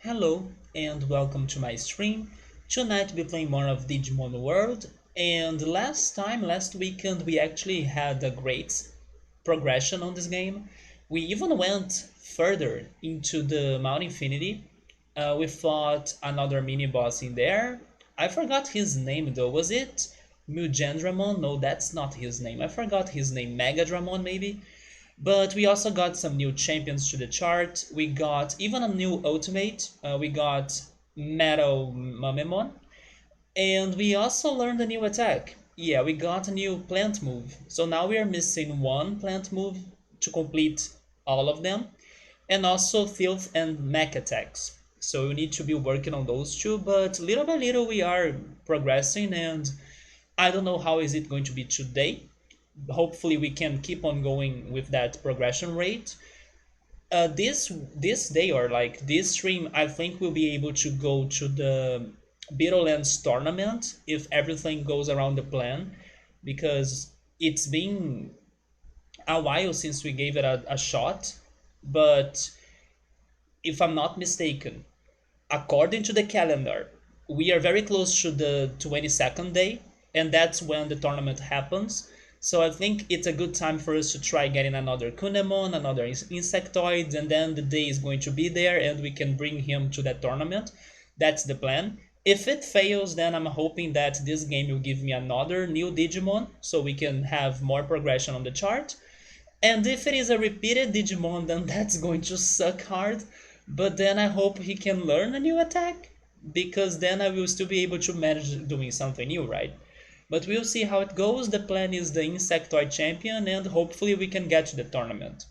Hello and welcome to my stream. Tonight we'll be playing more of Digimon World, and last weekend, we actually had a great progression on this game. We even went further into the Mount Infinity. We fought another mini boss in there. I forgot his name though. Was it Mujendramon? No, that's not his name. I forgot his name. Megadramon maybe? But we also got some new champions to the chart. We got even a new ultimate. We got Metal Mamemon. And we also learned a new attack. Yeah, we got a new plant move. So now we are missing one plant move to complete all of them. And also filth and mech attacks. So we need to be working on those two. But little by little we are progressing, and I don't know how is it going to be today. Hopefully we can keep on going with that progression rate. This day, or like this stream, I think we'll be able to go to the Beetle Land tournament if everything goes around the plan, because it's been a while since we gave it a shot. But if I'm not mistaken, according to the calendar, we are very close to the 22nd day, and that's when the tournament happens. So I think it's a good time for us to try getting another Kunemon, another Insectoid, and then the day is going to be there and we can bring him to that tournament. That's the plan. If it fails, then I'm hoping that this game will give me another new Digimon so we can have more progression on the chart. And if it is a repeated Digimon, then that's going to suck hard. But then I hope he can learn a new attack, because then I will still be able to manage doing something new, right? But we'll see how it goes. The plan is the Insectoid champion, and hopefully we can get to the tournament.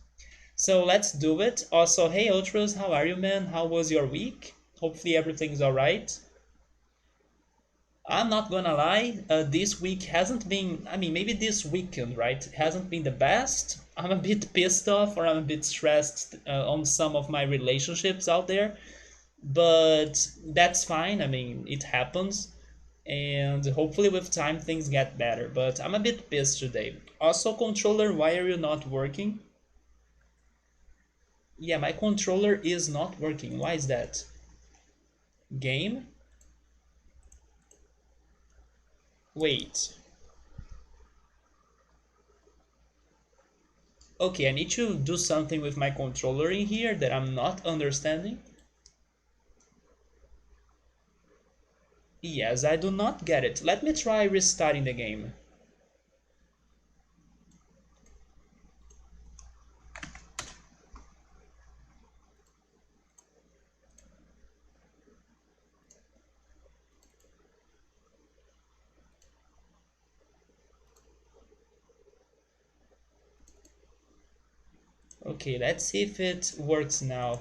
So let's do it. Also, hey Ultras, how are you, man? How was your week? Hopefully everything's alright. I'm not gonna lie, this week hasn't been, I mean, maybe this weekend, right? Hasn't been the best. I'm a bit pissed off, or I'm a bit stressed on some of my relationships out there. But that's fine. I mean, it happens. And hopefully with time things get better. But I'm a bit pissed today. Also, controller, why are you not working? Yeah, my controller is not working. Why is that? Game? Wait. Okay, I need to do something with my controller in here that I'm not understanding. Yes, I do not get it. Let me try restarting the game. Okay, let's see if it works now.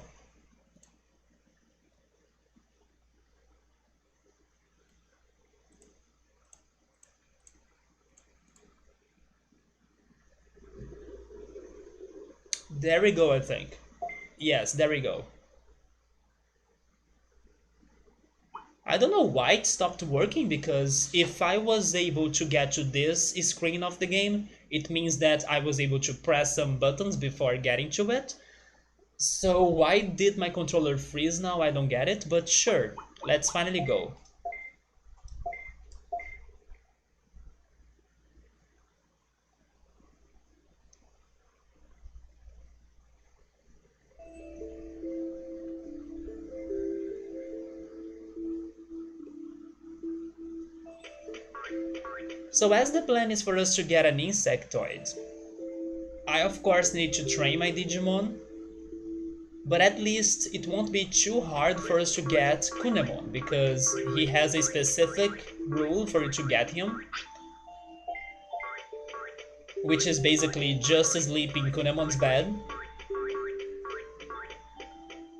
There we go, I think. Yes, there we go. I don't know why it stopped working, because if I was able to get to this screen of the game, it means that I was able to press some buttons before getting to it. So why did my controller freeze now? I don't get it, but sure, let's finally go. So as the plan is for us to get an Insectoid, I of course need to train my Digimon, but at least it won't be too hard for us to get Kunemon, because he has a specific rule for you to get him, which is basically just sleep in Kunemon's bed.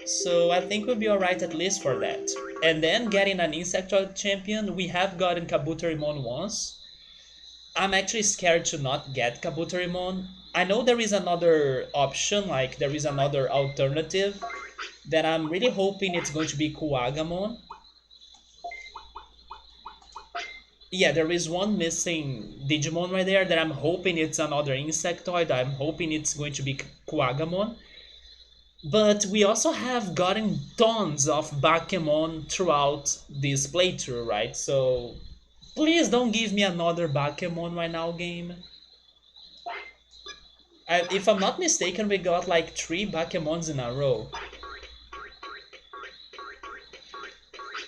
So I think we'll be alright at least for that. And then getting an Insectoid champion, we have gotten Kabuterimon once. I'm actually scared to not get Kabuterimon. I know there is another option, like there is another alternative, that I'm really hoping it's going to be Kuagamon. Yeah, there is one missing Digimon right there that I'm hoping it's another Insectoid. I'm hoping it's going to be Kuagamon. But we also have gotten tons of Bakemon throughout this playthrough, right? So please don't give me another Bakemon right now game. If I'm not mistaken, we got like 3 Bakemons in a row.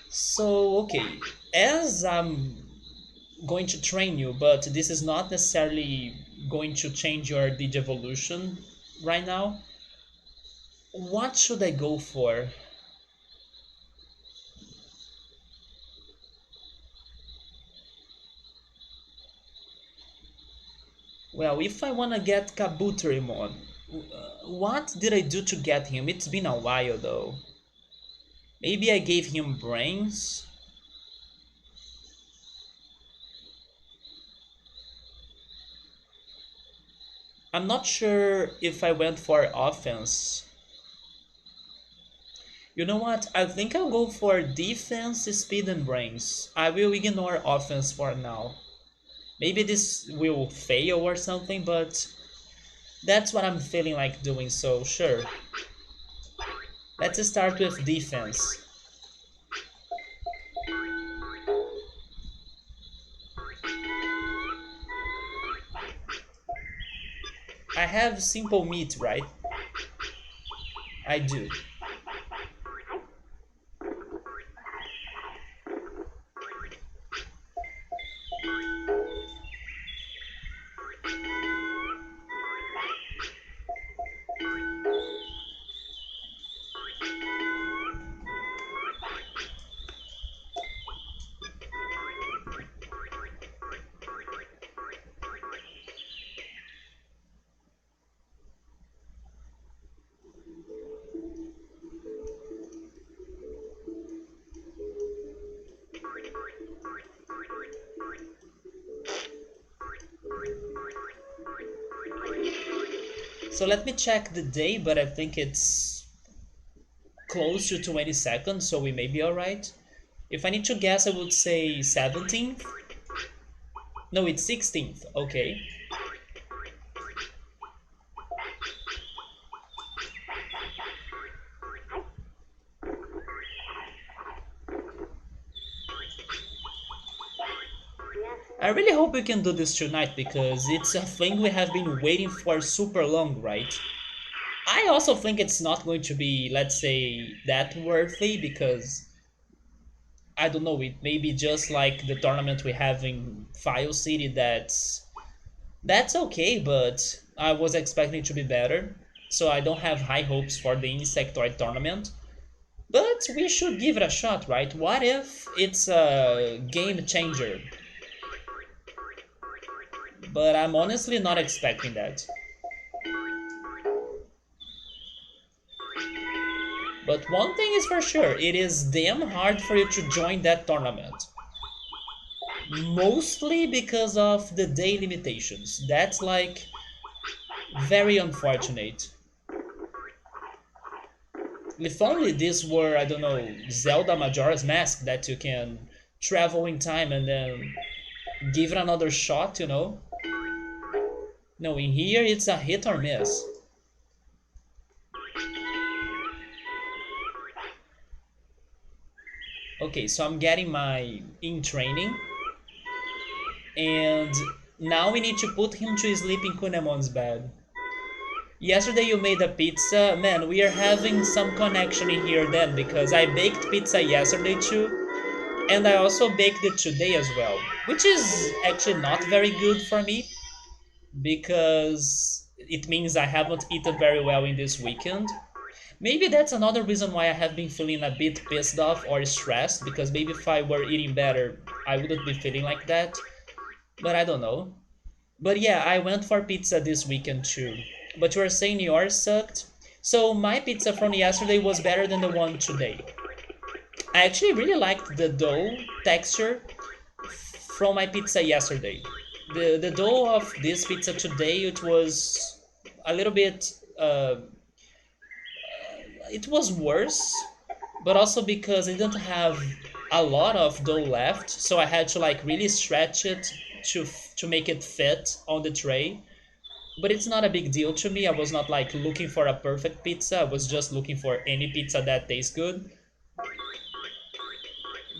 So, okay, as I'm going to train you, but this is not necessarily going to change your Digivolution right now, what should I go for? Well, if I wanna get Kabuterimon, what did I do to get him? It's been a while though. Maybe I gave him brains? I'm not sure if I went for offense. You know what? I think I'll go for defense, speed, and brains. I will ignore offense for now. Maybe this will fail or something, but that's what I'm feeling like doing, so sure. Let's start with defense. I have simple meat, right? I do. So let me check the day, but I think it's close to 20 seconds, so we may be alright. If I need to guess, I would say 17th. No, it's 16th. Okay. I really hope we can do this tonight because it's a thing we have been waiting for super long, right? I also think it's not going to be, let's say, that worthy because I don't know, it may be just like the tournament we have in File City that's okay, but I was expecting it to be better. So I don't have high hopes for the Insectoid tournament. But we should give it a shot, right? What if it's a game changer? But I'm honestly not expecting that. But one thing is for sure, it is damn hard for you to join that tournament. Mostly because of the day limitations. That's like very unfortunate. If only this were, I don't know, Zelda Majora's Mask that you can travel in time and then give it another shot, you know? No, in here it's a hit or miss. Okay, so I'm getting my in training, and now we need to put him to sleep in Kunemon's bed. Yesterday you made a pizza. Man, we are having some connection in here then because I baked pizza yesterday too, and I also baked it today as well, which is actually not very good for me because it means I haven't eaten very well in this weekend. Maybe that's another reason why I have been feeling a bit pissed off or stressed because maybe if I were eating better, I wouldn't be feeling like that. But I don't know. But yeah, I went for pizza this weekend too. But you were saying yours sucked? So my pizza from yesterday was better than the one today. I actually really liked the dough texture from my pizza yesterday. The dough of this pizza today, it was a little bit it was worse, but also because I didn't have a lot of dough left, so I had to like really stretch it to make it fit on the tray. but it's not a big deal to me. I was not like looking for a perfect pizza. I was just looking for any pizza that tastes good.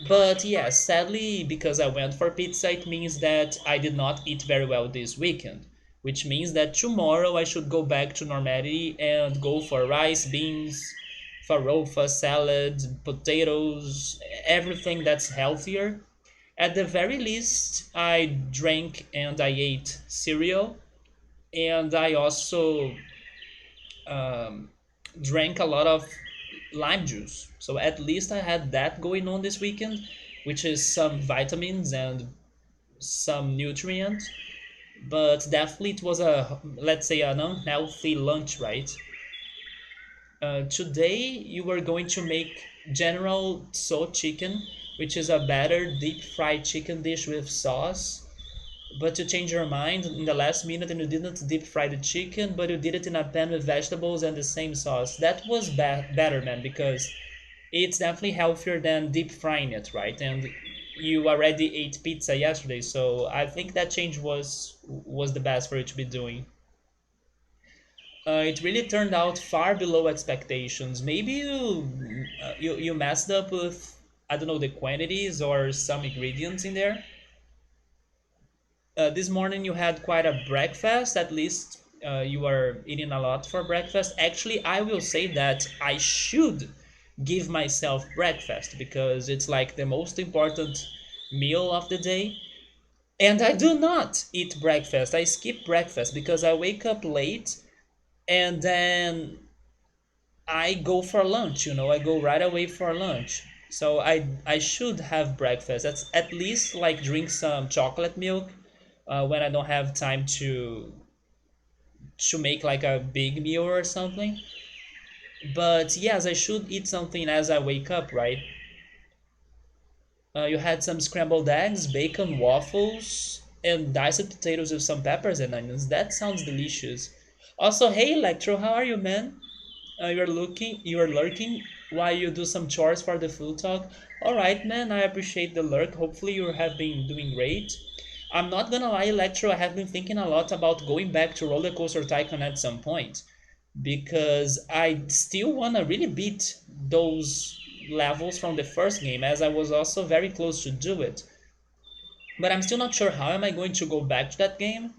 But yeah, sadly, because I went for pizza, it means that I did not eat very well this weekend. Which means that tomorrow I should go back to normality and go for rice, beans, farofa, salad, potatoes, everything that's healthier. At the very least, I drank and I ate cereal, and I also um, drank a lot of lime juice. So at least I had that going on this weekend, which is some vitamins and some nutrients. But definitely it was a, let's say, an unhealthy lunch, right? Today you were going to make General Tso chicken, which is a better deep fried chicken dish with sauce. But you changed your mind in the last minute and you didn't deep fry the chicken, but you did it in a pan with vegetables and the same sauce. That was better, man, because it's definitely healthier than deep frying it, right? And you already ate pizza yesterday, so I think that change was the best for you to be doing. It really turned out far below expectations. Maybe you messed up with, I don't know, the quantities or some ingredients in there. This morning you had quite a breakfast. At least you are eating a lot for breakfast. Actually, I will say that I should give myself breakfast because it's like the most important meal of the day. And I do not eat breakfast. I skip breakfast because I wake up late and then I go for lunch. I go right away for lunch. So I should have breakfast. That's at least like drink some chocolate milk when I don't have time to make like a big meal or something. But yes, I should eat something as I wake up, right? You had some scrambled eggs, bacon, waffles, and diced potatoes with some peppers and onions. That sounds delicious. Also, hey Electro, how are you, man? You're lurking while you do some chores for the food talk. All right, man. I appreciate the lurk. Hopefully, you have been doing great. I'm not gonna lie, Electro. I have been thinking a lot about going back to Roller Coaster Tycoon at some point because I still wanna really beat those levels from the first game, as I was also very close to do it. But I'm still not sure how am I going to go back to that game.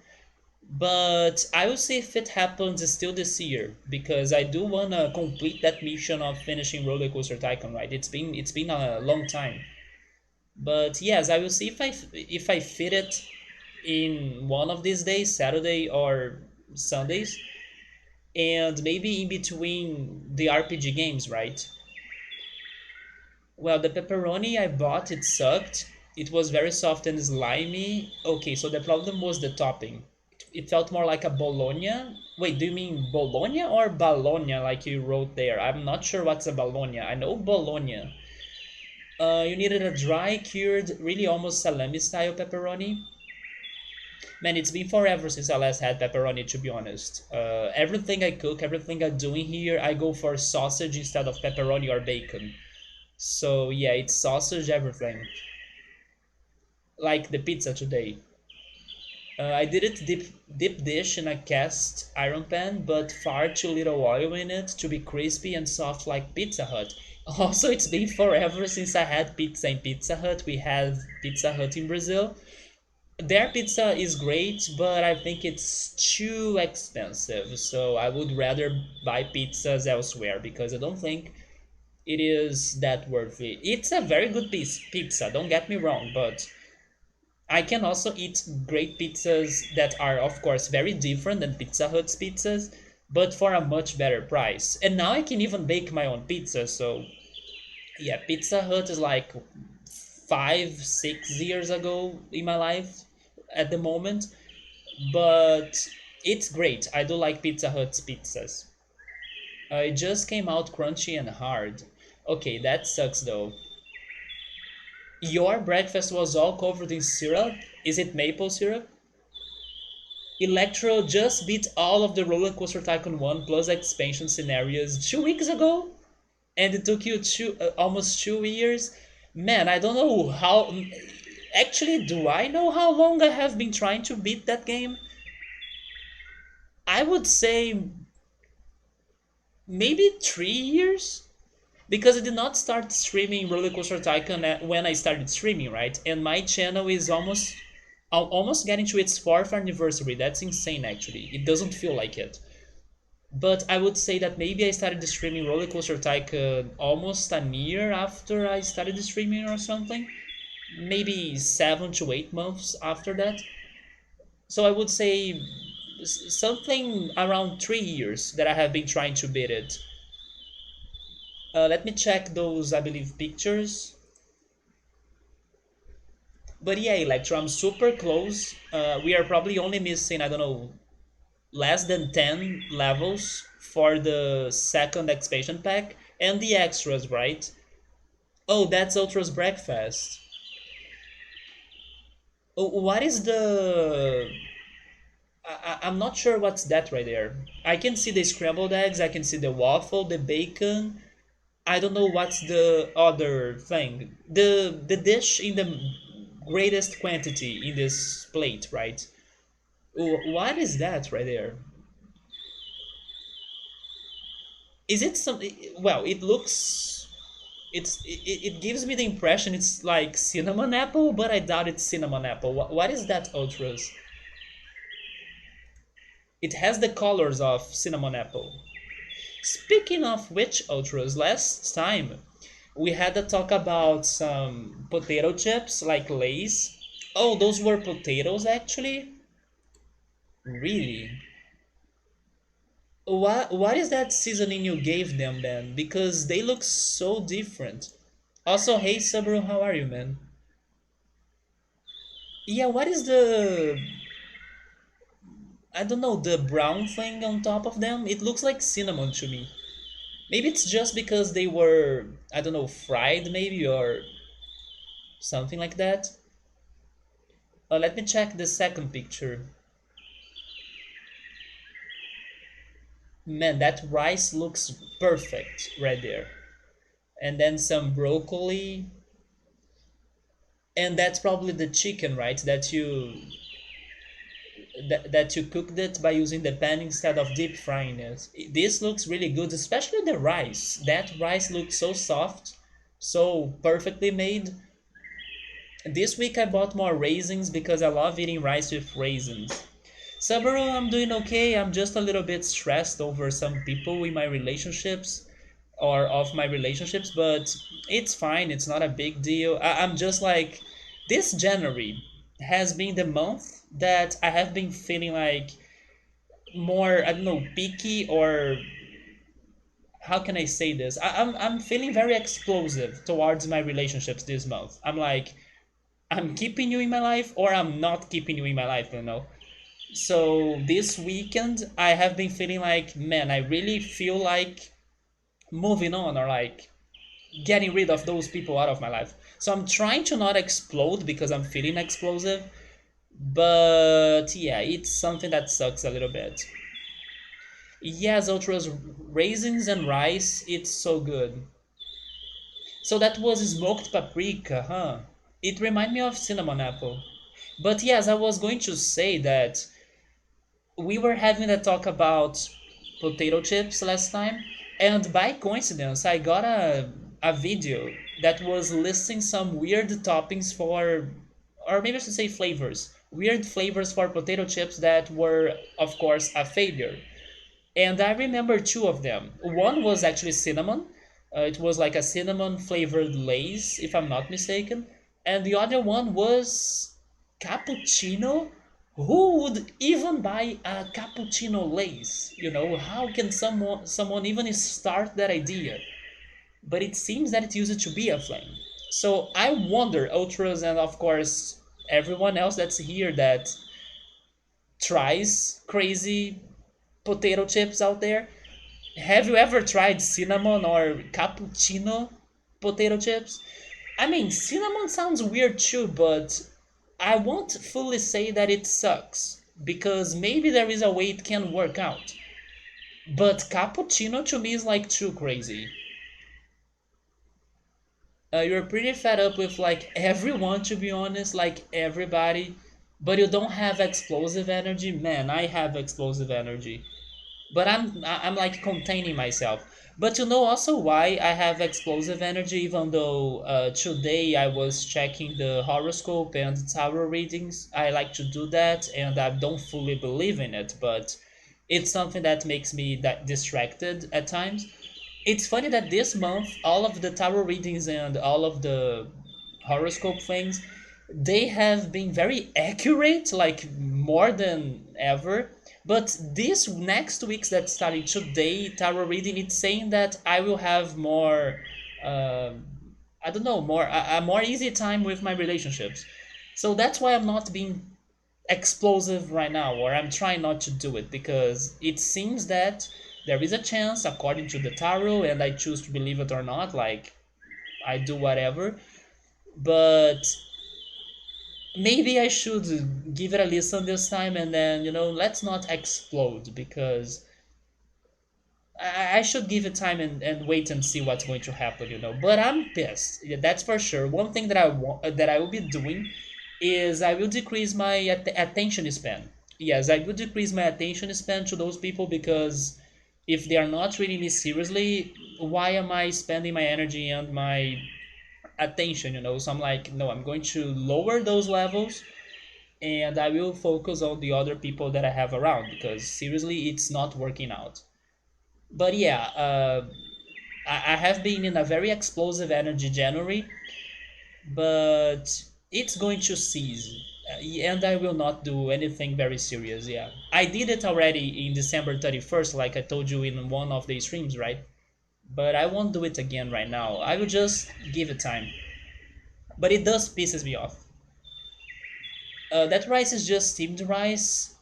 But I will see if it happens still this year because I do wanna complete that mission of finishing Roller Coaster Tycoon. Right? It's been a long time. But yes, I will see if I fit it in one of these days, Saturday or Sundays, and maybe in between the RPG games, right? Well, the pepperoni I bought, it sucked. It was very soft and slimy. Okay, so the problem was the topping. It felt more like a bologna. Wait, do you mean bologna or bologna like you wrote there? I'm not sure what's a bologna. I know bologna. You needed a dry, cured, really almost salami style pepperoni. Man, it's been forever since I last had pepperoni, to be honest. Everything I cook, everything I'm doing here, I go for sausage instead of pepperoni or bacon. So yeah, it's sausage everything. Like the pizza today. I did it deep dish in a cast iron pan, but far too little oil in it to be crispy and soft like Pizza Hut. Also, it's been forever since I had pizza in Pizza Hut. We have Pizza Hut in Brazil. Their pizza is great, but I think it's too expensive. So I would rather buy pizzas elsewhere because I don't think it is that worth it. It's a very good pizza, don't get me wrong, but I can also eat great pizzas that are, of course, very different than Pizza Hut's pizzas, but for a much better price. And now I can even bake my own pizza, so yeah, Pizza Hut is like 5, 6 years ago in my life at the moment, but it's great. I do like Pizza Hut's pizzas. It just came out crunchy and hard. Okay, that sucks though. Your breakfast was all covered in syrup? Is it maple syrup? Electro just beat all of the Roller Coaster Tycoon 1 plus expansion scenarios 2 weeks ago? And it took you almost 2 years? Man, I don't know how. Actually, do I know how long I have been trying to beat that game? I would say maybe 3 years, because I did not start streaming Roller Coaster Tycoon when I started streaming, right? And my channel is almost getting to its fourth anniversary. That's insane, actually. It doesn't feel like it. But I would say that maybe I started streaming Roller Coaster Tycoon almost a year after I started streaming or something. Maybe 7 to 8 months after that. So I would say something around 3 years that I have been trying to beat it. Let me check those, I believe, pictures. But yeah, Electro, I'm super close. We are probably only missing, I don't know, less than 10 levels for the second expansion pack and the extras, right? Oh, that's Ultra's Breakfast. Oh, what is the. I'm not sure what's that right there. I can see the scrambled eggs, I can see the waffle, the bacon. I don't know what's the other thing. The dish in the greatest quantity in this plate, right? What is that right there? Is it something? Well, it looks. It gives me the impression it's like cinnamon apple, but I doubt it's cinnamon apple. What is that, Ultras? It has the colors of cinnamon apple. Speaking of which, Ultras, last time we had a talk about some potato chips like Lay's. Oh, those were potatoes actually? Really? What is that seasoning you gave them then? Because they look so different. Also, hey Sabro, how are you, man? Yeah, what is the, I don't know, the brown thing on top of them? It looks like cinnamon to me. Maybe it's just because they were, I don't know, fried maybe or something like that. Let me check the second picture. Man, that rice looks perfect right there. And then some broccoli, and that's probably the chicken, right? That you cooked it by using the pan instead of deep frying it. This looks really good, especially the rice. That rice looks so soft, so perfectly made. This week I bought more raisins because I love eating rice with raisins. Subaru, I'm doing okay. I'm just a little bit stressed over some people in my relationships or of my relationships, but it's fine. It's not a big deal. I'm just like, this January has been the month that I have been feeling like more, I don't know, picky, or how can I say this? I'm feeling very explosive towards my relationships this month. I'm like, I'm keeping you in my life or I'm not keeping you in my life, you know? So this weekend, I have been feeling like, man, I really feel like moving on, or like getting rid of those people out of my life. So I'm trying to not explode because I'm feeling explosive, but yeah, it's something that sucks a little bit. Yes, Ultra's raisins and rice, it's so good. So that was smoked paprika, huh? It reminded me of cinnamon apple. But yes, I was going to say that we were having a talk about potato chips last time, and by coincidence, I got a video that was listing some weird toppings for, or maybe I should say flavors, weird flavors for potato chips that were, of course, a failure. And I remember two of them. One was actually cinnamon. It was like a cinnamon flavored Lay's, if I'm not mistaken. And the other one was cappuccino. Who would even buy a cappuccino Lay's? You know, how can someone even start that idea? But it seems that it used to be a flame. So I wonder, Ultras, and of course everyone else that's here that tries crazy potato chips out there, have you ever tried cinnamon or cappuccino potato chips? I mean, cinnamon sounds weird too, but I won't fully say that it sucks because maybe there is a way it can work out. But cappuccino to me is like too crazy. You're pretty fed up with like everyone, to be honest, like everybody. But you don't have explosive energy, man. I have explosive energy, but I'm like containing myself. But you know also why I have explosive energy, even though today I was checking the horoscope and tarot readings. I like to do that, and I don't fully believe in it, but it's something that makes me that distracted at times. It's funny that this month all of the tarot readings and all of the horoscope things, they have been very accurate, like more than ever. But this next weeks that started today tarot reading, it's saying that I will have more I don't know, more a more easy time with my relationships. So that's why I'm not being explosive right now, or I'm trying not to do it, because it seems that there is a chance, according to the tarot, and I choose to believe it or not, like I do whatever. But maybe I should give it a listen this time, and then, let's not explode, because I should give it time and wait and see what's going to happen. But I'm pissed. Yeah, that's for sure. One thing that I want, that I will be doing, is I will decrease my attention span. Yes, I will decrease my attention span to those people, because if they are not reading me seriously, why am I spending my energy and my attention? So I'm like, no, I'm going to lower those levels, and I will focus on the other people that I have around, because seriously, it's not working out. But yeah, I have been in a very explosive energy January, but it's going to cease. And I will not do anything very serious. Yeah, I did it already in December 31st, like I told you in one of the streams, right? But I won't do it again right now. I will just give it time. But it does pisses me off. That rice is just steamed rice,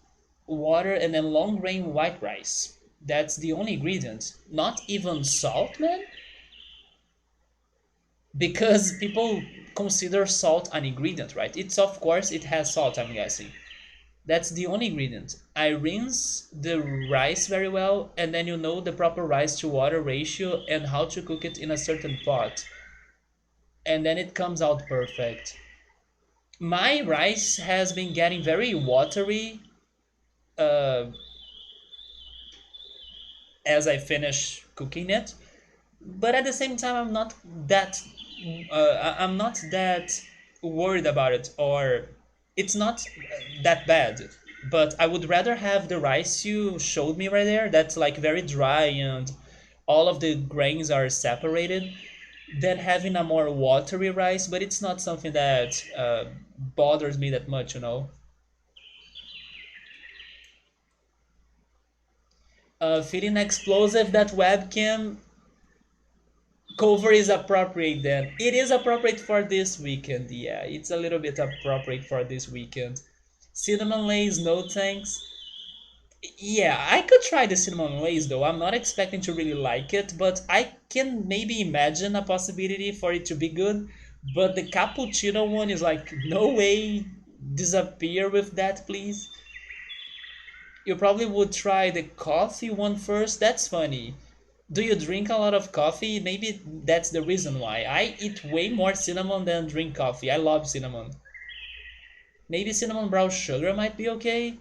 water, and then long grain white rice. That's the only ingredient. Not even salt, man? Because people consider salt an ingredient, right? It's, of course, it has salt, I'm guessing. That's the only ingredient. I rinse the rice very well, and then you know the proper rice to water ratio and how to cook it in a certain pot. And then it comes out perfect. My rice has been getting very watery uh, as I finish cooking it. But at the same time, that I'm not that worried about it, or it's not that bad. But I would rather have the rice you showed me right there, that's like very dry and all of the grains are separated, than having a more watery rice. But it's not something that bothers me that much. Feeling explosive, that webcam cover is appropriate then. It is appropriate for this weekend, yeah. It's a little bit appropriate for this weekend. Cinnamon lace, no thanks. Yeah, I could try the cinnamon lace though. I'm not expecting to really like it, but I can maybe imagine a possibility for it to be good. But the cappuccino one is like, no way, disappear with that, please. You probably would try the coffee one first. That's funny. Do you drink a lot of coffee? Maybe that's the reason why. I eat way more cinnamon than drink coffee. I love cinnamon. Maybe cinnamon brown sugar might be okay,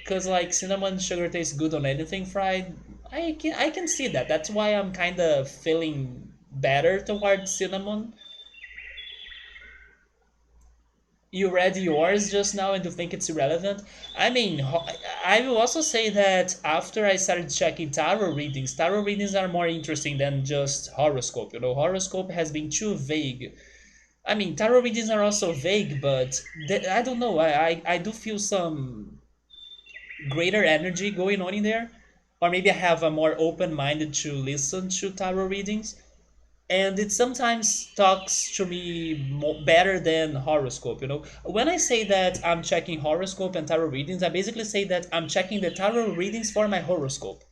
cause like cinnamon sugar tastes good on anything fried. I can see that. That's why I'm kind of feeling better towards cinnamon. You read yours just now and you think it's irrelevant. I mean, I will also say that after I started checking tarot readings are more interesting than just horoscope. Horoscope has been too vague. I mean, tarot readings are also vague, but I don't know. I do feel some greater energy going on in there. Or maybe I have a more open minded to listen to tarot readings, and it sometimes talks to me better than horoscope. When I say that I'm checking horoscope and tarot readings, I basically say that I'm checking the tarot readings for my horoscope,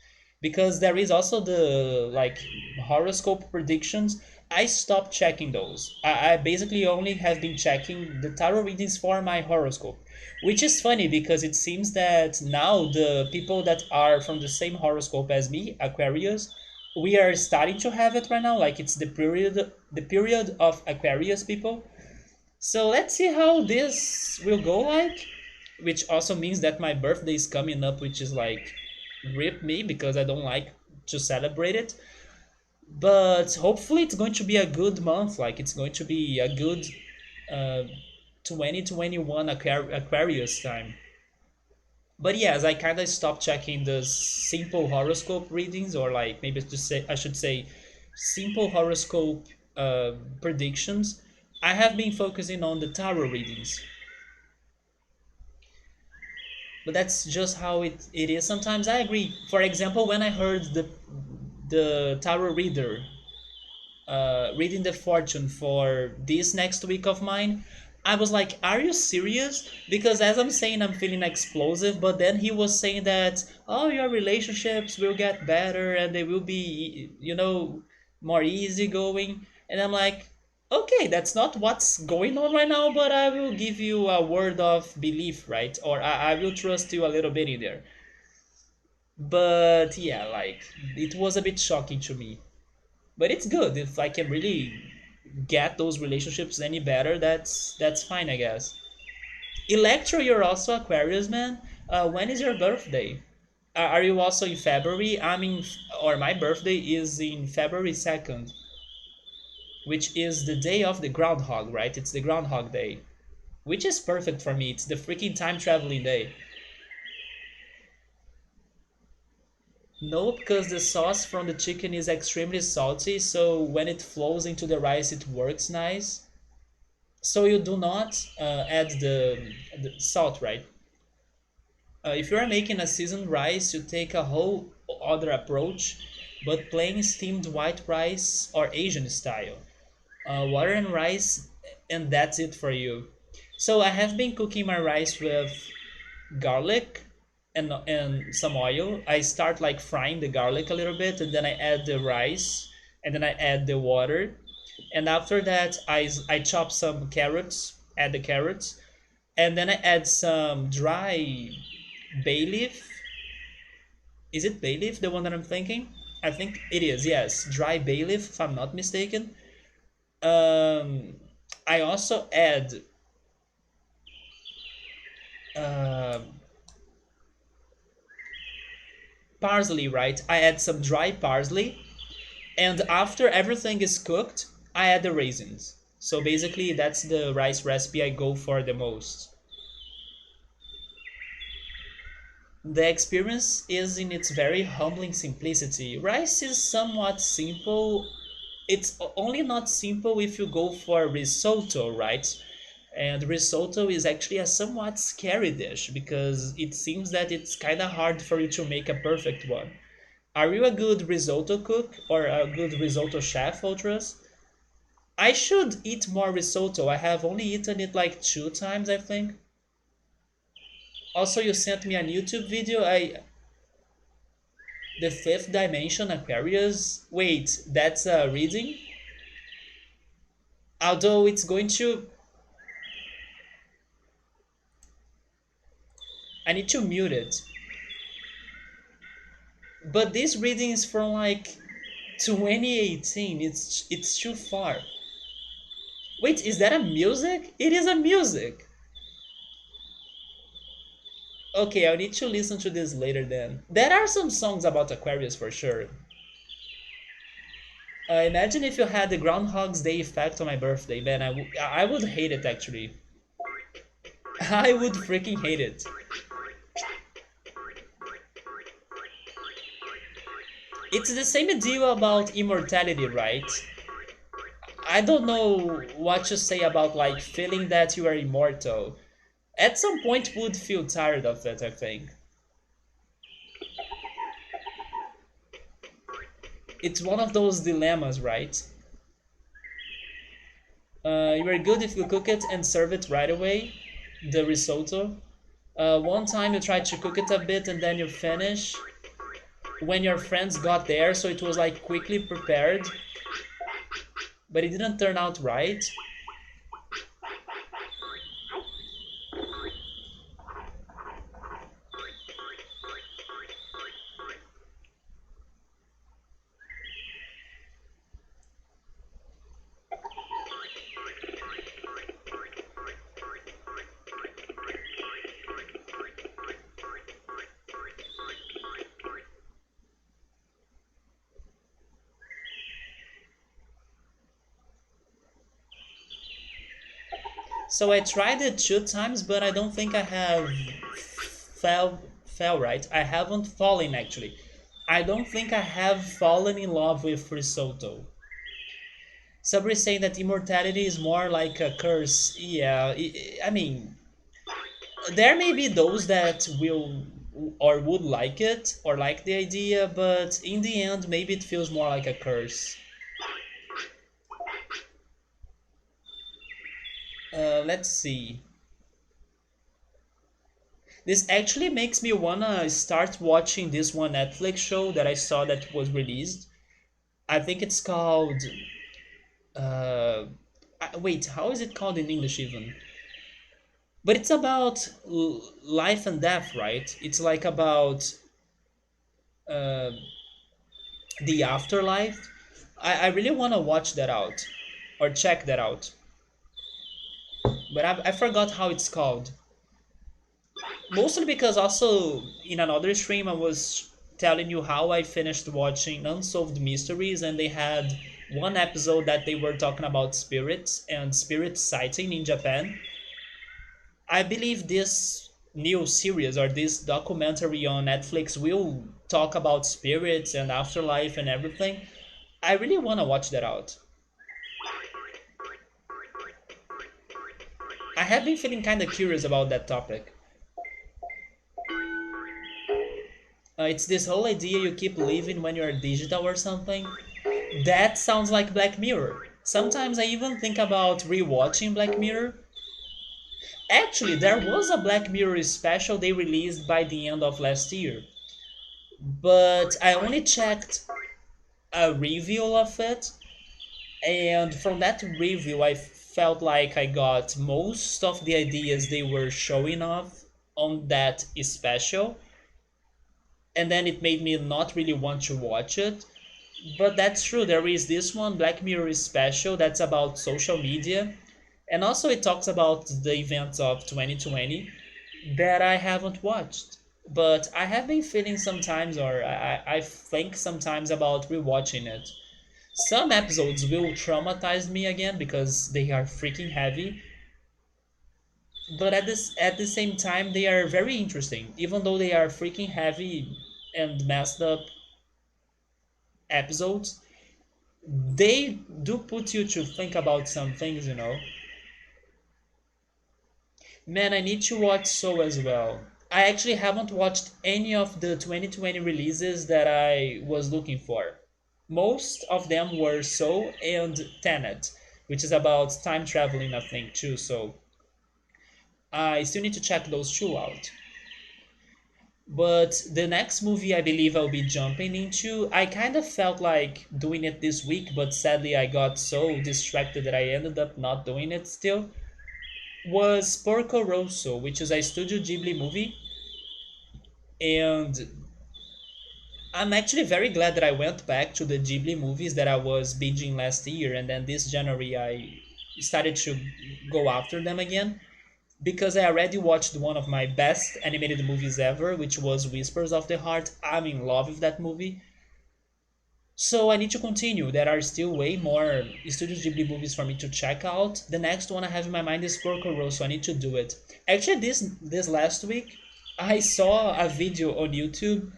because there is also the like horoscope predictions. I stopped checking those. I basically only have been checking the tarot readings for my horoscope, which is funny because it seems that now the people that are from the same horoscope as me, Aquarius, we are starting to have it right now. Like it's the period of Aquarius people. So let's see how this will go like, which also means that my birthday is coming up, which is like rip me because I don't like to celebrate it. But hopefully it's going to be a good month. Like it's going to be a good uh, 2021 Aquarius time. But yes, I kind of stopped checking the simple horoscope readings, or like maybe to say I should say simple horoscope predictions. I have been focusing on the tarot readings, but that's just how it is. Sometimes I agree. For example, when I heard the tarot reader reading the fortune for this next week of mine, I was like, are you serious? Because as I'm saying, I'm feeling explosive, but then he was saying that, oh, your relationships will get better and they will be, more easygoing. And I'm like, okay, that's not what's going on right now, but I will give you a word of belief, right? Or I will trust you a little bit in there. But yeah, like, it was a bit shocking to me. But it's good if I can really get those relationships any better. That's fine, I guess. Electro, you're also Aquarius, man. When is your birthday? Are you also in February? Or my birthday is in February 2nd, which is the day of the groundhog, right? It's the Groundhog Day, which is perfect for me. It's the freaking time traveling day. No, because the sauce from the chicken is extremely salty, so when it flows into the rice, it works nice. So you do not add the salt, right? If you are making a seasoned rice, you take a whole other approach, but plain steamed white rice or Asian style. Water and rice, and that's it for you. So I have been cooking my rice with garlic and some oil. I start like frying the garlic a little bit, and then I add the rice, and then I add the water, and after that I chop some carrots, add the carrots, and then I add some dry bay leaf. Is it bay leaf, the one that I'm thinking? I think it is. Yes, dry bay leaf, if I'm not mistaken. Um, I also add uh, parsley. Right, I add some dry parsley, and after everything is cooked, I add the raisins. So basically, that's the rice recipe I go for the most. The experience is in its very humbling simplicity. Rice is somewhat simple. It's only not simple if you go for risotto, right? And risotto is actually a somewhat scary dish because it seems that it's kind of hard for you to make a perfect one. Are you a good risotto cook or a good risotto chef, Ultras? I should eat more risotto. I have only eaten it like 2 times, I think. Also, you sent me a YouTube video. The fifth dimension Aquarius. Wait, that's a reading. Although it's going to, I need to mute it. But this reading is from like 2018. It's too far. Wait, is that a music? It is a music. Okay, I'll need to listen to this later then. There are some songs about Aquarius for sure. Imagine if you had the Groundhog's Day effect on my birthday, man. I would hate it actually. I would freaking hate it. It's the same deal about immortality, right? I don't know what to say about like feeling that you are immortal. At some point would feel tired of it, I think. It's one of those dilemmas, right? You are good if you cook it and serve it right away, the risotto. One time you tried to cook it a bit and then you finish when your friends got there, so it was like quickly prepared, but it didn't turn out right. So I tried it 2 times, but I don't think I have fell right. I haven't fallen actually. I don't think I have fallen in love with risotto. Sabri is saying that immortality is more like a curse. Yeah, I mean, there may be those that will or would like it or like the idea, but in the end, maybe it feels more like a curse. Let's see. This actually makes me wanna start watching this one Netflix show that I saw that was released. I think it's called. Uh, Wait, how is it called in English even? But it's about life and death, right? It's like about uh, the afterlife. I really want to watch that out or check that out, but I forgot how it's called. Mostly because also in another stream I was telling you how I finished watching Unsolved Mysteries, and they had one episode that they were talking about spirits and spirit sighting in Japan. I believe this new series or this documentary on Netflix will talk about spirits and afterlife and everything. I really want to watch that out. I have been feeling kind of curious about that topic. It's this whole idea you keep living when you're digital or something. That sounds like Black Mirror. Sometimes I even think about rewatching Black Mirror. Actually, there was a Black Mirror special they released by the end of last year, but I only checked a review of it, and from that review, I felt like I got most of the ideas they were showing off on that special, and then it made me not really want to watch it. But that's true. There is this one Black Mirror special that's about social media, and also it talks about the events of 2020 that I haven't watched. But I have been feeling sometimes, or I think sometimes about rewatching it. Some episodes will traumatize me again because they are freaking heavy, but at the same time they are very interesting, even though they are freaking heavy and messed up episodes. They do put you to think about some things, you know. Man, I need to watch So as well. I actually haven't watched any of the 2020 releases that I was looking for. Most of them were So and Tenet, which is about time traveling, I think, too. So I still need to check those two out. But the next movie I believe I'll be jumping into, I kind of felt like doing it this week, but sadly I got so distracted that I ended up not doing it still, was Porco Rosso, which is a Studio Ghibli movie. And I'm actually very glad that I went back to the Ghibli movies that I was binging last year, and then this January I started to go after them again because I already watched one of my best animated movies ever, which was Whispers of the Heart. I'm in love with that movie. So I need to continue. There are still way more Studio Ghibli movies for me to check out. The next one I have in my mind is Porco Rosso. I need to do it. Actually, this last week, I saw a video on YouTube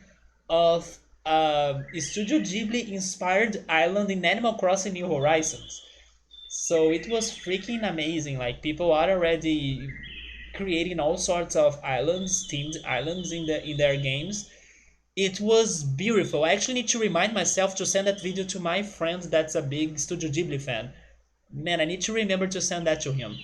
of a Studio Ghibli inspired island in Animal Crossing New Horizons. So it was freaking amazing. Like people are already creating all sorts of islands, themed islands in their games. It was beautiful. I actually need to remind myself to send that video to my friend that's a big Studio Ghibli fan. Man, I need to remember to send that to him.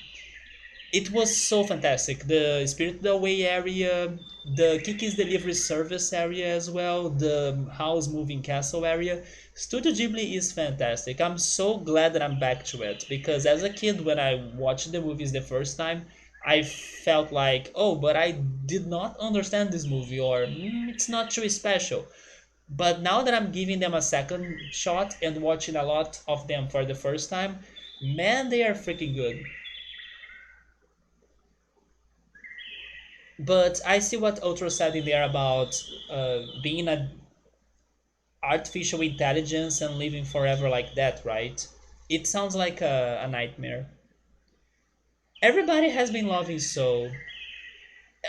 It was so fantastic. The Spirited Away area, the Kiki's Delivery Service area as well, the House Moving Castle area. Studio Ghibli is fantastic. I'm so glad that I'm back to it because as a kid, when I watched the movies the first time, I felt like, oh, but I did not understand this movie, or it's not too special. But now that I'm giving them a second shot and watching a lot of them for the first time, man, they are freaking good. But I see what Ultra said in there about being an artificial intelligence and living forever like that, right? It sounds like a nightmare. Everybody has been loving Soul.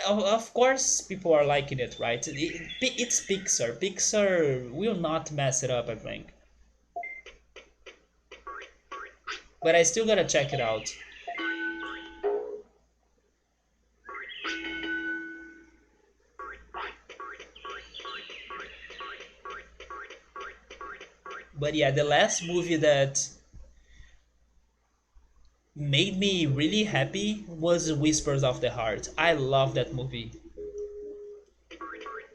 Of course, people are liking it, right? It's Pixar. Pixar will not mess it up, I think. But I still gotta check it out. But yeah, the last movie that made me really happy was Whispers of the Heart. I love that movie.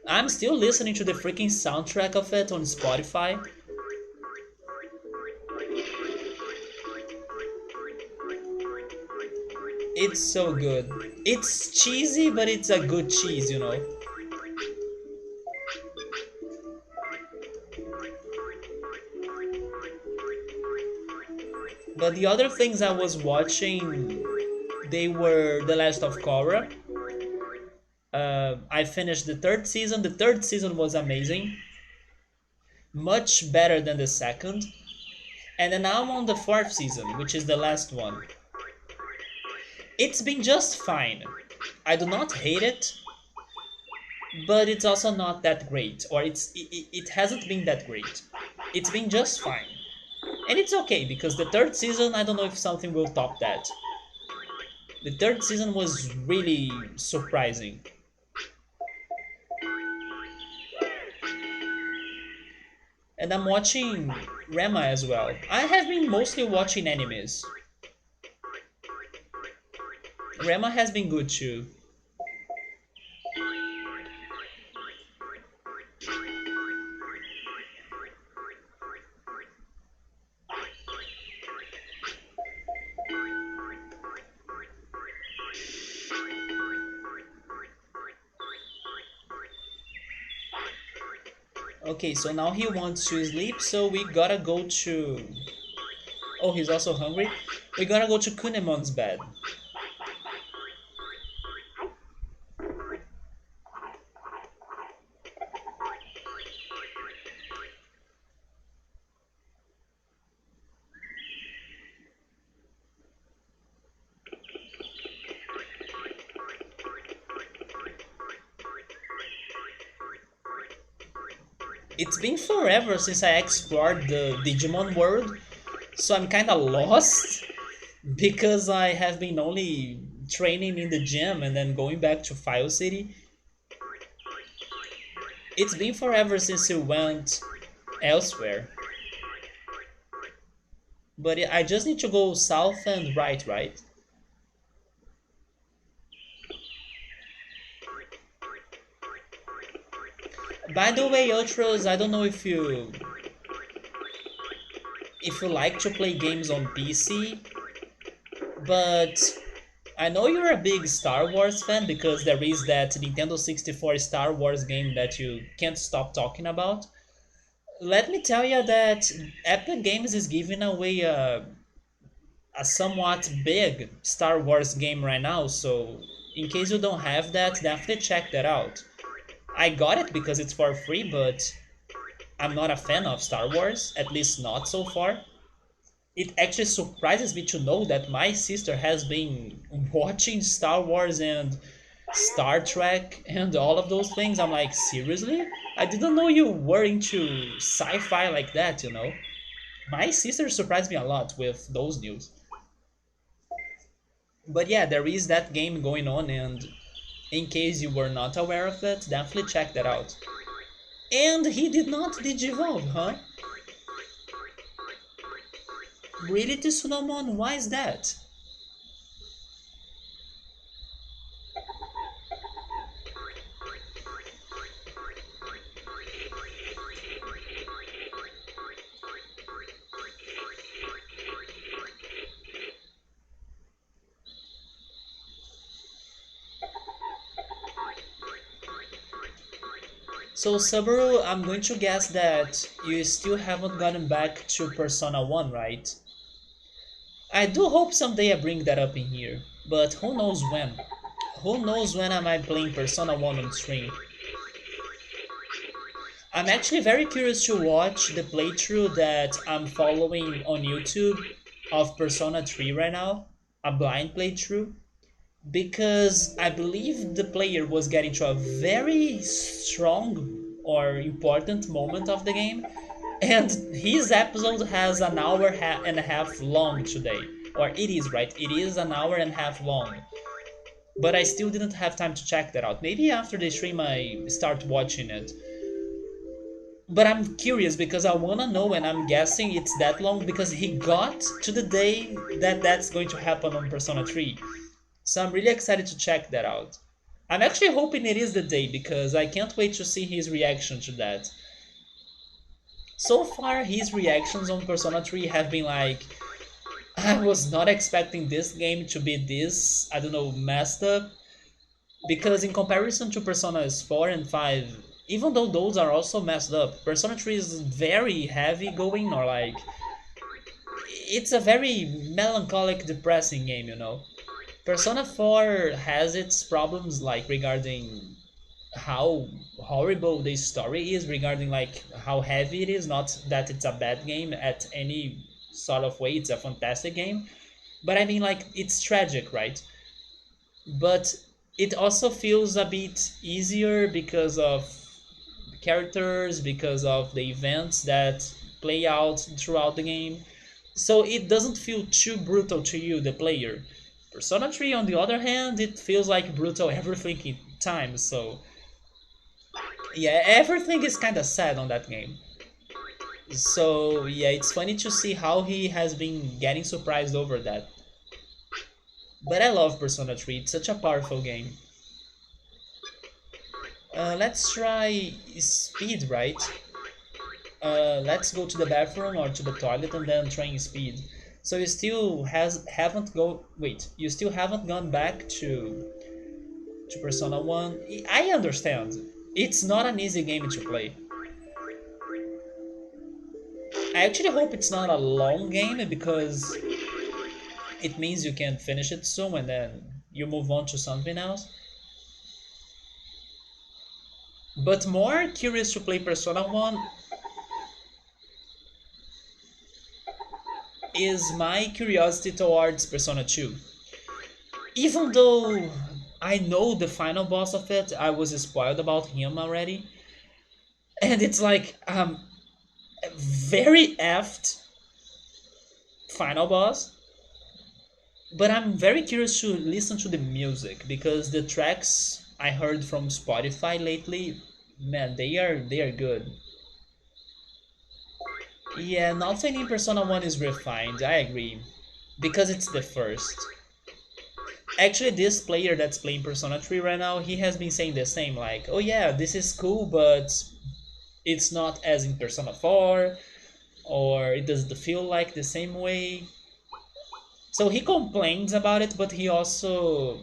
I'm still listening to the freaking soundtrack of it on Spotify. It's so good. It's cheesy, but it's a good cheese, you know. But the other things I was watching, they were The Last of Korra. I finished the third season. The third season was amazing, much better than the second. And then now I'm on the fourth season, which is the last one. It's been just fine. I do not hate it, but it's also not that great, or it hasn't been that great. It's been just fine, and it's okay because the third season, I don't know if something will top that. The third season was really surprising. And I'm watching Rema as well. I have been mostly watching animes. Rema has been good too. Okay, so now he wants to sleep, so we gotta go to... Oh, he's also hungry? We gotta go to Kunemon's bed. It's been forever since I explored the Digimon World, so I'm kinda lost because I have been only training in the gym and then going back to File City. It's been forever since we went elsewhere. But I just need to go south and right, right? By the way, Ultras, I don't know if you like to play games on PC, but I know you're a big Star Wars fan because there is that Nintendo 64 Star Wars game that you can't stop talking about. Let me tell you that Epic Games is giving away a somewhat big Star Wars game right now, so in case you don't have that, definitely check that out. I got it because it's for free, but I'm not a fan of Star Wars, at least not so far. It actually surprises me to know that my sister has been watching Star Wars and Star Trek and all of those things. I'm like, seriously? I didn't know you were into sci-fi like that, you know? My sister surprised me a lot with those news. But yeah, there is that game going on, and in case you were not aware of that, definitely check that out. And he did not digivolve, huh? Really, Tsunamon? Why is that? So Subaru, I'm going to guess that you still haven't gotten back to Persona 1, right? I do hope someday I bring that up in here, but who knows when? Who knows when I might playing Persona 1 on stream? I'm actually very curious to watch the playthrough that I'm following on YouTube of Persona 3 right now. a blind playthrough because I believe the player was getting to a very strong or important moment of the game, and his episode has an hour and a half long today. Or it is, right? It is an hour and a half long. But I still didn't have time to check that out. Maybe after the stream I start watching it. But I'm curious because I wanna know, and I'm guessing it's that long because he got to the day that that's going to happen on Persona 3. So I'm really excited to check that out. I'm actually hoping it is the day because I can't wait to see his reaction to that. So far, his reactions on Persona 3 have been like, I was not expecting this game to be this, I don't know, messed up. Because in comparison to Personas 4 and 5, even though those are also messed up, Persona 3 is very heavy going, or like, it's a very melancholic, depressing game, you know. Persona 4 has its problems, like regarding how horrible the story is, regarding like how heavy it is. Not that it's a bad game at any sort of way, it's a fantastic game. But I mean, like, it's tragic, right? But it also feels a bit easier because of characters, because of the events that play out throughout the game. So it doesn't feel too brutal to you, the player. Persona 3, on the other hand, it feels like brutal everything in time. So yeah, everything is kind of sad on that game. So yeah, it's funny to see how he has been getting surprised over that. But I love Persona 3, it's such a powerful game. Let's try speed, right? Let's go to the bathroom or to the toilet and then train speed. So you still haven't go wait, you still haven't gone back to Persona 1. I understand. It's not an easy game to play. I actually hope it's not a long game because it means you can finish it soon and then you move on to something else. But more curious to play Persona 1 is my curiosity towards Persona 2. Even though I know the final boss of it, I was spoiled about him already. And it's like very effed final boss. But I'm very curious to listen to the music because the tracks I heard from Spotify lately, man, they are good. Yeah, nothing in Persona 1 is refined, I agree. Because it's the first. Actually, this player that's playing Persona 3 right now, he has been saying the same, like, oh yeah, this is cool, but it's not as in Persona 4, or it doesn't feel like the same way. So he complains about it, but he also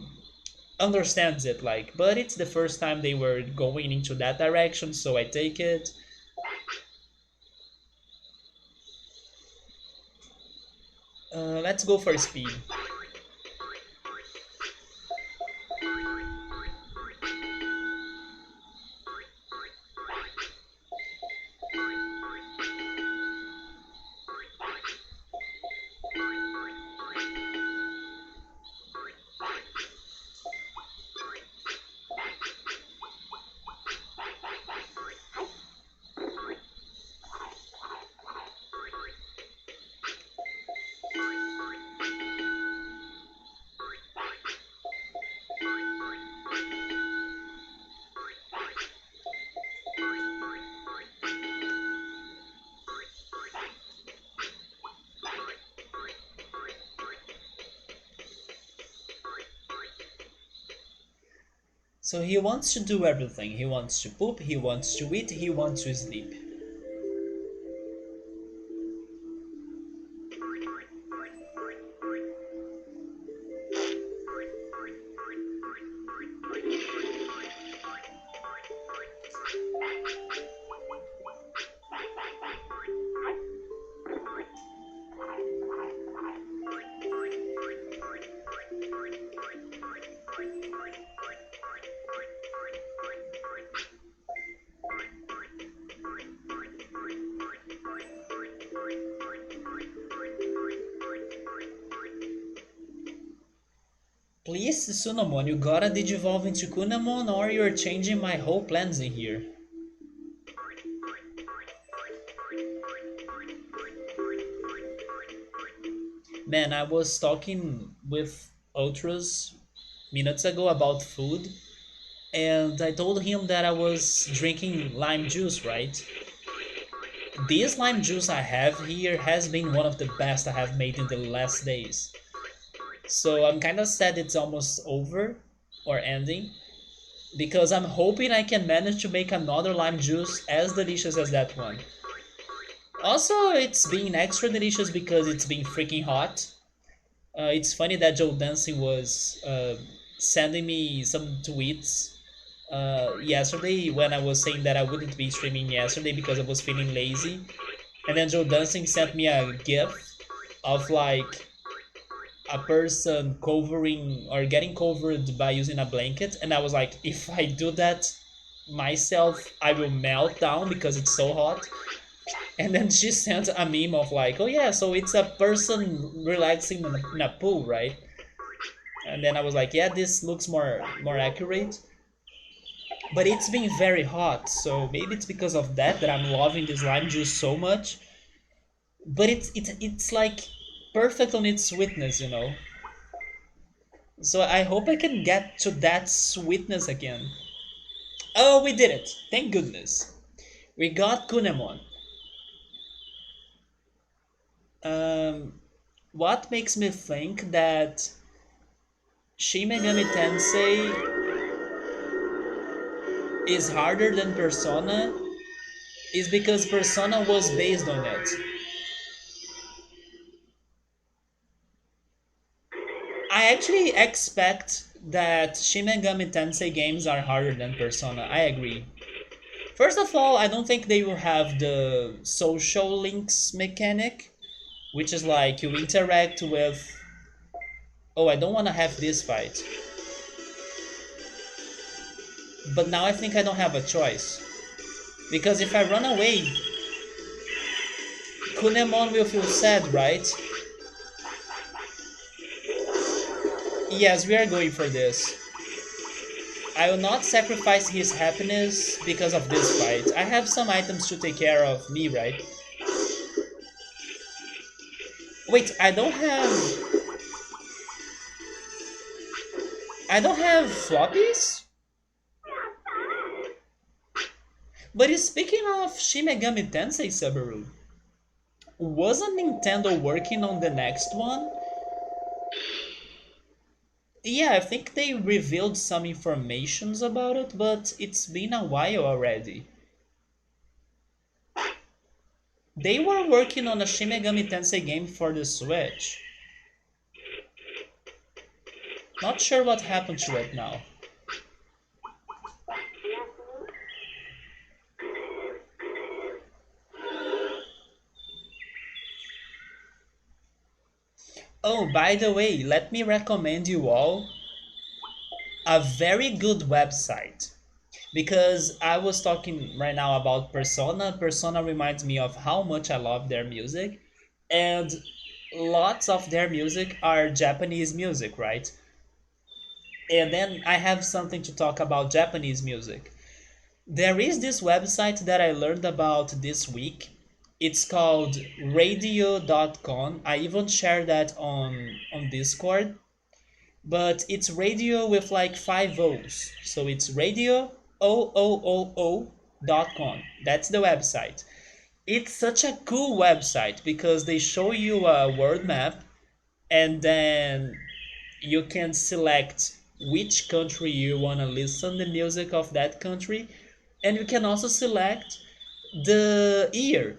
understands it, like, but it's the first time they were going into that direction, so I take it. Let's go for speed. So he wants to do everything. He wants to poop, he wants to eat, he wants to sleep. Please, Sunomon, you gotta digivolve into Kunemon or you're changing my whole plans in here. Man, I was talking with Ultras minutes ago about food, and I told him that I was drinking lime juice, right? This lime juice I have here has been one of the best I have made in the last days. So I'm kind of sad it's almost over or ending because I'm hoping I can manage to make another lime juice as delicious as that one. Also, it's been extra delicious because it's been freaking hot. It's funny that Joe Dancing was sending me some tweets yesterday when I was saying that I wouldn't be streaming yesterday because I was feeling lazy. And then Joe Dancing sent me a gif of like a person covering or getting covered by using a blanket. And I was like, if I do that myself, I will melt down because it's so hot. And then she sent a meme of like, oh yeah, so it's a person relaxing in a pool, right? And then I was like, yeah, this looks more accurate. But it's been very hot, so maybe it's because of that that I'm loving this lime juice so much. But it's like perfect on its sweetness, you know. So I hope I can get to that sweetness again. Oh, we did it! Thank goodness. We got Kunemon. What makes me think that Shin Megami Tensei is harder than Persona is because Persona was based on it. I actually expect that Shin Megami Tensei games are harder than Persona. I agree. First of all, I don't think they will have the social links mechanic, which is like you interact with. Oh, I don't want to have this fight. But now I think I don't have a choice. Because if I run away, Kunemon will feel sad, right? Yes, we are going for this. I will not sacrifice his happiness because of this fight. I have some items to take care of me, right? Wait, I don't have floppies? But speaking of Shin Megami Tensei Subaru, wasn't Nintendo working on the next one? Yeah, I think they revealed some informations about it, but it's been a while already. They were working on a Shin Megami Tensei game for the Switch. Not sure what happened to it now. Oh, by the way, let me recommend you all a very good website. Because I was talking right now about Persona. Persona reminds me of how much I love their music. And lots of their music are Japanese music, right? And then I have something to talk about Japanese music. There is this website that I learned about this week. It's called radio.com. I even share that on Discord, but it's radio with like five O's. So it's radio o.com. That's the website. It's such a cool website because they show you a world map and then you can select which country you want to listen the music of that country, and you can also select the year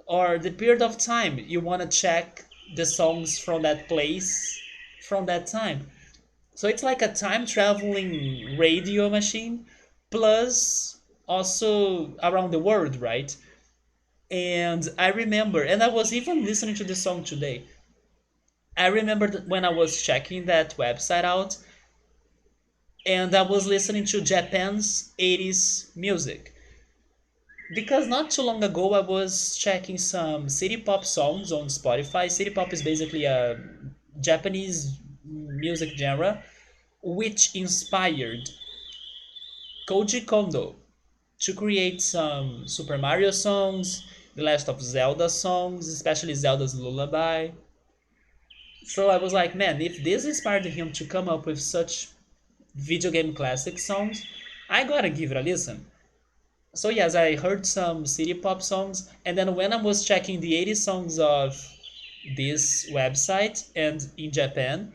or the period of time you want to check the songs from that place from that time. So it's like a time traveling radio machine plus also around the world, right? And I remember, and I was even listening to the song today. I remember that when I was checking that website out, and I was listening to Japan's 80s music. Because not too long ago I was checking some city pop songs on Spotify. City pop is basically a Japanese music genre, which inspired Koji Kondo to create some Super Mario songs, The Last of Zelda songs, especially Zelda's Lullaby. So I was like, man, if this inspired him to come up with such video game classic songs, I gotta give it a listen. So yes, I heard some city pop songs, and then when I was checking the 80 songs of this website and in Japan,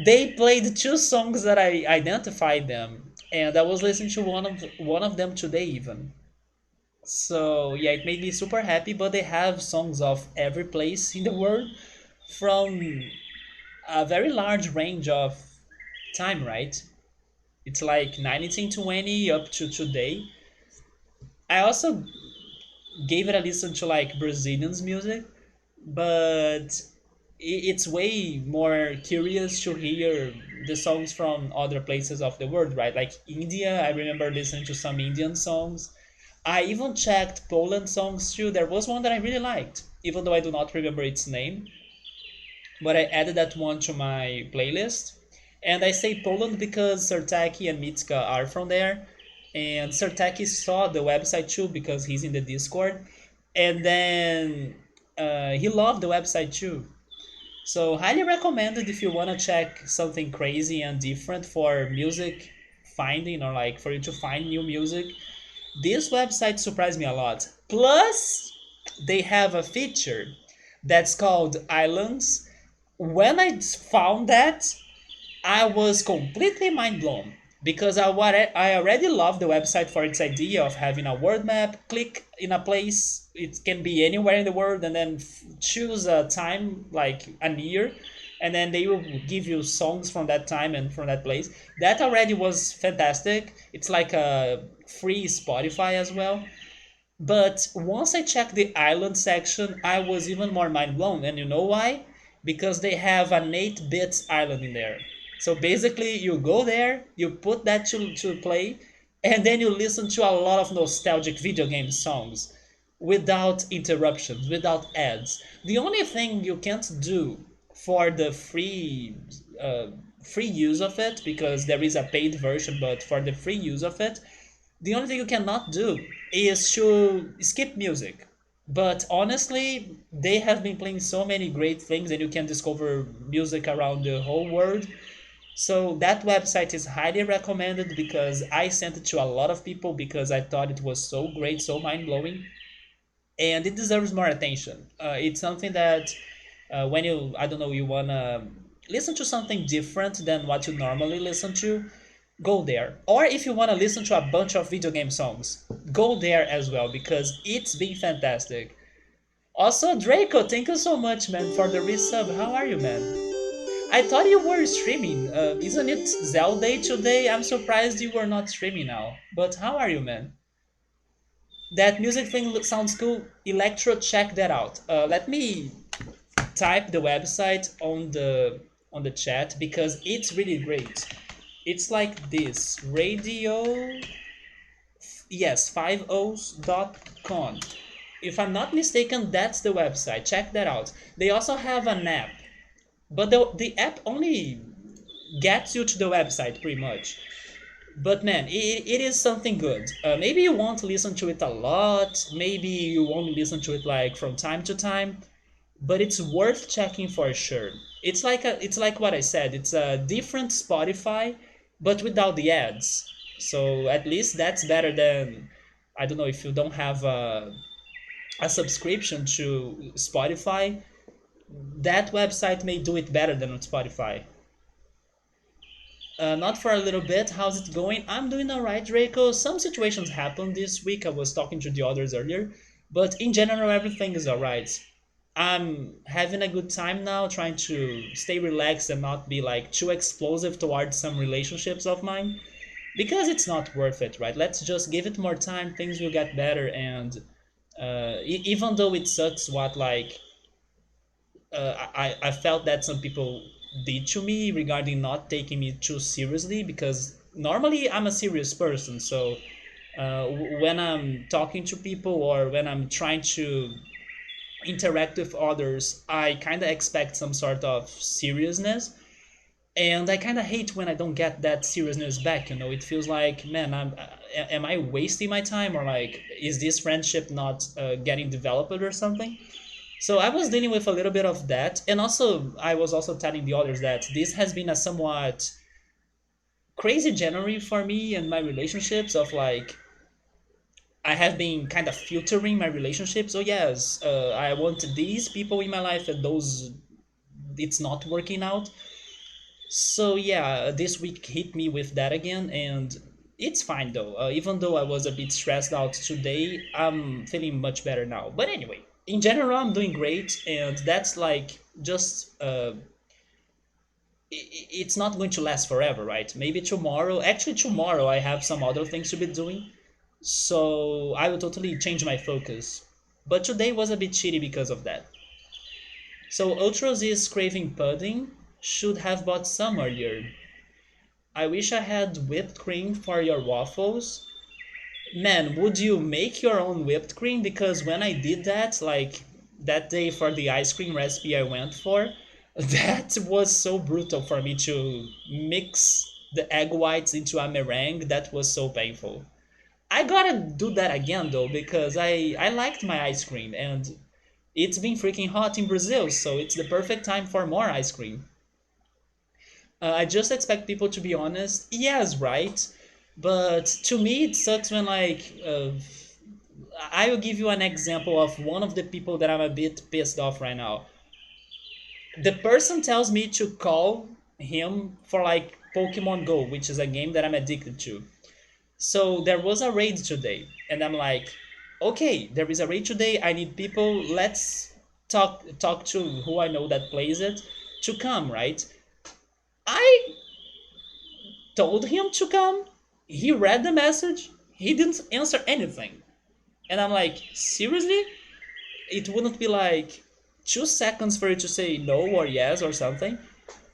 they played two songs that I identified them, and I was listening to one of them today even. So yeah, it made me super happy. But they have songs of every place in the world from a very large range of time, right? It's like 1920 up to today. I also gave it a listen to like Brazilians music, but it's way more curious to hear the songs from other places of the world, right? Like India, I remember listening to some Indian songs. I even checked Poland songs too. There was one that I really liked, even though I do not remember its name, but I added that one to my playlist. And I say Poland because Sertaki and Mitska are from there, and Sertaki saw the website too because he's in the Discord, and then he loved the website too. So highly recommended if you want to check something crazy and different for music finding, or like for you to find new music. This website surprised me a lot. Plus, they have a feature that's called Islands. When I found that, I was completely mind blown because I already love the website for its idea of having a world map. Click in a place, it can be anywhere in the world, and then choose a time like a year, and then they will give you songs from that time and from that place. That already was fantastic. It's like a free Spotify as well. But once I checked the island section, I was even more mind blown. And you know why? Because they have an 8-bit island in there. So basically, you go there, you put that to play, and then you listen to a lot of nostalgic video game songs without interruptions, without ads. The only thing you can't do for the free use of it, because there is a paid version, but for the free use of it, the only thing you cannot do is to skip music. But honestly, they have been playing so many great things, and you can discover music around the whole world. So that website is highly recommended because I sent it to a lot of people because I thought it was so great, so mind blowing, and it deserves more attention. It's something that when you, I don't know, you wanna listen to something different than what you normally listen to, go there. Or if you want to listen to a bunch of video game songs, go there as well because it's been fantastic. Also, Draco, thank you so much, man, for the resub. How are you, man? I thought you were streaming. Isn't it Zelda Day today? I'm surprised you were not streaming now. But how are you, man? That music thing sounds cool. Electro, check that out. Let me type the website on the chat because it's really great. It's like this radio, yes, 50s.com. If I'm not mistaken, that's the website. Check that out. They also have an app, but the app only gets you to the website pretty much. But man, it is something good. Maybe you won't listen to it a lot. Maybe you won't listen to it like from time to time, but it's worth checking for sure. It's like what I said. It's a different Spotify, but without the ads. So at least that's better than, I don't know, if you don't have a subscription to Spotify. That website may do it better than on Spotify. Not for a little bit. How's it going? I'm doing alright, Draco. Some situations happened this week. I was talking to the others earlier, but in general, everything is alright. I'm having a good time now, trying to stay relaxed and not be like too explosive towards some relationships of mine because it's not worth it, right? Let's just give it more time. Things will get better, and even though it sucks what like I felt that some people did to me regarding not taking me too seriously because normally I'm a serious person. So when I'm talking to people or when I'm trying to interact with others, I kind of expect some sort of seriousness. And I kind of hate when I don't get that seriousness back. It feels like, man, am I wasting my time, or like, is this friendship not getting developed or something? So I was dealing with a little bit of that, and also I was also telling the others that this has been a somewhat crazy January for me and my relationships. Of like, I have been kind of filtering my relationships. Oh yes, I want these people in my life, and those it's not working out. So yeah, this week hit me with that again, and it's fine though. Even though I was a bit stressed out today, I'm feeling much better now. But anyway, in general, I'm doing great, and that's like just it's not going to last forever, right? Maybe tomorrow. Actually, tomorrow I have some other things to be doing, so I will totally change my focus. But today was a bit shitty because of that. So Ultros is craving pudding. Should have bought some earlier. I wish I had whipped cream for your waffles. Man, would you make your own whipped cream? Because when I did that, like that day for the ice cream recipe I went for, that was so brutal for me to mix the egg whites into a meringue. That was so painful. I gotta do that again though, because I liked my ice cream, and it's been freaking hot in Brazil, so it's the perfect time for more ice cream. I just expect people to be honest. Yes, right. But to me, it sucks when like I will give you an example of one of the people that I'm a bit pissed off right now. The person tells me to call him for like Pokemon Go, which is a game that I'm addicted to. So there was a raid today, and I'm like, okay, there is a raid today. I need people. Let's talk to who I know that plays it to come, right? I told him to come. He read the message. He didn't answer anything. And I'm like, seriously? It wouldn't be like 2 seconds for you to say no or yes or something.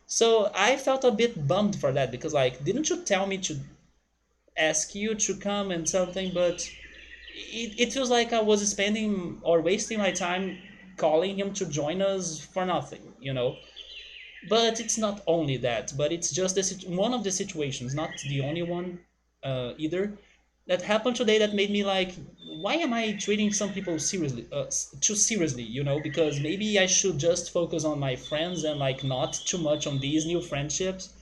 So I felt a bit bummed for that because, like, didn't you tell me to ask you to come and something? But it feels like I was spending or wasting my time calling him to join us for nothing. But it's not only that, but it's just one of the situations, not the only one either, that happened today that made me like, why am I treating some people seriously, too seriously? Because maybe I should just focus on my friends and like not too much on these new friendships.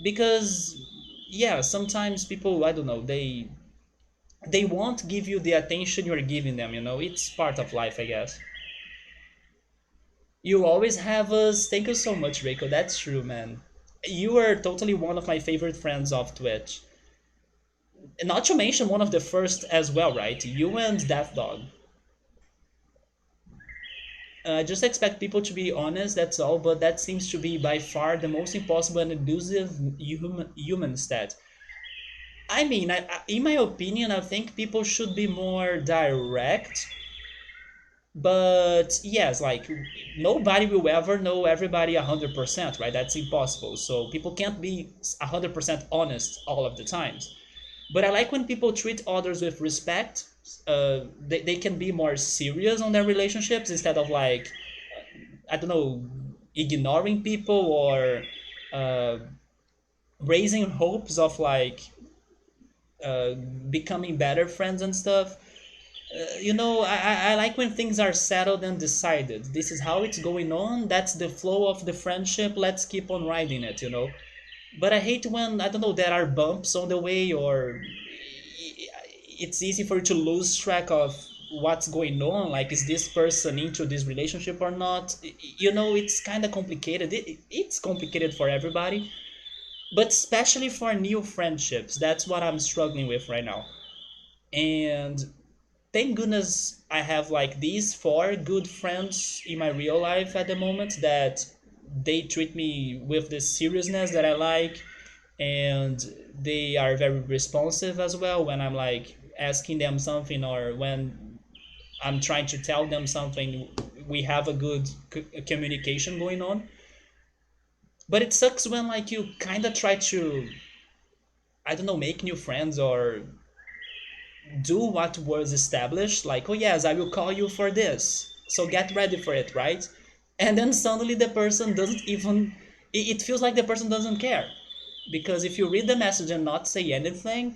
Because yeah, sometimes people, I don't know, they won't give you the attention you're giving them. It's part of life, I guess. You always have us. Thank you so much, Reiko. That's true, man. You are totally one of my favorite friends of Twitch. Not to mention one of the first as well, right? You and Death Dog. I just expect people to be honest, that's all, but that seems to be by far the most impossible and elusive human stat. I mean, in my opinion, I think people should be more direct. But yes, like nobody will ever know everybody 100%, right? That's impossible. So people can't be 100% honest all of the times. But I like when people treat others with respect. They can be more serious on their relationships instead of like, I don't know, ignoring people or uh, raising hopes of like becoming better friends and stuff. I like when things are settled and decided. This is how it's going on. That's the flow of the friendship. Let's keep on riding it. But I hate when, I don't know, there are bumps on the way, or it's easy for you to lose track of what's going on. Like, is this person into this relationship or not? It's kind of complicated. It's complicated for everybody, but especially for new friendships. That's what I'm struggling with right now. And thank goodness I have like these four good friends in my real life at the moment that they treat me with the seriousness that I like, and they are very responsive as well when I'm like asking them something, or when I'm trying to tell them something. We have a good communication going on. But it sucks when like you kind of try to, I don't know, make new friends or do what was established, like, oh yes, I will call you for this, so get ready for it, right? And then suddenly the person doesn't even it feels like the person doesn't care. Because if you read the message and not say anything,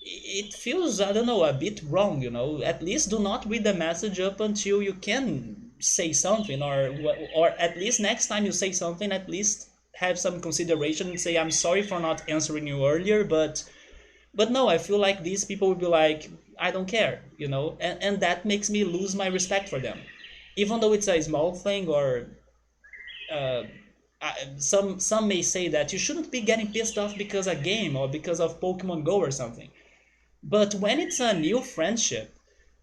it feels, I don't know, a bit wrong, you know. At least do not read the message up until you can say something, or at least next time you say something, at least have some consideration and say, I'm sorry for not answering you earlier, but no, I feel like these people will be like, I don't care, you know, and that makes me lose my respect for them. Even though it's a small thing, or some may say that you shouldn't be getting pissed off because a game or because of Pokemon Go or something. But when it's a new friendship,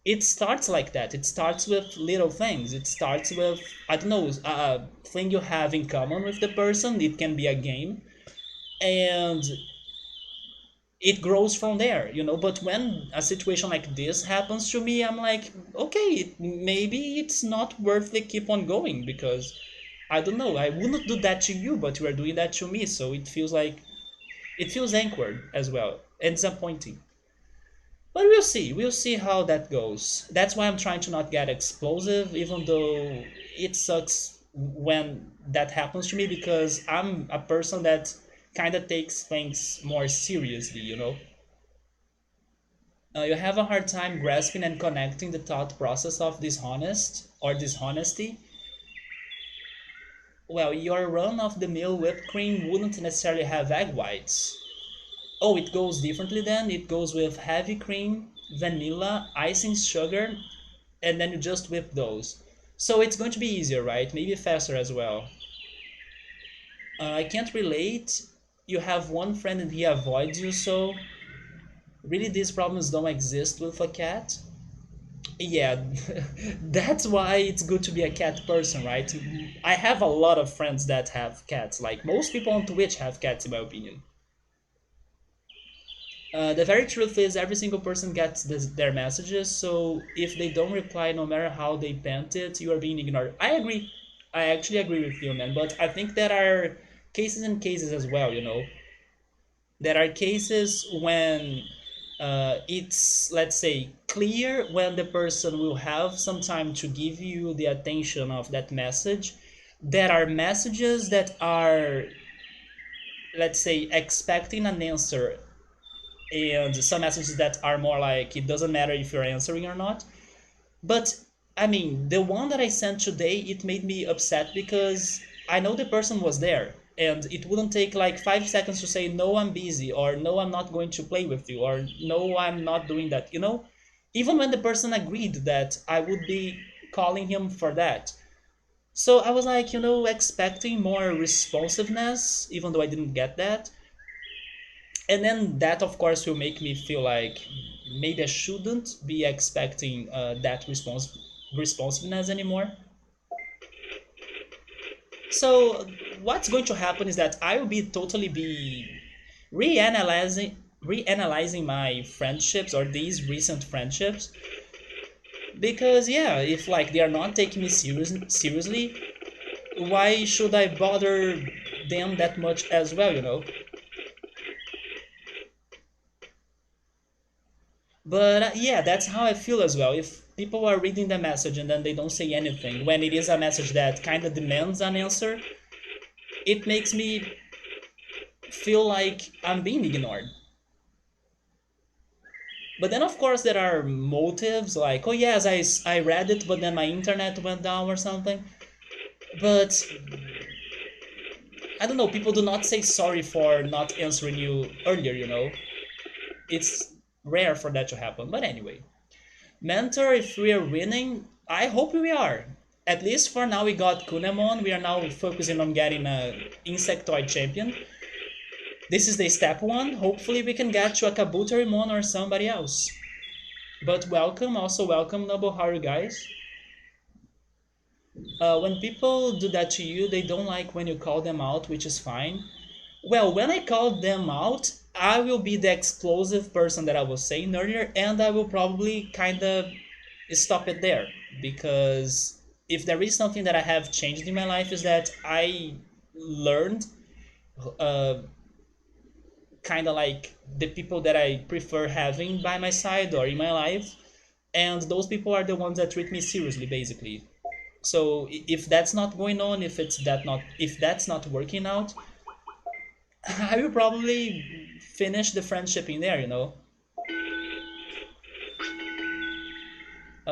it starts like that. It starts with little things. It starts with, I don't know, a thing you have in common with the person. It can be a game. And it grows from there, you know. But when a situation like this happens to me, I'm like, okay, maybe it's not worth to keep on going, because I don't know, I wouldn't do that to you, but you are doing that to me. So it feels like, it feels awkward as well and disappointing. But we'll see how that goes. That's why I'm trying to not get explosive, even though it sucks when that happens to me, because I'm a person that kind of takes things more seriously, you know. You have a hard time grasping and connecting the thought process of dishonest or dishonesty. Well, your run-of-the-mill whipped cream wouldn't necessarily have egg whites. Oh, it goes differently then? It goes with heavy cream, vanilla, icing sugar, and then you just whip those. So it's going to be easier, right? Maybe faster as well. I can't relate. You have one friend and he avoids you, so really these problems don't exist with a cat? Yeah, that's why it's good to be a cat person, right? I have a lot of friends that have cats. Like most people on Twitch have cats, in my opinion. The very truth is, every single person gets their messages, so if they don't reply, no matter how they pant it, you are being ignored. I agree. I actually agree with you, man. But I think there are cases and cases as well, you know. There are cases when it's, let's say, clear when the person will have some time to give you the attention of that message. There are messages that are, let's say, expecting an answer, and some messages that are more like it doesn't matter if you're answering or not. But I mean, the one that I sent today, it made me upset because I know the person was there, and it wouldn't take like 5 seconds to say no, I'm busy, or no, I'm not going to play with you, or no, I'm not doing that, you know. Even when the person agreed that I would be calling him for that. So I was like, you know, expecting more responsiveness, even though I didn't get that. And then that, of course, will make me feel like maybe I shouldn't be expecting that responsiveness anymore. So what's going to happen is that I will be totally be reanalyzing reanalyzing my friendships, or these recent friendships, because yeah, if like they are not taking me seriously, why should I bother them that much as well, you know? But yeah, that's how I feel as well. If people are reading the message and then they don't say anything, when it is a message that kind of demands an answer, it makes me feel like I'm being ignored. But then, of course, there are motives like, oh, yes, I read it, but then my internet went down or something. But I don't know, people do not say sorry for not answering you earlier, you know? It's rare for that to happen. But anyway, Mentor, if we are winning, I hope we are. At least for now, we got Kunemon. We are now focusing on getting a Insectoid champion. This is the step one. Hopefully, we can get to a Kabuterimon or somebody else. But welcome, also welcome, Noble. How are you guys? When people do that to you, they don't like when you call them out, which is fine. Well, when I call them out, I will be the explosive person that I was saying earlier, and I will probably kind of stop it there, because if there is something that I have changed in my life is that I learned uh, kind of like the people that I prefer having by my side or in my life, and those people are the ones that treat me seriously, basically. So if that's not going on, if that's not working out, I will probably finish the friendship in there.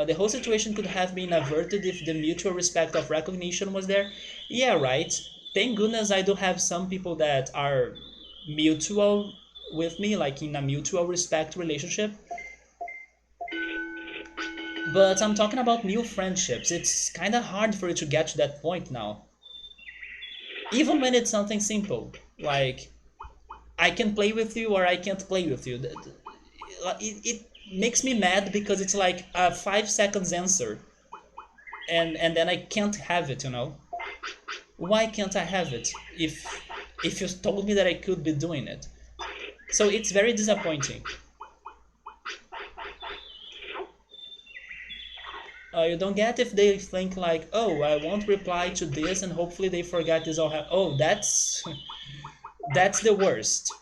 The whole situation could have been averted if the mutual respect of recognition was there. Yeah, right. Thank goodness I do have some people that are mutual with me, like in a mutual respect relationship. But I'm talking about new friendships. It's kind of hard for you to get to that point now. Even when it's something simple, like I can play with you or I can't play with you. It makes me mad because it's like a 5 seconds answer, and then I can't have it. Why can't I have it if you told me that I could be doing it? So it's very disappointing. You don't get if they think like, oh, I won't reply to this and hopefully they forget this all. Oh, that's the worst.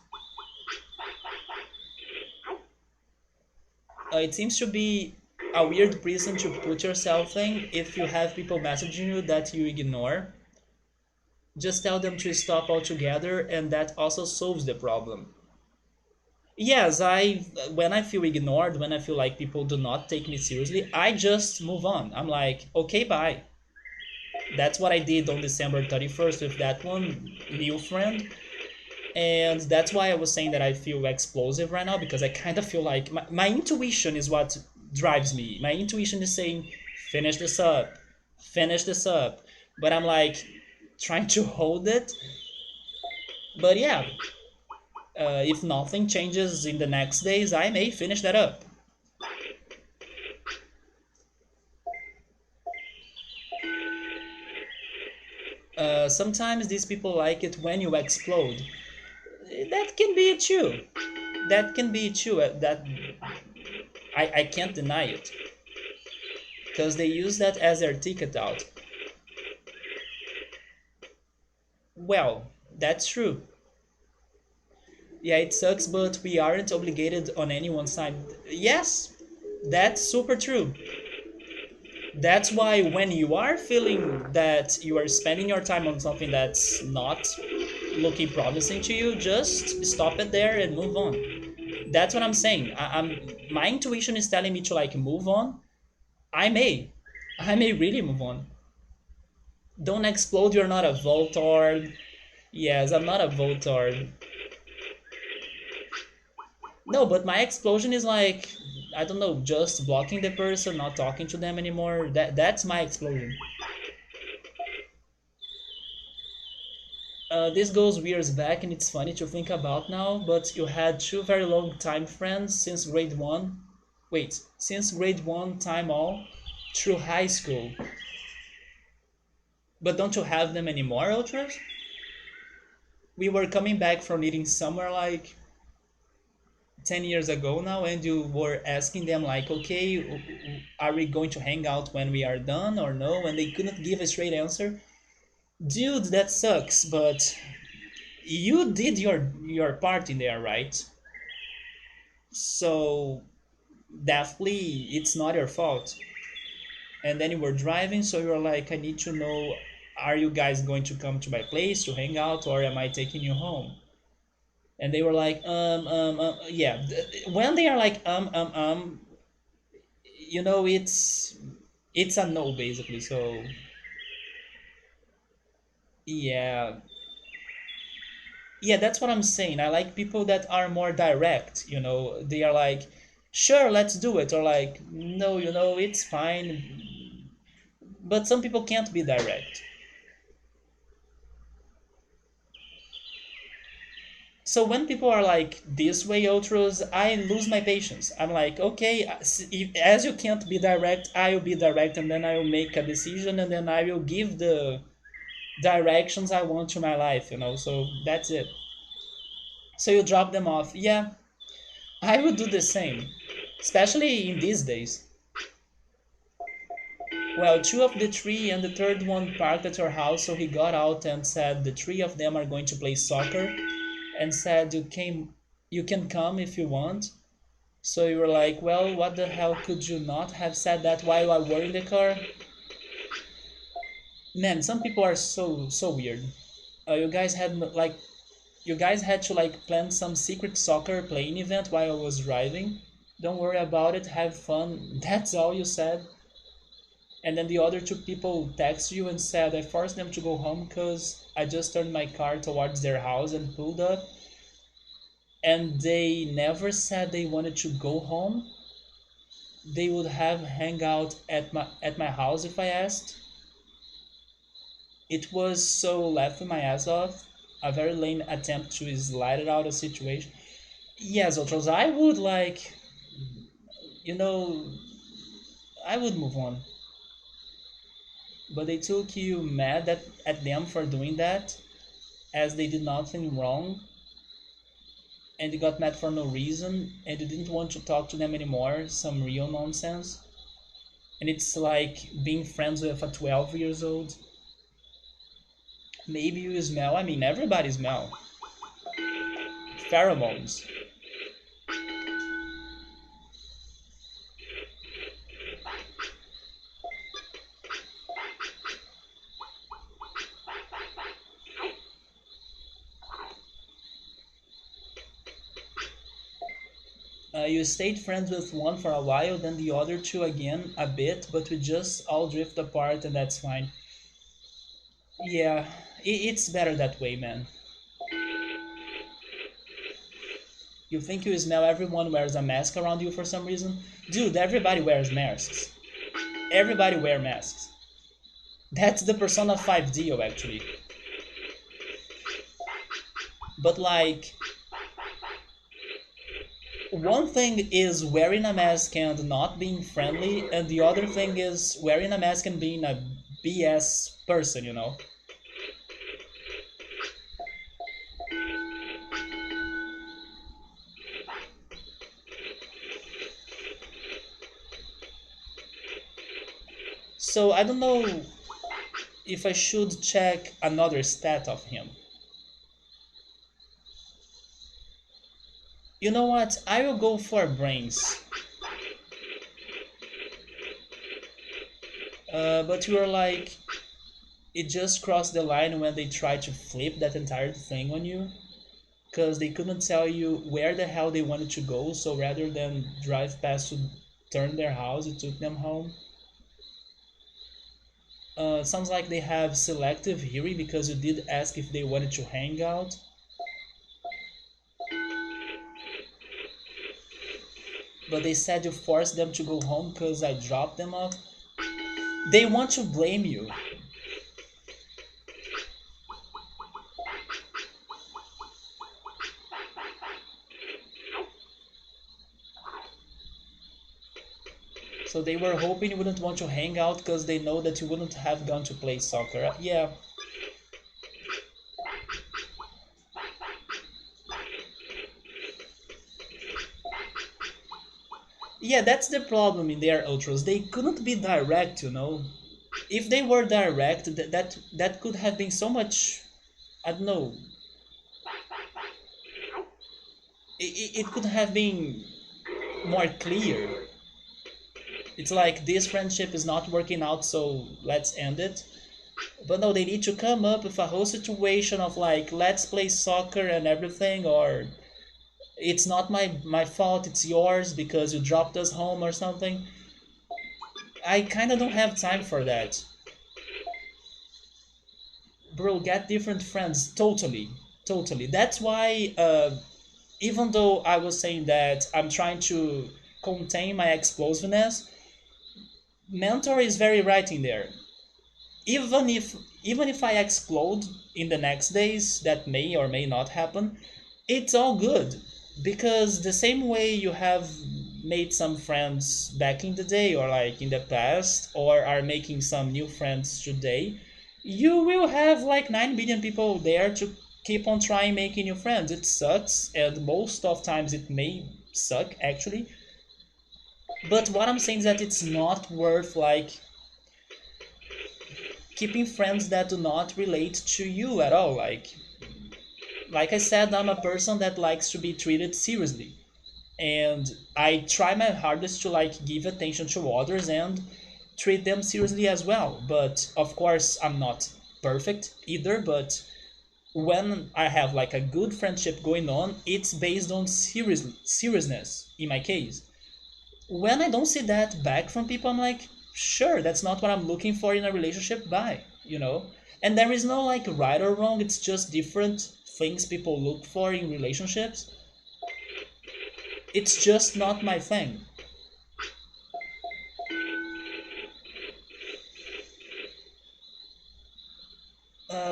It seems to be a weird prison to put yourself in if you have people messaging you that you ignore. Just tell them to stop altogether, and that also solves the problem. Yes, I when I feel ignored, when I feel like people do not take me seriously, I just move on. I'm like, okay, bye. That's what I did on December 31st with that one new friend. And that's why I was saying that I feel explosive right now because I kind of feel like my intuition is what drives me. My intuition is saying, finish this up, finish this up. But I'm like trying to hold it. But yeah, if nothing changes in the next days, I may finish that up. Sometimes these people like it when you explode. That can be it too. That can be it too. That I can't deny it because they use that as their ticket out. Well, that's true. Yeah, it sucks, but we aren't obligated on anyone's side. Yes, that's super true. That's why when you are feeling that you are spending your time on something that's not looking promising to you, just stop it there and move on. That's what I'm saying. I'm my intuition is telling me to like move on. I may, I may really move on. Don't explode. You're not a Voltord. Yes, I'm not a Voltord. No, but my explosion is like I don't know, just blocking the person, not talking to them anymore. That's my explosion. This goes years back, and it's funny to think about now. But you had two very long time friends since grade one. Wait, since grade one time all through high school. But don't you have them anymore, Ultras? We were coming back from eating somewhere like 10 years ago now, and you were asking them like, okay, are we going to hang out when we are done or no? And they couldn't give a straight answer. Dude, that sucks, but you did your part in there, right? So definitely it's not your fault. And then you were driving, so you were like, I need to know, are you guys going to come to my place to hang out, or am I taking you home? And they were like, yeah. When they are like, it's a no basically. So yeah, yeah, that's what I'm saying. I like people that are more direct. They are like, sure, let's do it, or like, no, it's fine. But some people can't be direct. So when people are like this way outros, I lose my patience. I'm like, okay, as you can't be direct, I will be direct, and then I will make a decision, and then I will give the directions I want to my life. So that's it. So you drop them off. Yeah, I would do the same, especially in these days. Well, two of the three and the third one parked at your house, so he got out and said the three of them are going to play soccer, and said you can come if you want. So you were like, well, what the hell could you not have said that while I were in the car? Man, some people are so weird. You guys had like you guys had to like plan some secret soccer playing event while I was driving. Don't worry about it. Have fun. That's all you said. And then the other two people text you and said I forced them to go home because I just turned my car towards their house and pulled up, and they never said they wanted to go home. They would have hang out at my house if I asked. It was so laughing my ass off. A very lame attempt to slide it out of situation. Yes, Otros, I would like, you know, I would move on. But they took you mad at them for doing that, as they did nothing wrong, and you got mad for no reason, and you didn't want to talk to them anymore. Some real nonsense. And it's like being friends with a 12 years old. Maybe you smell. I mean, everybody smell pheromones. You stayed friends with one for a while, then the other two again a bit, but we just all drift apart, and that's fine. Yeah, it's better that way, man. You think you smell everyone wears a mask around you for some reason? Dude, everybody wears masks. Everybody wear masks. That's the Persona 5 deal, actually. But like, one thing is wearing a mask and not being friendly, and the other thing is wearing a mask and being a BS person, you know? So I don't know if I should check another stat of him. You know what? I will go for brains. But you are like, it just crossed the line when they tried to flip that entire thing on you. Because they couldn't tell you where the hell they wanted to go, so rather than drive past to turn their house, it took them home. Sounds like they have selective hearing because you did ask if they wanted to hang out. But they said you forced them to go home because I dropped them off. They want to blame you. So they were hoping you wouldn't want to hang out because they know that you wouldn't have gone to play soccer. Yeah. Yeah, that's the problem in their ultras. They couldn't be direct, you know. If they were direct, that could have been so much. I don't know. It could have been more clear. It's like this friendship is not working out, so let's end it. But no, they need to come up with a whole situation of like, let's play soccer and everything, or it's not my fault, it's yours because you dropped us home or something. I kind of don't have time for that. Bro, get different friends. Totally. Totally. That's why, even though I was saying that I'm trying to contain my explosiveness, Mentor is very right in there. Even if even if I explode in the next days, that may or may not happen, it's all good. Because the same way you have made some friends back in the day or like in the past or are making some new friends today, you will have like 9 billion people there to keep on trying making new friends. It sucks, and most of times it may suck actually. But what I'm saying is that it's not worth like keeping friends that do not relate to you at all. Like I said, I'm a person that likes to be treated seriously, and I try my hardest to like give attention to others, and treat them seriously as well. But of course, I'm not perfect either. But when I have like a good friendship going on, it's based on seriousness in my case. When I don't see that back from people, I'm like, sure, that's not what I'm looking for in a relationship. Bye, you know? And there is no like right or wrong, it's just different things people look for in relationships. It's just not my thing.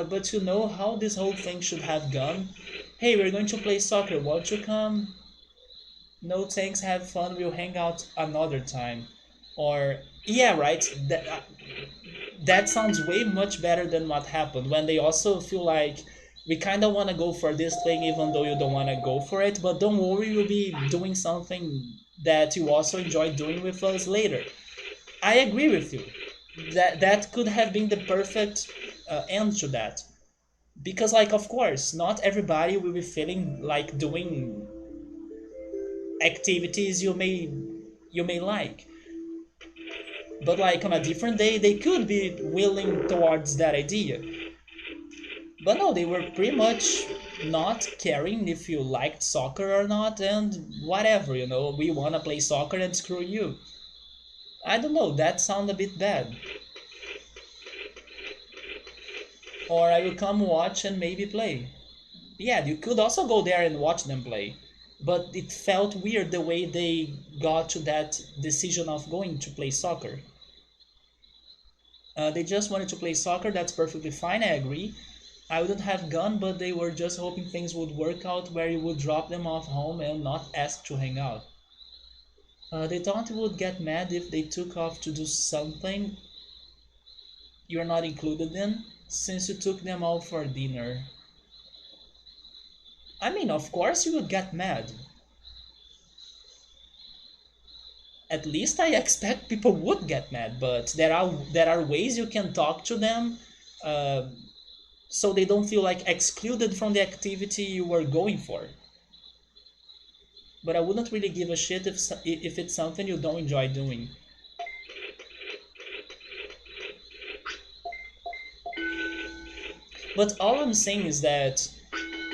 But you know how this whole thing should have gone? Hey, we're going to play soccer, won't you come? No thanks, have fun, we'll hang out another time. Or, yeah, right, that sounds way much better than what happened when they also feel like we kind of want to go for this thing even though you don't want to go for it, but don't worry, we'll be doing something that you also enjoy doing with us later. I agree with you. That could have been the perfect end to that, because like of course not everybody will be feeling like doing activities you may like, but like on a different day they could be willing towards that idea. But no, they were pretty much not caring if you liked soccer or not, and whatever, we wanna play soccer and screw you. I don't know, that sounds a bit bad. Or I will come watch and maybe play. Yeah, you could also go there and watch them play. But it felt weird the way they got to that decision of going to play soccer. They just wanted to play soccer, that's perfectly fine, I agree. I wouldn't have gone, but they were just hoping things would work out where you would drop them off home and not ask to hang out. They thought you would get mad if they took off to do something you're not included in, since you took them out for dinner. I mean, of course you would get mad. At least I expect people would get mad, but there are ways you can talk to them, uh, so they don't feel like excluded from the activity you were going for. But I wouldn't really give a shit if it's something you don't enjoy doing. But all I'm saying is that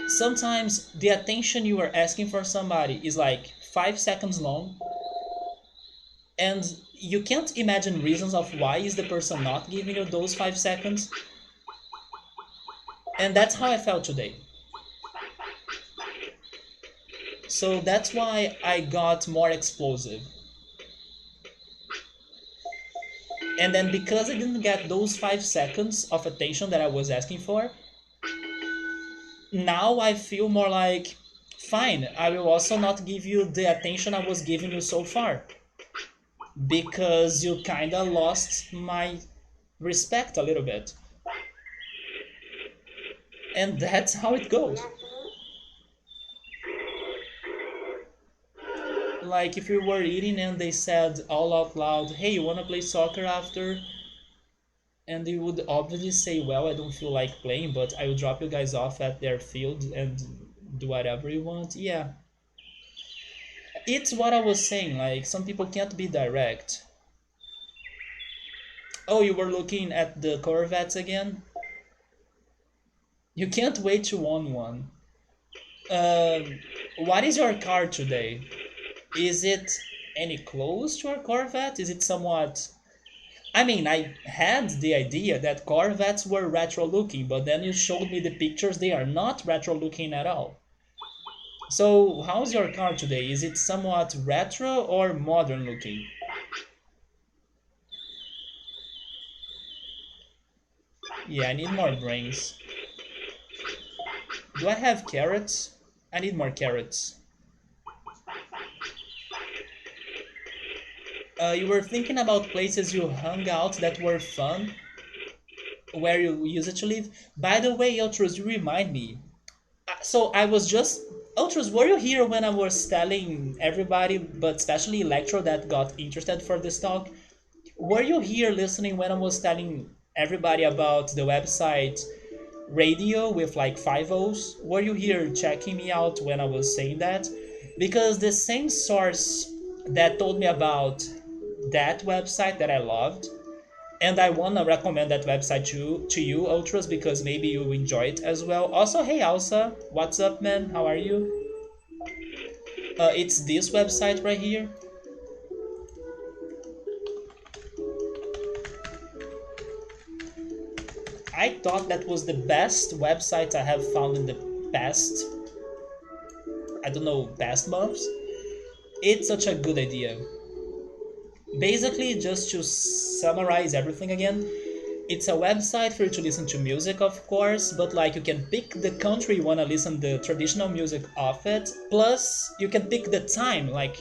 sometimes the attention you are asking for somebody is like 5 seconds long, and you can't imagine reasons of why is the person not giving you those 5 seconds. And that's how I felt today. So that's why I got more explosive. And then because I didn't get those 5 seconds of attention that I was asking for, now I feel more like, fine, I will also not give you the attention I was giving you so far. Because you kinda lost my respect a little bit. And that's how it goes. Like if we were eating and they said all out loud, hey, you wanna play soccer after? And you would obviously say, well, I don't feel like playing, but I will drop you guys off at their field and do whatever you want. Yeah. It's what I was saying, like some people can't be direct. Oh, you were looking at the Corvettes again? You can't wait to own one. What is your car today? Is it any close to a Corvette? Is it somewhat... I mean, I had the idea that Corvettes were retro looking, but then you showed me the pictures, they are not retro looking at all. So, how's your car today? Is it somewhat retro or modern looking? Yeah, I need more brains. Do I have carrots? I need more carrots. You were thinking about places you hung out that were fun, where you used to live. By the way, Ultros, you remind me. So I was just... Ultros, were you here when I was telling everybody, but especially Electro that got interested for this talk? Were you here listening when I was telling everybody about the website radio with like five O's? Were you here checking me out when I was saying that? Because the same source that told me about that website that I loved And I wanna recommend that website to you, Ultras, because maybe you enjoy it as well. Also, hey Alsa, what's up, man? How are you? It's this website right here. I thought that was the best website I have found in the past, I don't know, past months. It's such a good idea. Basically, just to summarize everything again, it's a website for you to listen to music, of course, but like you can pick the country you want to listen the traditional music of it. Plus, you can pick the time, like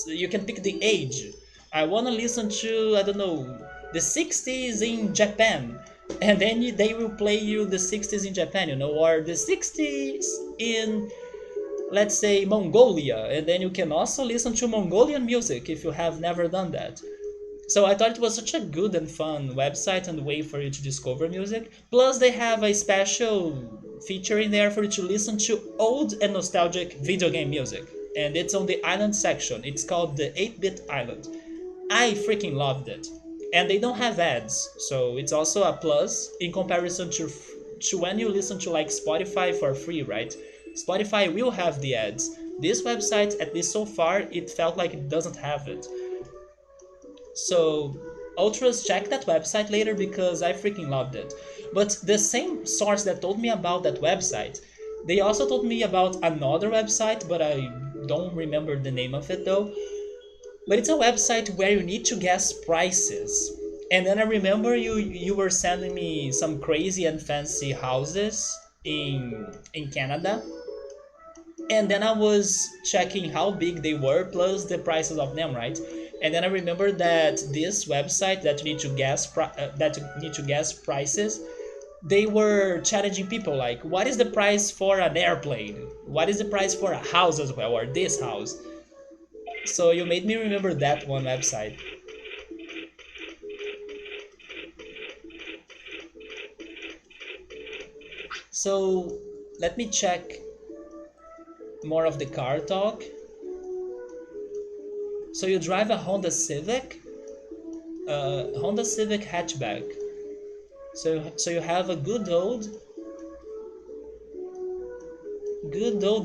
you can pick the age. I want to listen to, I don't know, the 60s in Japan. And then they will play you the 60s in Japan, or the 60s in, let's say, Mongolia. And then you can also listen to Mongolian music if you have never done that. So I thought it was such a good and fun website and way for you to discover music. Plus, they have a special feature in there for you to listen to old and nostalgic video game music. And it's on the island section. It's called the 8-Bit Island. I freaking loved it. And they don't have ads, so it's also a plus in comparison to when you listen to like Spotify for free, right? Spotify will have the ads. This website, at least so far, it felt like it doesn't have it. So, Ultras, check that website later because I freaking loved it. But the same source that told me about that website, they also told me about another website, but I don't remember the name of it though. But it's a website where you need to guess prices. And then I remember you were sending me some crazy and fancy houses in Canada. And then I was checking how big they were plus the prices of them, right? And then I remember that this website that you need to guess prices, they were challenging people like, what is the price for an airplane? What is the price for a house as well, or this house? So you made me remember that one website. So let me check more of the car talk. So you drive a Honda Civic hatchback. So you have a good old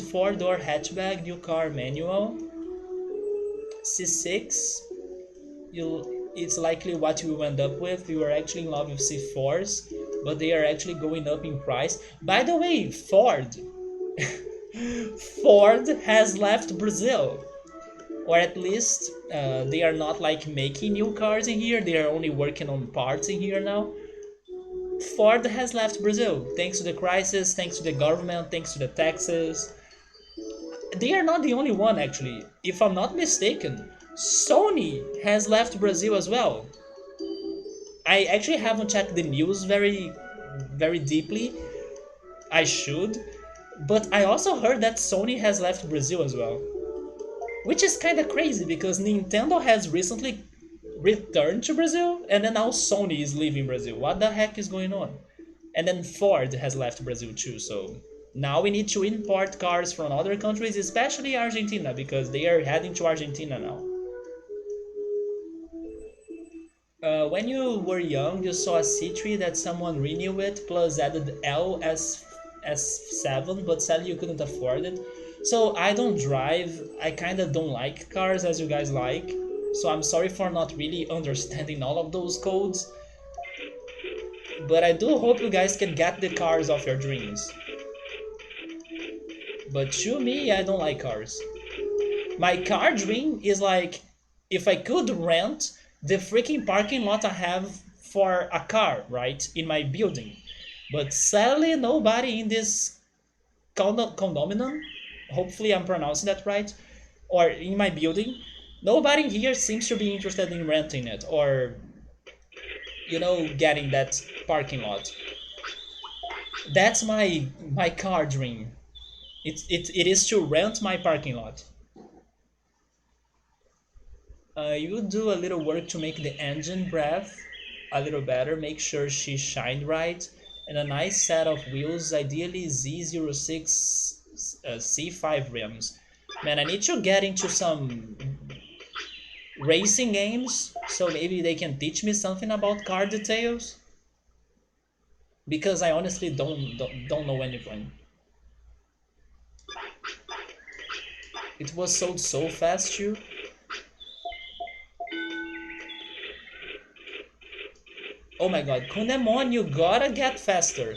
four-door hatchback, new car manual, C6. It's likely what you will end up with. You are actually in love with C4s, but they are actually going up in price. By the way, Ford has left Brazil, or at least they are not like making new cars in here. They are only working on parts in here now. Ford has left Brazil thanks to the crisis, thanks to the government, thanks to the taxes. They are not the only one, actually. If I'm not mistaken, Sony has left Brazil as well. I actually haven't checked the news very, very deeply. I should. But I also heard that Sony has left Brazil as well. Which is kind of crazy because Nintendo has recently returned to Brazil and then now Sony is leaving Brazil. What the heck is going on? And then Ford has left Brazil too, so now we need to import cars from other countries, especially Argentina, because they are heading to Argentina now. When you were young, you saw a C3 that someone renewed it plus added L as S7, but sadly you couldn't afford it. So I don't drive, I kinda don't like cars as you guys like, so I'm sorry for not really understanding all of those codes. But I do hope you guys can get the cars of your dreams. But to me, I don't like cars. My car dream is like if I could rent the freaking parking lot I have for a car, right, in my building. But sadly, nobody in this condominium, hopefully I'm pronouncing that right, or in my building, nobody here seems to be interested in renting it or, getting that parking lot. That's my car dream. It is to rent my parking lot. You do a little work to make the engine breath a little better, make sure she shined right, and a nice set of wheels, ideally Z06 C5 rims. Man, I need to get into some racing games, so maybe they can teach me something about car details. Because I honestly don't know anything. It was sold so fast too. Oh my god, Kunemon, you gotta get faster.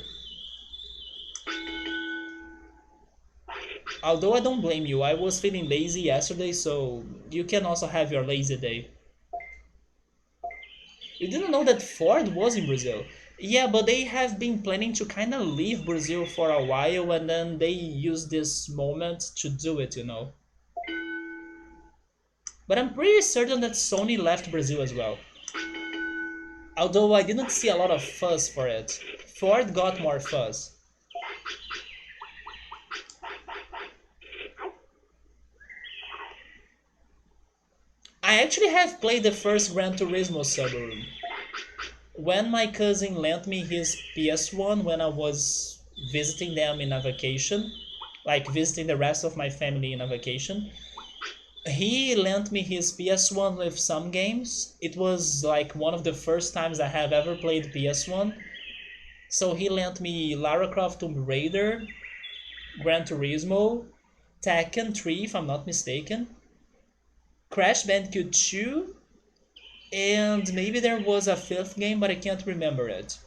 Although I don't blame you, I was feeling lazy yesterday, so you can also have your lazy day. You didn't know that Ford was in Brazil. Yeah, but they have been planning to kind of leave Brazil for a while and then they use this moment to do it, you know. But I'm pretty certain that Sony left Brazil as well. Although I didn't see a lot of fuss for it. Ford got more fuss. I actually have played the first Gran Turismo Subaru. When my cousin lent me his PS1 when I was visiting them in a vacation, like visiting the rest of my family in a vacation, he lent me his PS1 with some games. It was like one of the first times I have ever played PS1. So he lent me Lara Croft Tomb Raider, Gran Turismo, Tekken 3 if I'm not mistaken, Crash Bandicoot 2, and maybe there was a fifth game, but I can't remember it.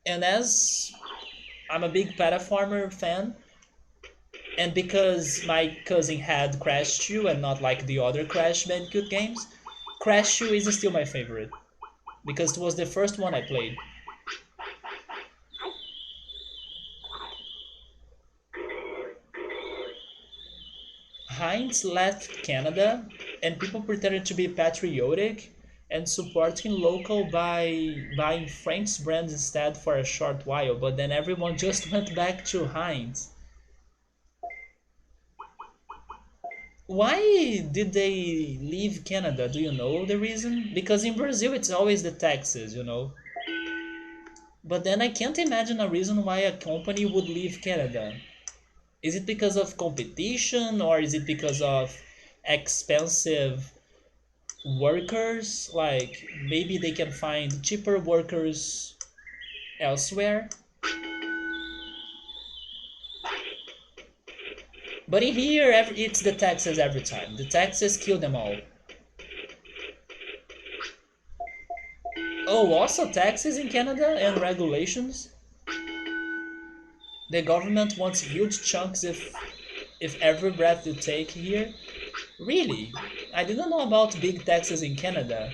And as I'm a big Farmer fan, and because my cousin had Crash 2 and not like the other Crash Bandicoot games, Crash 2 is still my favorite because it was the first one I played. Heinz left Canada, and people pretended to be patriotic and supporting local by buying French brands instead for a short while, but then everyone just went back to Heinz. Why did they leave Canada? Do you know the reason? Because in Brazil it's always the taxes, you know. But then I can't imagine a reason why a company would leave Canada. Is it because of competition or is it because of expensive workers? Like maybe they can find cheaper workers elsewhere? But in here, it's the taxes every time. The taxes kill them all. Oh, also taxes in Canada and regulations? The government wants huge chunks if every breath you take here. Really? I didn't know about big taxes in Canada.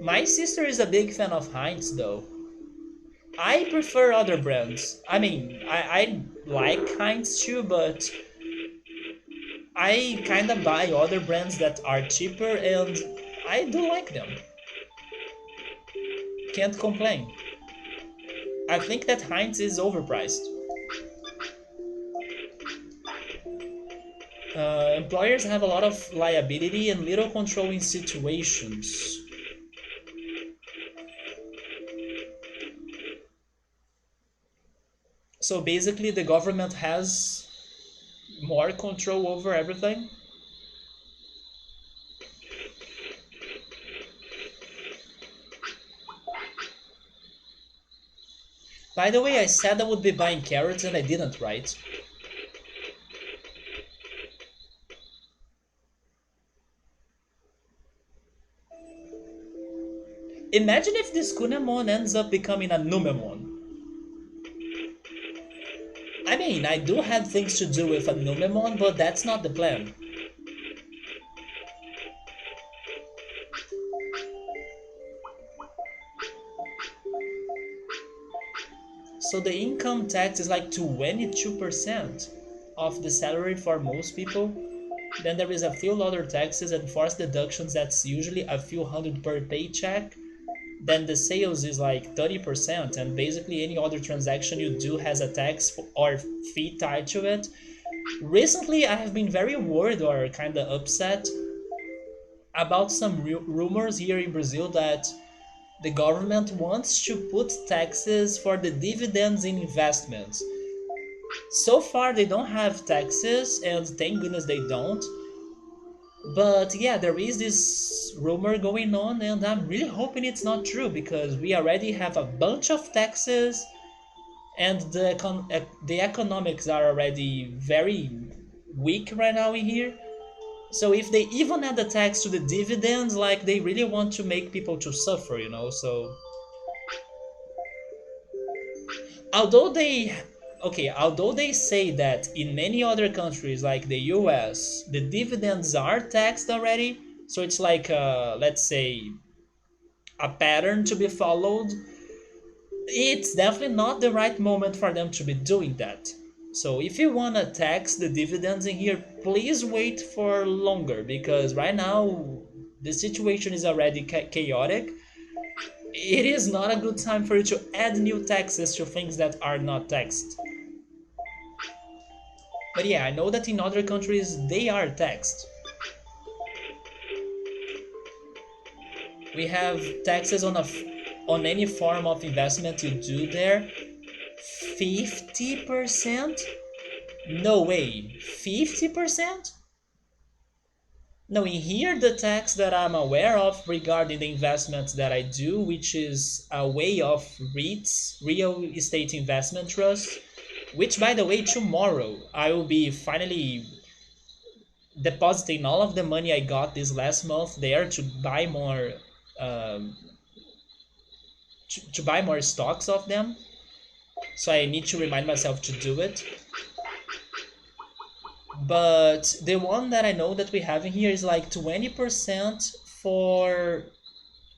My sister is a big fan of Heinz though. I prefer other brands. I mean, I like Heinz too, but I kinda buy other brands that are cheaper and I do like them. Can't complain. I think that Heinz is overpriced. Employers have a lot of liability and little control in situations. So basically, the government has more control over everything. By the way, I said I would be buying carrots and I didn't, right? Imagine if this Kunemon ends up becoming a Numemon. I mean, I do have things to do with a Numemon, but that's not the plan. So the income tax is like 22% of the salary for most people. Then there is a few other taxes and forced deductions that's usually a few hundred per paycheck. Then the sales is like 30%, and basically any other transaction you do has a tax or fee tied to it. Recently, I have been very worried or kind of upset about some rumors here in Brazil that The government wants to put taxes for the dividends in investments. So far, they don't have taxes, and thank goodness they don't. But yeah, there is this rumor going on, and I'm really hoping it's not true because we already have a bunch of taxes, and the economics are already very weak right now in here. So if they even add the tax to the dividends, like they really want to make people to suffer, you know. So although they although they say that in many other countries like the US, the dividends are taxed already, so it's like let's say a pattern to be followed. It's definitely not the right moment for them to be doing that. So if you want to tax the dividends in here, please wait for longer because right now the situation is already chaotic. It is not a good time for you to add new taxes to things that are not taxed. But yeah, I know that in other countries they are taxed. We have taxes on on any form of investment you do there. 50%? No way. 50%? No, in here the tax that I'm aware of regarding the investments that I do, which is a way of REITs, real estate investment trust, which by the way, tomorrow I will be finally depositing all of the money I got this last month there to buy more um, to buy more stocks of them. So I need to remind myself to do it. But the one that I know that we have in here is like 20% for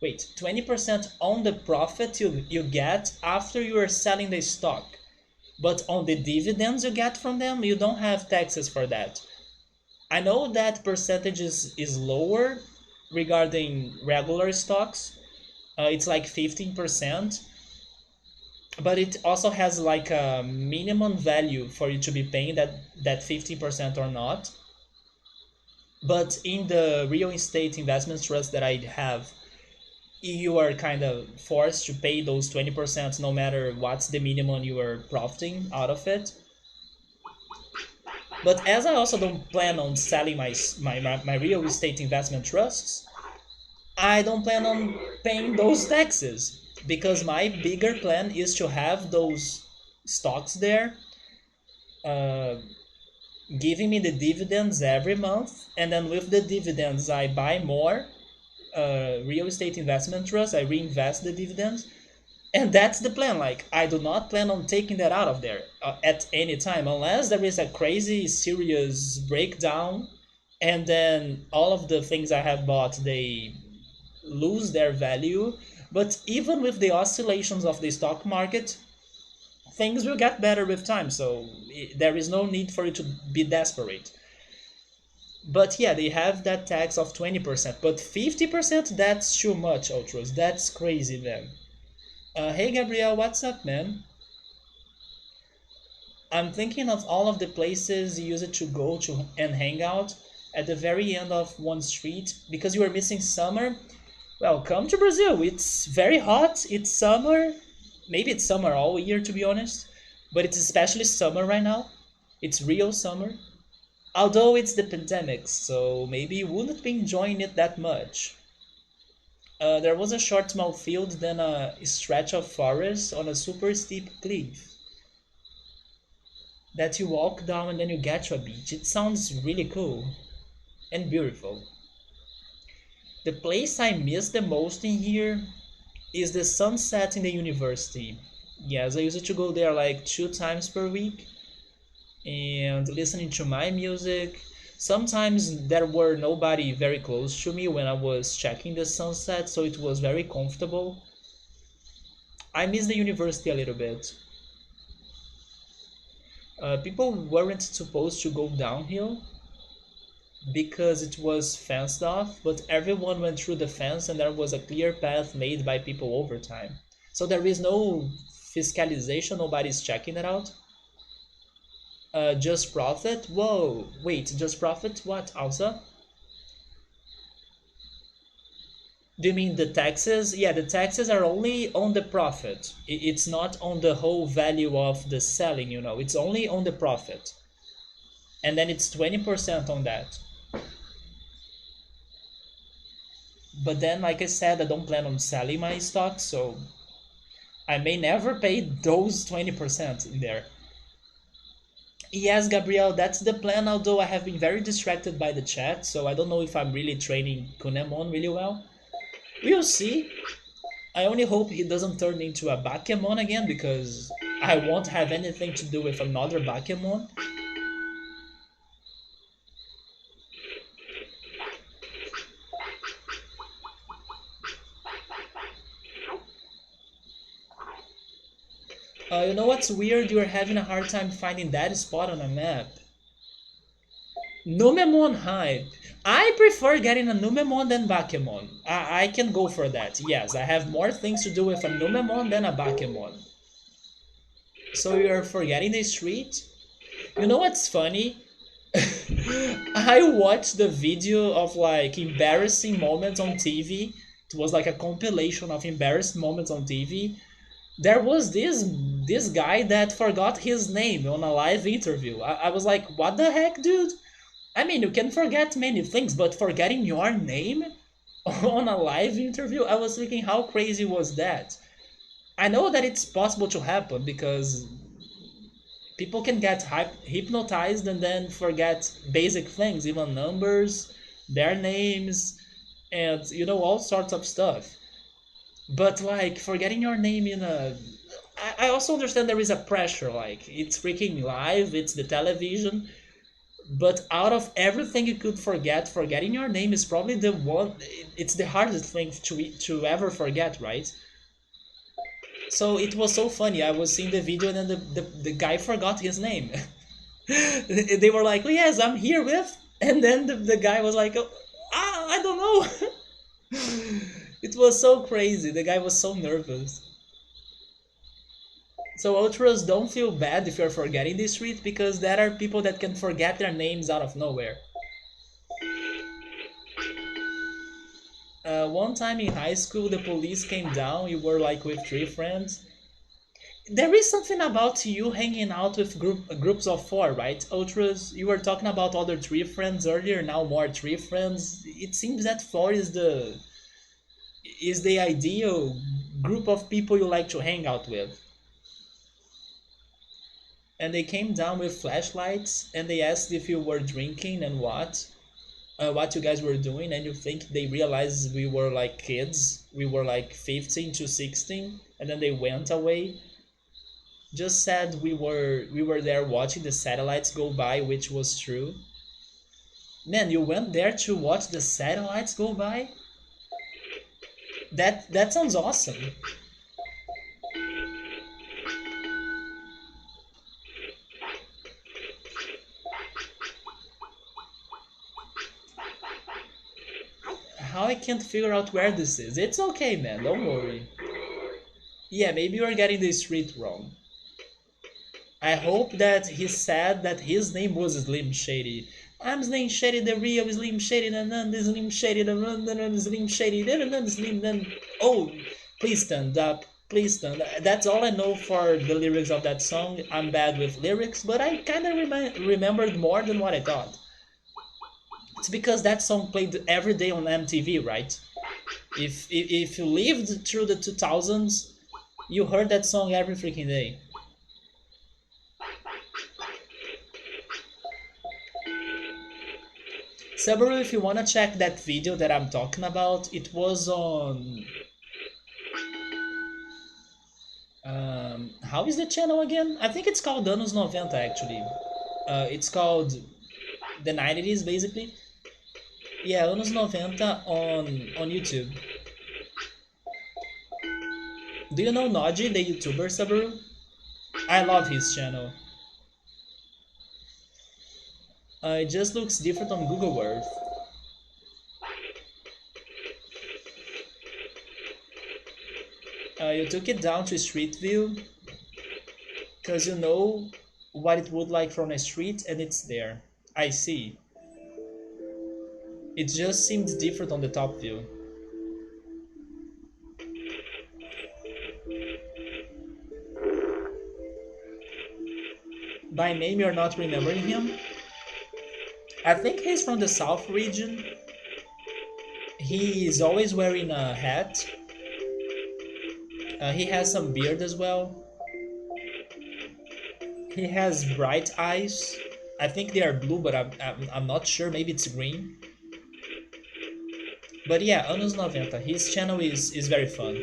20% on the profit you get after you are selling the stock. But on the dividends you get from them, you don't have taxes for that. I know that percentage is lower regarding regular stocks. It's like 15%, but it also has like a minimum value for you to be paying that 15% or not. But in the real estate investment trust that I have, you are kind of forced to pay those 20% no matter what's the minimum you are profiting out of it. But as I also don't plan on selling my real estate investment trusts, I don't plan on paying those taxes because my bigger plan is to have those stocks there, uh, giving me the dividends every month, and then with the dividends I buy more real estate investment trust. I reinvest the dividends, and that's the plan. Like I do not plan on taking that out of there at any time unless there is a crazy serious breakdown, and then all of the things I have bought they lose their value. But even with the oscillations of the stock market, things will get better with time. So there is no need for you to be desperate. But yeah, they have that tax of 20%. But 50%, that's too much, Ultras. That's crazy, man. Hey, Gabriel, what's up, man? I'm thinking of all of the places you used to go to and hang out at the very end of one street because you were missing summer. Well, come to Brazil. It's very hot. It's summer. Maybe it's summer all year, to be honest. But it's especially summer right now. It's real summer. Although it's the pandemic, so maybe you wouldn't be enjoying it that much. There was a short small field, then a stretch of forest on a super steep cliff that you walk down and then you get to a beach. It sounds really cool and beautiful. The place I miss the most in here is the sunset in the university. Yes, I used to go there like 2 times per week and listening to my music. Sometimes there were nobody very close to me when I was checking the sunset, so it was very comfortable. I miss the university a little bit. People weren't supposed to go downhill because it was fenced off, but everyone went through the fence and there was a clear path made by people over time. So there is no fiscalization, nobody's checking it out. Just profit? Whoa, wait, just profit? What, Alsa? Do you mean the taxes? Yeah, the taxes are only on the profit. It's not on the whole value of the selling, you know. It's only on the profit. And then it's 20% on that. But then, like I said, I don't plan on selling my stock, so I may never pay those 20% in there. Yes, Gabriel, that's the plan, although I have been very distracted by the chat, so I don't know if I'm really training Kunemon really well. We'll see. I only hope he doesn't turn into a Bakemon again, because I won't have anything to do with another Bakemon. You know what's weird? You're having a hard time finding that spot on a map. Numemon hype. I prefer getting a Numemon than Bakemon. I can go for that. Yes, I have more things to do with a Numemon than a Bakemon. So you're forgetting the street? You know what's funny? I watched the video of like embarrassing moments on TV. It was like a compilation of embarrassed moments on TV. There was this guy that forgot his name on a live interview. I was like, what the heck, dude? I mean, you can forget many things, but forgetting your name on a live interview, I was thinking, how crazy was that? I know that it's possible to happen because people can get hypnotized and then forget basic things, even numbers, their names, and all sorts of stuff. But like forgetting your name in a I also understand there is a pressure, like it's freaking live, it's the television, but out of everything you could forget, forgetting your name is probably the one. It's the hardest thing to ever forget, right? So it was so funny. I was seeing the video and then the guy forgot his name. They were like, yes, I'm here with, and then the guy was like, oh, I don't know. It was so crazy. The guy was so nervous. So ultras, don't feel bad if you're forgetting this street, because there are people that can forget their names out of nowhere. One time in high school, the police came down. You were like with three friends. There is something about you hanging out with groups of four, right? Ultras, you were talking about other three friends earlier. Now more three friends. It seems that four is the ideal group of people you like to hang out with. And they came down with flashlights and they asked if you were drinking and what you guys were doing, and you think they realized we were like kids, we were like 15 to 16, and then they went away. Just said we were there watching the satellites go by, which was true. Man, you went there to watch the satellites go by? That sounds awesome. How I can't figure out where this is. It's okay, man, don't worry. Yeah, maybe you're getting the street wrong. I hope that he said that his name was Slim Shady. I'm Slim Shady, the real Slim Shady, and then the Slim Shady, the Slim Shady, then Slim, then. Oh, please stand up. Please stand. That's all I know for the lyrics of that song. I'm bad with lyrics, but I kind of remembered more than what I thought. It's because that song played every day on MTV, right? If you lived through the 2000s, you heard that song every freaking day. Subaru, if you wanna check that video that I'm talking about, it was on. How is the channel again? I think it's called Anos 90 actually. It's called the 90s basically. Yeah, Anos 90 on YouTube. Do you know Noji, the YouTuber, Subaru? I love his channel. It just looks different on Google Earth. You took it down to Street View because you know what it would like from a street, and it's there. I see. It just seemed different on the top view. by name you're not remembering him. I think he's from the south region. He is always wearing a hat. He has some beard as well. He has bright eyes. I think they are blue, but I'm not sure. Maybe it's green. But yeah, Anos 90. His channel is very fun.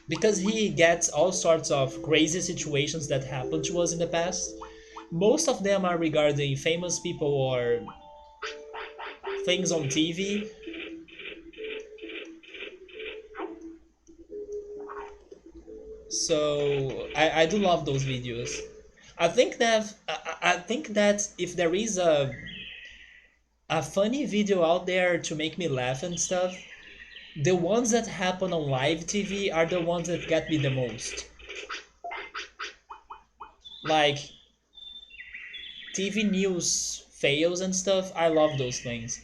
Because he gets all sorts of crazy situations that happened to us in the past. Most of them are regarding famous people or things on TV. So I do love those videos. I think that if there is a funny video out there to make me laugh and stuff, the ones that happen on live TV are the ones that get me the most. Like TV news fails and stuff, I love those things.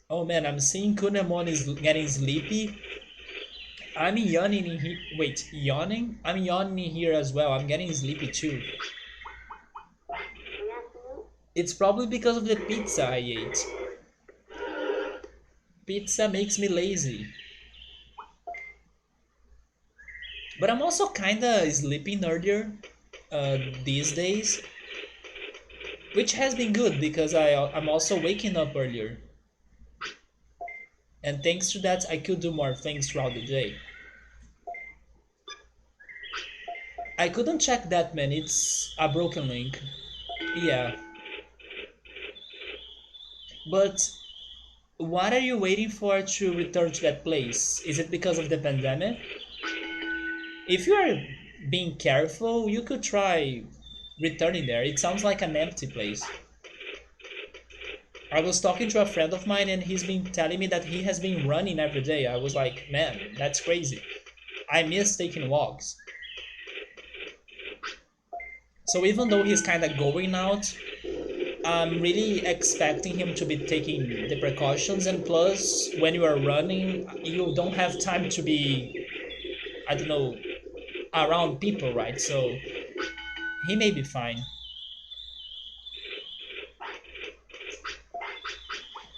Oh man, I'm seeing Kunemon is getting sleepy. I'm yawning in here. Wait, yawning? I'm yawning here as well. I'm getting sleepy too. It's probably because of the pizza I ate. Pizza makes me lazy. But I'm also kinda sleeping earlier these days, which has been good because I'm also waking up earlier. And thanks to that, I could do more things throughout the day. I couldn't check that man, it's a broken link. Yeah. But what are you waiting for to return to that place? Is it because of the pandemic? If you are being careful, you could try returning there. It sounds like an empty place. I was talking to a friend of mine and he's been telling me that he has been running every day. I was like, man, that's crazy. I miss taking walks. So even though he's kind of going out, I'm really expecting him to be taking the precautions. And plus, when you are running, you don't have time to be, I don't know, around people, right? So he may be fine.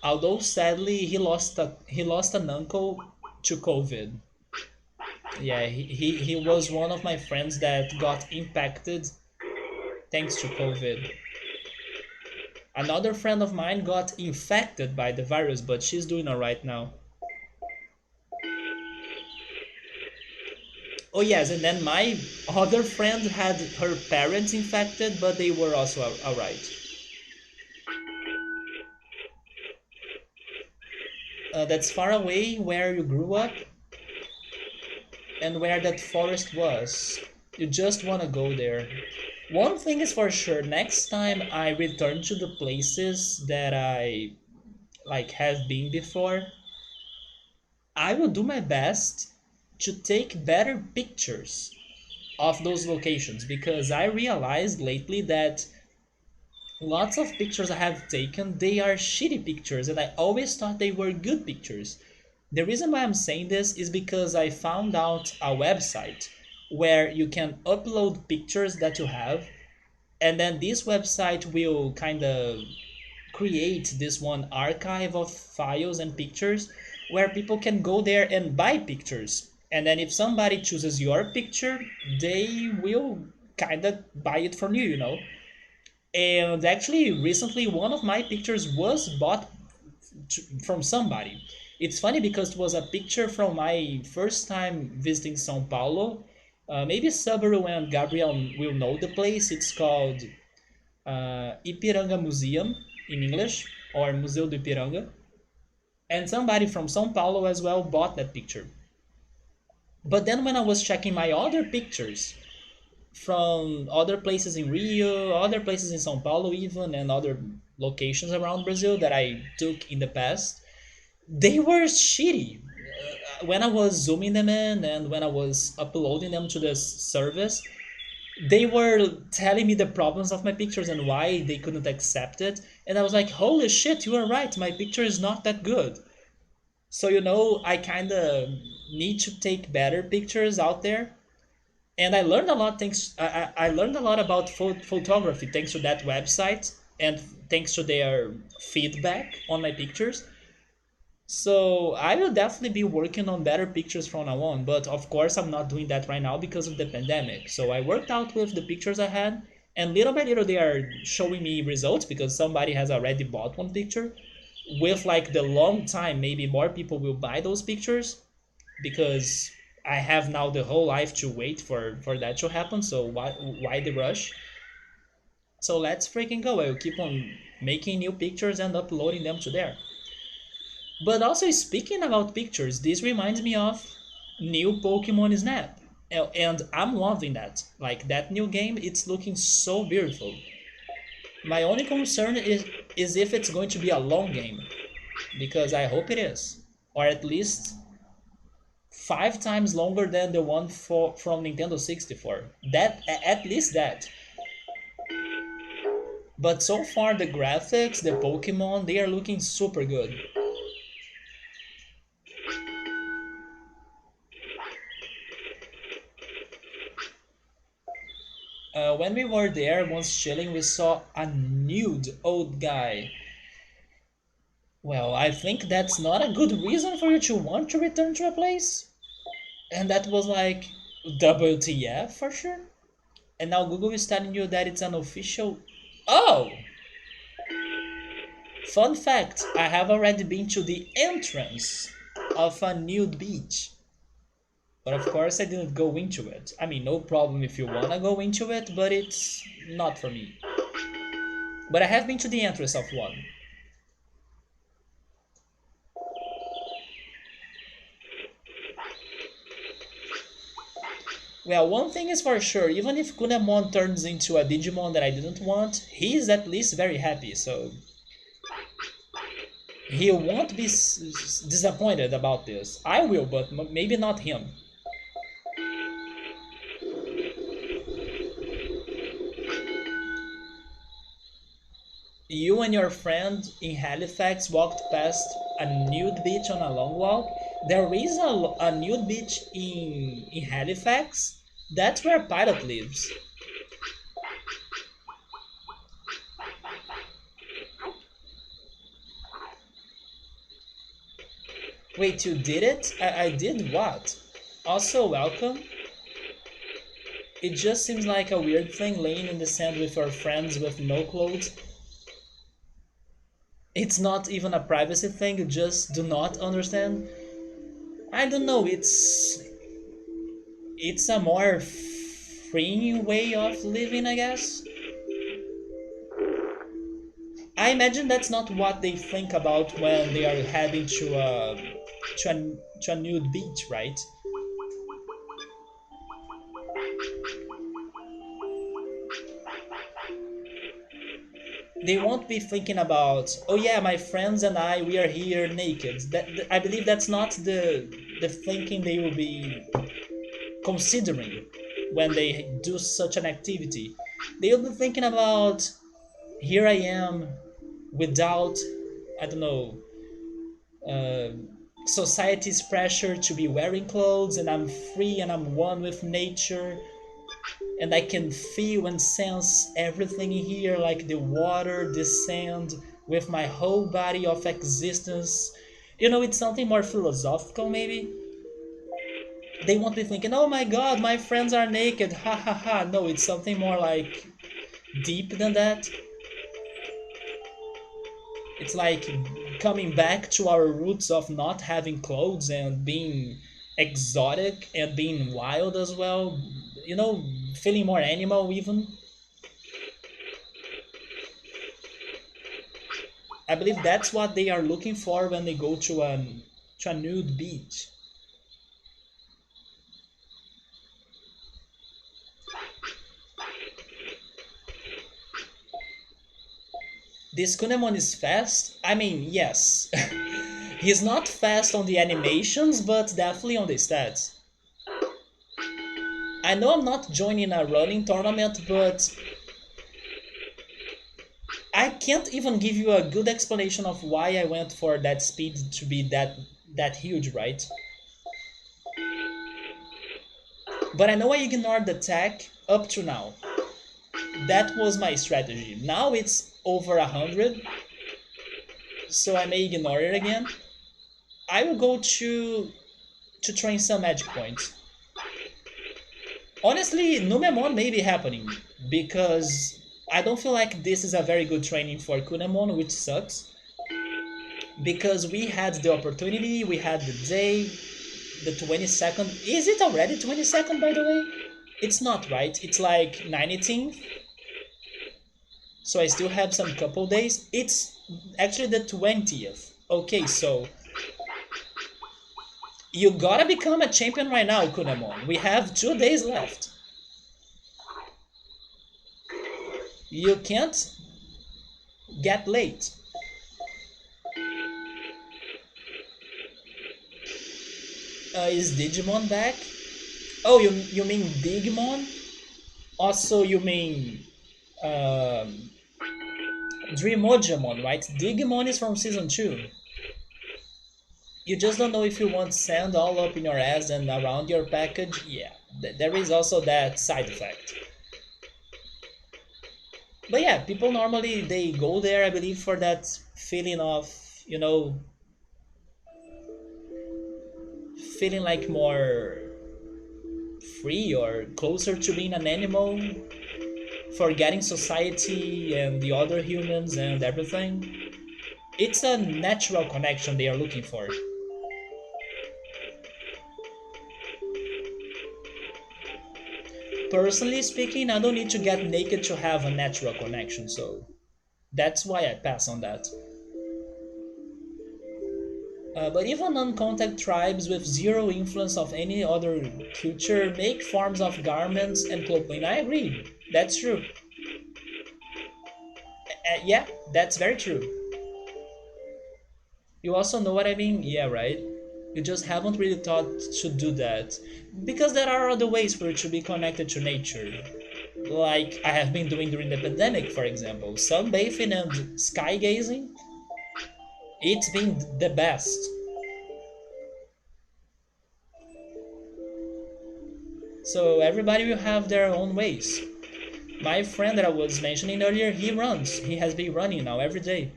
Although sadly he lost an uncle to COVID. Yeah, he was one of my friends that got impacted thanks to COVID. Another friend of mine got infected by the virus, but she's doing alright now. Oh yes, and then my other friend had her parents infected, but they were also alright. That's far away where you grew up and where that forest was. You just wanna go there. One thing is for sure, next time I return to the places that I like have been before, I will do my best to take better pictures of those locations because I realized lately that lots of pictures I have taken, they are shitty pictures and I always thought they were good pictures. The reason why I'm saying this is because I found out a website where you can upload pictures that you have, and then this website will kind of create this one archive of files and pictures where people can go there and buy pictures. And then if somebody chooses your picture, they will kind of buy it from you, you know. And actually, recently, one of my pictures was bought from somebody. It's funny because it was a picture from my first time visiting São Paulo. Maybe Subaru and Gabriel will know the place. It's called Ipiranga Museum in English, or Museu do Ipiranga. And somebody from São Paulo as well bought that picture. But then when I was checking my other pictures from other places in Rio, other places in São Paulo even, and other locations around Brazil that I took in the past, they were shitty. When I was zooming them in and when I was uploading them to this service, They were telling me the problems of my pictures and why they couldn't accept it, and I was like, holy shit, you are right, my picture is not that good. So I kind of need to take better pictures out there, and I learned a lot. Thanks, I learned a lot about photography thanks to that website and thanks to their feedback on my pictures. So I will definitely be working on better pictures from now on, but of course I'm not doing that right now because of the pandemic. So I worked out with the pictures I had, and little by little they are showing me results because somebody has already bought one picture. With like the long time, maybe more people will buy those pictures because I have now the whole life to wait for that to happen. So why the rush? So let's freaking go. I'll keep on making new pictures and uploading them to there. But also speaking about pictures, this reminds me of new Pokemon Snap. And I'm loving that. Like that new game, it's looking so beautiful. My only concern is if it's going to be a long game, because I hope it is. Or at least 5 times longer than the one from Nintendo 64. At least that. But so far the graphics, the Pokemon, they are looking super good. When we were there once chilling, we saw a nude old guy. Well, I think that's not a good reason for you to want to return to a place. And that was like WTF for sure. And now Google is telling you that it's an official. Oh! Fun fact, I have already been to the entrance of a nude beach. But of course, I didn't go into it. I mean, no problem if you wanna go into it, but it's not for me. But I have been to the entrance of one. Well, one thing is for sure, even if Kunemon turns into a Digimon that I didn't want, he's at least very happy, so he won't be disappointed about this. I will, but maybe not him. You and your friend in Halifax walked past a nude beach on a long walk. There is a nude beach in Halifax. That's where Pilot lives. Wait, you did it? I did what? Also, welcome. It just seems like a weird thing laying in the sand with your friends with no clothes. It's not even a privacy thing, you just do not understand. I don't know, it's a more freeing way of living, I guess. I imagine that's not what they think about when they are heading to a nude beach, right? They won't be thinking about, oh yeah, my friends and I, we are here naked. I believe that's not the thinking they will be considering when they do such an activity. They'll be thinking about, here I am without, I don't know, uh, society's pressure to be wearing clothes, and I'm free and I'm one with nature, and I can feel and sense everything in here, like the water, the sand, with my whole body of existence. It's something more philosophical, maybe. They won't be thinking, oh my god, my friends are naked, ha ha ha. No, it's something more like deep than that. It's like coming back to our roots of not having clothes and being exotic and being wild as well. Feeling more animal even. I believe that's what they are looking for when they go to a nude beach. This Kunemon is fast. I mean, yes. He's not fast on the animations, but definitely on the stats. I know I'm not joining a running tournament, but I can't even give you a good explanation of why I went for that speed to be that huge, right? But I know I ignored the tech up to now. That was my strategy. Now it's over 100, so I may ignore it again. I will go to train some magic points. Honestly, Numemon may be happening because I don't feel like this is a very good training for Kunemon, which sucks. Because we had the opportunity, we had the day, the 22nd. Is it already 22nd, by the way? It's not, right? It's like 19th. So I still have some couple days. It's actually the 20th. Okay, so you gotta become a champion right now, Kunemon. We have 2 days left. You can't get late. Is Digimon back? Oh, you mean Digimon? Also, you mean um, Dreamojamon, right? Digimon is from season 2. You just don't know if you want sand all up in your ass and around your package. Yeah, there is also that side effect. But yeah, people normally they go there, I believe, for that feeling of, you know, feeling like more free or closer to being an animal, forgetting society and the other humans and everything. It's a natural connection they are looking for. Personally speaking, I don't need to get naked to have a natural connection, so that's why I pass on that. But even non-contact tribes with zero influence of any other culture make forms of garments and clothing. I agree, that's true. Yeah, that's very true. You also know what I mean? Yeah, right? You just haven't really thought to do that. Because there are other ways for you to be connected to nature. Like I have been doing during the pandemic, for example. Sunbathing and sky gazing. It's been the best. So everybody will have their own ways. My friend that I was mentioning earlier, he runs. He has been running now every day.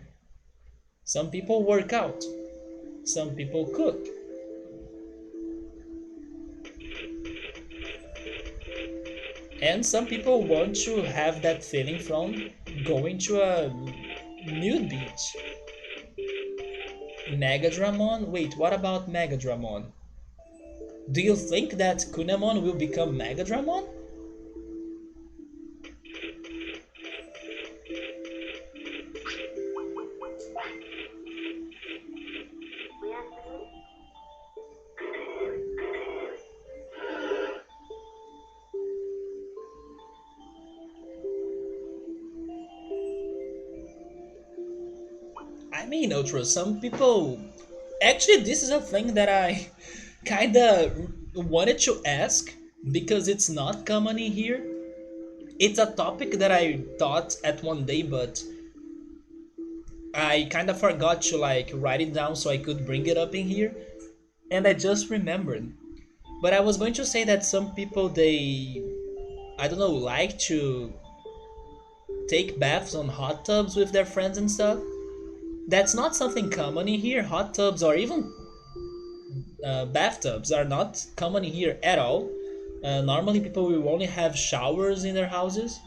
Some people work out. Some people cook. And some people want to have that feeling from going to a nude beach. Megadramon? Wait, what about Megadramon? Do you think that Kunemon will become Megadramon? I mean, Ultra, some people. Actually, this is a thing that I kinda wanted to ask because it's not common in here. It's a topic that I thought at one day, but I kinda forgot to like write it down so I could bring it up in here, and I just remembered. But I was going to say that some people they, I don't know, like to take baths on hot tubs with their friends and stuff. That's not something common in here. Hot tubs or even bathtubs are not common in here at all. Normally, people will only have showers in their houses.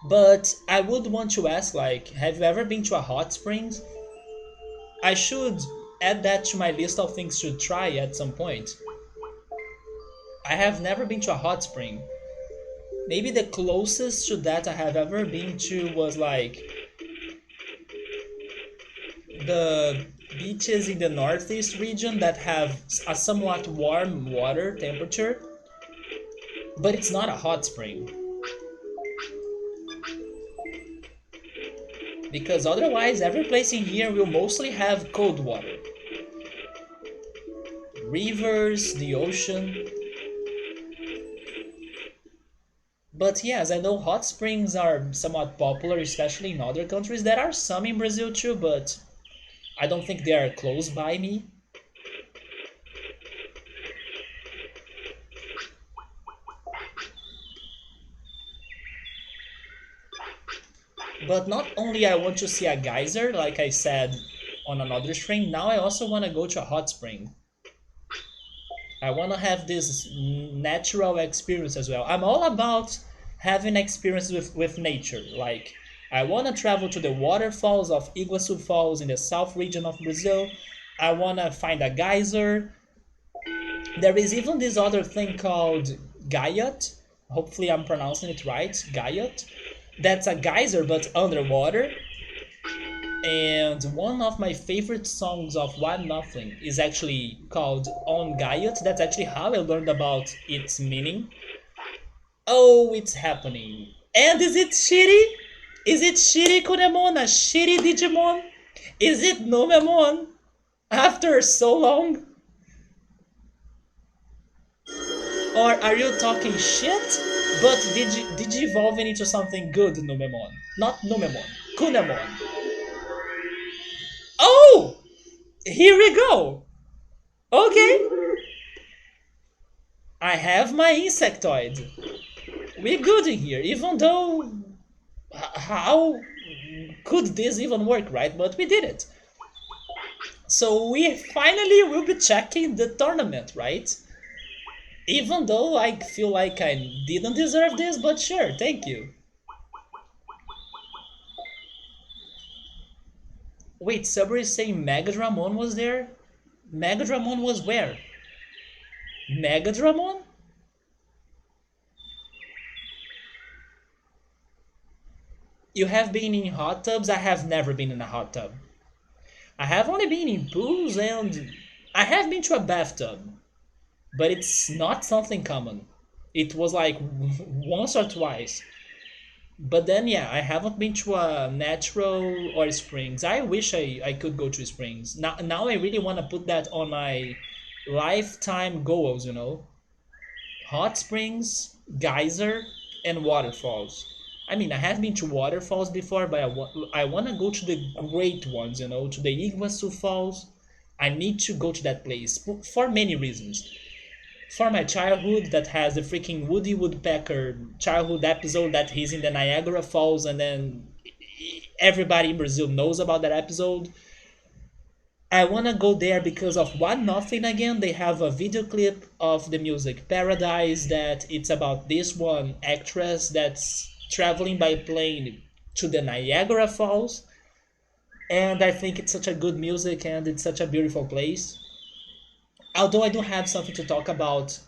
But I would want to ask, like, have you ever been to a hot springs? I should add that to my list of things to try at some point. I have never been to a hot spring. Maybe the closest to that I have ever been to was like the beaches in the northeast region that have a somewhat warm water temperature, but it's not a hot spring. Because otherwise, every place in here will mostly have cold water. Rivers, the ocean. But yes, I know hot springs are somewhat popular, especially in other countries. There are some in Brazil too, but I don't think they are close by me. But not only I want to see a geyser, like I said on another stream, now I also want to go to a hot spring. I want to have this natural experience as well. I'm all about having experiences with nature. Like, I want to travel to the waterfalls of Iguaçu Falls in the south region of Brazil. I want to find a geyser. There is even this other thing called Gayot. Hopefully, I'm pronouncing it right. Gayot. That's a geyser but underwater. And one of my favorite songs of One Nothing is actually called On Gaiot. That's actually how I learned about its meaning. Oh, it's happening. And is it shitty? Is it shitty Kunemon? A shitty Digimon? Is it Nomemon? After so long? Or are you talking shit? But did you evolve into something good, Nomemon? Not Nomemon. Kunemon. Oh! Here we go! Okay, I have my insectoid. We're good in here, even though how could this even work, right? But we did it. So we finally will be checking the tournament, right? Even though I feel like I didn't deserve this, but sure, thank you. Wait, Subway is saying Megadramon was there? Megadramon was where? Megadramon? You have been in hot tubs? I have never been in a hot tub. I have only been in pools and I have been to a bathtub, but it's not something common. It was like once or twice. But then, yeah, I haven't been to a natural or springs. I wish I could go to springs. Now I really want to put that on my lifetime goals, you know? Hot springs, geyser, and waterfalls. I mean, I have been to waterfalls before, but I want to go to the great ones, you know, to the Iguaçu Falls. I need to go to that place for many reasons. For my childhood, that has the freaking Woody Woodpecker childhood episode that he's in the Niagara Falls, and then everybody in Brazil knows about that episode. I wanna go there because of One Nothing again. They have a video clip of the music Paradise that it's about this one actress that's traveling by plane to the Niagara Falls. And I think it's such a good music and it's such a beautiful place. Although I do have something to talk about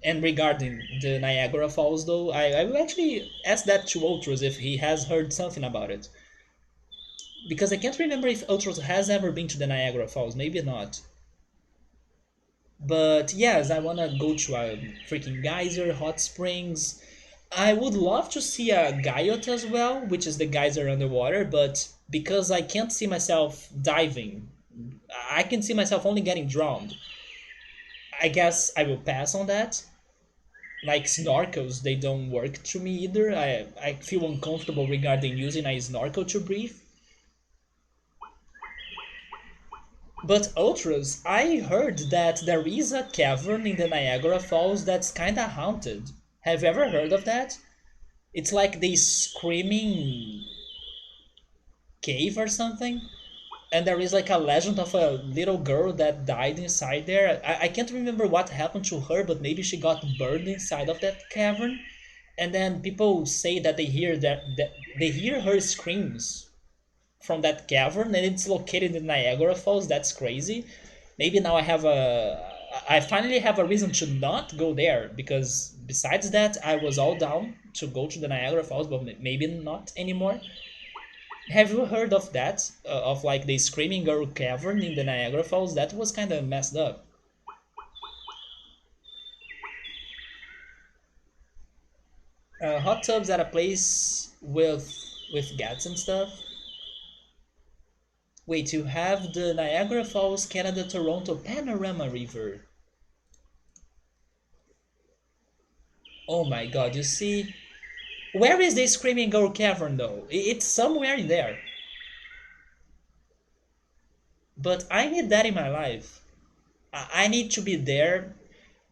and regarding the Niagara Falls though, I will actually ask that to Ultros if he has heard something about it. Because I can't remember if Ultros has ever been to the Niagara Falls, maybe not. But yes, I wanna go to a freaking geyser, hot springs. I would love to see a Guyot as well, which is the geyser underwater, but because I can't see myself diving, I can see myself only getting drowned. I guess I will pass on that. Like snorkels, they don't work to me either. I feel uncomfortable regarding using a snorkel to breathe. But Ultras, I heard that there is a cavern in the Niagara Falls that's kinda haunted. Have you ever heard of that? It's like the screaming cave or something. And there is like a legend of a little girl that died inside there. I can't remember what happened to her, but maybe she got burned inside of that cavern. And then people say that that they hear her screams from that cavern, and it's located in Niagara Falls. That's crazy. Maybe now I finally have a reason to not go there because besides that, I was all down to go to the Niagara Falls, but maybe not anymore. Have you heard of that? Of like the Screaming Girl Cavern in the Niagara Falls? That was kind of messed up. Hot tubs at a place with gats and stuff. Wait, you have the Niagara Falls, Canada, Toronto Panorama River. Oh my god, you see? Where is the Screaming Girl Cavern though? It's somewhere in there. But I need that in my life. I need to be there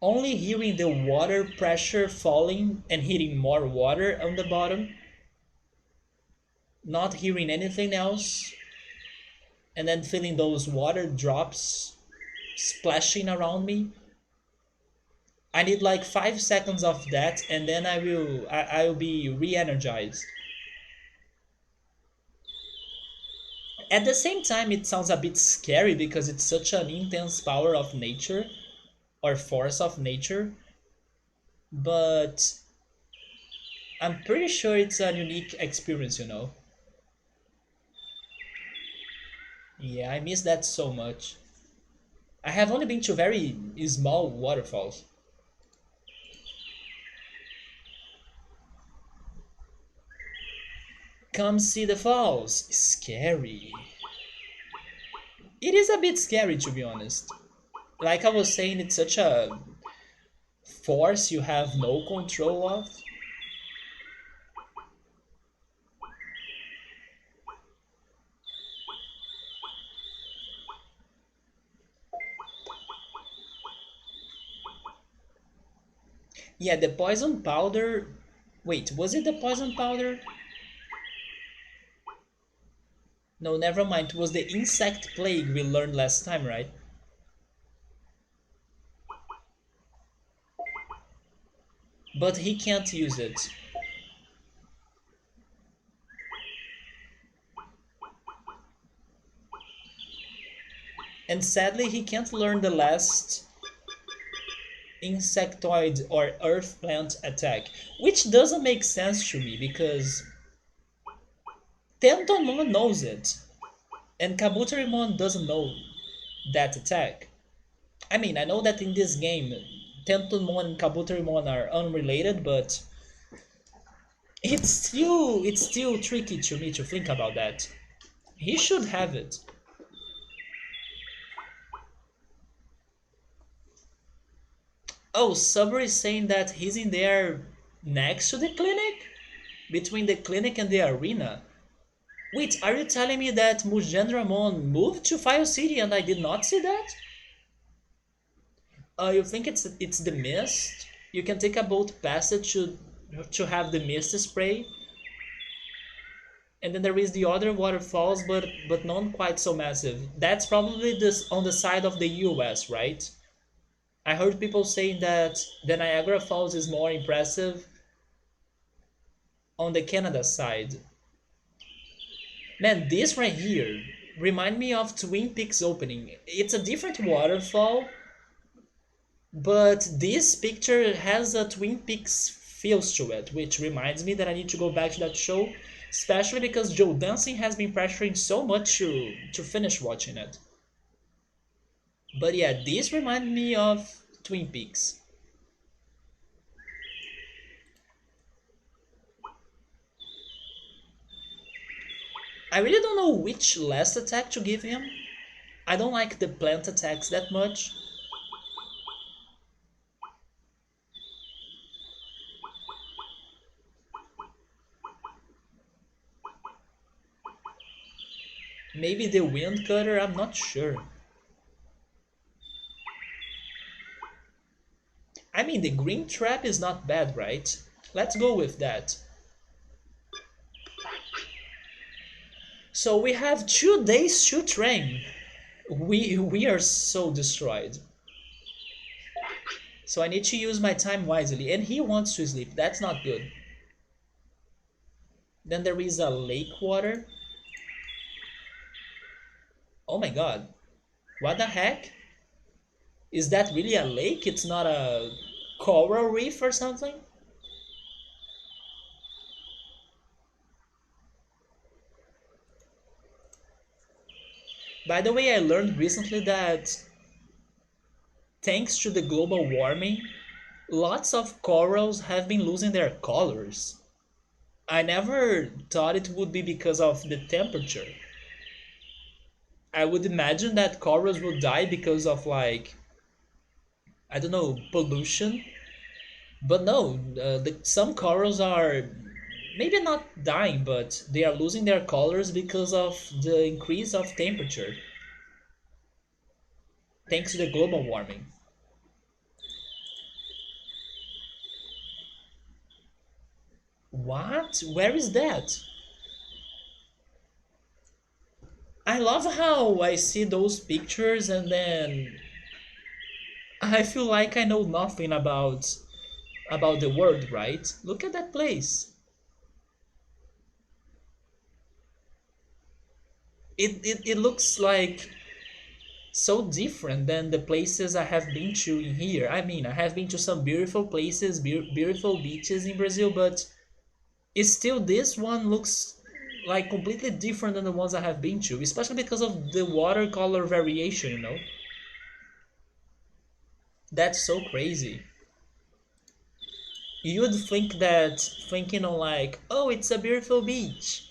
only hearing the water pressure falling and hitting more water on the bottom, not hearing anything else, and then feeling those water drops splashing around me. I need like 5 seconds of that, and then I'll be re-energized. At the same time, it sounds a bit scary because it's such an intense power of nature or force of nature, but I'm pretty sure it's a unique experience, you know. Yeah, I miss that so much. I have only been to very small waterfalls. Come see the falls. Scary. It is a bit scary to be honest. Like I was saying, it's such a force you have no control of. Yeah, the poison powder. Wait, was it the poison powder? No, never mind. It was the insect plague we learned last time, right? But he can't use it. And sadly, he can't learn the last insectoid or earth plant attack, which doesn't make sense to me because Tentomon knows it, and Kabuterimon doesn't know that attack. I mean, I know that in this game, Tentomon and Kabuterimon are unrelated, but it's still tricky to me to think about that. He should have it. Oh, Subber is saying that he's in there next to the clinic? Between the clinic and the arena? Wait, are you telling me that Mujendramon moved to Fire City and I did not see that? You think it's the mist? You can take a boat past it to have the mist spray, and then there is the other waterfalls, but not quite so massive. That's probably this on the side of the U.S., right? I heard people saying that the Niagara Falls is more impressive on the Canada side. Man, this right here remind me of Twin Peaks opening. It's a different waterfall, but this picture has a Twin Peaks feels to it, which reminds me that I need to go back to that show, especially because Joe Dancing has been pressuring so much to finish watching it. But yeah, this reminds me of Twin Peaks. I really don't know which last attack to give him. I don't like the plant attacks that much. Maybe the wind cutter, I'm not sure. I mean, the green trap is not bad, right? Let's go with that. So we have 2 days to train. We are so destroyed. So I need to use my time wisely. And he wants to sleep. That's not good. Then there is a lake water. Oh my god. What the heck? Is that really a lake? It's not a coral reef or something? By the way, I learned recently that thanks to the global warming, lots of corals have been losing their colors. I never thought it would be because of the temperature. I would imagine that corals would die because of like I don't know, pollution, But no, some corals are maybe not dying, but they are losing their colors because of the increase of temperature, thanks to the global warming. What? Where is that? I love how I see those pictures and then I feel like I know nothing about the world, right? Look at that place. It looks like so different than the places I have been to in here. I mean, I have been to some beautiful places, beautiful beaches in Brazil, but it's still this one looks like completely different than the ones I have been to, especially because of the watercolor variation, you know? That's so crazy. You would think that thinking on like, oh, it's a beautiful beach,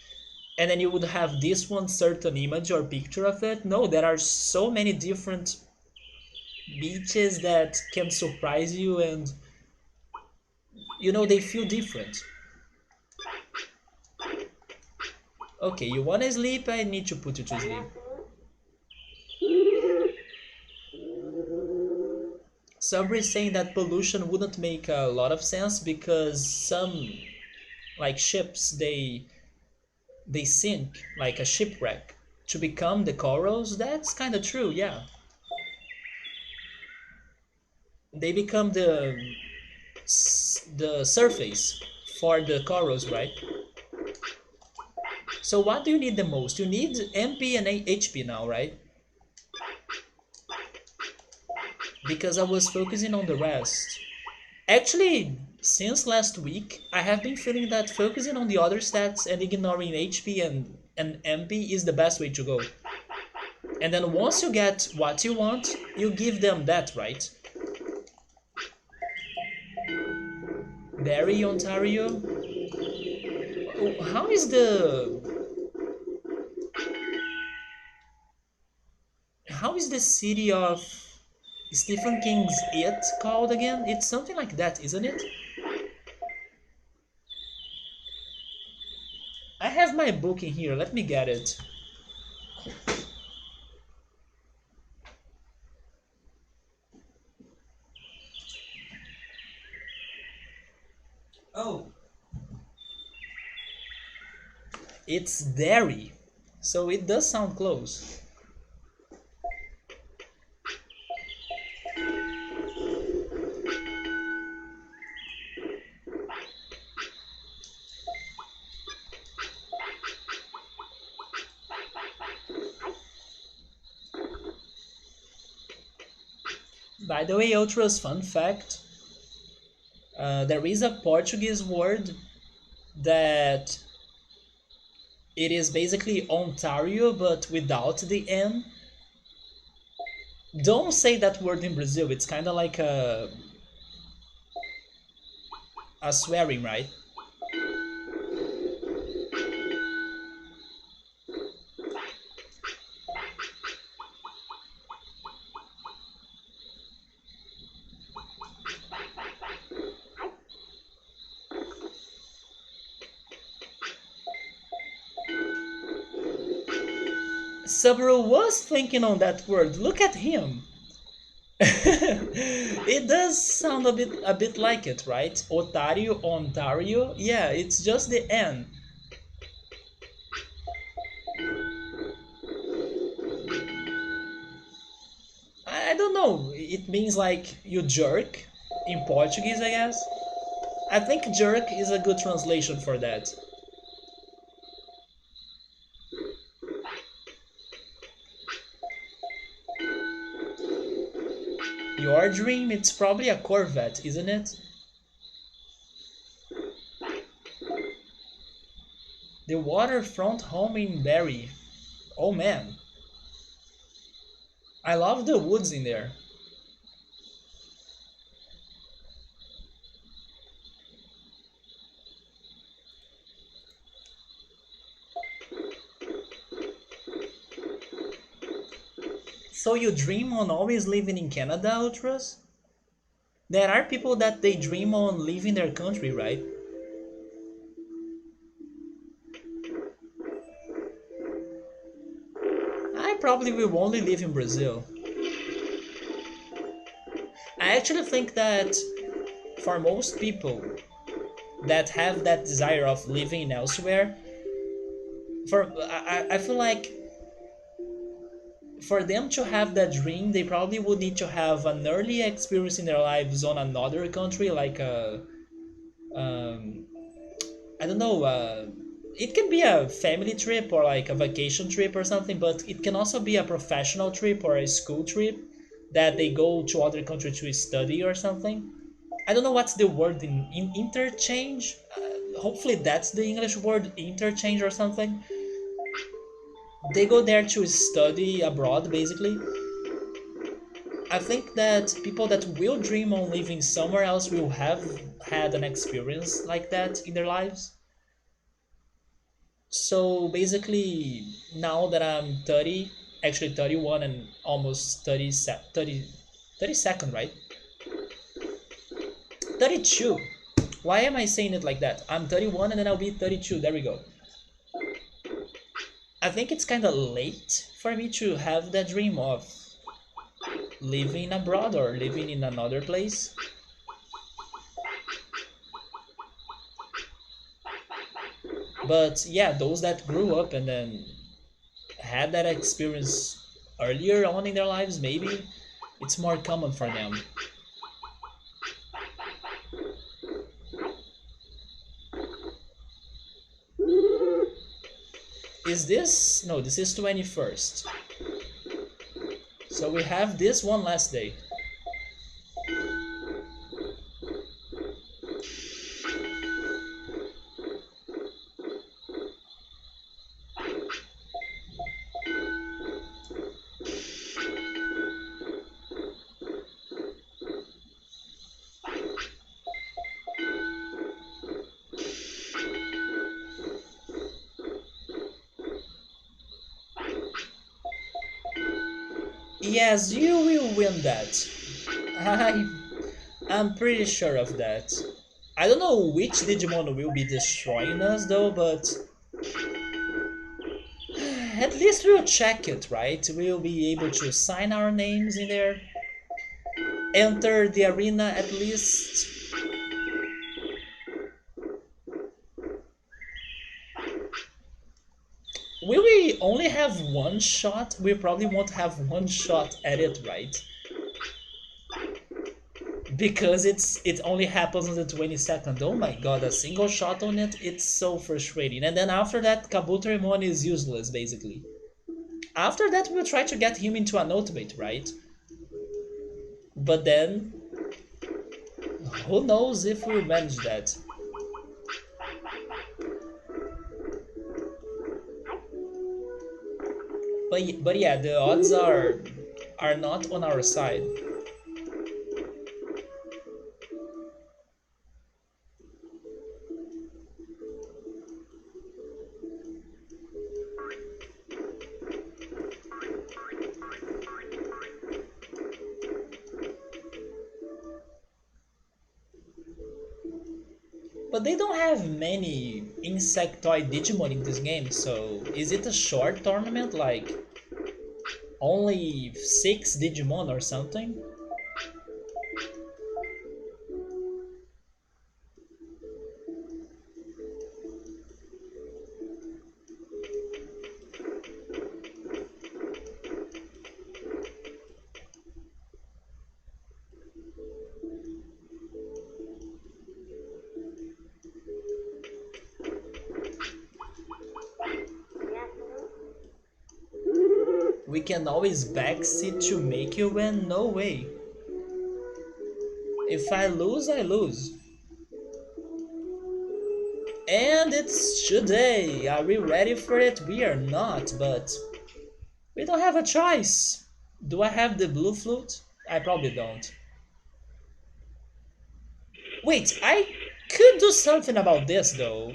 and then you would have this one certain image or picture of it. No, there are so many different beaches that can surprise you, and they feel different. Okay, you want to sleep? I need to put you to sleep. Sabri is saying that pollution wouldn't make a lot of sense because some like ships they sink like a shipwreck to become the corals. That's kind of true, yeah. They become the surface for the corals, right? So what do you need the most? You need MP and HP now, right? Because I was focusing on the rest. Actually, since last week, I have been feeling that focusing on the other stats and ignoring HP and MP is the best way to go. And then once you get what you want, you give them that, right? Barrie, Ontario. Oh, how is the city of Stephen King's It called again? It's something like that, isn't it? I have my book in here. Let me get it. Oh, it's Derry. So it does sound close. By the way, Ultra's fun fact, there is a Portuguese word that it is basically Ontario but without the N. Don't say that word in Brazil. It's kind of like a swearing, right? Subaru was thinking on that word. Look at him. It does sound a bit like it, right? Otario, Ontario. Yeah, it's just the N. I don't know. It means like you jerk in Portuguese, I guess. I think jerk is a good translation for that. Your dream, it's probably a Corvette, isn't it? The waterfront home in Barrie. Oh man, I love the woods in there. So you dream on always living in Canada, Ultras? There are people that they dream on leaving their country, right? I probably will only live in Brazil. I actually think that for most people that have that desire of living elsewhere, I feel like for them to have that dream, they probably would need to have an early experience in their lives on another country, like um, I don't know. It can be a family trip or like a vacation trip or something, but it can also be a professional trip or a school trip that they go to other country to study or something. I don't know what's the word in interchange. Hopefully that's the English word, interchange or something. They go there to study abroad, basically. I think that people that will dream on living somewhere else will have had an experience like that in their lives. So basically, now that I'm 30, actually 31 and almost 32nd, right? 32. Why am I saying it like that? I'm 31 and then I'll be 32. There we go. I think it's kind of late for me to have that dream of living abroad or living in another place. But yeah, those that grew up and then had that experience earlier on in their lives, maybe it's more common for them. Is this? No, this is 21st. So we have this one last day. Yes, you will win that. I, I'm pretty sure of that. I don't know which Digimon will be destroying us though, but at least we'll check it, right? We'll be able to sign our names in there, enter the arena at least. Will we only have one shot? We probably won't have one shot at it, right? Because it only happens on the 22nd. Oh my god, a single shot on it, it's so frustrating. And then after that, Kabutorimon is useless, basically. After that, we'll try to get him into an ultimate, right? But then, who knows if we'll manage that. But yeah, the odds are not on our side. But they don't have many insectoid Digimon in this game, so is it a short tournament, like only 6 Digimon or something? We can always backseat to make you win? No way. If I lose, I lose. And it's today. Are we ready for it? We are not, but we don't have a choice. Do I have the blue flute? I probably don't. Wait, I could do something about this though.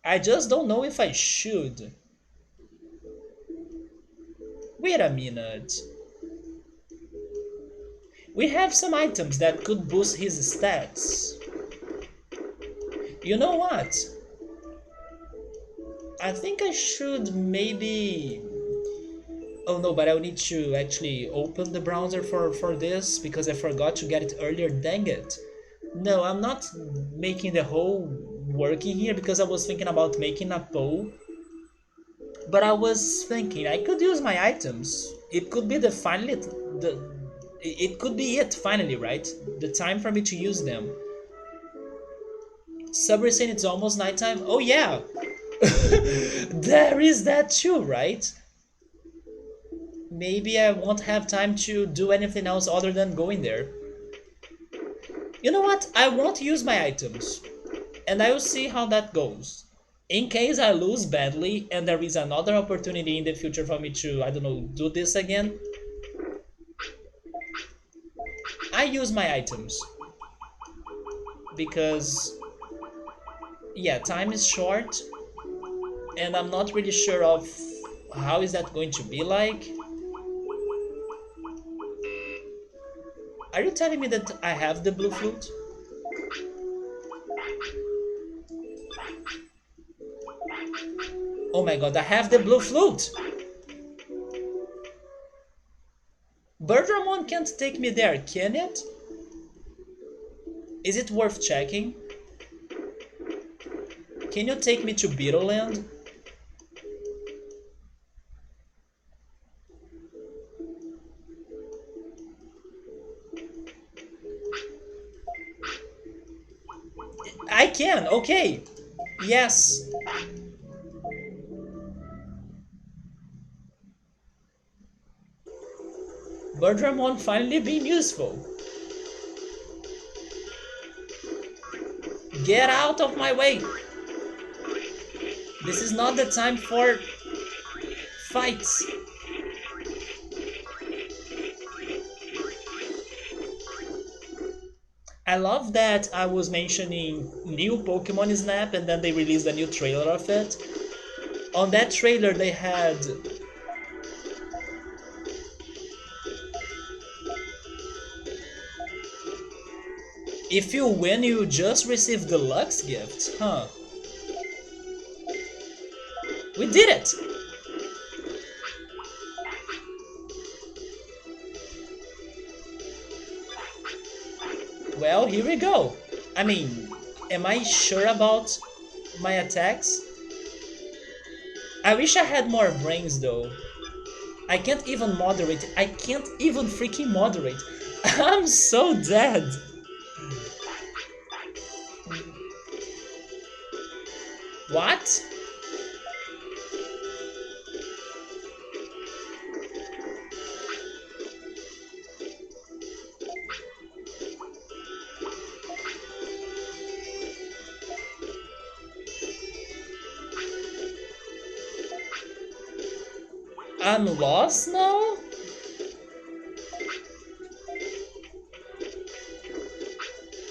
I just don't know if I should. Wait a minute. We have some items that could boost his stats. You know what? I think I should maybe... Oh no, but I'll need to actually open the browser for this because I forgot to get it earlier. Dang it. No, I'm not making the whole working here because I was thinking about making a poll. But I was thinking I could use my items. It could be it could be it finally, right? The time for me to use them. Subway saying it's almost nighttime. Oh yeah, there is that too, right? Maybe I won't have time to do anything else other than going there. You know what? I won't use my items, and I will see how that goes. In case I lose badly and there is another opportunity in the future for me to, I don't know, do this again, I use my items. Because, yeah, time is short, and I'm not really sure of how is that going to be like. Are you telling me that I have the blue flute? Oh my god, I have the blue flute! Birdramon can't take me there, can it? Is it worth checking? Can you take me to Beetle Land? I can, okay. Yes. Birdramon finally being useful. Get out of my way! This is not the time for fights. I love that I was mentioning new Pokemon Snap and then they released a new trailer of it. On that trailer they had... If you win, you just receive deluxe gifts, huh? We did it! Well, here we go. I mean, am I sure about my attacks? I wish I had more brains though. I can't even moderate. I can't even freaking moderate. I'm so dead. What? I'm lost now?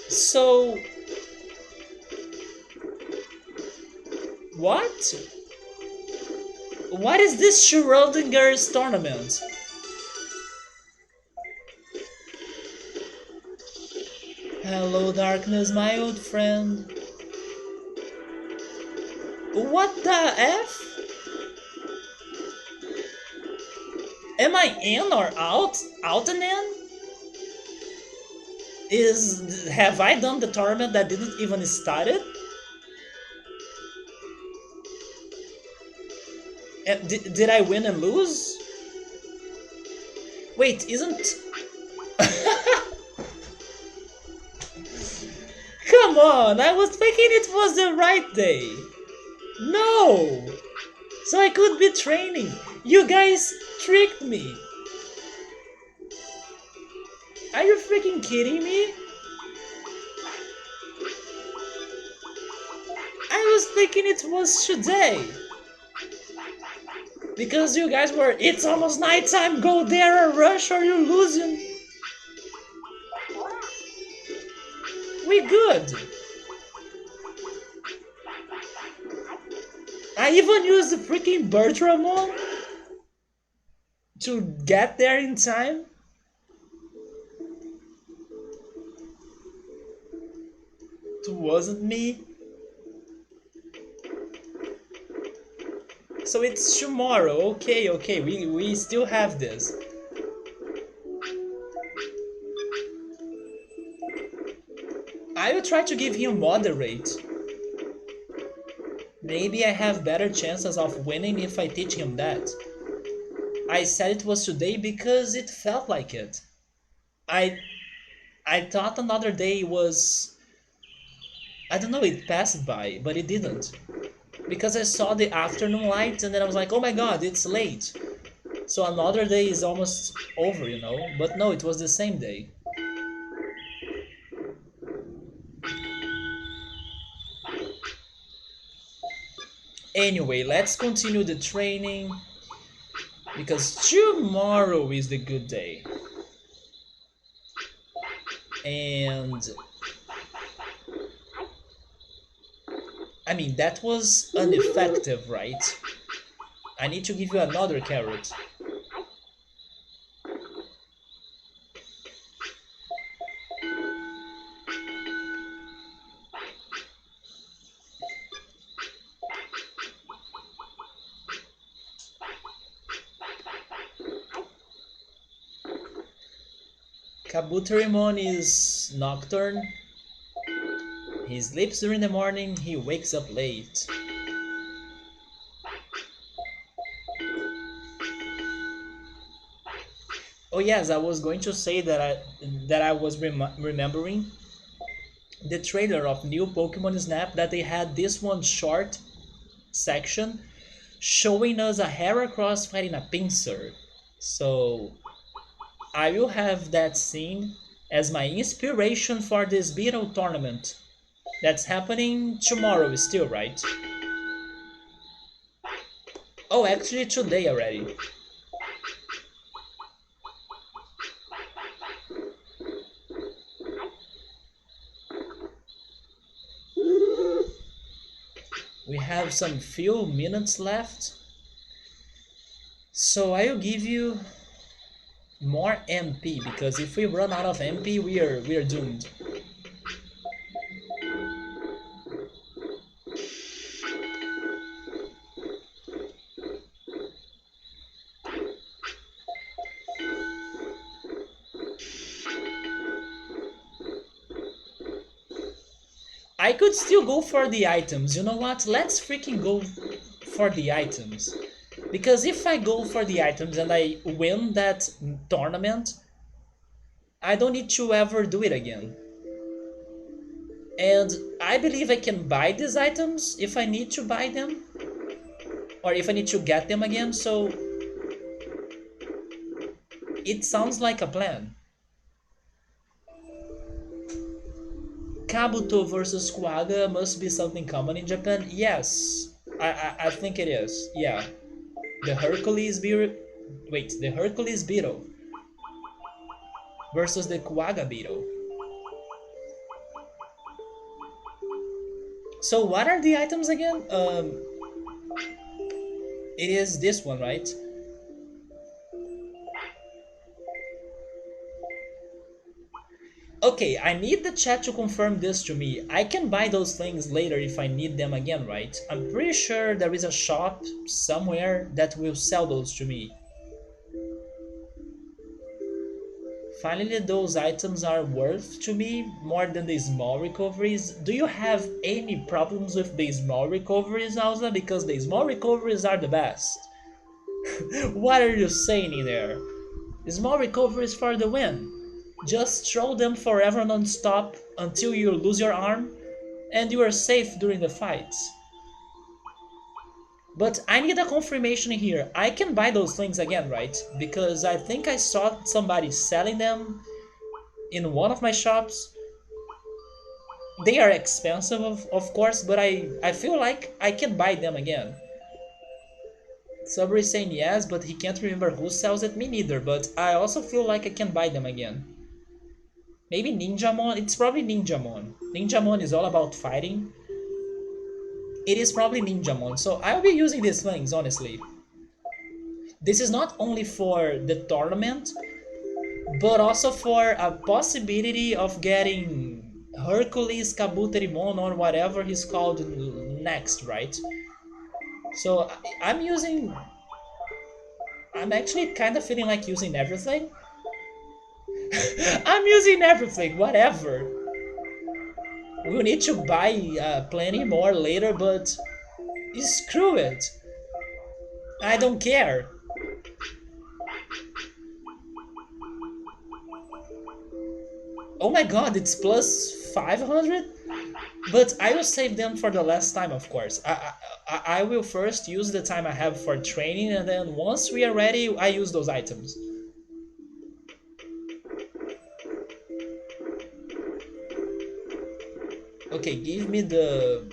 So... What? What is this Schrodinger's tournament? Hello darkness, my old friend. What the F? Am I in or out? Out and in? Have I done the tournament that didn't even started? Did I win and lose? Wait, isn't... Come on, I was thinking it was the right day. No! So I could be training. You guys tricked me. Are you freaking kidding me? I was thinking it was today. Because you guys were, it's almost nighttime, go there or rush or you're losing. We good. I even used the freaking Bertramon to get there in time. It wasn't me. So it's tomorrow. Okay, okay. We still have this. I will try to give him moderate. Maybe I have better chances of winning if I teach him that. I said it was today because it felt like it. I I thought another day was, I don't know, it passed by, but it didn't. Because I saw the afternoon light and then I was like, "Oh my god, it's late." So another day is almost over, you know? But no, it was the same day. Anyway, let's continue the training because tomorrow is the good day. And I mean, that was ineffective, right? I need to give you another carrot. Kabuterimon is nocturne. He sleeps during the morning, he wakes up late. Oh yes, I was going to say that I was remembering the trailer of new Pokemon Snap that they had this one short section showing us a Heracross fighting a Pinsir. So I will have that scene as my inspiration for this Beetle tournament. That's happening tomorrow still, right? Oh, actually today already. We have some few minutes left. So I'll give you more MP because if we run out of MP, we are doomed. I could still go for the items. You know what? Let's freaking go for the items. Because if I go for the items and I win that tournament, I don't need to ever do it again. And I believe I can buy these items if I need to buy them. Or if I need to get them again, so it sounds like a plan. Kabuto versus Kuaga must be something common in Japan. Yes, I think it is. Yeah, the Hercules Beetle. Wait, the Hercules Beetle versus the Kuaga Beetle. So what are the items again? It is this one, right? Okay, I need the chat to confirm this to me. I can buy those things later if I need them again, right? I'm pretty sure there is a shop somewhere that will sell those to me. Finally, those items are worth to me more than the small recoveries. Do you have any problems with the small recoveries, Alza? Because the small recoveries are the best. What are you saying in there? Small recoveries for the win. Just throw them forever non-stop until you lose your arm and you are safe during the fights. But I need a confirmation here. I can buy those things again, right? Because I think I saw somebody selling them in one of my shops. They are expensive, of course, but I feel like I can buy them again. Sabri is saying yes, but he can't remember who sells it. Me neither, but I also feel like I can buy them again. Maybe Ninjamon? It's probably Ninjamon. Ninjamon is all about fighting. It is probably Ninjamon, so I'll be using these things, honestly. This is not only for the tournament, but also for a possibility of getting Hercules Kabuterimon or whatever he's called next, right? So I'm using. I'm actually kind of feeling like using everything. I'm using everything, whatever. We'll need to buy plenty more later, but screw it. I don't care. Oh my god, it's plus 500? But I will save them for the last time, of course. I will first use the time I have for training, and then once we are ready, I use those items. Okay, give me the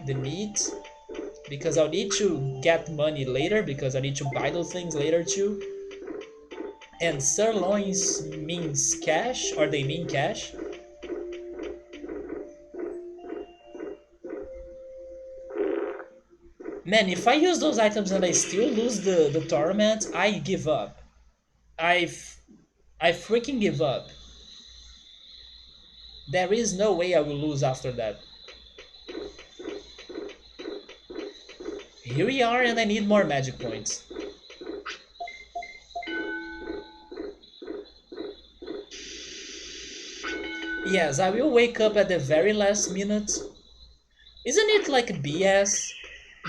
meat, because I'll need to get money later, because I need to buy those things later too. And sirloins means cash, or they mean cash. Man, if I use those items and I still lose the tournament, I give up. I, I freaking give up. There is no way I will lose after that. Here we are, and I need more magic points. Yes, I will wake up at the very last minute. Isn't it like BS?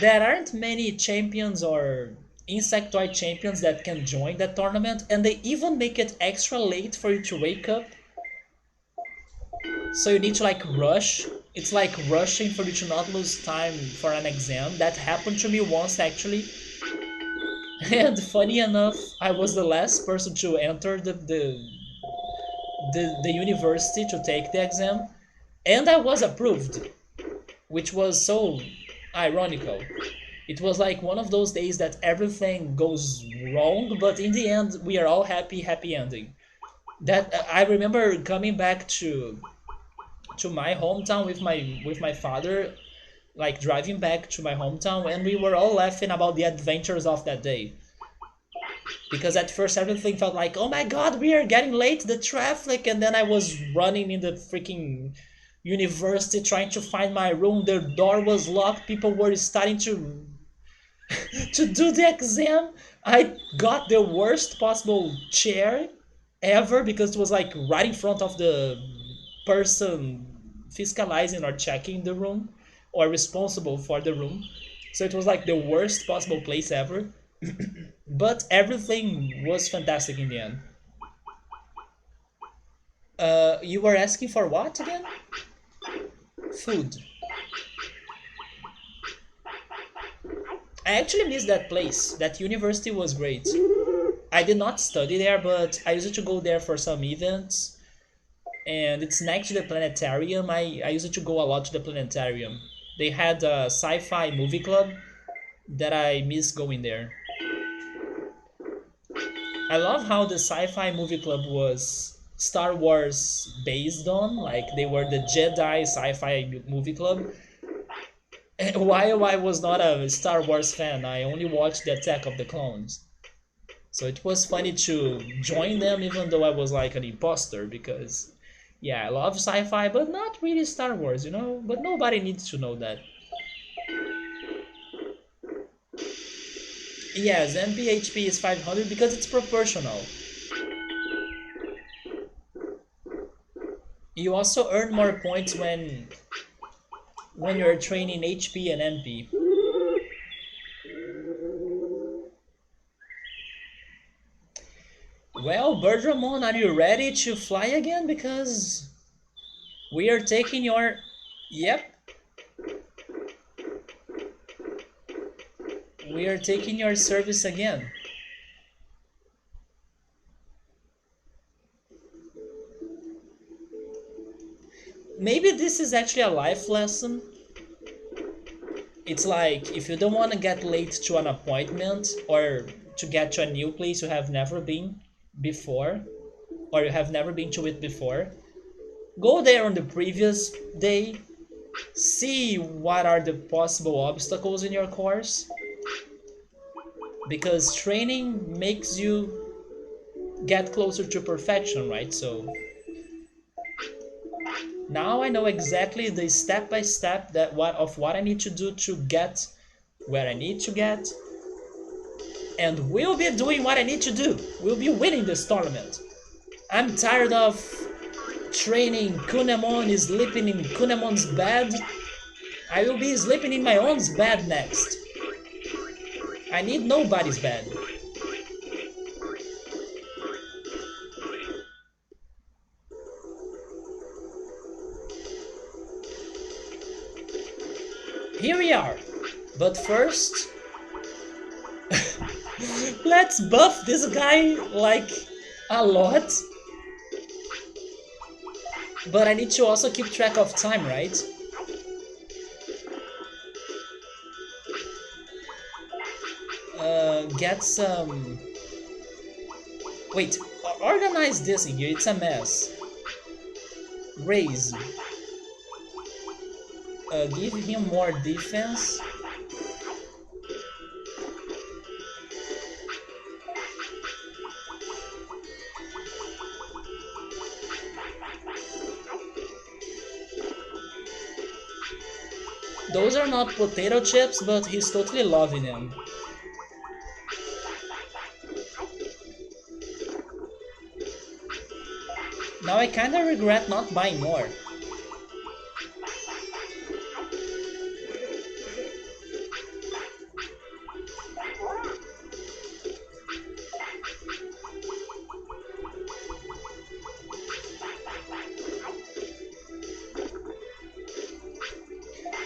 There aren't many champions or insectoid champions that can join that tournament, and they even make it extra late for you to wake up. So you need to like rush. It's like rushing for you to not lose time for an exam. That happened to me once actually. And funny enough, I was the last person to enter the university to take the exam, and I was approved, which was so ironical. It was like one of those days that everything goes wrong, but in the end, we are all happy, happy ending. That I remember coming back to my hometown with my father, like driving back to my hometown, and we were all laughing about the adventures of that day. Because at first everything felt like, oh my god, we are getting late, the traffic, and then I was running in the freaking university trying to find my room. The door was locked. People were starting to do the exam. I got the worst possible chair ever because it was like right in front of the person fiscalizing or checking the room or responsible for the room. So it was like the worst possible place ever. But everything was fantastic in the end. You were asking for what again? Food. I actually miss that place. That university was great. I did not study there, but I used to go there for some events. And it's next to the planetarium. I used to go a lot to the planetarium. They had a sci-fi movie club that I miss going there. I love how the sci-fi movie club was Star Wars based on, like they were the Jedi sci-fi movie club. And while I was not a Star Wars fan, I only watched the Attack of the Clones. So it was funny to join them even though I was like an imposter because yeah, I love sci-fi but not really Star Wars, you know? But nobody needs to know that. Yes, MPHP is 500 because it's proportional. You also earn more points when you're training HP and MP. Well, Birdramon, are you ready to fly again? Because we are taking your... Yep. We are taking your service again. Maybe this is actually a life lesson. It's like if you don't want to get late to an appointment or to get to a new place you have never been before or you have never been to it before, go there on the previous day, see what are the possible obstacles in your course, because training makes you get closer to perfection, right? So Now I know exactly the step by step what I need to do to get where I need to get, and we'll be doing what I need to do. We'll be winning this tournament. I'm tired of training Kunemon is sleeping in Kunemon's bed. I will be sleeping in my own bed next. I need nobody's bed. Here we are. But first, let's buff this guy like a lot. But I need to also keep track of time, right? Get some... Wait, organize this in here, it's a mess. Raise. Give him more defense. Those are not potato chips, but he's totally loving them. Now I kinda regret not buying more.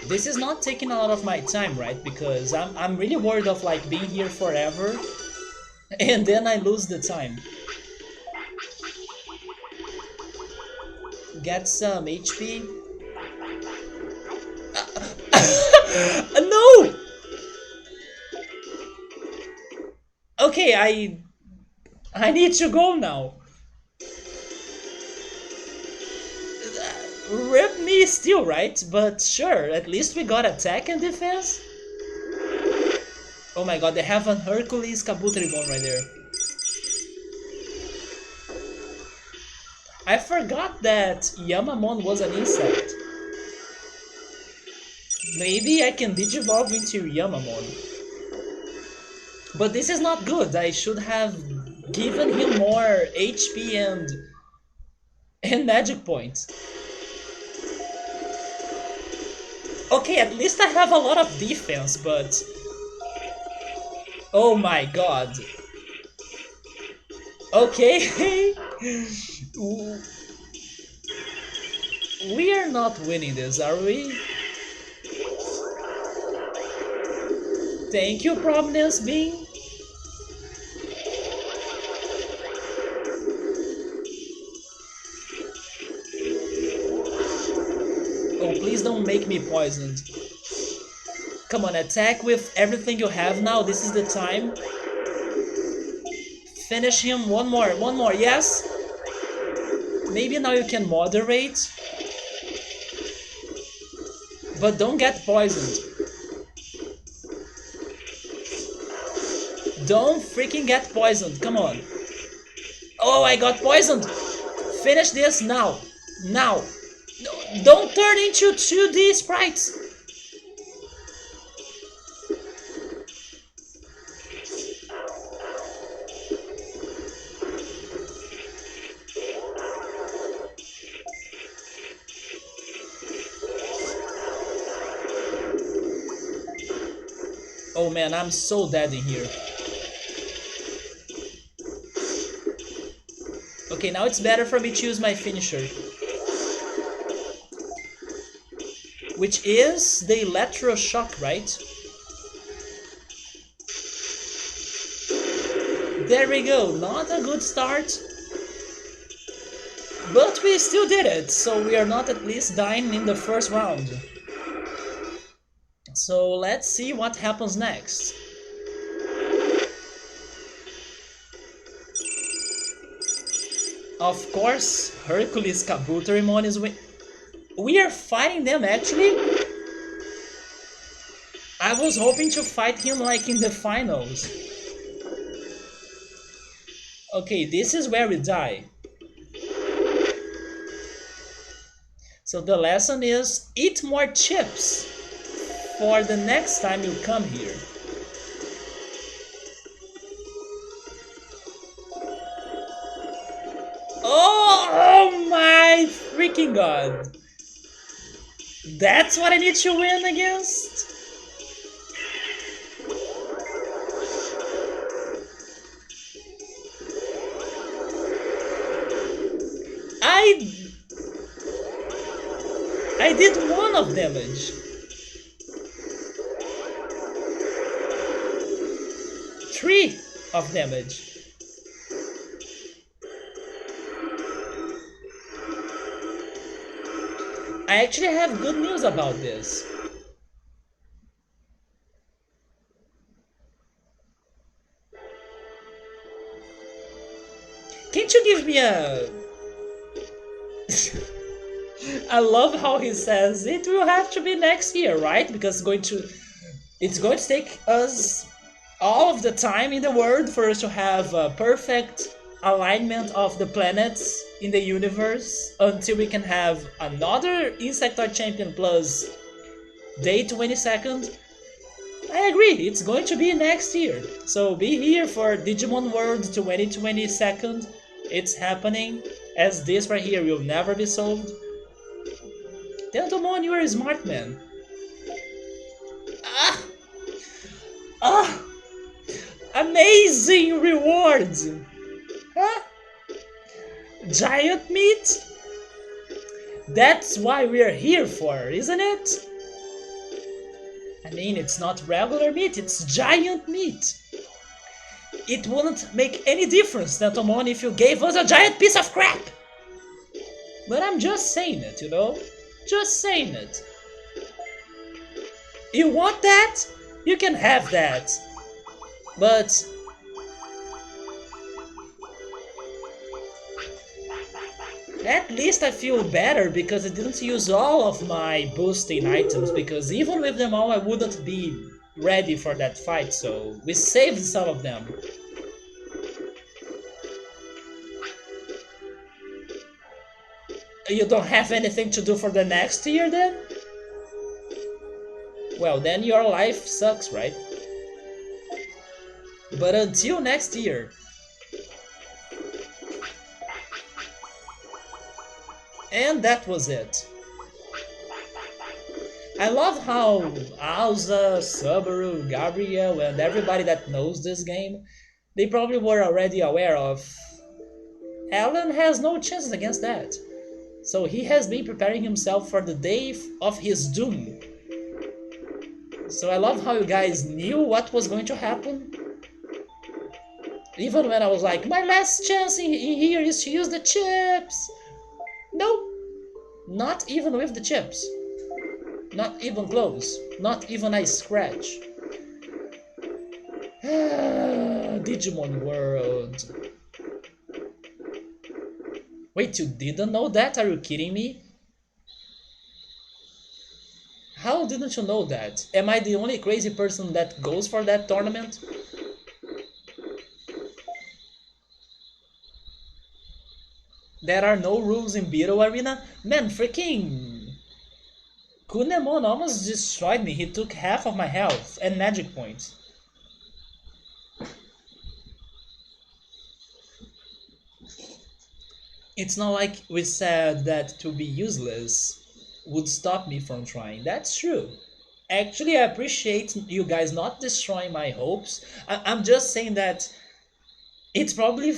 This is not taking a lot of my time, right? Because I'm really worried of like being here forever and then I lose the time. Get some HP. No! Okay, I need to go now. Rip me still, right? But sure, at least we got attack and defense. Oh my god, they have an Hercules Kabuterimon right there. I forgot that Yamamon was an insect. Maybe I can digivolve into Yamamon. But this is not good. I should have given him more HP and magic points. Okay, at least I have a lot of defense, but... Oh my god. Okay. We are not winning this, are we? Thank you, Prominence Being. Oh, please don't make me poisoned. Come on, attack with everything you have now. This is the time. Finish him. One more. Yes? Maybe now you can moderate. But don't get poisoned. Don't freaking get poisoned. Come on. Oh, I got poisoned. Finish this now. Now. Don't turn into 2D sprites. Oh man, I'm so dead in here. Okay, now it's better for me to use my finisher. Which is the electroshock, right? There we go, not a good start. But we still did it, so we are not at least dying in the first round. So let's see what happens next. Of course, Hercules Kabuterimon is we are fighting them actually? I was hoping to fight him like in the finals. Okay, this is where we die. So the lesson is eat more chips for the next time you come here. Oh my freaking god! That's what I need to win against? I I did 1 of damage. 3 of damage. I actually have good news about this. Can't you give me a... I love how he says it will have to be next year, right? Because it's going to take us all of the time in the world for us to have a perfect alignment of the planets in the universe until we can have another Insectoid Champion plus day 22nd. I agree, it's going to be next year. So be here for Digimon World 2022nd. It's happening, as this right here will never be solved. Tentomon, you are a smart man. Ah! Ah! Amazing rewards! Huh? Giant meat? That's why we're here for, isn't it? I mean, it's not regular meat, it's giant meat. It wouldn't make any difference, Tentomon, if you gave us a giant piece of crap! But I'm just saying it, you know? Just saying it. You want that? You can have that. But at least I feel better because I didn't use all of my boosting items, because even with them all I wouldn't be ready for that fight, so we saved some of them. You don't have anything to do for the next year then? Well, then your life sucks, right? But until next year. And that was it. I love how Alza, Subaru, Gabriel, and everybody that knows this game, they probably were already aware of. Alan has no chances against that. So he has been preparing himself for the day of his doom. So I love how you guys knew what was going to happen. Even when I was like, my last chance in here is to use the chips. No, not even with the chips. Not even close. Not even a scratch. Digimon World. Wait, you didn't know that? Are you kidding me? How didn't you know that? Am I the only crazy person that goes for that tournament? There are no rules in Beetle Arena? Man, freaking... Kunemon almost destroyed me. He took half of my health and magic points. It's not like we said that to be useless would stop me from trying. That's true. Actually, I appreciate you guys not destroying my hopes. I'm just saying that it's probably,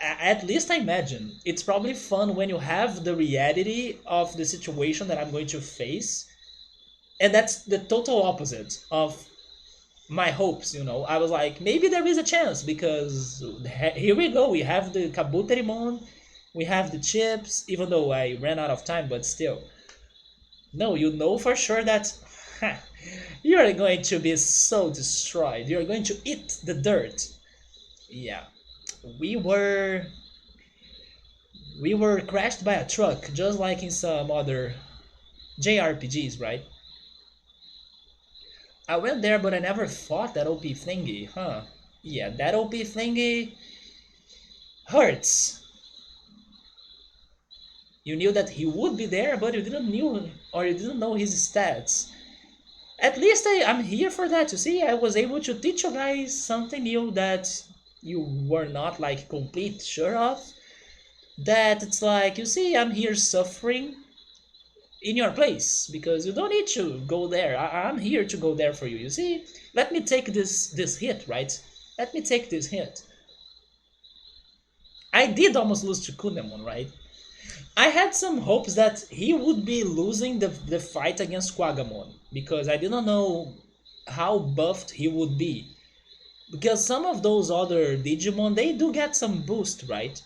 at least I imagine, it's probably fun when you have the reality of the situation that I'm going to face. And that's the total opposite of my hopes, you know. I was like, maybe there is a chance because here we go. We have the Kabuterimon, we have the chips, even though I ran out of time, but still. No, you know for sure that you are going to be so destroyed. You are going to eat the dirt. Yeah, we were we were crashed by a truck, just like in some other JRPGs, right? I went there, but I never fought that OP thingy, huh? Yeah, that OP thingy hurts. You knew that he would be there, but you didn't knew or you didn't know his stats. At least I'm here for that. You see, I was able to teach you guys something new that you were not like complete sure of. That it's like, you see, I'm here suffering in your place because you don't need to go there. I'm here to go there for you. You see, let me take this hit, right? Let me take this hit. I did almost lose to Kunemon, right? I had some hopes that he would be losing the fight against Quagamon because I didn't know how buffed he would be. Because some of those other Digimon they do get some boost, right?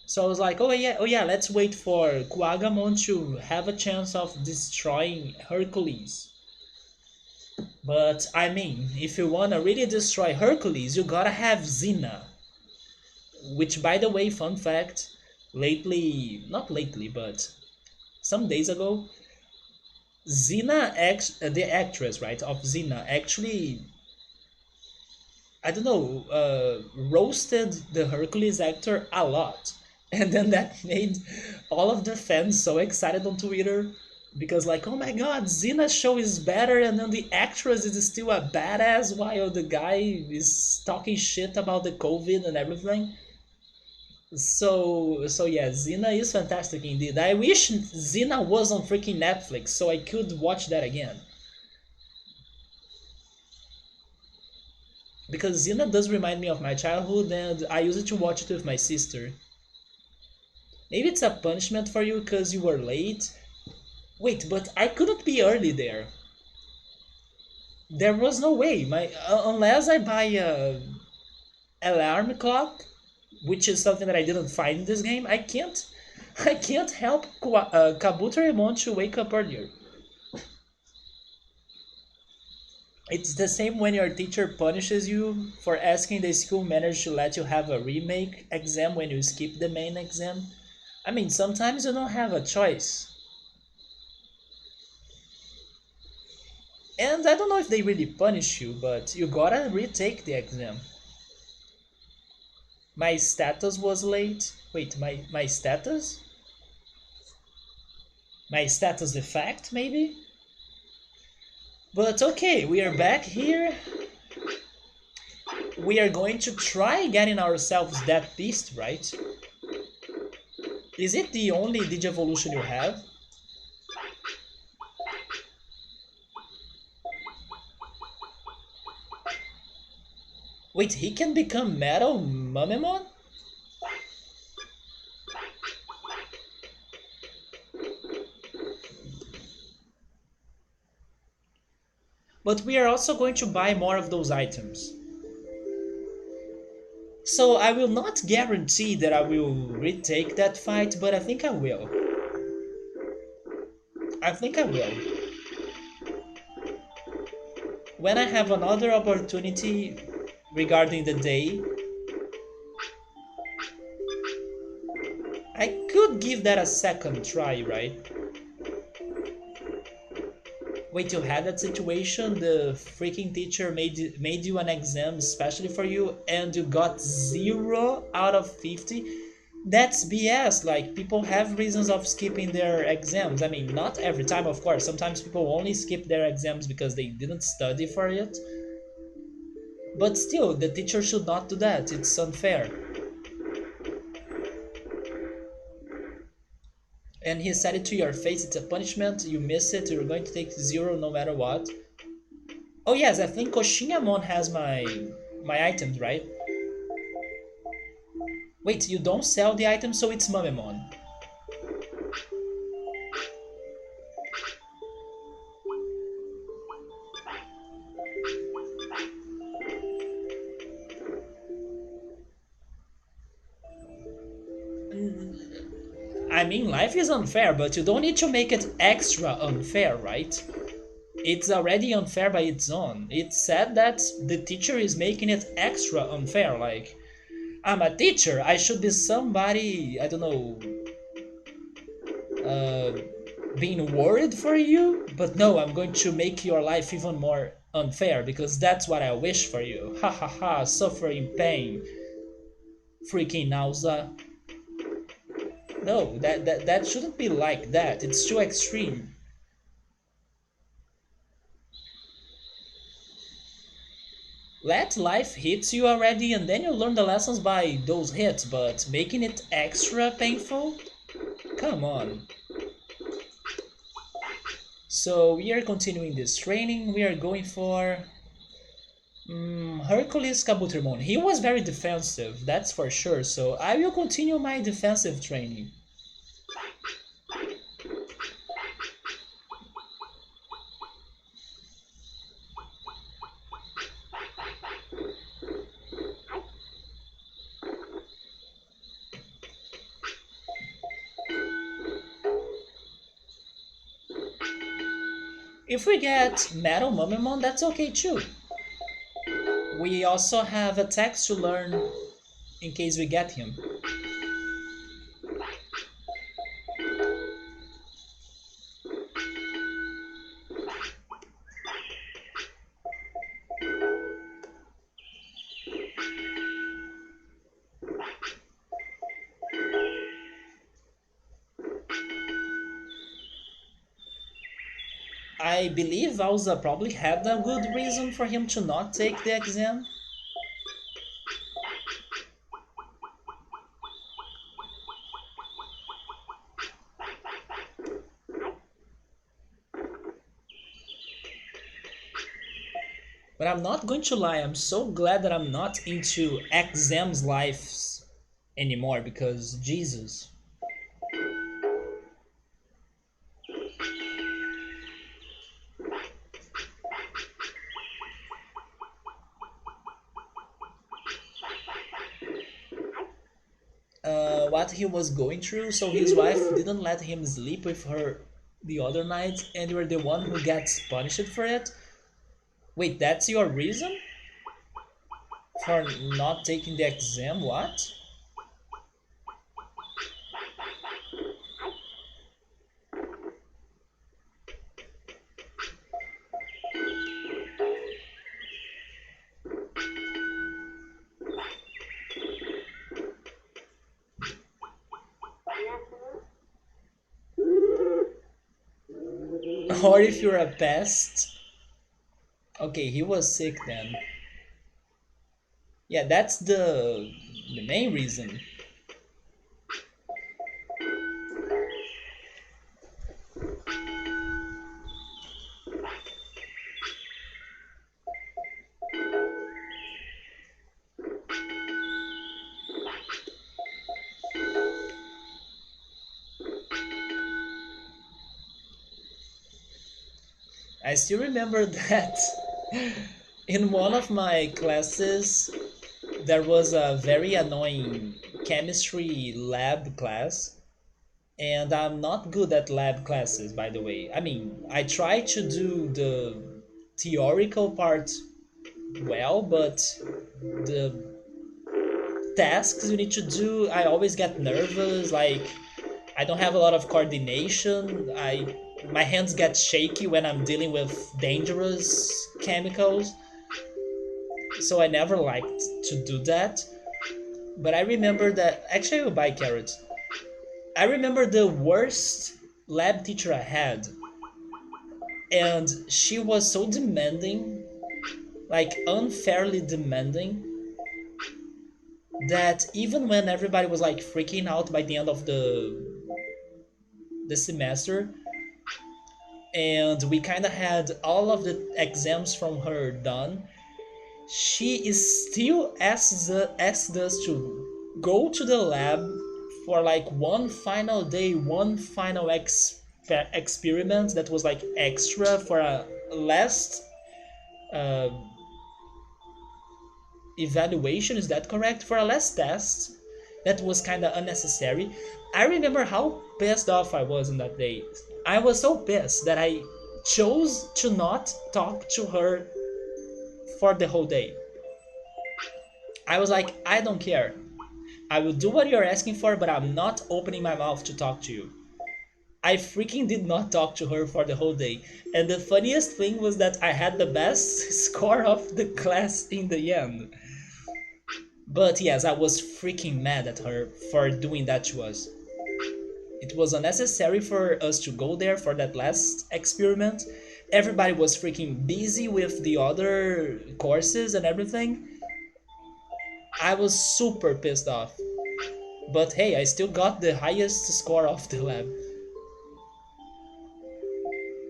So I was like, oh yeah, let's wait for Quagamon to have a chance of destroying Hercules. But I mean, if you wanna really destroy Hercules, you gotta have Xena. Which, by the way, fun fact, lately, not lately, but some days ago, the actress, right, of Xena, actually, I don't know, roasted the Hercules actor a lot. And then that made all of the fans so excited on Twitter because, like, oh my god, Xena's show is better, and then the actress is still a badass while the guy is talking shit about the COVID and everything. So yeah, Xena is fantastic indeed. I wish Xena was on freaking Netflix so I could watch that again. Because Xena does remind me of my childhood and I used to watch it with my sister. Maybe it's a punishment for you because you were late. Wait, but I couldn't be early there. There was no way. Unless I buy a alarm clock, which is something that I didn't find in this game, I can't help Kabutorimon to wake up earlier. It's the same when your teacher punishes you for asking the school manager to let you have a remake exam when you skip the main exam. I mean, sometimes you don't have a choice. And I don't know if they really punish you, but you gotta retake the exam. My status was late. Wait, my status? My status defect, maybe? But okay, we are back here. We are going to try getting ourselves that beast, right? Is it the only Digivolution you have? Wait, he can become Metal Mumemon? But we are also going to buy more of those items. So I will not guarantee that I will retake that fight, but I think I will. I think I will. When I have another opportunity regarding the day, I could give that a second try, right? Wait, you had that situation? The freaking teacher made you an exam especially for you and you got 0 out of 50? That's BS. Like, people have reasons of skipping their exams. I mean, not every time, of course. Sometimes people only skip their exams because they didn't study for it. But still, the teacher should not do that. It's unfair. And he said it to your face. It's a punishment. You miss it, you're going to take 0 no matter what. Oh yes, I think Koshinyamon has my items, right? Wait, you don't sell the items, so it's Mamemon. I mean, life is unfair, but you don't need to make it extra unfair, right? It's already unfair by its own. It's said that the teacher is making it extra unfair, like, I'm a teacher, I should be somebody, I don't know, uh, being worried for you, but no, I'm going to make your life even more unfair because that's what I wish for you. Ha ha ha, suffering pain. Freaking nausea. No, that shouldn't be like that. It's too extreme. Let life hit you already and then you learn the lessons by those hits, but making it extra painful? Come on. So we are continuing this training. We are going for Hercules Kabutermon. He was very defensive, that's for sure. So I will continue my defensive training. If we get Metal Mumimon, that's okay too. We also have attacks to learn in case we get him. I believe Alza probably had a good reason for him to not take the exam. But I'm not going to lie, I'm so glad that I'm not into exams lives anymore because Jesus. What he was going through, so his wife didn't let him sleep with her the other night, and you're the one who gets punished for it. Wait, that's your reason for not taking the exam? What? Or if you're a pest? Okay, he was sick then. Yeah, that's the main reason. I still remember that in one of my classes there was a very annoying chemistry lab class, and I'm not good at lab classes, by the way. I mean, I try to do the theoretical part well, but the tasks you need to do, I always get nervous. Like, I don't have a lot of coordination. My hands get shaky when I'm dealing with dangerous chemicals, so I never liked to do that. But I remember that actually I will buy carrots. I remember the worst lab teacher I had, and she was so demanding, like unfairly demanding, that even when everybody was like freaking out by the end of the semester, and we kind of had all of the exams from her done, she is still asked us to go to the lab for like one final day, one final experiment that was like extra for a last uh, evaluation. Is that correct? For a last test that was kind of unnecessary. I remember how pissed off I was on that day. I was so pissed that I chose to not talk to her for the whole day. I was like, I don't care. I will do what you're asking for, but I'm not opening my mouth to talk to you. I freaking did not talk to her for the whole day. And the funniest thing was that I had the best score of the class in the end. But yes, I was freaking mad at her for doing that to us. It was unnecessary for us to go there for that last experiment. Everybody was freaking busy with the other courses and everything. I was super pissed off. But hey, I still got the highest score of the lab.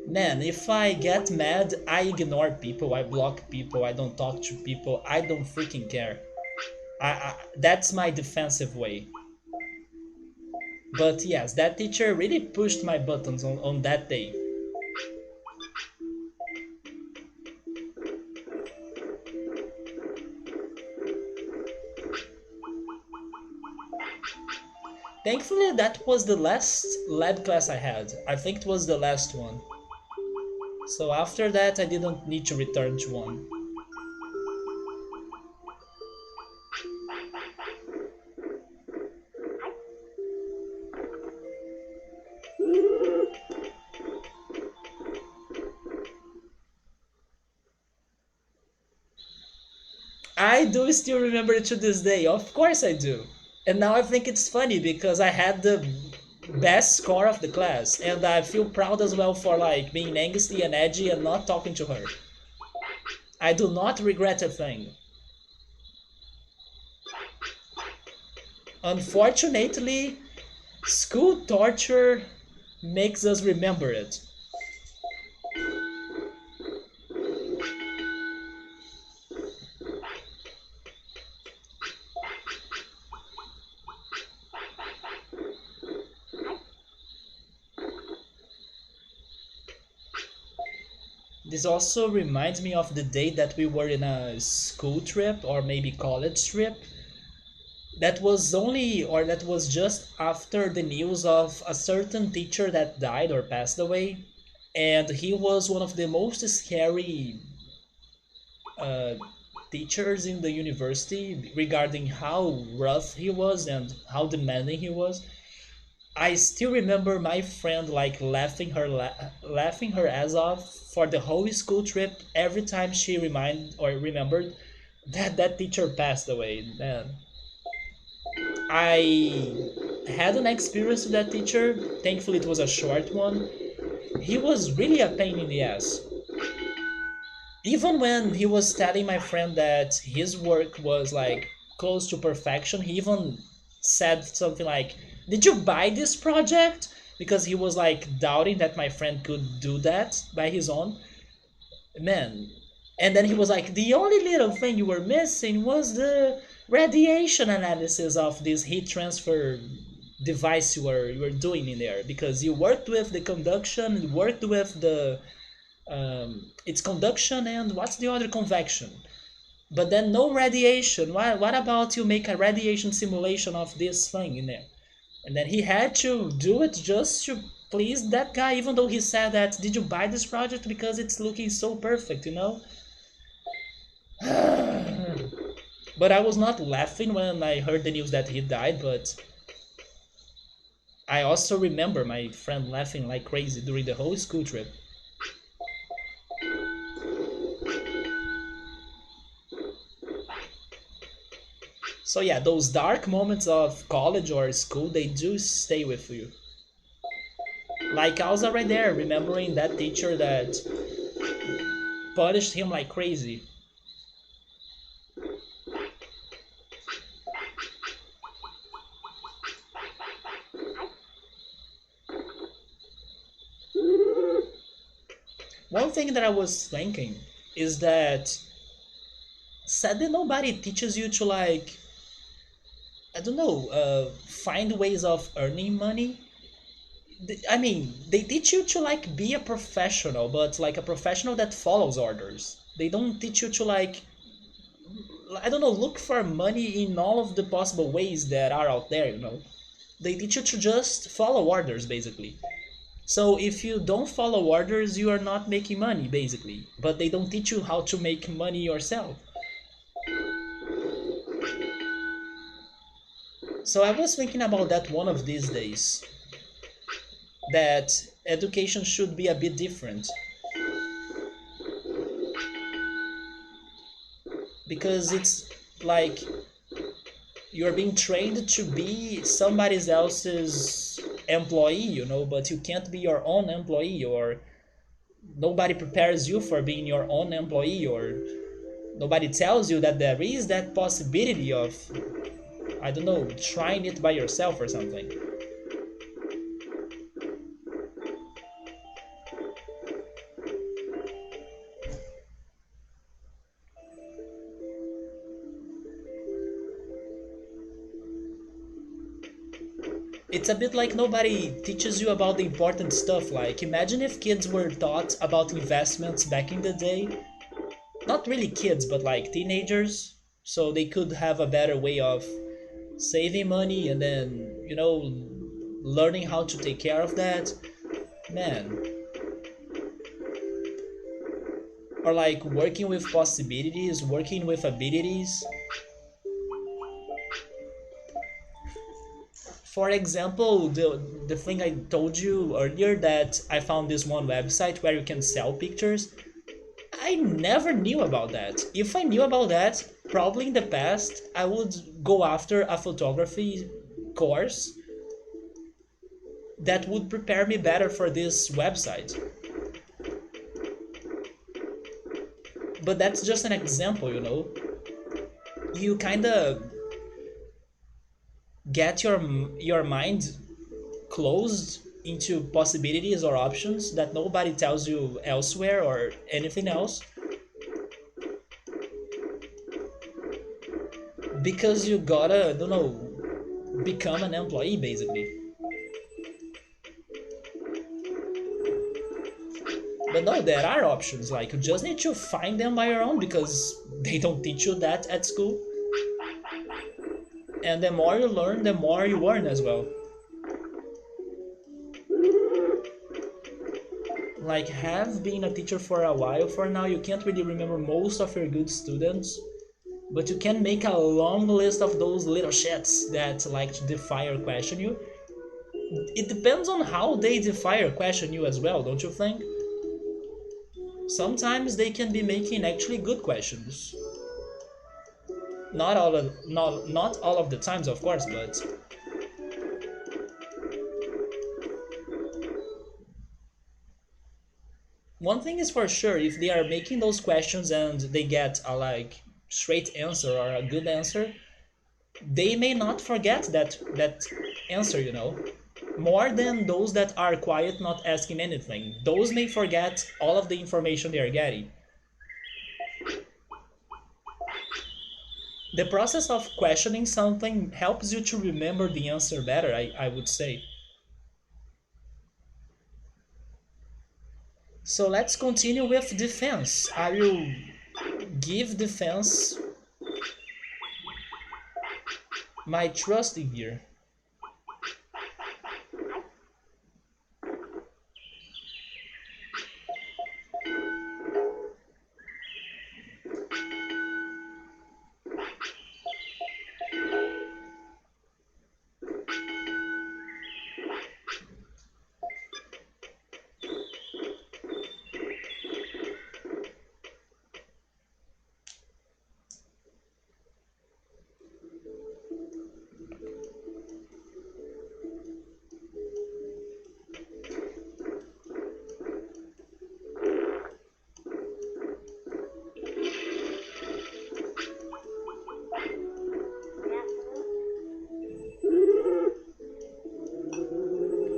Man, if I get mad, I ignore people, I block people, I don't talk to people, I don't freaking care. That's my defensive way. But yes, that teacher really pushed my buttons on that day. Thankfully, that was the last lab class I had. I think it was the last one. So after that, I didn't need to return to one. I do still remember it to this day. Of course I do. And now I think it's funny because I had the best score of the class, and I feel proud as well for like being angsty and edgy and not talking to her. I do not regret a thing. Unfortunately, school torture makes us remember it. This also reminds me of the day that we were in a school trip or maybe college trip. That was only, or that was just after the news of a certain teacher that died or passed away. And he was one of the most scary uh, teachers in the university regarding how rough he was and how demanding he was. I still remember my friend like laughing her ass off for the whole school trip every time she remembered that that teacher passed away. Man, I had an experience with that teacher. Thankfully, it was a short one. He was really a pain in the ass. Even when he was telling my friend that his work was like close to perfection, he even said something like, "Did you buy this project?" Because he was like doubting that my friend could do that by his own. Man. And then he was like, "The only little thing you were missing was the radiation analysis of this heat transfer device you were doing in there, because you worked with the conduction, you worked with the its conduction, and what's the other, convection, but then no radiation. What about you make a radiation simulation of this thing in there?" And then he had to do it just to please that guy, even though he said that, "Did you buy this project because it's looking so perfect, you know?" But I was not laughing when I heard the news that he died, but I also remember my friend laughing like crazy during the whole school trip. So yeah, those dark moments of college or school, they do stay with you. Like I was right there remembering that teacher that punished him like crazy. One thing that I was thinking is that sadly nobody teaches you to like, I don't know, find ways of earning money. I mean, they teach you to like be a professional, but like a professional that follows orders. They don't teach you to like, I don't know, look for money in all of the possible ways that are out there, you know. They teach you to just follow orders basically. So if you don't follow orders, you are not making money basically. But they don't teach you how to make money yourself. So I was thinking about that one of these days, that education should be a bit different, because it's like you're being trained to be somebody else's employee, you know, but you can't be your own employee, or nobody prepares you for being your own employee, or nobody tells you that there is that possibility of, I don't know, trying it by yourself or something. It's a bit like nobody teaches you about the important stuff. Like, imagine if kids were taught about investments back in the day. Not really kids, but like teenagers, so they could have a better way of saving money and then, you know, learning how to take care of that. Man. Or like working with possibilities, working with abilities. For example, the thing I told you earlier, that I found this one website where you can sell pictures. I never knew about that. If I knew about that, probably in the past I would go after a photography course that would prepare me better for this website. But that's just an example, you know. You kind of get your mind closed into possibilities or options that nobody tells you elsewhere or anything else, because you gotta, I don't know, become an employee basically. But no, there are options. Like, you just need to find them by your own, because they don't teach you that at school. And the more you learn, the more you earn as well. Like, have been a teacher for a while for now, you can't really remember most of your good students, but you can make a long list of those little shits that like to defy or question you. It depends on how they defy or question you as well, don't you think? Sometimes they can be making actually good questions. Not all of the times, of course, but one thing is for sure: if they are making those questions and they get a like straight answer or a good answer, they may not forget that answer, you know. More than those that are quiet, not asking anything. Those may forget all of the information they are getting. The process of questioning something helps you to remember the answer better, I would say. So let's continue with defense. I will give defense my trust in here.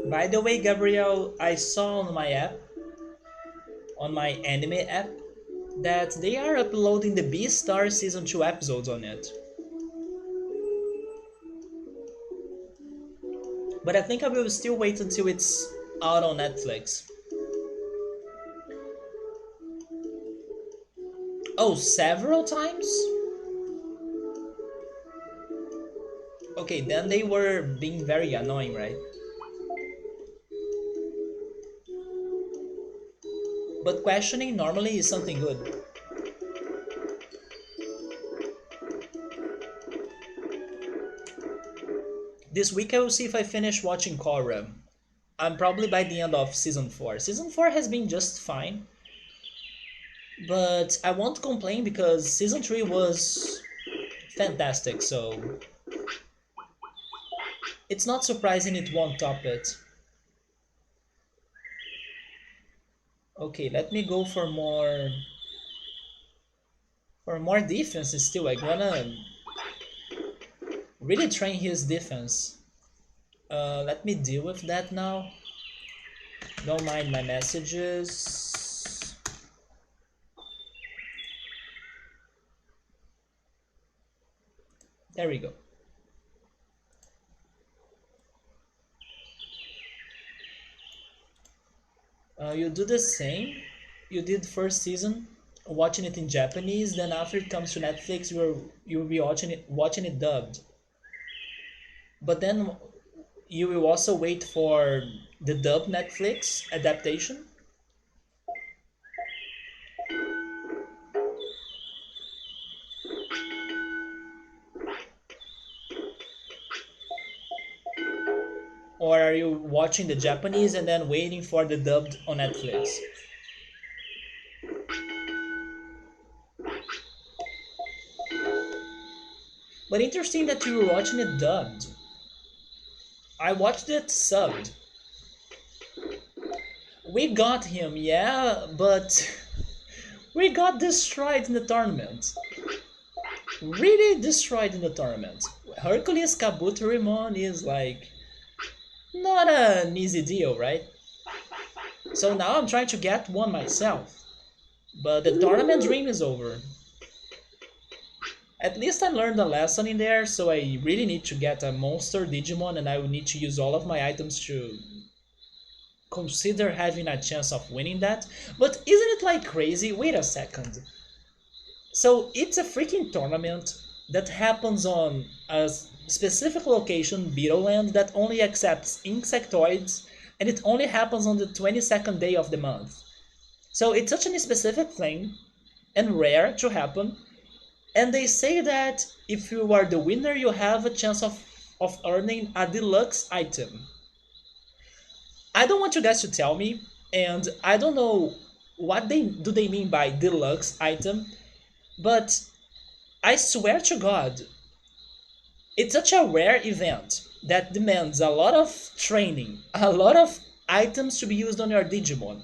By the way, Gabriel, I saw on my app, on my anime app, that they are uploading the Beastar Season 2 episodes on it. But I think I will still wait until it's out on Netflix. Oh, several times? Okay, then they were being very annoying, right? But questioning normally is something good. This week I will see if I finish watching Korra. I'm probably by the end of season 4. Season 4 has been just fine, but I won't complain because season 3 was fantastic, so It's not surprising it won't top it. Okay, let me go for more defense still. I wanna really train his defense. Let me deal with that now. Don't mind my messages. There we go. You do the same. You did first season, watching it in Japanese. Then after it comes to Netflix, you'll be watching it dubbed. But then you will also wait for the dub Netflix adaptation. Or are you watching the Japanese and then waiting for the dubbed on Netflix? But interesting that you were watching it dubbed. I watched it subbed. We got him, yeah, but we got destroyed in the tournament. Really destroyed in the tournament. Hercules Kabuterimon is like not an easy deal, right? So now I'm trying to get one myself. But the tournament dream is over. At least I learned a lesson in there, so I really need to get a monster Digimon and I will need to use all of my items to consider having a chance of winning that. But isn't it like crazy? Wait a second. So it's a freaking tournament that happens on a specific location, Beetle Land, that only accepts insectoids, and it only happens on the 22nd day of the month. So it's such a specific thing and rare to happen. And they say that if you are the winner, you have a chance of earning a deluxe item. I don't want you guys to tell me, and I don't know what they mean by deluxe item, but I swear to God, it's such a rare event that demands a lot of training, a lot of items to be used on your Digimon,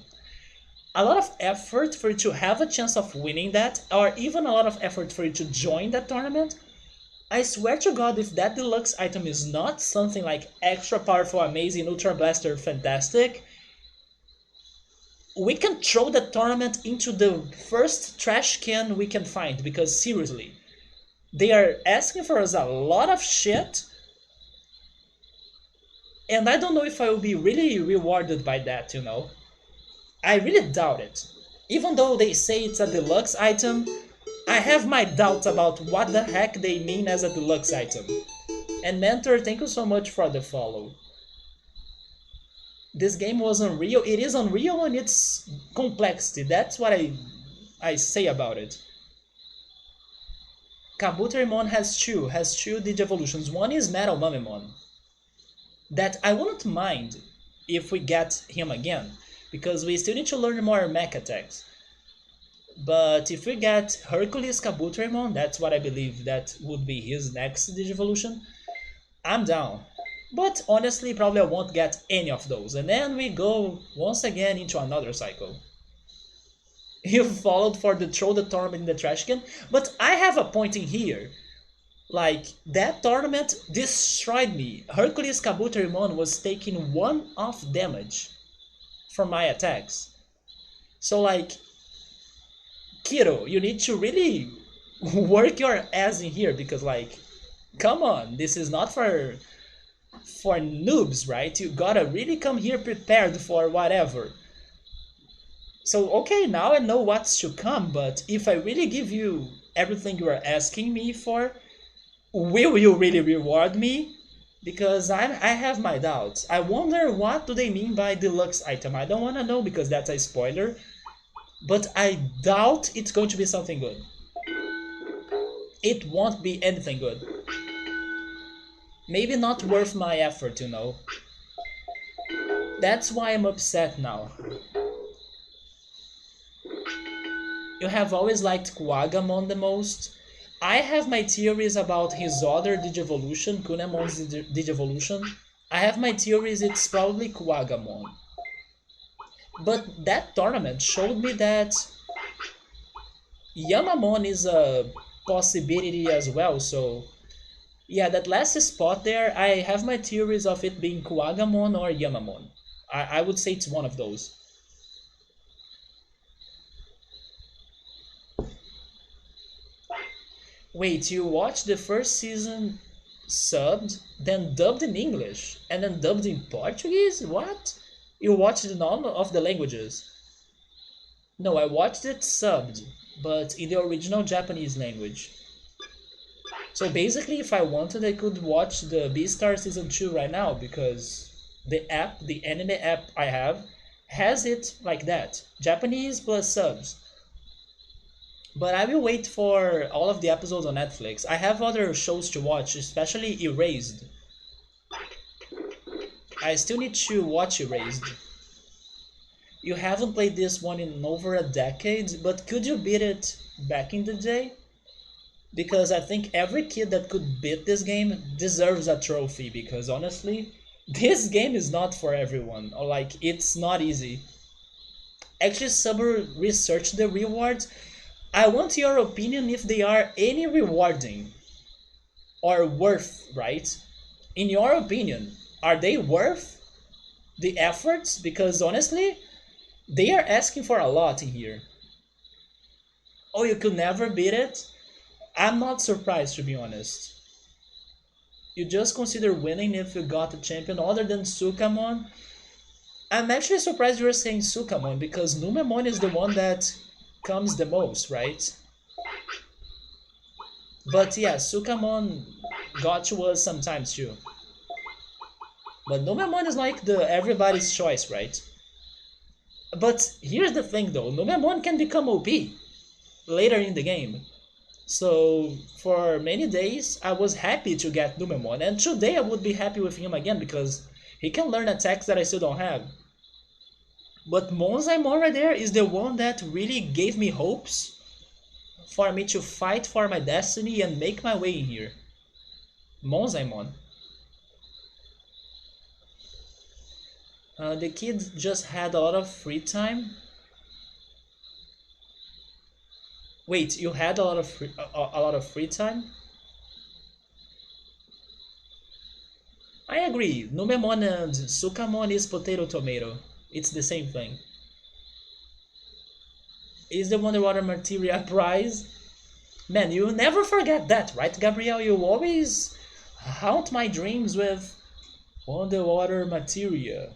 a lot of effort for you to have a chance of winning that, or even a lot of effort for you to join that tournament. I swear to God, if that deluxe item is not something like extra powerful, amazing, ultra blaster, fantastic, we can throw the tournament into the first trash can we can find, because seriously, they are asking for us a lot of shit, and I don't know if I will be really rewarded by that, you know? I really doubt it. Even though they say it's a deluxe item, I have my doubts about what the heck they mean as a deluxe item. And Mentor, thank you so much for the follow. This game was unreal. It is unreal in its complexity. That's what I say about it. Kabuterimon has two Digivolutions. One is Metal Mumemon. That I wouldn't mind if we get him again, because we still need to learn more mech attacks. But if we get Hercules Kabuterimon, that's what I believe that would be his next Digivolution, I'm down. But honestly, probably I won't get any of those. And then we go once again into another cycle. You followed for the throw the tournament in the trash can, but I have a point in here. Like, that tournament destroyed me. Hercules Kabuterimon was taking 1 off damage from my attacks. So like, kiddo, you need to really work your ass in here, because like, come on, this is not for noobs, right? You gotta really come here prepared for whatever. So okay, now I know what's to come, but if I really give you everything you are asking me for, will you really reward me? Because I have my doubts. I wonder what do they mean by deluxe item. I don't want to know because that's a spoiler, but I doubt it's going to be something good. It won't be anything good. Maybe not worth my effort, you know. That's why I'm upset now. You have always liked Kuagamon the most. I have my theories about his other Digivolution, Kunemon's Digivolution. I have my theories it's probably Kuwagamon. But that tournament showed me that Yamamon is a possibility as well, so yeah, that last spot there, I have my theories of it being Kuwagamon or Yamamon. I would say it's one of those. Wait, you watched the first season subbed, then dubbed in English, and then dubbed in Portuguese? What? You watched in all of the languages? No, I watched it subbed, but in the original Japanese language. So basically, if I wanted, I could watch the Beastar Season 2 right now because the anime app I have, has it like that. Japanese plus subs. But I will wait for all of the episodes on Netflix. I have other shows to watch, especially Erased. I still need to watch Erased. You haven't played this one in over a decade, but could you beat it back in the day? Because I think every kid that could beat this game deserves a trophy because honestly, this game is not for everyone. Or like it's not easy. Actually, Saber researched the rewards. I want your opinion if they are any rewarding or worth, right? In your opinion, are they worth the efforts? Because honestly, they are asking for a lot in here. Oh, you could never beat it? I'm not surprised to be honest. You just consider winning if you got a champion other than Sukamon. I'm actually surprised you were saying Sukamon because Numemon is the one that comes the most, right? But yeah, Sukamon got to us sometimes too. But Numemon is like the everybody's choice, right? But here's the thing though, Numemon can become OP later in the game. So for many days I was happy to get Numemon, and today I would be happy with him again because he can learn attacks that I still don't have. But Monzaimon right there is the one that really gave me hopes for me to fight for my destiny and make my way in here. Monzaimon. The kid just had a lot of free time. Wait, you had a lot of free time? I agree. Numemon and Sukamon is potato tomato. It's the same thing. Is the Wonder Materia prize? Man, you never forget that, right, Gabriel? You always haunt my dreams with Underwater Materia.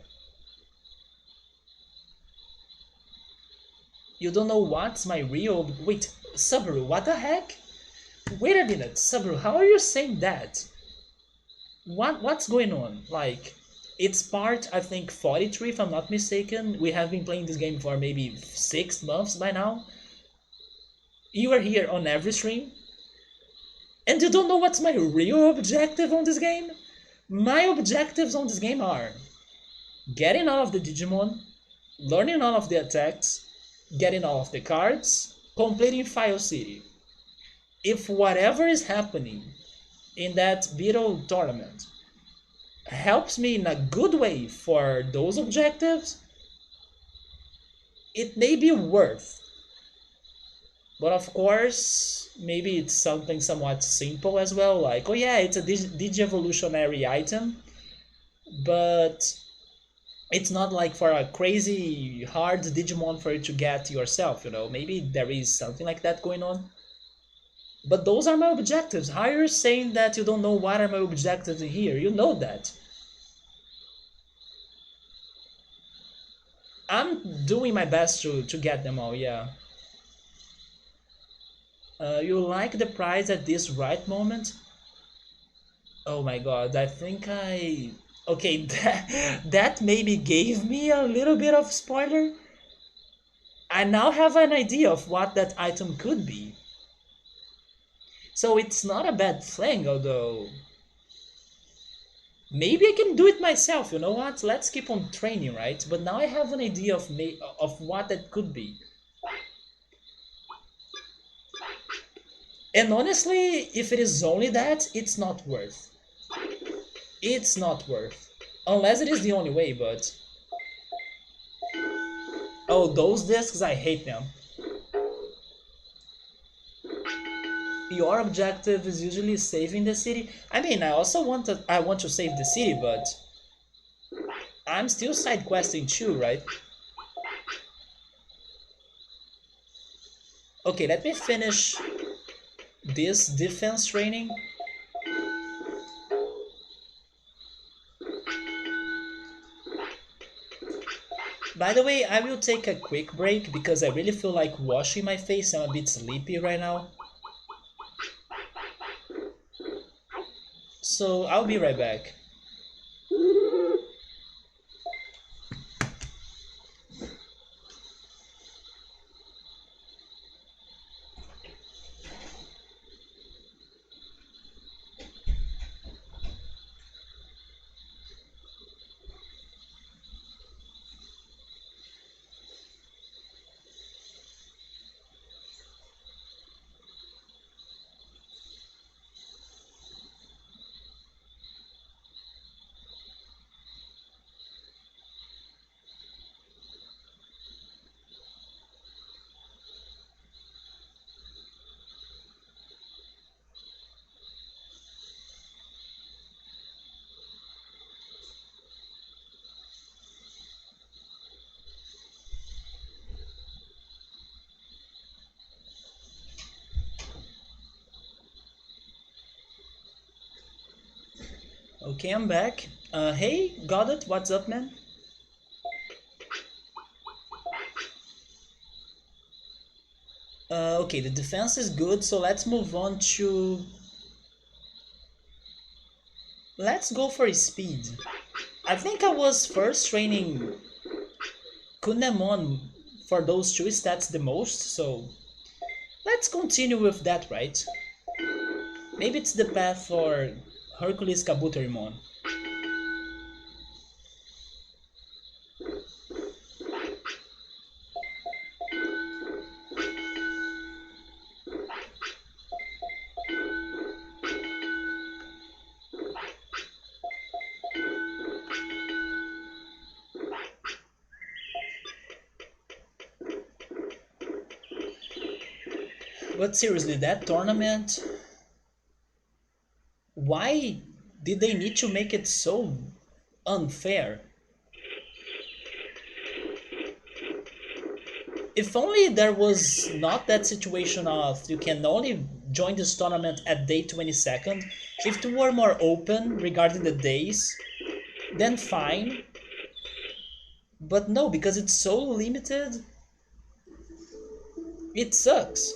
You don't know what's my real... Wait, Subaru, what the heck? Wait a minute, Subaru, how are you saying that? What's going on? Like, it's part, I think, 43 if I'm not mistaken. We have been playing this game for maybe 6 months by now. You are here on every stream. And you don't know what's my real objective on this game? My objectives on this game are getting all of the Digimon, learning all of the attacks, getting all of the cards, completing File City. If whatever is happening in that Beetle tournament helps me in a good way for those objectives, it may be worth. But of course, maybe it's something somewhat simple as well, like, oh yeah, it's a Digievolutionary item, but it's not like for a crazy hard Digimon for you to get yourself, you know? Maybe there is something like that going on. But those are my objectives. How are you saying that you don't know what are my objectives in here? You know that. I'm doing my best to get them all, yeah. You like the prize at this right moment? Oh my god, I think I... Okay, that maybe gave me a little bit of spoiler. I now have an idea of what that item could be. So it's not a bad thing, although... Maybe I can do it myself, you know what? Let's keep on training, right? But now I have an idea of what that could be. And honestly, if it is only that, it's not worth. It's not worth. Unless it is the only way, but. Oh, those discs, I hate them. Your objective is usually saving the city. I mean, I want to save the city, but I'm still side questing too, right? Okay, let me finish this defense training. By the way, I will take a quick break because I really feel like washing my face. I'm a bit sleepy right now. So I'll be right back. Okay, I'm back. Hey, got it? What's up, man? Okay, the defense is good, so let's move on to. Let's go for speed. I think I was first training Kunemon for those two stats the most, so let's continue with that, right? Maybe it's the path for Hercules Kabuterimon. But seriously, that tournament, why did they need to make it so unfair? If only there was not that situation of you can only join this tournament at day 22nd. If it were more open regarding the days, then fine. But no, because it's so limited, it sucks.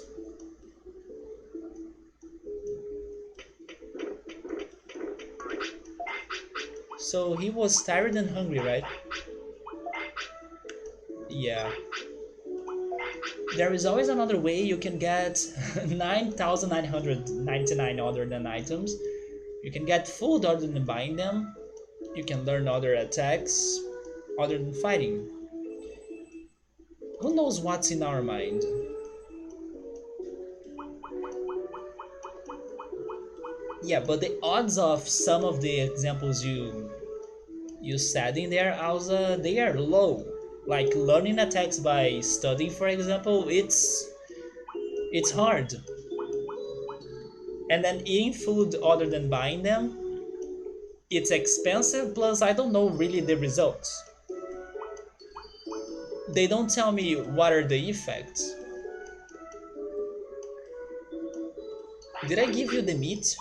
So he was tired and hungry, right? Yeah. There is always another way you can get 9,999 other than items. You can get food other than buying them. You can learn other attacks other than fighting. Who knows what's in our mind? Yeah, but the odds of some of the examples you said in there, Alza, they are low. Like learning attacks by studying, for example, it's hard. And then eating food other than buying them, it's expensive. Plus, I don't know really the results. They don't tell me what are the effects. Did I give you the meat?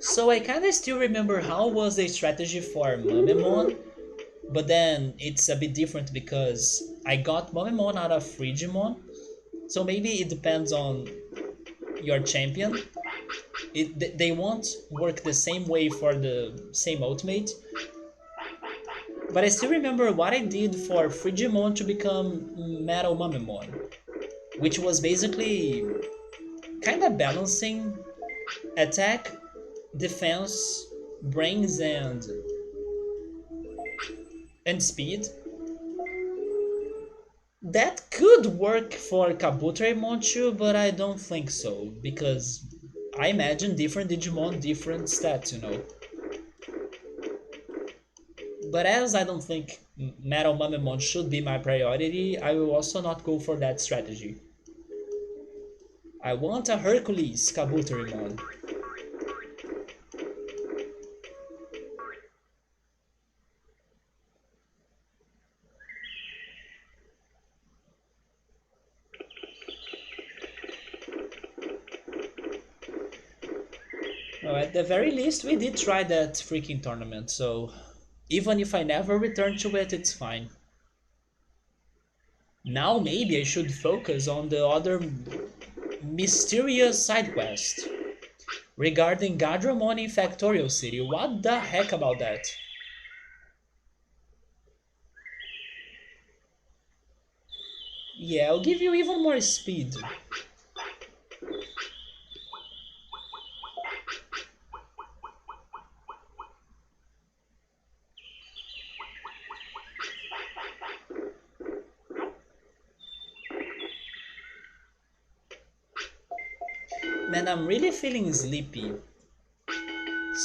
So I kinda still remember how was the strategy for Mamemon, but then it's a bit different because I got Mamemon out of Frigimon. So maybe it depends on your champion. They won't work the same way for the same ultimate. But I still remember what I did for Frigimon to become Metal Mamemon. which was basically kind of balancing attack, defense, brains, and speed. That could work for Kabutorimon too, but I don't think so because I imagine different Digimon, different stats, you know. But as I don't think Metal Mamemon should be my priority, I will also not go for that strategy. I want a Hercules Kabutorimon. Well, at the very least, we did try that freaking tournament, so even if I never return to it, it's fine. Now maybe I should focus on the other mysterious side quest regarding Gadramon in Factorial City. What the heck about that? Yeah, I'll give you even more speed. Man, I'm really feeling sleepy.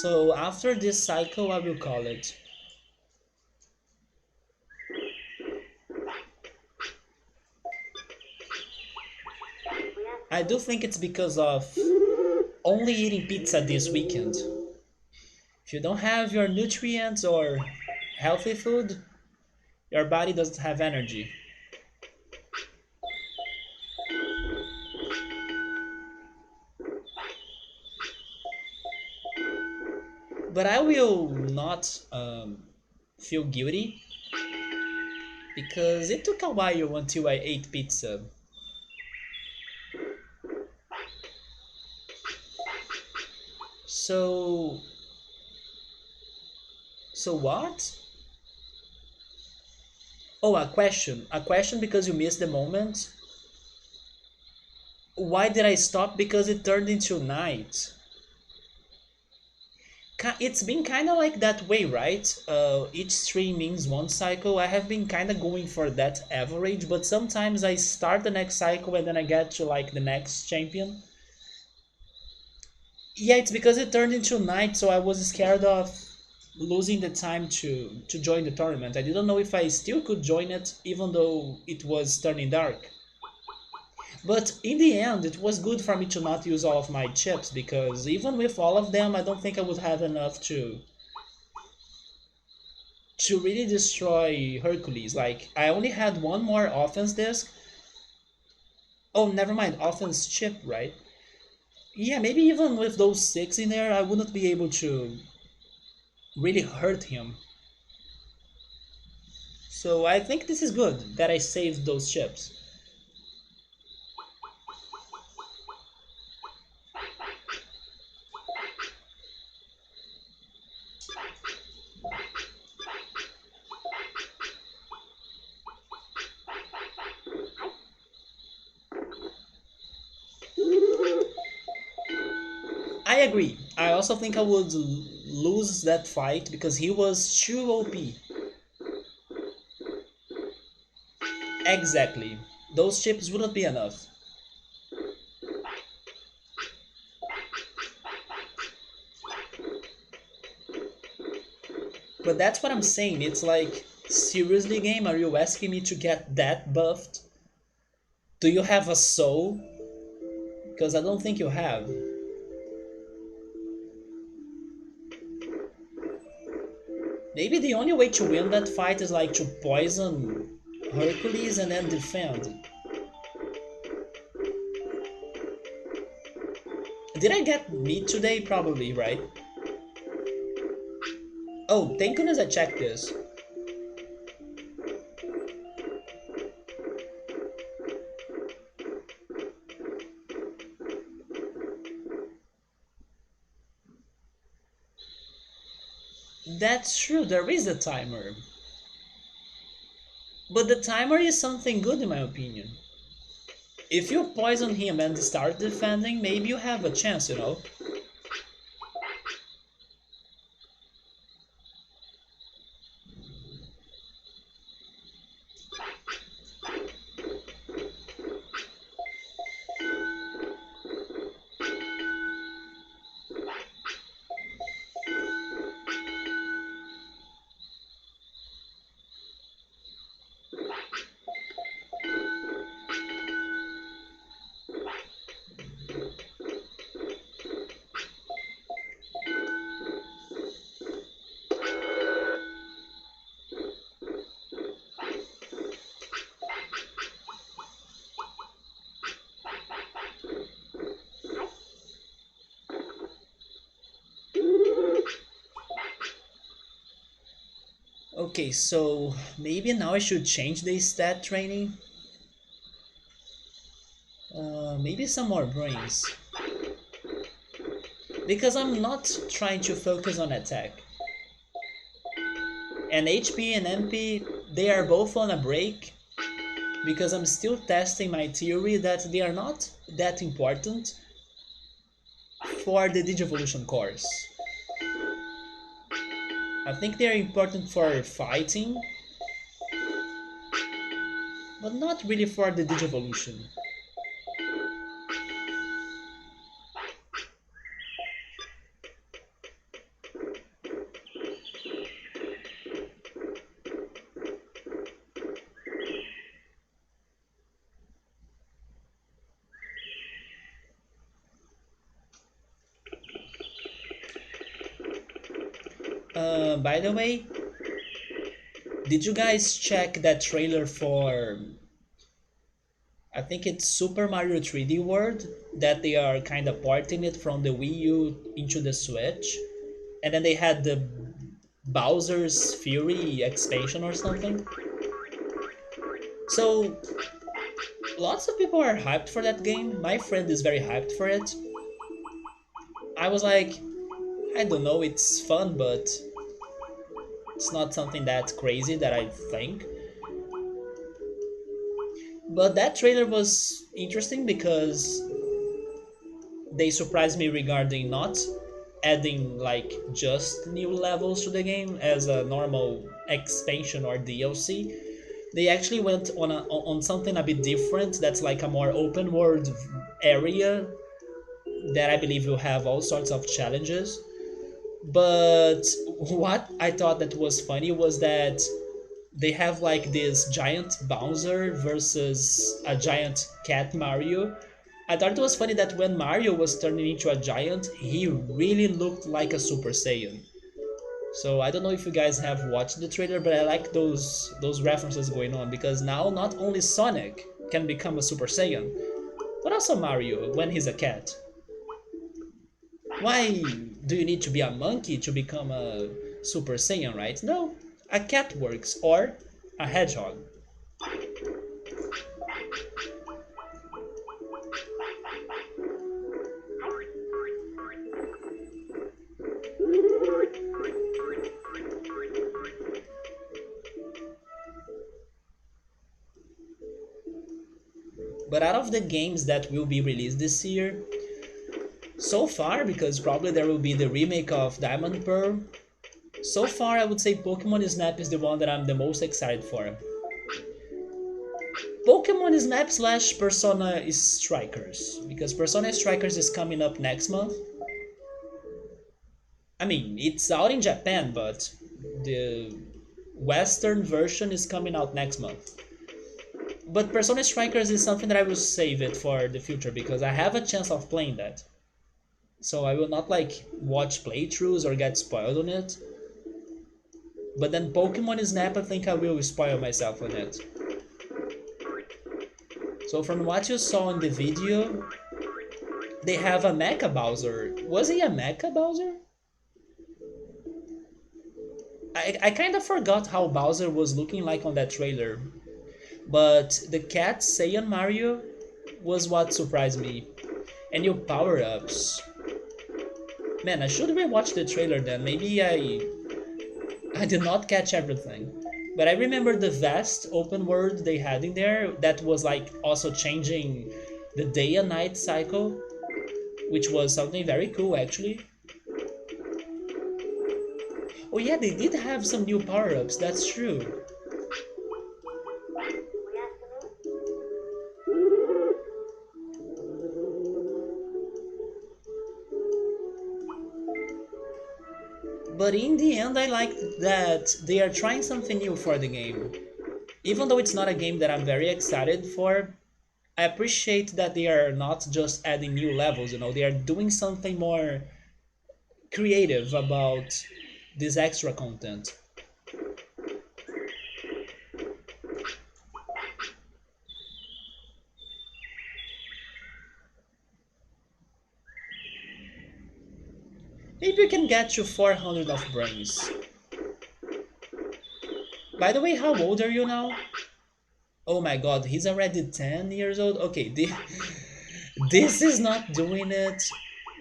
So after this cycle, I will call it. I do think it's because of only eating pizza this weekend. If you don't have your nutrients or healthy food, your body doesn't have energy. But I will not feel guilty because it took a while until I ate pizza. So, so what? Oh, a question. A question because you missed the moment. Why did I stop? Because it turned into night. It's been kind of like that way, right? Each stream means one cycle. I have been kind of going for that average, but sometimes I start the next cycle and then I get to like the next champion. Yeah, it's because it turned into night, so I was scared of losing the time to join the tournament. I didn't know if I still could join it, even though it was turning dark. But in the end, it was good for me to not use all of my chips because even with all of them, I don't think I would have enough to really destroy Hercules. Like I only had one more offense disc. Oh, never mind, offense chip, right? Yeah, maybe even with those six in there, I wouldn't be able to really hurt him. So I think this is good that I saved those chips. I agree. I also think I would lose that fight because he was too OP. Exactly. Those chips wouldn't be enough. But that's what I'm saying. It's like, seriously, game, are you asking me to get that buffed? Do you have a soul? Because I don't think you have. Maybe the only way to win that fight is like to poison Hercules and then defend. Did I get meat today? Probably, right? Oh, thank goodness I checked this. That's true, there is a timer. But the timer is something good in my opinion. If you poison him and start defending, maybe you have a chance, you know? Okay, so maybe now I should change the stat training. Maybe some more brains. Because I'm not trying to focus on attack. And HP and MP, they are both on a break. Because I'm still testing my theory that they are not that important for the Digivolution course. I think they are important for fighting, but not really for the Digivolution. By the way, did you guys check that trailer for, I think it's Super Mario 3D World, that they are kind of porting it from the Wii U into the Switch? And then they had the Bowser's Fury expansion or something? So, lots of people are hyped for that game. My friend is very hyped for it. I was like, I don't know, it's fun, but it's not something that crazy that I think. But that trailer was interesting because they surprised me regarding not adding like just new levels to the game as a normal expansion or DLC. They actually went on something a bit different that's like a more open world area that I believe will have all sorts of challenges. But what I thought that was funny was that they have like this giant Bowser versus a giant cat Mario. I thought it was funny that when Mario was turning into a giant, he really looked like a Super Saiyan. So I don't know if you guys have watched the trailer, but I like those references going on because now not only Sonic can become a Super Saiyan, but also Mario when he's a cat. Why do you need to be a monkey to become a Super Saiyan, right? No, a cat works, or a hedgehog. But out of the games that will be released this year, so far, because probably there will be the remake of Diamond Pearl, so far I would say Pokemon Snap is the one that I'm the most excited for. Pokemon Snap slash Persona Strikers, because Persona Strikers is coming up next month. I mean, it's out in Japan, but the Western version is coming out next month. But Persona Strikers is something that I will save it for the future because I have a chance of playing that. So I will not like watch playthroughs or get spoiled on it. But then Pokemon Snap, I think I will spoil myself on it. So from what you saw in the video, they have a Mecha Bowser. Was he a Mecha Bowser? I kind of forgot how Bowser was looking like on that trailer. But the cat Saiyan Mario was what surprised me. And new power-ups. Man, I should rewatch the trailer then. Maybe I did not catch everything. But I remember the vast open world they had in there that was like also changing the day and night cycle, which was something very cool actually. Oh yeah, they did have some new power-ups, that's true. But in the end, I like that they are trying something new for the game. Even though it's not a game that I'm very excited for, I appreciate that they are not just adding new levels, they are doing something more creative about this extra content. Maybe we can get to 400 of brains. By the way, how old are you now? Oh my god, he's already 10 years old? Okay, this is not doing it.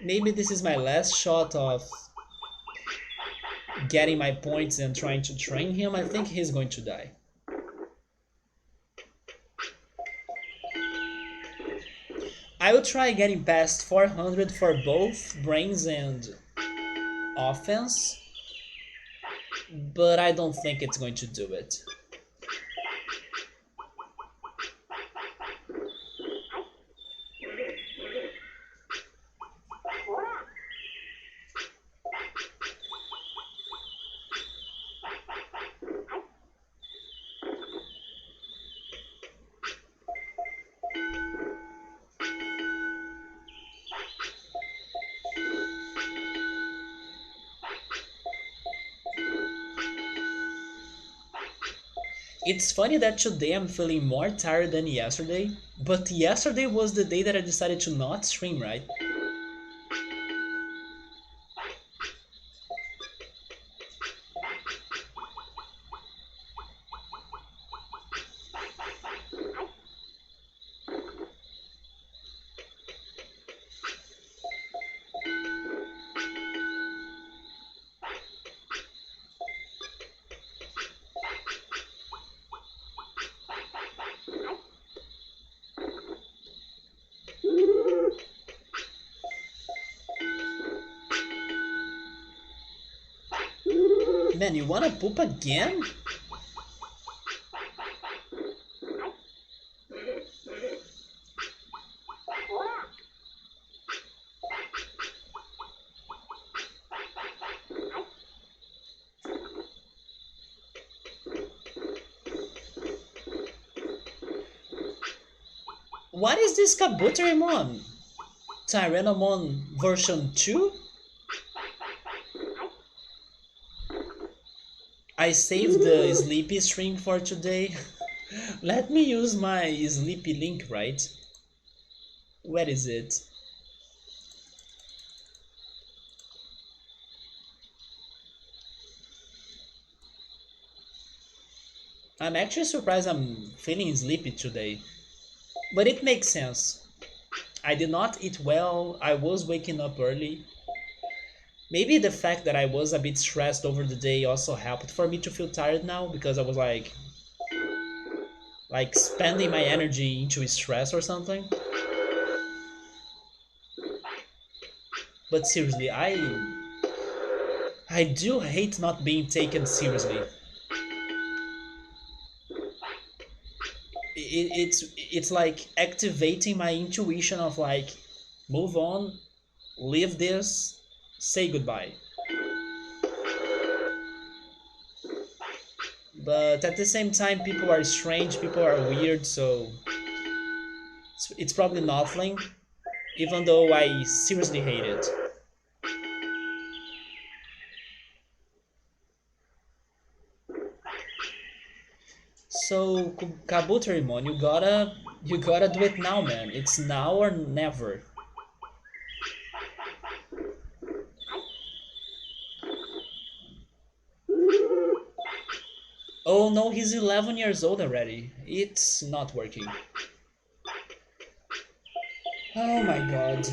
Maybe this is my last shot of getting my points and trying to train him. I think he's going to die. I will try getting past 400 for both brains and offense, but I don't think it's going to do it. It's funny that today I'm feeling more tired than yesterday, but yesterday was the day that I decided to not stream, right? Man, you wanna poop again? What is this Kabuterimon? Tyrannomon version 2? I saved the sleepy stream for today. Let me use my sleepy link, right? Where is it? I'm actually surprised I'm feeling sleepy today. But it makes sense. I did not eat well, I was waking up early. Maybe the fact that I was a bit stressed over the day also helped for me to feel tired now because I was like spending my energy into stress or something. But seriously, I do hate not being taken seriously. It's like activating my intuition of like move on, leave this, say goodbye. But at the same time, people are strange, people are weird, so it's probably nothing, even though I seriously hate it. So Kabuterimon, you gotta do it now, man. It's now or never. Oh no, he's 11 years old already. It's not working. Oh my god.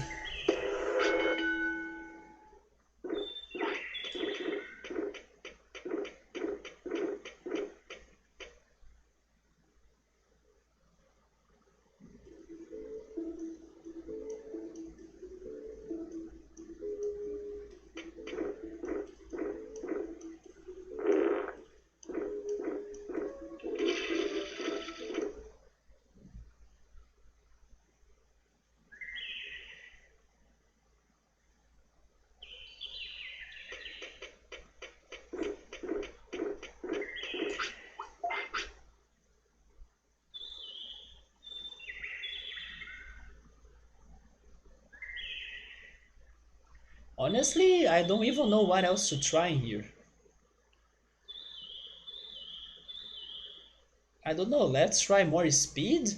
Honestly, I don't even know what else to try in here. I don't know, let's try more speed?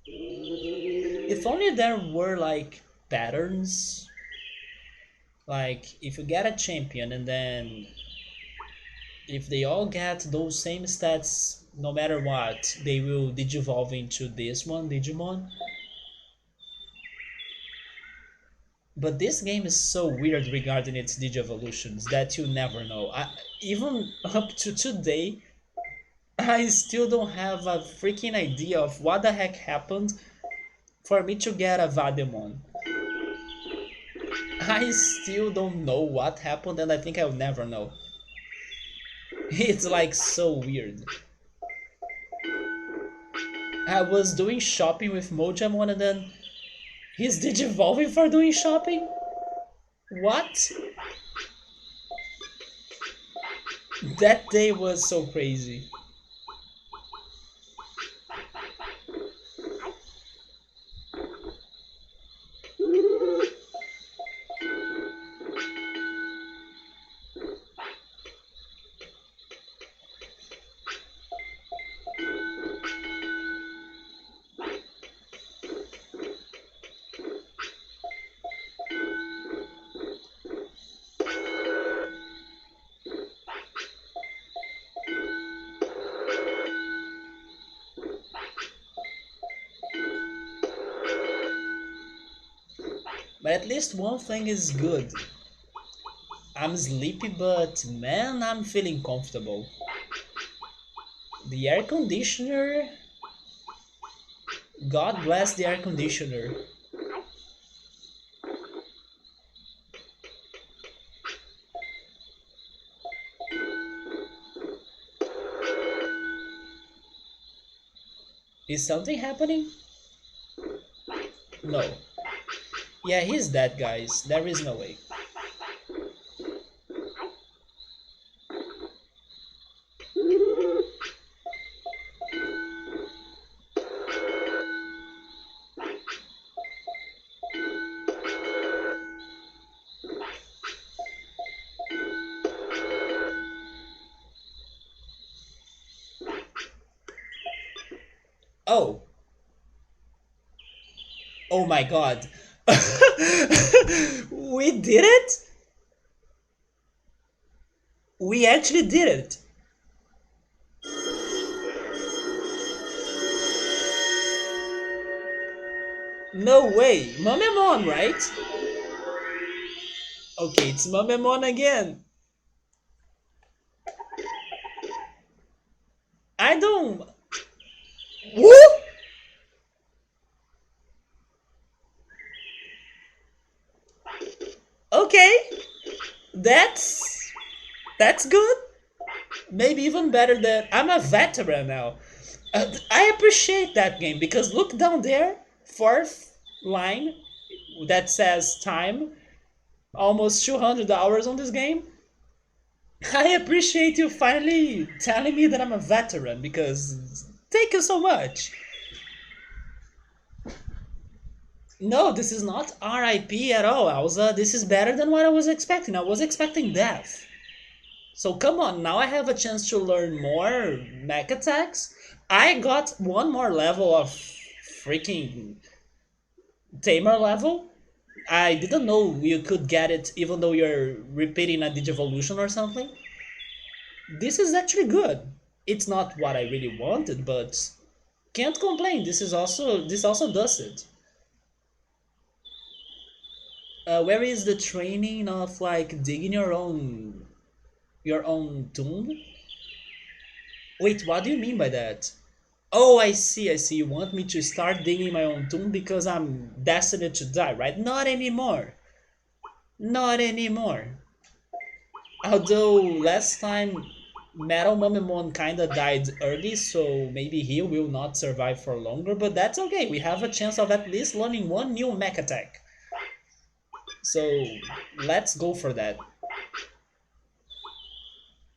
If only there were like patterns. Like if you get a champion and then if they all get those same stats no matter what, they will digivolve into this one, Digimon. But this game is so weird regarding its Digivolutions that you never know. Even up to today, I still don't have a freaking idea of what the heck happened for me to get a Vademon. I still don't know what happened and I think I'll never know. It's like so weird. I was doing shopping with Mojamon and then he's digivolving for doing shopping? What? That day was so crazy. But at least one thing is good. I'm sleepy, but man, I'm feeling comfortable. The air conditioner. God bless the air conditioner. Is something happening? No. Yeah, he's dead, guys. There is no way. Oh. Oh my god. We did it? We actually did it. No way. Mamemon, right? Okay, it's Mamemon again. I don't. Woo! Okay, that's good. Maybe even better than I'm a veteran now. I appreciate that game because look down there, fourth line that says time, almost 200 hours on this game. I appreciate you finally telling me that I'm a veteran because thank you so much. No, this is not RIP at all, Elsa. This is better than what I was expecting. I was expecting death. So come on, now I have a chance to learn more mech attacks. I got one more level of freaking tamer level. I didn't know you could get it even though you're repeating a Digivolution or something. This is actually good. It's not what I really wanted, but can't complain. This also does it. Where is the training of like digging your own tomb? Wait, what do you mean by that? Oh, I see, I see. You want me to start digging my own tomb because I'm destined to die, right? Not anymore. Not anymore. Although last time Metal Mamemon kinda died early, so maybe he will not survive for longer, but that's okay. We have a chance of at least learning one new mech attack. So let's go for that.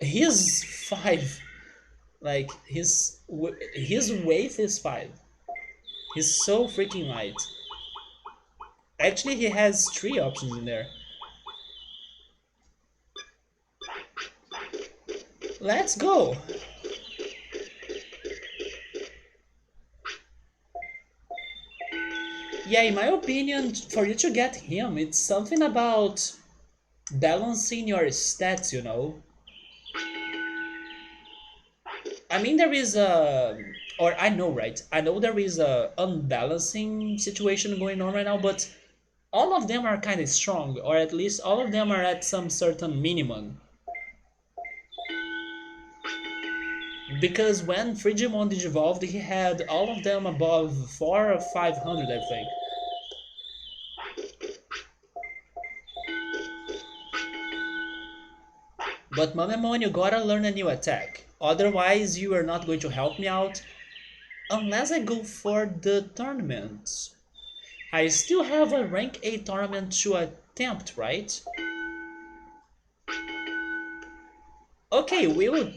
He's 5. Like his weight is 5. He's so freaking light. Actually, he has 3 options in there. Let's go. Yeah, in my opinion, for you to get him, it's something about balancing your stats, you know? I mean, there is a. Or I know, right? I know there is a unbalancing situation going on right now, but all of them are kind of strong, or at least all of them are at some certain minimum. Because when Frigimon Digivolved, he had all of them above 4 or 500, I think. But Mamemon, you gotta learn a new attack. Otherwise, you are not going to help me out unless I go for the tournament. I still have a rank 8 tournament to attempt, right? Okay, we will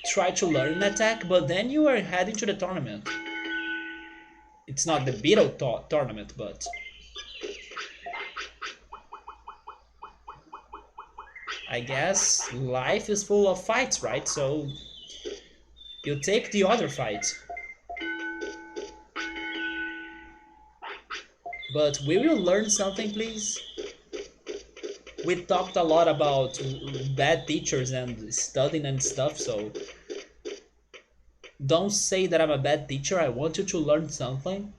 try to learn an attack, but then you are heading to the tournament. It's not the Beetle tournament, but I guess life is full of fights, right? So you take the other fight. But we will learn something, please. We talked a lot about bad teachers and studying and stuff, so don't say that I'm a bad teacher. I want you to learn something.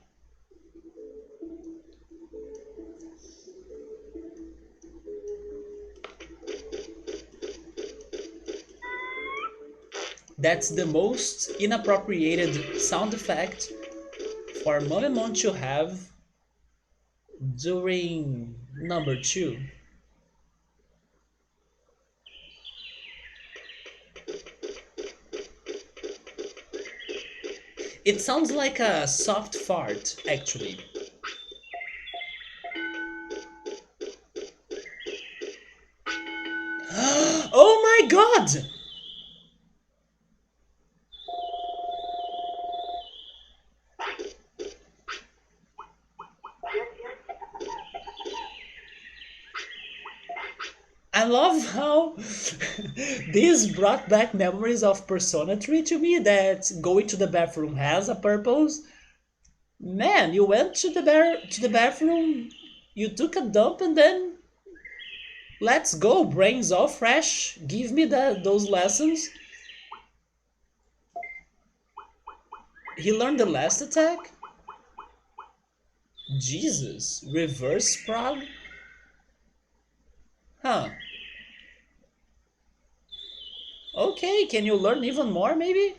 That's the most inappropriated sound effect for Momemon to have during number 2. It sounds like a soft fart, actually. Oh my god! I love how this brought back memories of Persona 3 to me, that going to the bathroom has a purpose. Man, you went to the bathroom, you took a dump, and then let's go, brains all fresh. Give me those lessons. He learned the last attack? Jesus, reverse prog? Huh. Okay, can you learn even more maybe?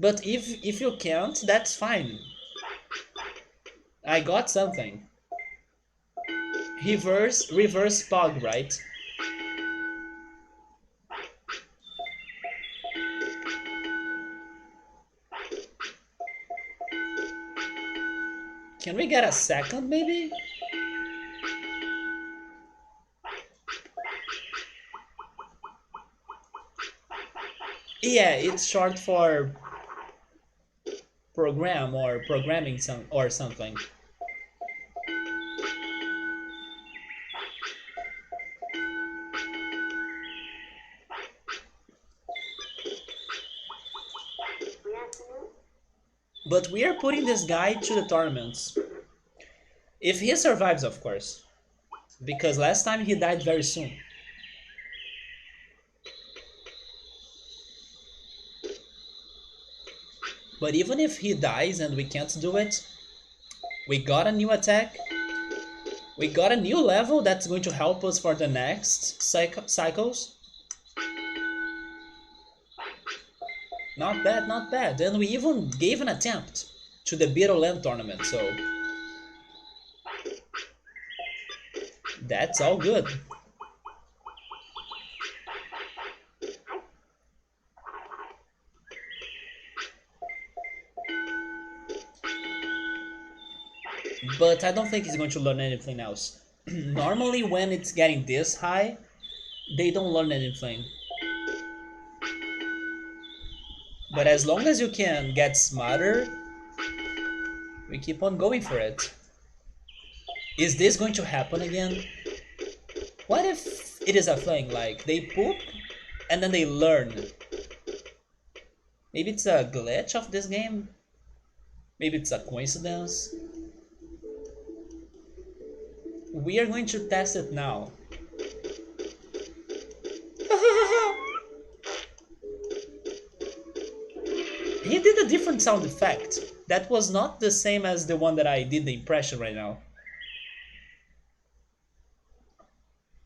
But if you can't, that's fine. I got something. Reverse pog, right? Can we get a second maybe? Yeah, it's short for program or programming or something. But we are putting this guy to the tournaments. If he survives, of course. Because last time he died very soon. But even if he dies and we can't do it, we got a new attack. We got a new level that's going to help us for the next cycles. Not bad, not bad. And we even gave an attempt to the Beetle Land tournament, so that's all good. But I don't think he's going to learn anything else. Normally when it's getting this high, they don't learn anything. But as long as you can get smarter, we keep on going for it. Is this going to happen again? What if it is a thing, like they poop and then they learn? Maybe it's a glitch of this game? Maybe it's a coincidence? We are going to test it now. He did a different sound effect. That was not the same as the one that I did the impression right now.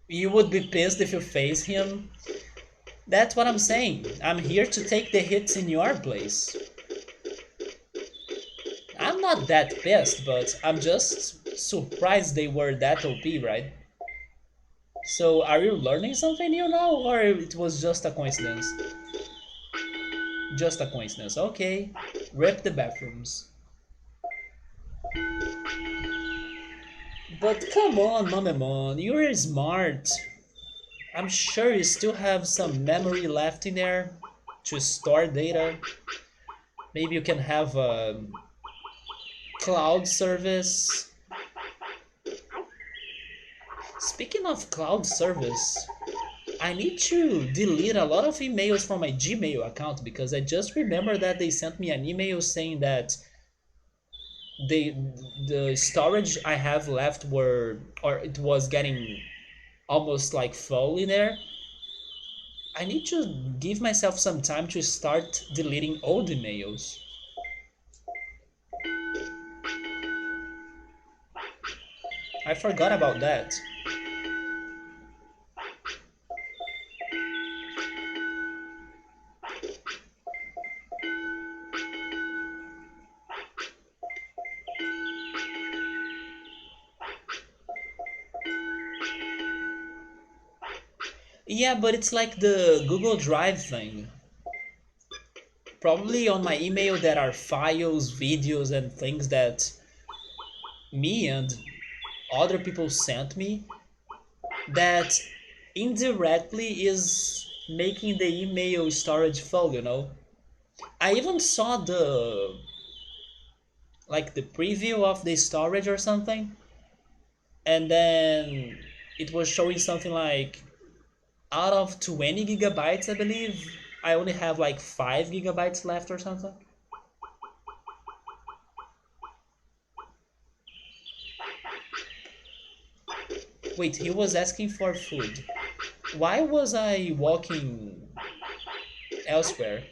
You would be pissed if you face him. That's what I'm saying. I'm here to take the hits in your place. I'm not that pissed, but I'm just surprised they were that OP, right? So, are you learning something new now, or it was just a coincidence? Just a coincidence, okay. Rip the bathrooms. But come on, Mamemon, you're smart. I'm sure you still have some memory left in there to store data. Maybe you can have a cloud service. Speaking of cloud service, I need to delete a lot of emails from my Gmail account because I just remember that they sent me an email saying that they the storage I have left were or it was getting almost like full in there. I need to give myself some time to start deleting old emails. I forgot about that. Yeah, but it's like the Google Drive thing. Probably on my email there are files, videos, and things that me and other people sent me that indirectly is making the email storage full. I even saw the preview of the storage or something, and then it was showing something like out of 20 gigabytes, I believe, I only have like 5 gigabytes left or something. Wait, he was asking for food. Why was I walking elsewhere?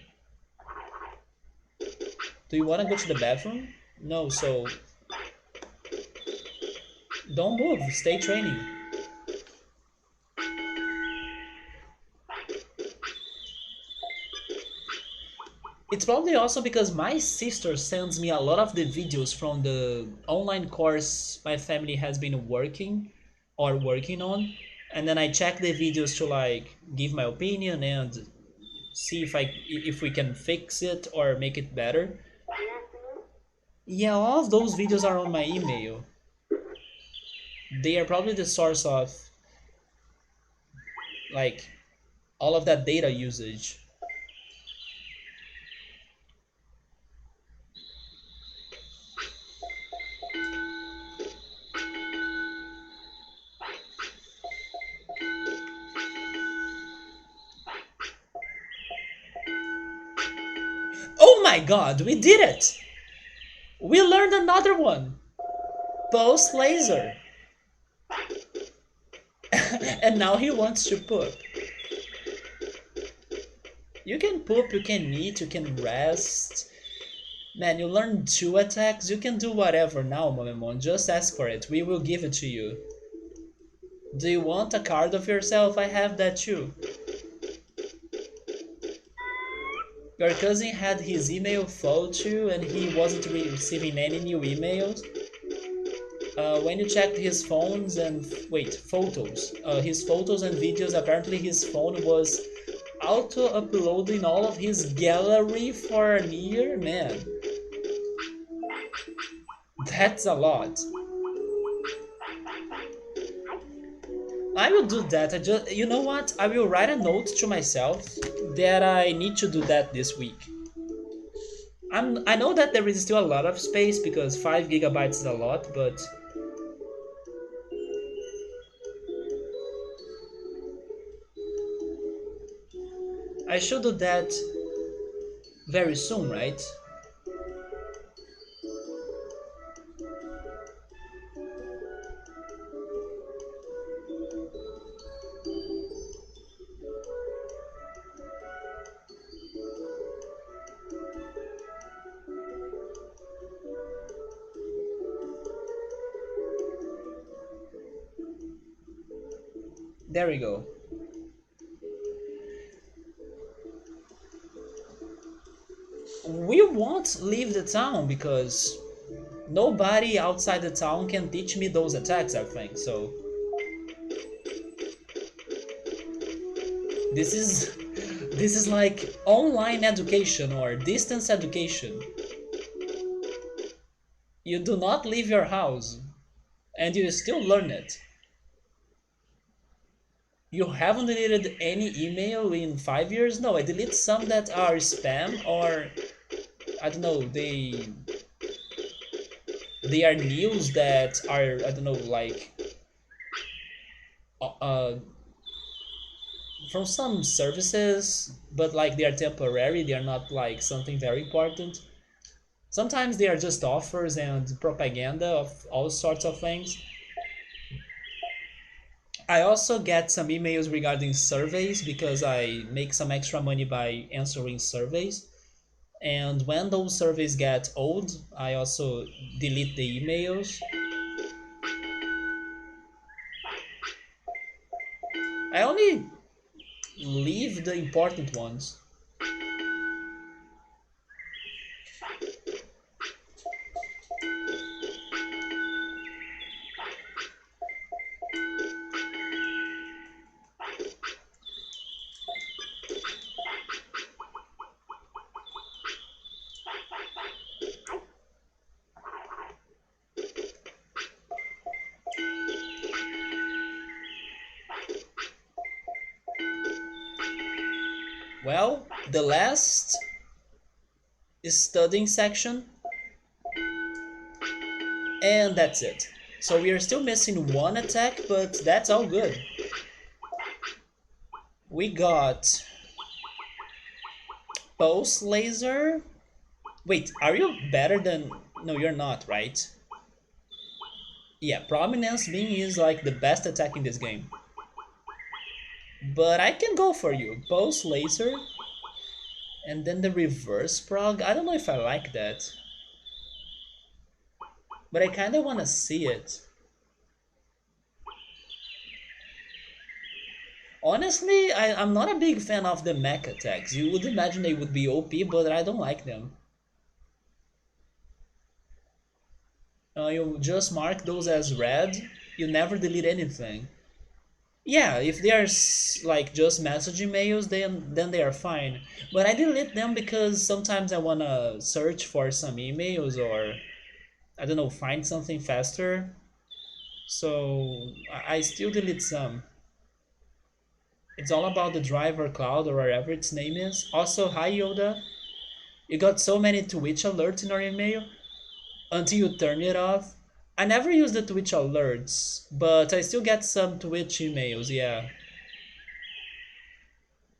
Do you want to go to the bathroom? No, so don't move, stay training. It's probably also because my sister sends me a lot of the videos from the online course my family has been working on, and then I check the videos to like give my opinion and see if we can fix it or make it better. Yeah, all of those videos are on my email. They are probably the source of like all of that data usage. Oh my god, we did it! We learned another one. Post laser. And now he wants to poop. You can poop, you can eat, you can rest. Man, you learn 2 attacks, you can do whatever now, Momemon. Just ask for it, we will give it to you. Do you want a card of yourself? I have that too. Your cousin had his email full too and he wasn't receiving any new emails. When you checked his phones and photos, his photos and videos, apparently his phone was auto-uploading all of his gallery for a year. Man, that's a lot. I will do that. You know what? I will write a note to myself that I need to do that this week. I know that there is still a lot of space because 5 gigabytes is a lot, but I should do that very soon, right? There we go. We won't leave the town because nobody outside the town can teach me those attacks, I think. So this is this is like online education or distance education. You do not leave your house and you still learn it. You haven't deleted any email in 5 years? No, I delete some that are spam or I don't know, they are news that are I don't know like uh from some services, but like they are temporary, they are not like something very important. Sometimes they are just offers and propaganda of all sorts of things. I also get some emails regarding surveys because I make some extra money by answering surveys. And when those surveys get old, I also delete the emails. I only leave the important ones. Well, the last studying section, and that's it. So we are still missing one attack, but that's all good. We got pulse laser. Wait, are you better than... No, you're not, right? Yeah, prominence being is like the best attack in this game. But I can go for you. Pulse laser. And then the reverse prog. I don't know if I like that. But I kinda wanna see it. Honestly, I'm not a big fan of the mech attacks. You would imagine they would be OP, but I don't like them. You just mark those as red. You never delete anything. Yeah, if they are like just message emails, then they are fine. But I delete them because sometimes I wanna search for some emails or I don't know, find something faster. So I still delete some. It's all about the driver cloud or whatever its name is. Also, hi Yoda. You got so many Twitch alerts in our email until you turn it off. I never use the Twitch alerts, but I still get some Twitch emails, yeah.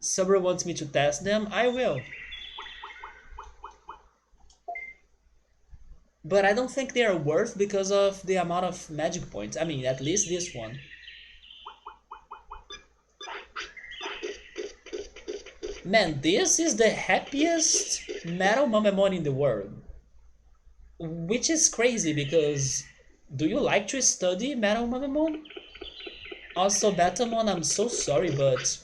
Subber wants me to test them, I will. But I don't think they are worth because of the amount of magic points. I mean, at least this one. Man, this is the happiest Metal Mamemon in the world. Which is crazy because do you like to study Metal Mamemon? Also, Batamon, I'm so sorry, but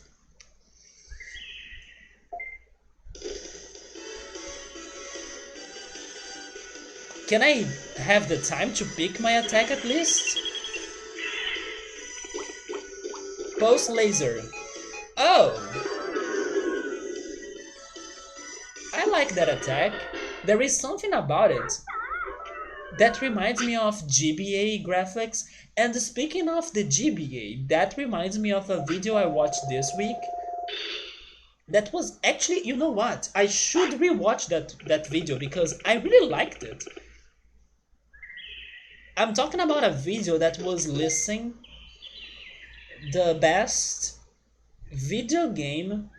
can I have the time to pick my attack at least? Pulse laser. Oh! I like that attack. There is something about it that reminds me of GBA graphics. And speaking of the GBA, that reminds me of a video I watched this week That was actually, you know what? I should rewatch that video because I really liked it. I'm talking about a video that was listing the best video game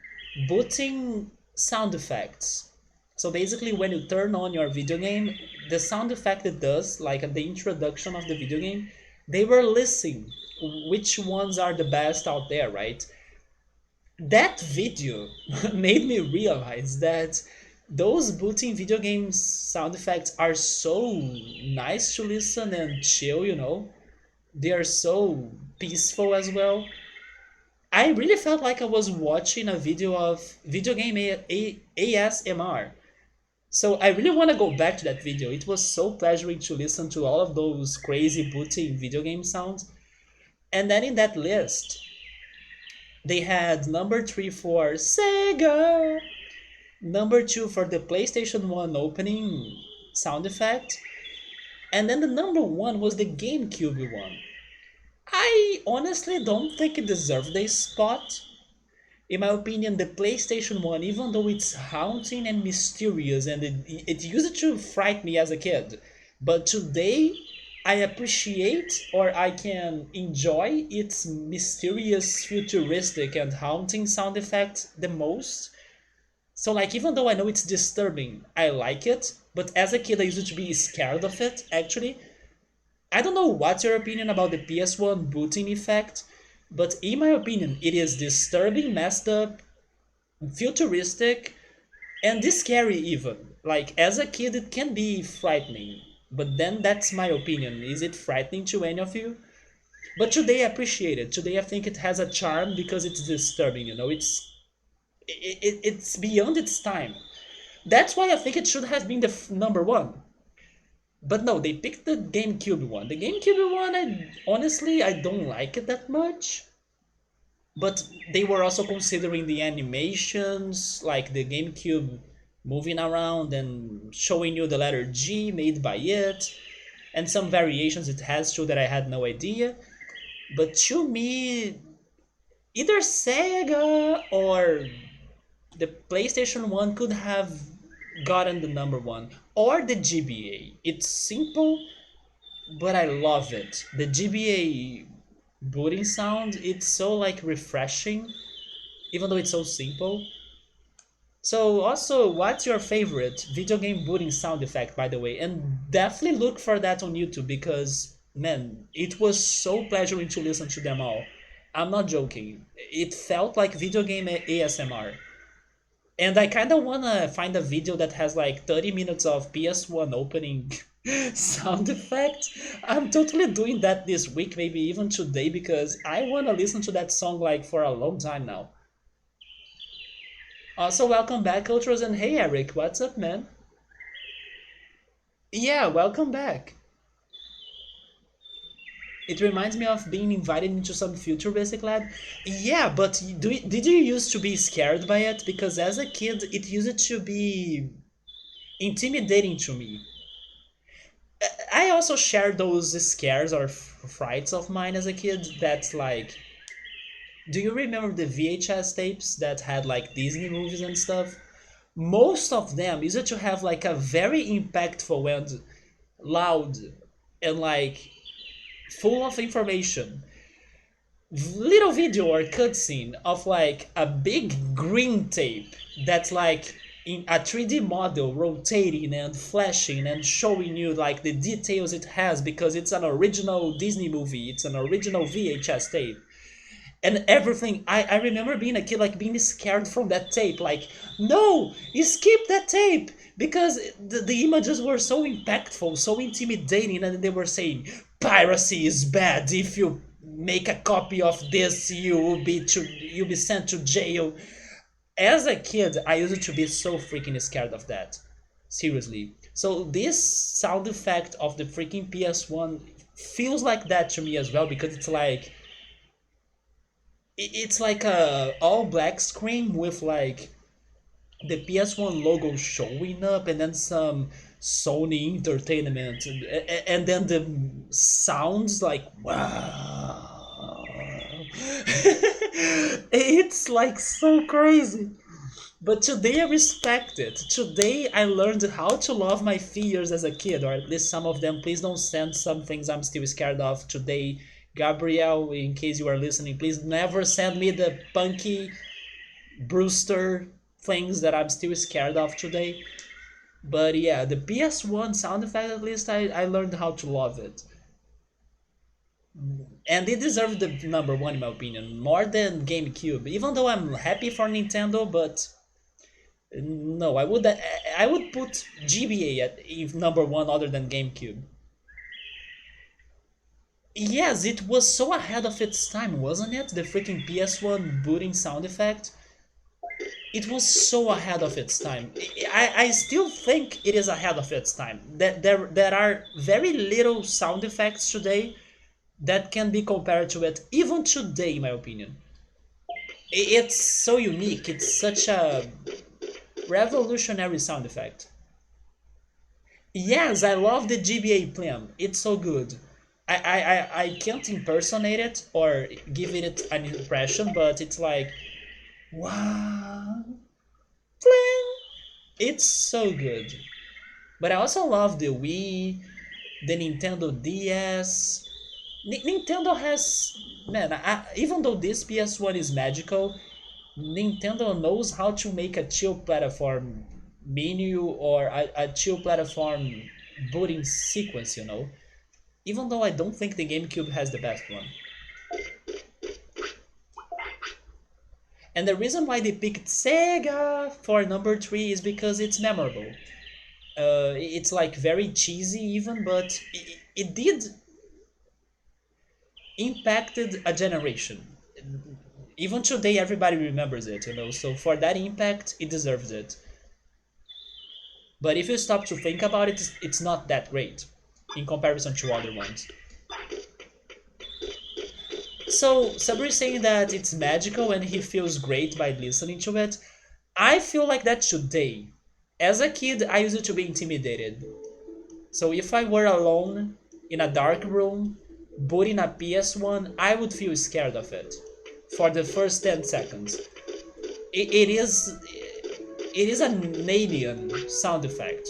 booting sound effects. So basically, when you turn on your video game, the sound effect it does, like at the introduction of the video game, they were listing which ones are the best out there, right? That video made me realize that those booting video games sound effects are so nice to listen and chill, They are so peaceful as well. I really felt like I was watching a video of video game ASMR. So I really want to go back to that video. It was so pleasuring to listen to all of those crazy booting video game sounds. And then in that list, they had number 3 for Sega, number 2 for the PlayStation 1 opening sound effect, and then the number 1 was the GameCube one. I honestly don't think it deserved a spot. In my opinion, the PlayStation 1, even though it's haunting and mysterious and it used to frighten me as a kid, but today I appreciate or I can enjoy its mysterious, futuristic, and haunting sound effects the most. So, like, even though I know it's disturbing, I like it, but as a kid, I used to be scared of it, actually. I don't know what's your opinion about the PS1 booting effect, but in my opinion, it is disturbing, messed up, futuristic, and this scary even. Like, as a kid, it can be frightening, but then that's my opinion. Is it frightening to any of you? But today I appreciate it. Today I think it has a charm because it's disturbing, it's beyond its time. That's why I think it should have been the number one. But no, they picked the GameCube one. The GameCube one, I don't like it that much. But they were also considering the animations, like the GameCube moving around and showing you the letter G made by it, and some variations it has too that I had no idea. But to me, either Sega or the PlayStation 1 could have gotten the number one, or the GBA. It's simple, but I love it. The GBA booting sound, it's so like refreshing, even though it's so simple. So also, what's your favorite video game booting sound effect, by the way? And definitely look for that on YouTube because, man, it was so pleasuring to listen to them all. I'm not joking. It felt like video game ASMR. And I kind of want to find a video that has like 30 minutes of PS1 opening sound effect. I'm totally doing that this week, maybe even today, because I want to listen to that song like for a long time now. Also, welcome back, Ultras, and hey, Eric, what's up, man? Yeah, welcome back. It reminds me of being invited into some futuristic lab. Yeah, but did you used to be scared by it? Because as a kid, it used to be intimidating to me. I also share those scares or frights of mine as a kid. That's like, do you remember the VHS tapes that had like Disney movies and stuff? Most of them used to have like a very impactful and loud and like full of information little video or cutscene of like a big green tape that's like in a 3D model rotating and flashing and showing you like the details it has because it's an original Disney movie, it's an original VHS tape. And everything, I remember being a kid like being scared from that tape, like, no, you skip that tape because the images were so impactful, so intimidating, and they were saying piracy is bad. If you make a copy of this, you'll be sent to jail. As a kid, I used to be so freaking scared of that. Seriously. So this sound effect of the freaking PS1 feels like that to me as well because it's like a all black screen with like the PS1 logo showing up and then some Sony Entertainment and then the sounds like wow. It's like so crazy. But today I respect it. Today I learned how to love my fears as a kid, or at least some of them. Please don't send some things I'm still scared of today. Gabrielle, in case you are listening, please never send me the punky Brewster things that I'm still scared of today. But yeah, the PS1 sound effect, at least I learned how to love it. And it deserved the number one in my opinion, more than GameCube. Even though I'm happy for Nintendo, but no, I would put GBA at if number one other than GameCube. Yes, it was so ahead of its time, wasn't it? The freaking PS1 booting sound effect. It was so ahead of its time. I still think it is ahead of its time. That there are very little sound effects today that can be compared to it, even today, in my opinion. It's so unique. It's such a revolutionary sound effect. Yes, I love the GBA plan. It's so good. I can't impersonate it or give it an impression, but it's like, wow, plan. It's so good. But I also love the Wii, the Nintendo DS. Nintendo has, man, even though this PS1 is magical, Nintendo knows how to make a chill platform menu or a chill platform booting sequence, you know? Even though I don't think the GameCube has the best one. And the reason why they picked Sega for number three is because it's memorable. It's like very cheesy even, but it did impacted a generation. Even today, everybody remembers it, you know. So for that impact, it deserves it. But if you stop to think about it, it's not that great in comparison to other ones. So Sabri is saying that it's magical and he feels great by listening to it. I feel like that today. As a kid, I used to be intimidated. So if I were alone in a dark room, booting a PS1, I would feel scared of it for the first 10 seconds. It is an alien sound effect.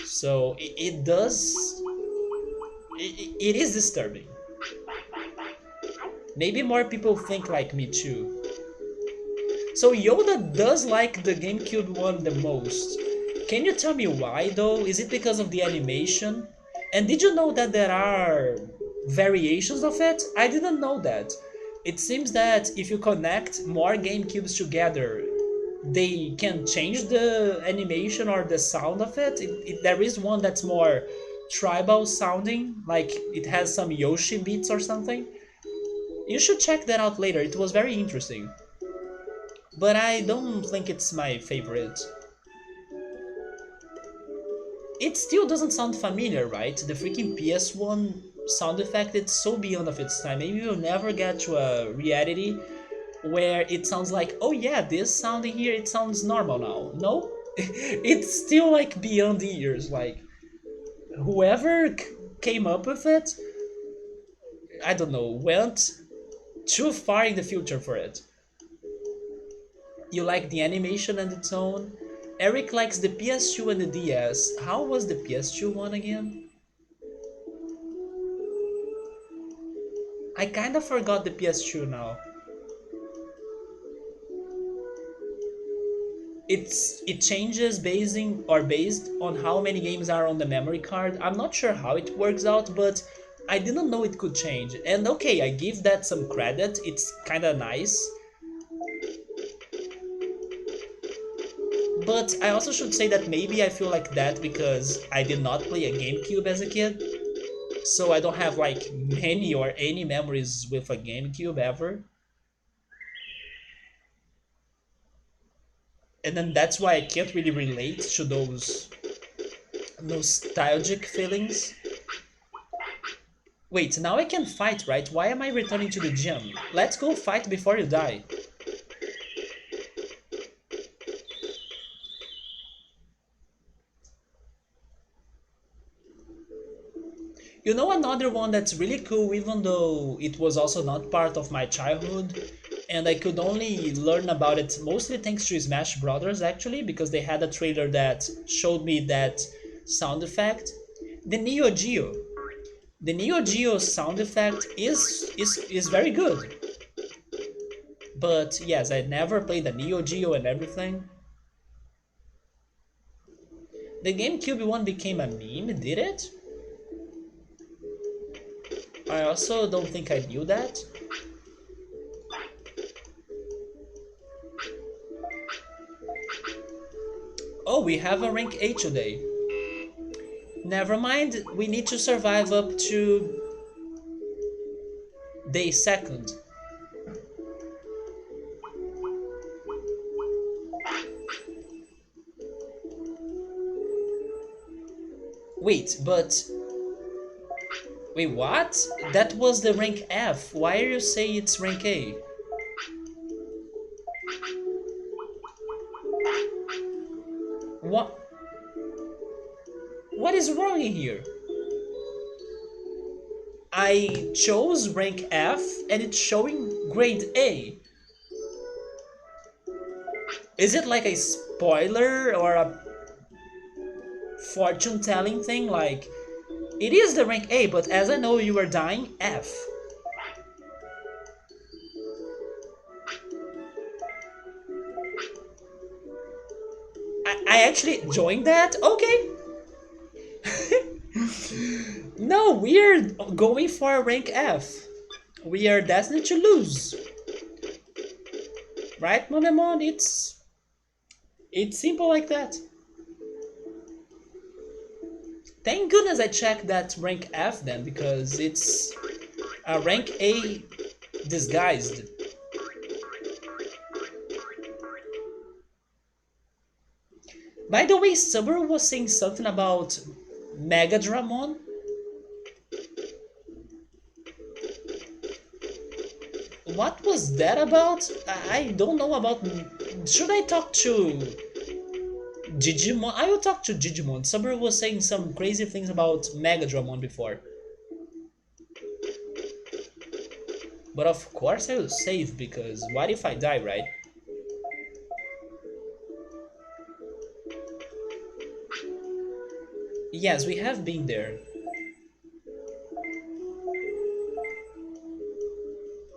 So it does it is disturbing. Maybe more people think like me too. So Yoda does like the GameCube one the most. Can you tell me why though? Is it because of the animation? And did you know that there are variations of it? I didn't know that. It seems that if you connect more GameCubes together, they can change the animation or the sound of it. There is one that's more tribal sounding, like it has some Yoshi beats or something. You should check that out later. It was very interesting. But I don't think it's my favorite. It still doesn't sound familiar, right? The freaking PS1 sound effect, it's so beyond of its time. Maybe we'll never get to a reality where it sounds like, oh yeah, this sound in here, it sounds normal now. No? It's still like beyond the years. Like, whoever came up with it, I don't know, went too far in the future for it. You like the animation and the tone. Eric likes the PS2 and the DS. How was the PS2 one again? I kinda forgot the PS2 now. It changes based on how many games are on the memory card. I'm not sure how it works out, but I didn't know it could change. And okay, I give that some credit. It's kinda nice. But I also should say that maybe I feel like that because I did not play a GameCube as a kid. So I don't have like many or any memories with a GameCube ever. And then that's why I can't really relate to those nostalgic feelings. Wait, now I can fight, right? Why am I returning to the gym? Let's go fight before you die. You know another one that's really cool, even though it was also not part of my childhood, and I could only learn about it mostly thanks to Smash Brothers actually, because they had a trailer that showed me that sound effect. The Neo Geo. The Neo Geo sound effect is very good. But yes, I never played the Neo Geo and everything. The GameCube one became a meme, did it? I also don't think I knew that. Oh, we have a rank 8 today. Never mind, we need to survive up to day second. Wait, but... Wait, what? That was the rank F. Why are you saying it's rank A? What? What is wrong in here? I chose rank F and it's showing grade A. Is it like a spoiler or a fortune telling thing? Like, it is the rank A, but as I know you are dying, F. I actually joined that? Okay. No, we're going for rank F. We are destined to lose. Right, Kunemon? It's simple like that. Thank goodness I checked that rank F then, because it's a rank A disguised. By the way, Subaru was saying something about Mega Dramon. What was that about? I don't know about... Should I talk to Digimon? I will talk to Digimon. Subaru was saying some crazy things about Mega Dramon before. But of course I will save, because what if I die, right? Yes, we have been there.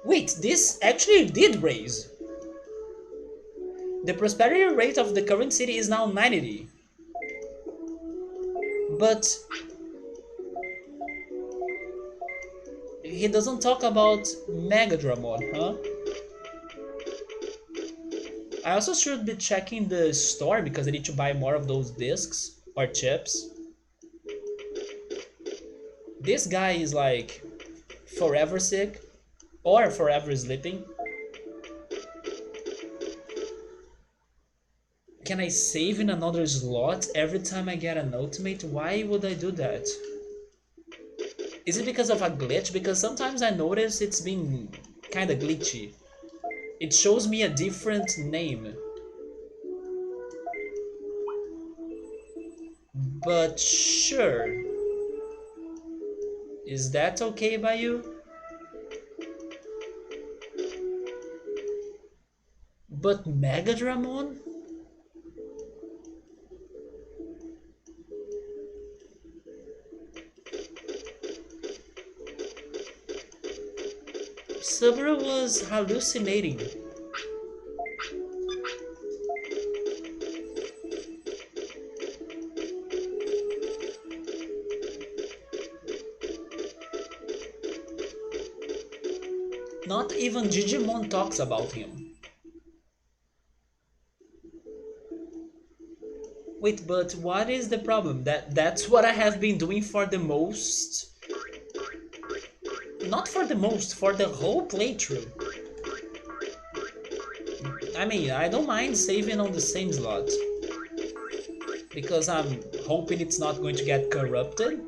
Wait, this actually did raise. The prosperity rate of the current city is now 90. But he doesn't talk about Megadramon, huh? I also should be checking the store because I need to buy more of those discs or chips. This guy is like forever sick or forever sleeping. Can I save in another slot every time I get an ultimate? Why would I do that? Is it because of a glitch? Because sometimes I notice it's been kinda glitchy. It shows me a different name. But sure. Is that okay by you? But Megadramon? Subaru was hallucinating. Not even Digimon talks about him. Wait, but what is the problem? That's what I have been doing for the most... Not for the most, for the whole playthrough. I mean, I don't mind saving on the same slot. Because I'm hoping it's not going to get corrupted.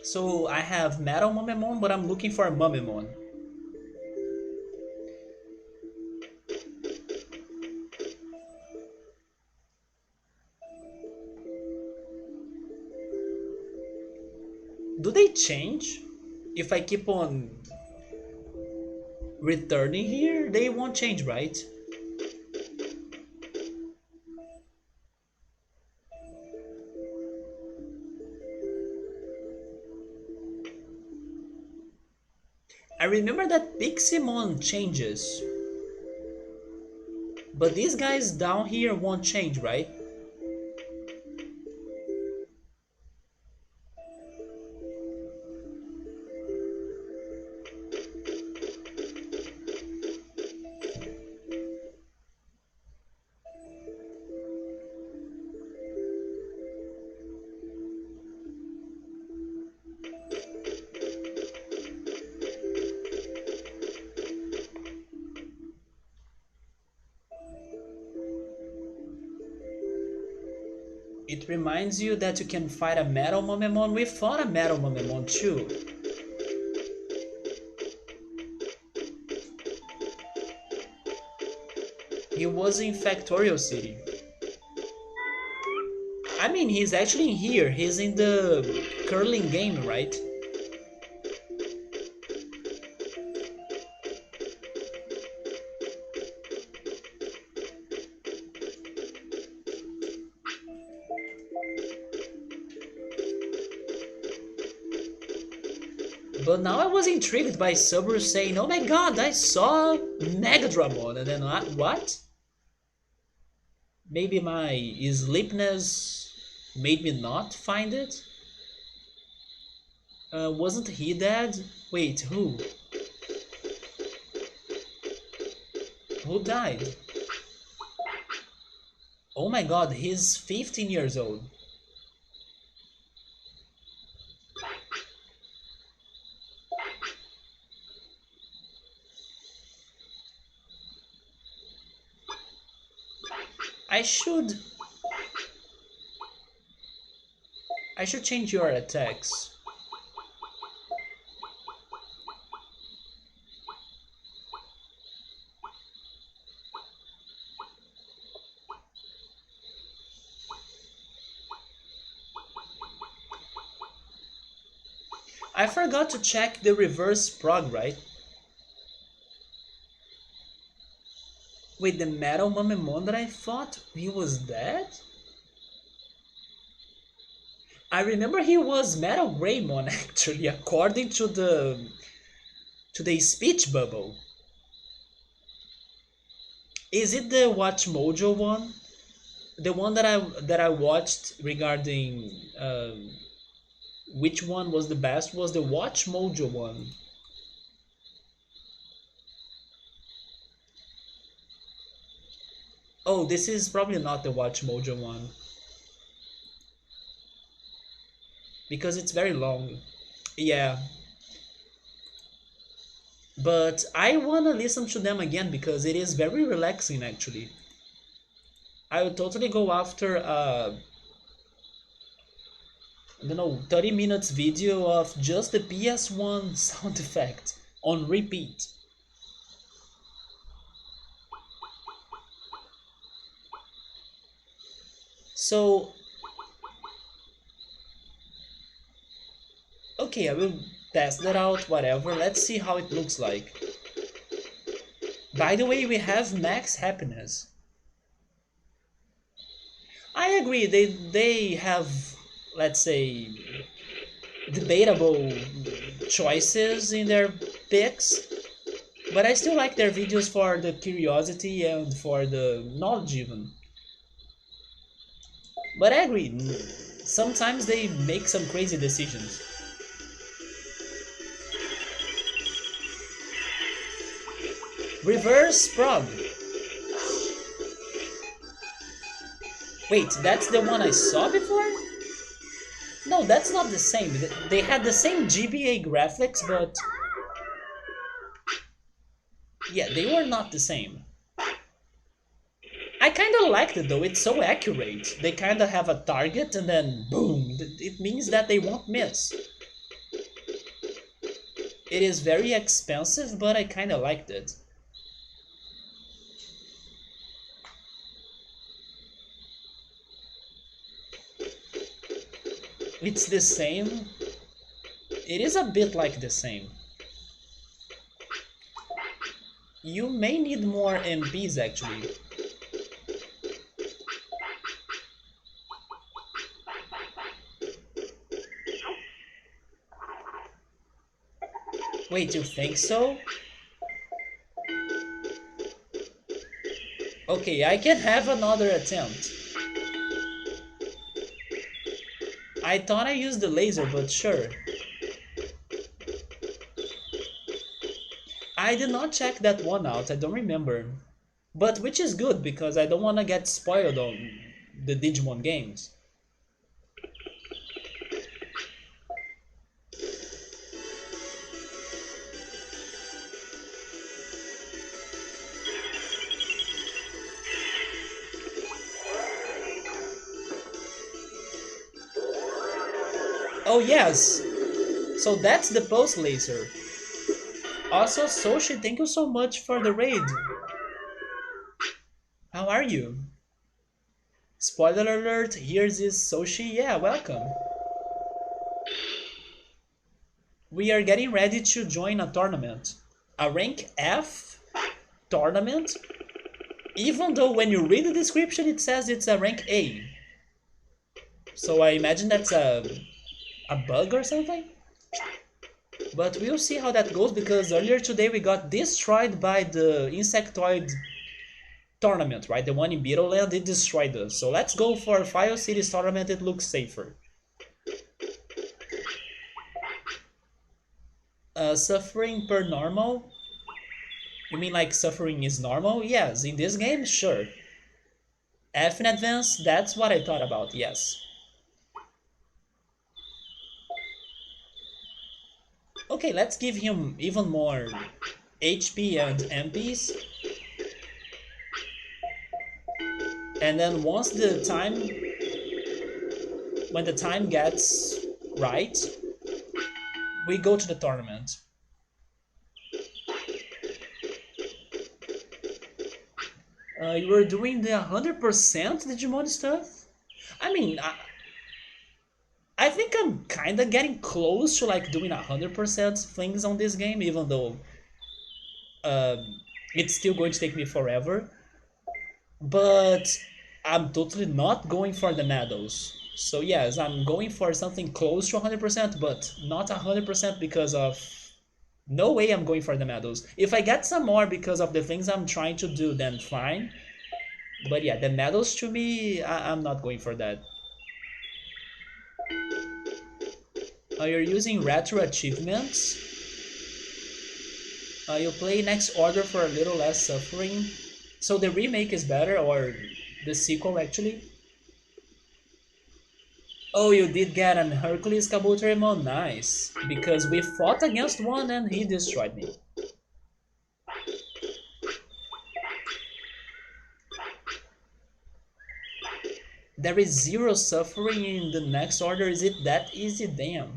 So I have Metal Mumemon, but I'm looking for a Mumemon. Do they change? If I keep on returning here, they won't change, right? I remember that Piximon changes, but these guys down here won't change, right? It reminds you that you can fight a Metal Mumemon. We fought a Metal Mumemon too. He was in Factorial City. I mean, he's actually here. He's in the curling game, right? But now I was intrigued by Subaru saying, "Oh my god, I saw Megadramon," and then what? Maybe my sleepiness made me not find it? Wasn't he dead? Wait, who? Who died? Oh my god, he's 15 years old. I should... I should change your attacks. I forgot to check the reverse prog, right? Wait, the Metal Mumemon that I fought, he was dead? I remember he was Metal Greymon actually, according to the speech bubble. Is it the Watch Mojo one? The one that I watched regarding which one was the best was the Watch Mojo one. Oh, this is probably not the Watch Mojo one because it's very long. Yeah, but I wanna listen to them again because it is very relaxing actually. I would totally go after I don't know 30 minutes video of just the PS1 sound effect on repeat. So okay, I will test that out, whatever. Let's see how it looks like. By the way, we have max happiness. I agree, they have, let's say, debatable choices in their picks, but I still like their videos for the curiosity and for the knowledge even. But I agree, sometimes they make some crazy decisions. Reverse prog. Wait, that's the one I saw before? No, that's not the same. They had the same GBA graphics, but... yeah, they were not the same. I kinda liked it though, it's so accurate. They kinda have a target and then boom, it means that they won't miss. It is very expensive, but I kind of liked it. It's the same. It is a bit like the same. You may need more MPs actually. Wait, you think so? Okay, I can have another attempt. I thought I used the laser, but sure. I did not check that one out, I don't remember. But which is good because I don't want to get spoiled on the Digimon games. Oh yes, so that's the pulse laser. Also, Soshi, thank you so much for the raid. How are you? Spoiler alert, here's is Soshi. Yeah, welcome. We are getting ready to join a tournament. A rank F tournament? Even though when you read the description it says it's a rank A. So I imagine that's a bug or something? But we'll see how that goes because earlier today we got destroyed by the insectoid tournament, right? The one in Beetle Land, it destroyed us. So let's go for Fire Cities tournament, it looks safer. Suffering per normal? You mean like suffering is normal? Yes, in this game, sure. F in advance, that's what I thought about, yes. Okay, let's give him even more HP and MPs. And then once the time, when the time gets right, we go to the tournament. You were doing the 100% Digimon stuff? I mean, I think I'm kind of getting close to like doing 100% things on this game, even though it's still going to take me forever. But I'm totally not going for the medals. So yes, I'm going for something close to 100%, but not 100% because of... No way I'm going for the medals. If I get some more because of the things I'm trying to do, then fine. But yeah, the medals to me, I'm not going for that. You're using retro achievements. You play next order for a little less suffering. So the remake is better, or the sequel actually? Oh, you did get an Hercules Kabuterimon? Nice. Because we fought against one and he destroyed me. There is zero suffering in the next order. Is it that easy? Damn.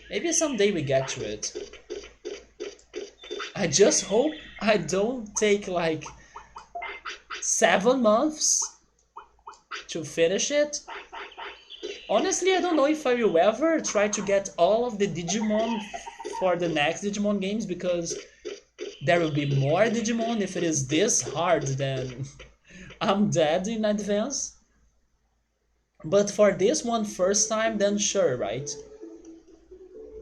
Maybe someday we get to it. I just hope I don't take like 7 months to finish it. Honestly, I don't know if I will ever try to get all of the Digimon for the next Digimon games because there will be more Digimon. If it is this hard, then I'm dead in advance. But for this one first time, then sure, right?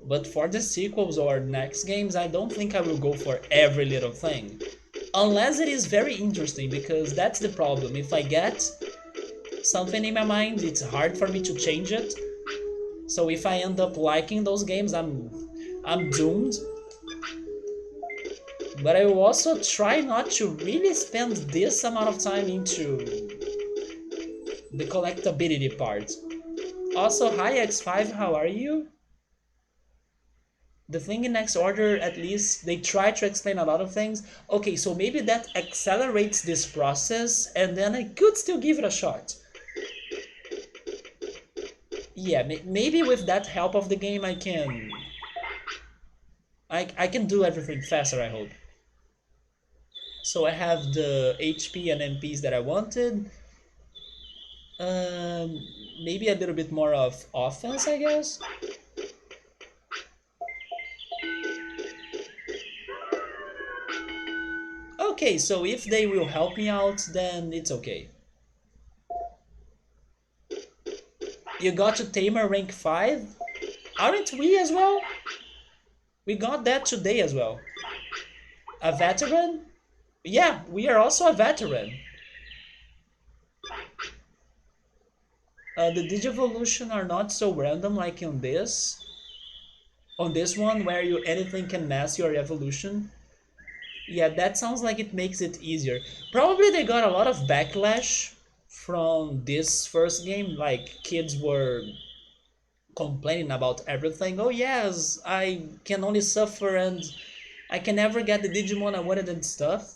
But for the sequels or next games, I don't think I will go for every little thing. Unless it is very interesting, because that's the problem. If I get something in my mind, it's hard for me to change it. So if I end up liking those games, I'm doomed. But I will also try not to really spend this amount of time into the collectability part. Also, hi X5, how are you? The thing in next order, at least they try to explain a lot of things. Okay, so maybe that accelerates this process, and then I could still give it a shot. Yeah, maybe with that help of the game, I can do everything faster, I hope. So I have the HP and MPs that I wanted. Um, Maybe a little bit more of offense, I guess. Okay, so if they will help me out, then it's okay. You got to Tamer rank 5? Aren't we as well? We got that today as well. A veteran? Yeah, we are also a veteran. The Digivolution are not so random like on this. On this one, where you anything can mess your evolution. Yeah, that sounds like it makes it easier. Probably they got a lot of backlash from this first game. Like kids were complaining about everything. Oh yes, I can only suffer and I can never get the Digimon I wanted and stuff.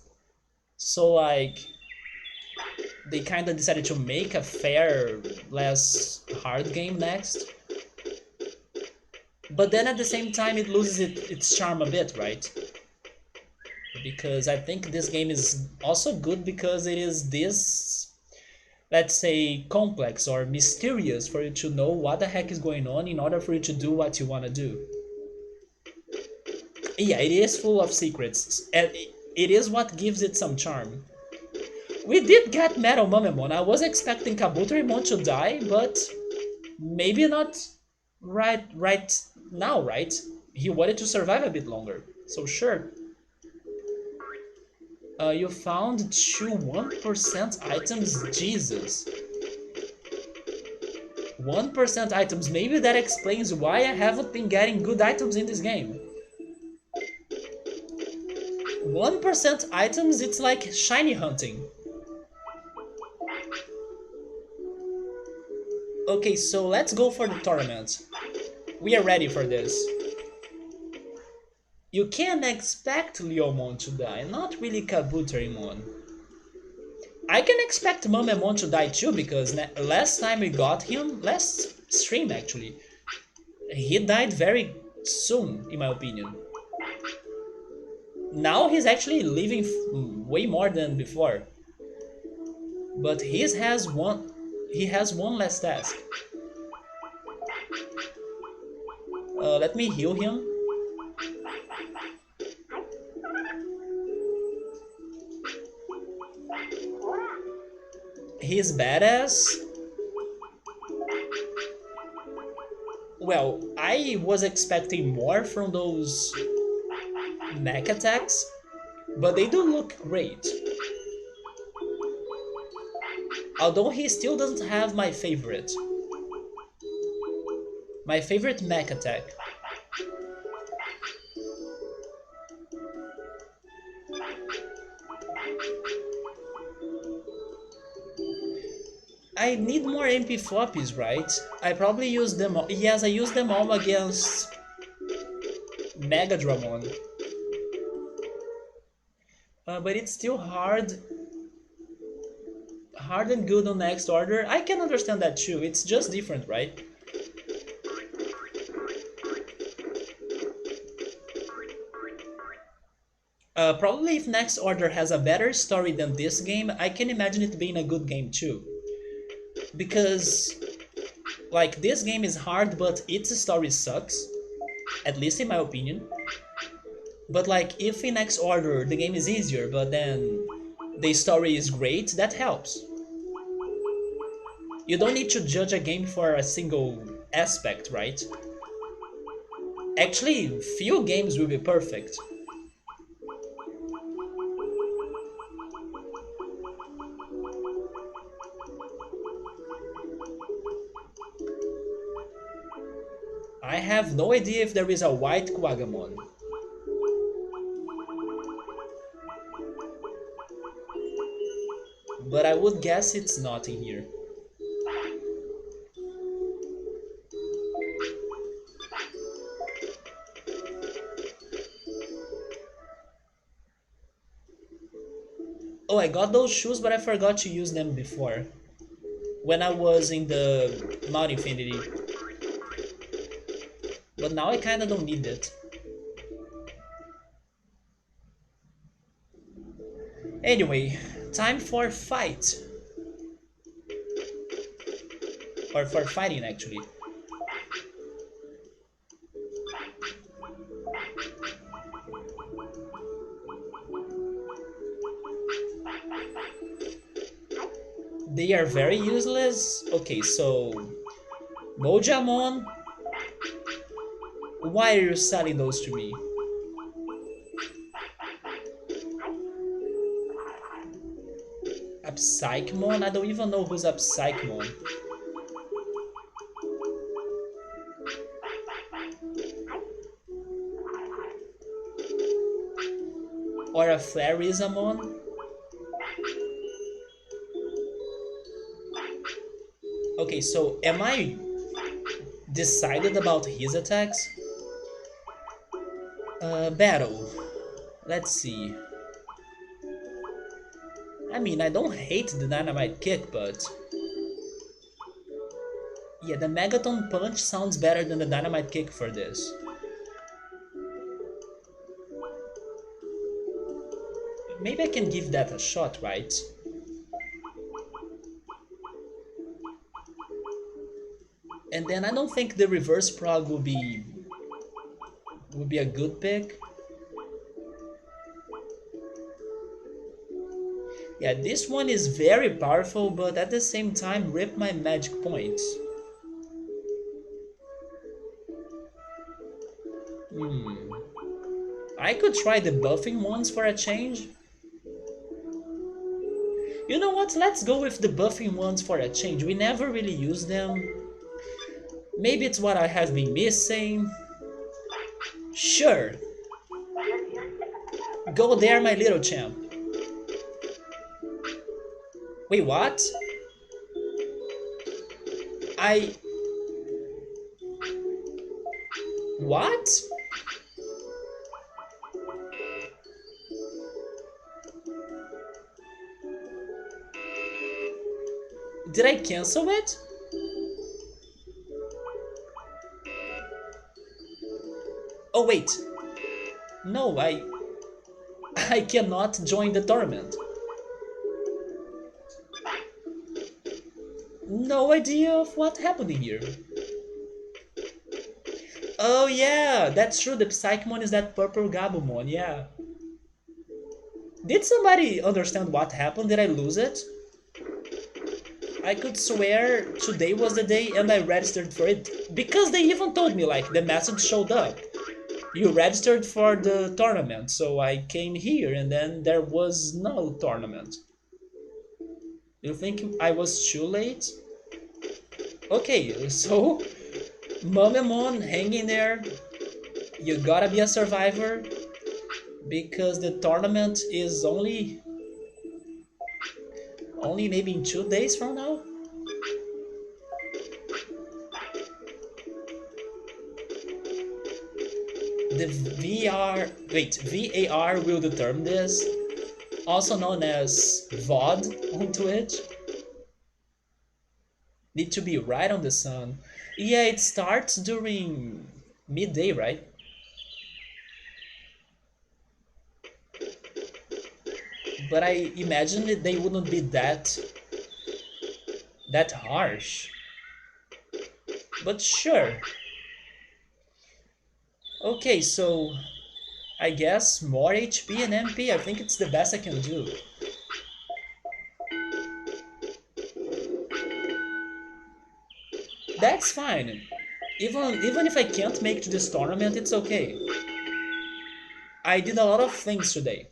So like they kind of decided to make a fair, less hard game next. But then at the same time it loses its charm a bit, right? Because I think this game is also good because it is this, let's say, complex or mysterious for you to know what the heck is going on in order for you to do what you want to do. Yeah, it is full of secrets, and it is what gives it some charm. We did get Metal Mumemon. I was expecting Kabuterimon to die, but maybe not right now, right? He wanted to survive a bit longer, so sure. You found two 1% items? Jesus. 1% items. Maybe that explains why I haven't been getting good items in this game. 1% items, it's like shiny hunting. Okay, so let's go for the tournament. We are ready for this. You can expect Leomon to die, not really Kabuterimon. I can expect Mumemon to die too, because last time we got him, last stream actually, he died very soon, in my opinion. Now he's actually living way more than before. But he has one last task. Let me heal him. He's badass. Well, I was expecting more from those mech attacks, but they do look great. Although he still doesn't have my favorite. My favorite mech attack. I need more MP floppies, right? I probably use them all. Yes, I use them all against Mega Dramon. But it's still hard and good on next order. I can understand that too. It's just different, right? Probably if next order has a better story than this game, I can imagine it being a good game too. Because, like, this game is hard, but its story sucks. At least in my opinion. But like, if in next order the game is easier, but then the story is great, that helps. You don't need to judge a game for a single aspect, right? Actually, few games will be perfect. I have no idea if there is a white Quagamon. But I would guess it's not in here. Oh, I got those shoes, but I forgot to use them before. When I was in the Mount Infinity. But now I kinda don't need it. Anyway, time for fight. Or for fighting, actually. They are very useless. Okay, so Mojamon, why are you selling those to me? A Psychmon? I don't even know who's a Psychmon. Or a Flarizamon? Okay, so am I decided about his attacks? Battle. Let's see. I mean, I don't hate the Dynamite Kick, but... yeah, the Megaton Punch sounds better than the Dynamite Kick for this. Maybe I can give that a shot, right? And then I don't think the Reverse Prog would be a good pick. Yeah, this one is very powerful, but at the same time rip my magic points. I could try the buffing ones for a change. You know what, let's go with the buffing ones for a change. We never really use them. Maybe it's what I have been missing. Sure. Go there, my little champ. Wait, what? What? Did I cancel it? Oh wait. No, I cannot join the tournament. No idea of what happened here. Oh yeah, that's true, the Psychmon is that purple Gabumon, yeah. Did somebody understand what happened? Did I lose it? I could swear today was the day and I registered for it. Because they even told me, like, the message showed up. You registered for the tournament, so I came here and then there was no tournament. You think I was too late? Okay, so Mamemon, hang in there. You gotta be a survivor because the tournament is only maybe in 2 days from now. The VAR will determine this, also known as VOD on Twitch. Need to be right on the sun. Yeah, it starts during midday, right? But I imagine that they wouldn't be that harsh. But sure. Okay, so I guess more HP and MP, I think it's the best I can do. That's fine. Even if I can't make to this tournament, it's okay. I did a lot of things today.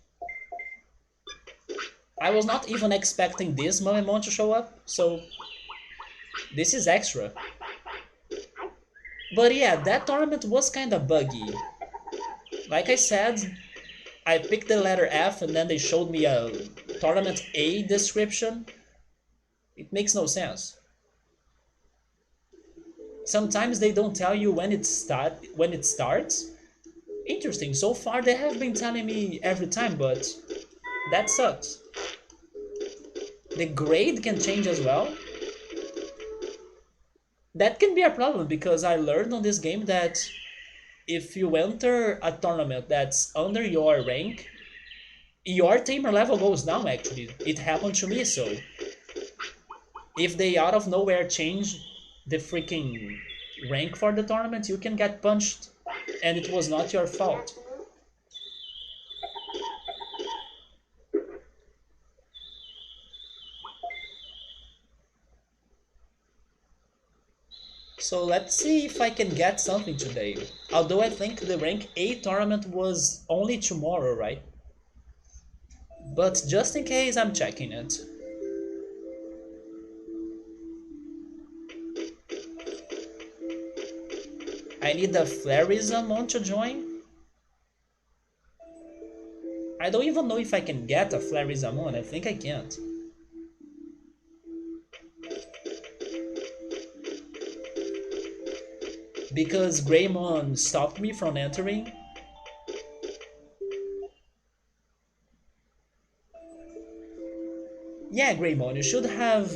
I was not even expecting this Mamemon to show up, so this is extra. But yeah, that tournament was kinda buggy. Like I said, I picked the letter F and then they showed me a tournament A description. It makes no sense. Sometimes they don't tell you when it starts. Interesting, so far they have been telling me every time, but that sucks. The grade can change as well. That can be a problem because I learned on this game that if you enter a tournament that's under your rank, your tamer level goes down actually. It happened to me, so if they out of nowhere change the freaking rank for the tournament, you can get punched and it was not your fault. So let's see if I can get something today. Although I think the rank 8 tournament was only tomorrow, right? But just in case, I'm checking it. I need a Flarizamon to join. I don't even know if I can get a Flarizamon. I think I can't. Because Greymon stopped me from entering. Yeah, Greymon, you should have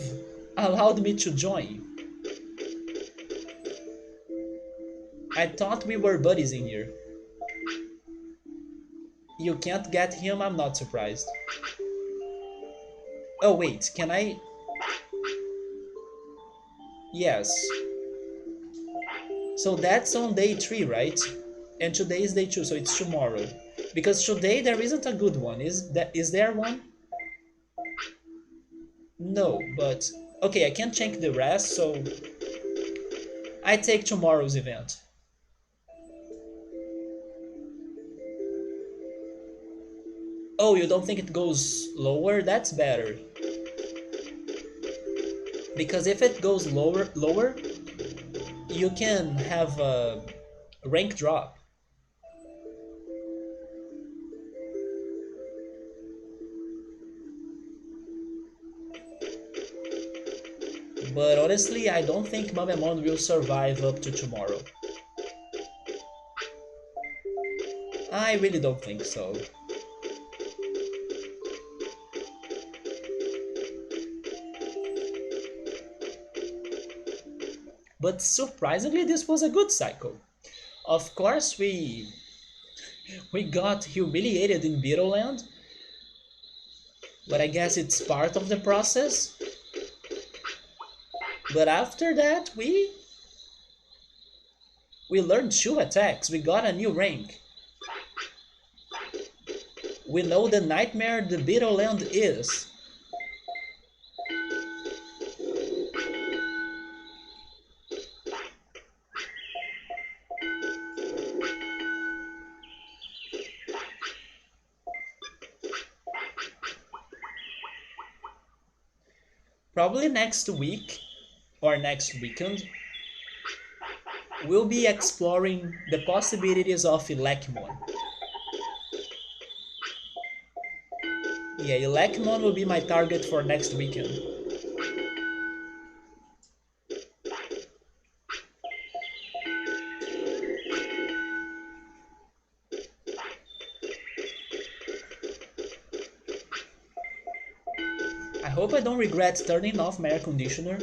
allowed me to join. I thought we were buddies in here. You can't get him, I'm not surprised. Oh wait, can I... Yes. So that's on day 3, right? And today is day 2, so it's tomorrow. Because today there isn't a good one, is there one? No, but... Okay, I can't check the rest, so... I take tomorrow's event. Oh, you don't think it goes lower? That's better. Because if it goes lower, you can have a rank drop. But honestly, I don't think Mamemon will survive up to tomorrow. I really don't think so. But surprisingly, this was a good cycle. Of course, we got humiliated in Beetle Land, but I guess it's part of the process. But after that, we learned 2 attacks. We got a new rank. We know the nightmare the Beetle Land is. Probably next week or next weekend, we'll be exploring the possibilities of Leomon. Yeah, Leomon will be my target for next weekend. I hope I don't regret turning off my air conditioner.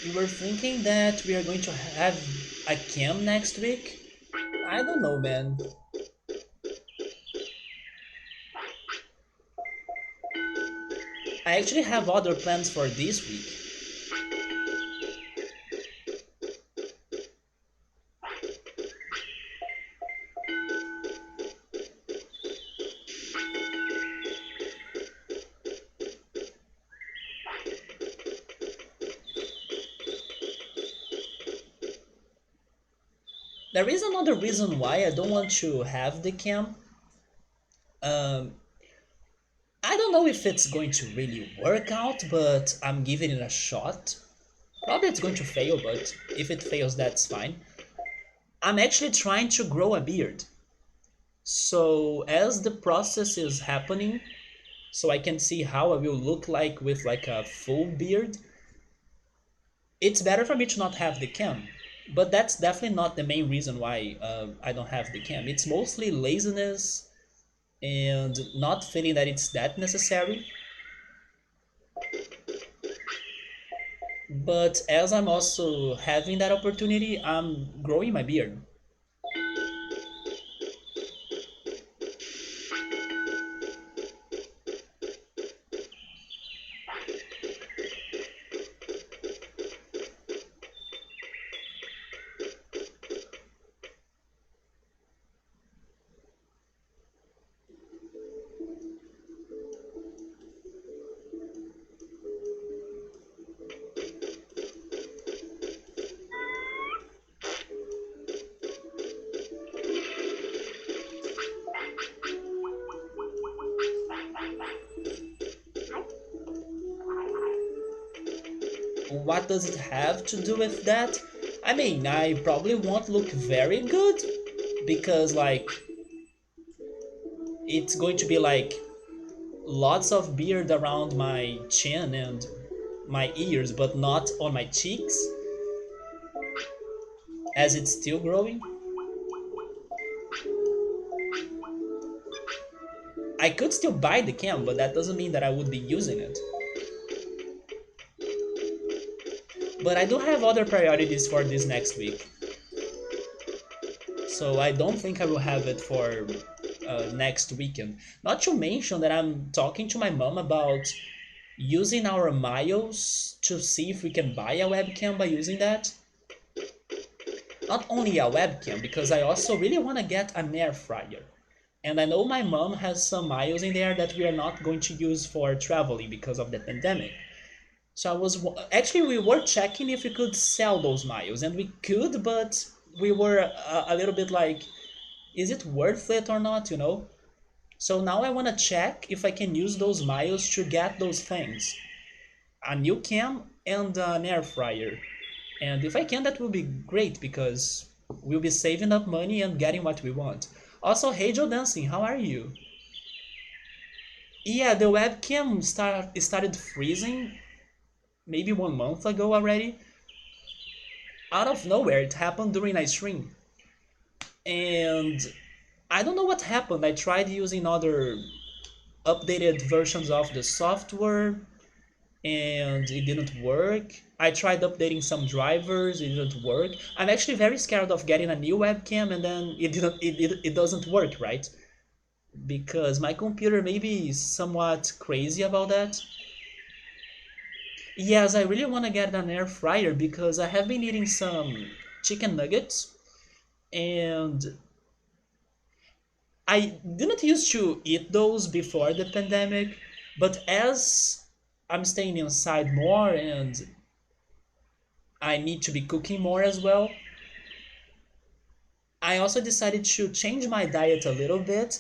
We were thinking that we are going to have a cam next week. I don't know, man. I actually have other plans for this week. There is another reason why I don't want to have the cam. Um, I don't know if it's going to really work out, but I'm giving it a shot. Probably it's going to fail, but if it fails, that's fine. I'm actually trying to grow a beard. So as the process is happening, so I can see how I will look like with like a full beard, it's better for me to not have the cam. But that's definitely not the main reason why I don't have the cam. It's mostly laziness and not feeling that it's that necessary. But as I'm also having that opportunity, I'm growing my beard. What does it have to do with that? I mean, I probably won't look very good because, like, it's going to be like lots of beard around my chin and my ears, but not on my cheeks as it's still growing. I could still buy the cam, but that doesn't mean that I would be using it. But I do have other priorities for this next week, so I don't think I will have it for next weekend. Not to mention that I'm talking to my mom about using our miles to see if we can buy a webcam by using that. Not only a webcam, because I also really want to get an air fryer. And I know my mom has some miles in there that we are not going to use for traveling because of the pandemic. So I was actually we were checking if we could sell those miles, and we could, but we were a little bit like, is it worth it or not? You know. So now I want to check if I can use those miles to get those things, a new cam and an air fryer. And if I can, that will be great because we'll be saving up money and getting what we want. Also, hey Joe Dancing, how are you? Yeah, the webcam started freezing maybe 1 month ago already. Out of nowhere, it happened during a stream. And I don't know what happened. I tried using other updated versions of the software and it didn't work. I tried updating some drivers, it didn't work. I'm actually very scared of getting a new webcam and then it doesn't work, right? Because my computer maybe is somewhat crazy about that. Yes, I really want to get an air fryer because I have been eating some chicken nuggets and I didn't used to eat those before the pandemic, but as I'm staying inside more and I need to be cooking more as well, I also decided to change my diet a little bit,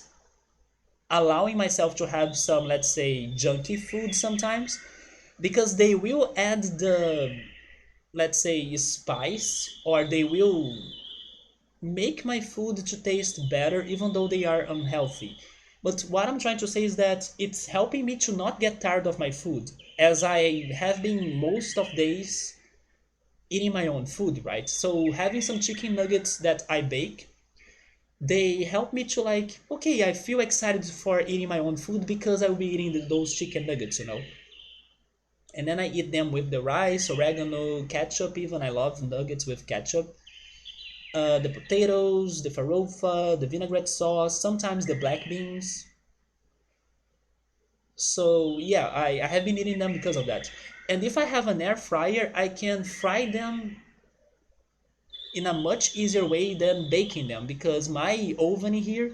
allowing myself to have some, let's say, junky food sometimes, because they will add the, let's say, spice, or they will make my food to taste better even though they are unhealthy. But what I'm trying to say is that it's helping me to not get tired of my food, as I have been most of days eating my own food, right? So having some chicken nuggets that I bake, they help me to like, okay, I feel excited for eating my own food because I will be eating those chicken nuggets, you know. And then I eat them with the rice, oregano, ketchup. Even I love nuggets with ketchup. The potatoes, the farofa, the vinaigrette sauce, sometimes the black beans. So yeah, I have been eating them because of that. And if I have an air fryer, I can fry them in a much easier way than baking them because my oven here,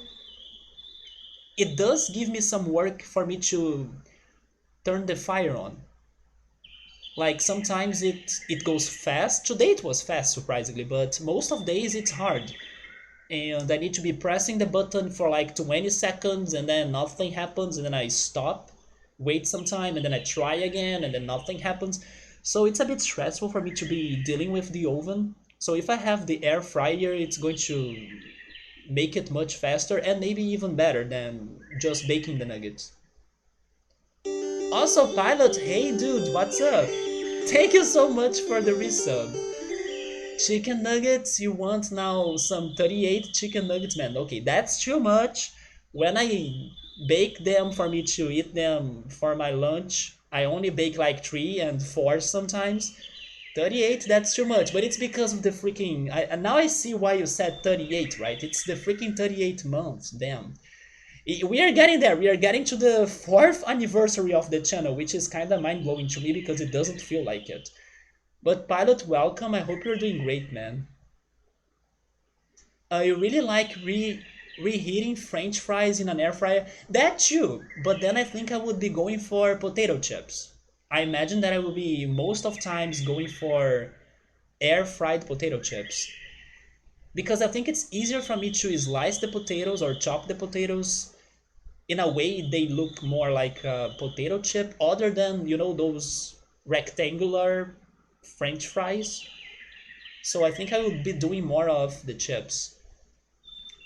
it does give me some work for me to turn the fire on. Like sometimes it goes fast. Today it was fast surprisingly, but most of days it's hard. and I need to be pressing the button for like 20 seconds and then nothing happens and then I stop, wait some time and then I try again and then nothing happens. So it's a bit stressful for me to be dealing with the oven. So if I have the air fryer, it's going to make it much faster and maybe even better than just baking the nuggets. Also, Pilot, hey dude, what's up? Thank you so much for the resub. Chicken nuggets, you want now some 38 chicken nuggets? Man, okay, that's too much. When I bake them for me to eat them for my lunch, I only bake like 3 and 4 sometimes. 38, that's too much, but it's because of the freaking. And now I see why you said 38, right? It's the freaking 38 months, damn. We are getting there. We are getting to the 4th anniversary of the channel, which is kind of mind blowing to me because it doesn't feel like it. But Pilot, welcome. I hope you're doing great, man. You really like reheating French fries in an air fryer? That too, but then I think I would be going for potato chips. I imagine that I will be most of times going for air fried potato chips because I think it's easier for me to slice the potatoes or chop the potatoes in a way they look more like a potato chip other than those rectangular French fries. So I think I would be doing more of the chips.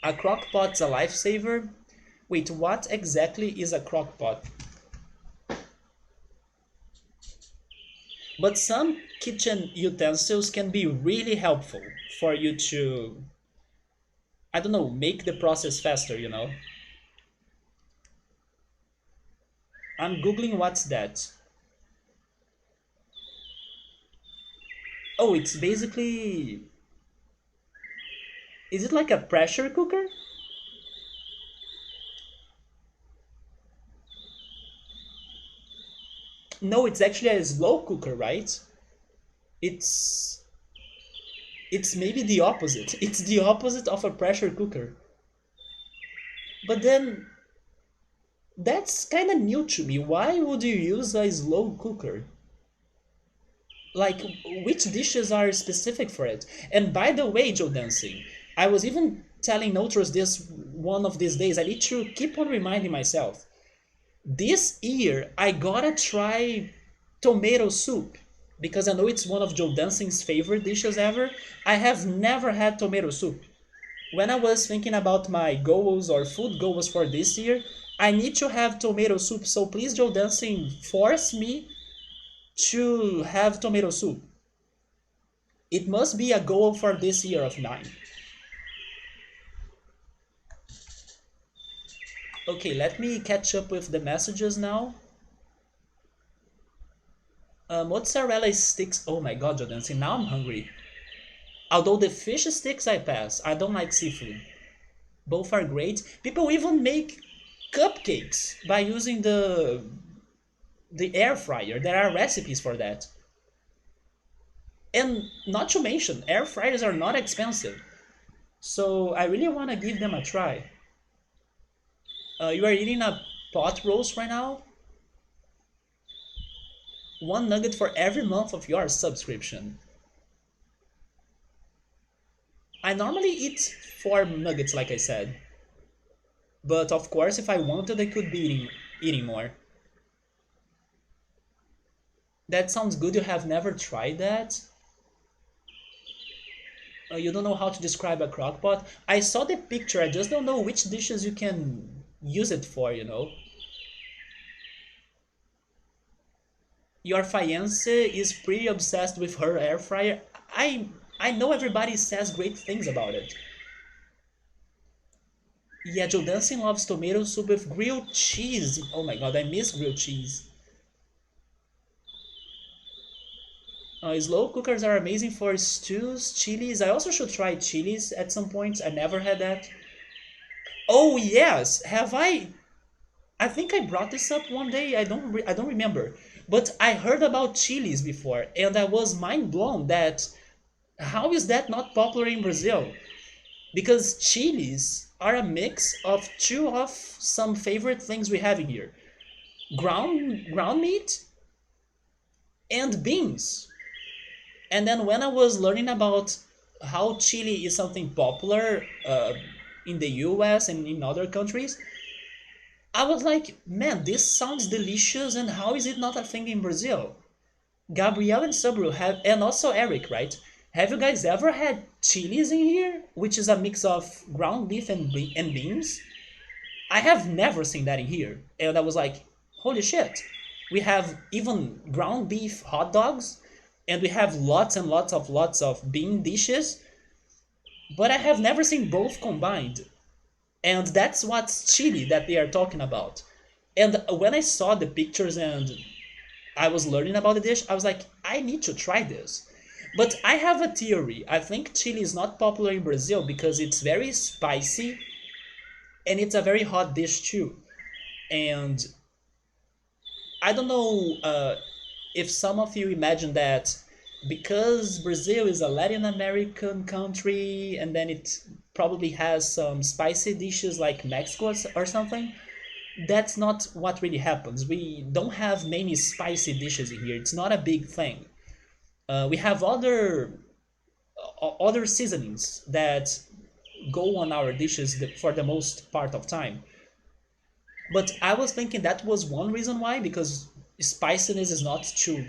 A crock pot's a lifesaver. Wait, what exactly is a crock pot? But some kitchen utensils can be really helpful for you to, I don't know, make the process faster. I'm googling what's that. Oh, it's basically, is it like a pressure cooker? No, it's actually a slow cooker, right? It's it's maybe the opposite. It's the opposite of a pressure cooker. But then that's kind of new to me. Why would you use a slow cooker? Like, which dishes are specific for it? And by the way, Joe Dancing, I was even telling Notros this one of these days. I need to keep on reminding myself. This year, I gotta try tomato soup because I know it's one of Joe Dancing's favorite dishes ever. I have never had tomato soup. When I was thinking about my goals or food goals for this year, I need to have tomato soup. So please, Joe Dancing, force me to have tomato soup. It must be a goal for this year of mine. Okay, let me catch up with the messages now. Mozzarella sticks. Oh my god, Joe Dancing, now I'm hungry. Although the fish sticks I pass. I don't like seafood. Both are great. People even make cupcakes by using the air fryer. There are recipes for that. And not to mention, air fryers are not expensive. So I really want to give them a try. You are eating a pot roast right now? One nugget for every month of your subscription. I normally eat 4 nuggets, like I said. But of course, if I wanted, I could be eating more. That sounds good. You have never tried that? You don't know how to describe a crock pot? I saw the picture. I just don't know which dishes you can use it for. Your fiance is pretty obsessed with her air fryer. I know everybody says great things about it. Yeah, Joe Dancing loves tomato soup with grilled cheese. Oh my god, I miss grilled cheese. Slow cookers are amazing for stews, chilies. I also should try chilies at some point. I never had that. Oh yes, have I? I think I brought this up one day. I don't remember, but I heard about chilies before, and I was mind blown that how is that not popular in Brazil? Because chilies are a mix of two of some favorite things we have in here: ground meat and beans. And then when I was learning about how chili is something popular in the US and in other countries, I was like, man, this sounds delicious, and how is it not a thing in Brazil? Gabriel and Sabru have, and also Eric, right? Have you guys ever had chilies in here, which is a mix of ground beef and beans? I have never seen that in here, and I was like, holy shit! We have even ground beef hot dogs, and we have lots of bean dishes, but I have never seen both combined. And that's what's chili that they are talking about. And when I saw the pictures and I was learning about the dish, I was like, I need to try this. But I have a theory. I think chili is not popular in Brazil because it's very spicy and it's a very hot dish too. And I don't know if some of you imagine that because Brazil is a Latin American country and then it probably has some spicy dishes like Mexico or something. That's not what really happens. We don't have many spicy dishes here. It's not a big thing. We have other seasonings that go on our dishes for the most part of time. But I was thinking that was one reason why, because spiciness is not too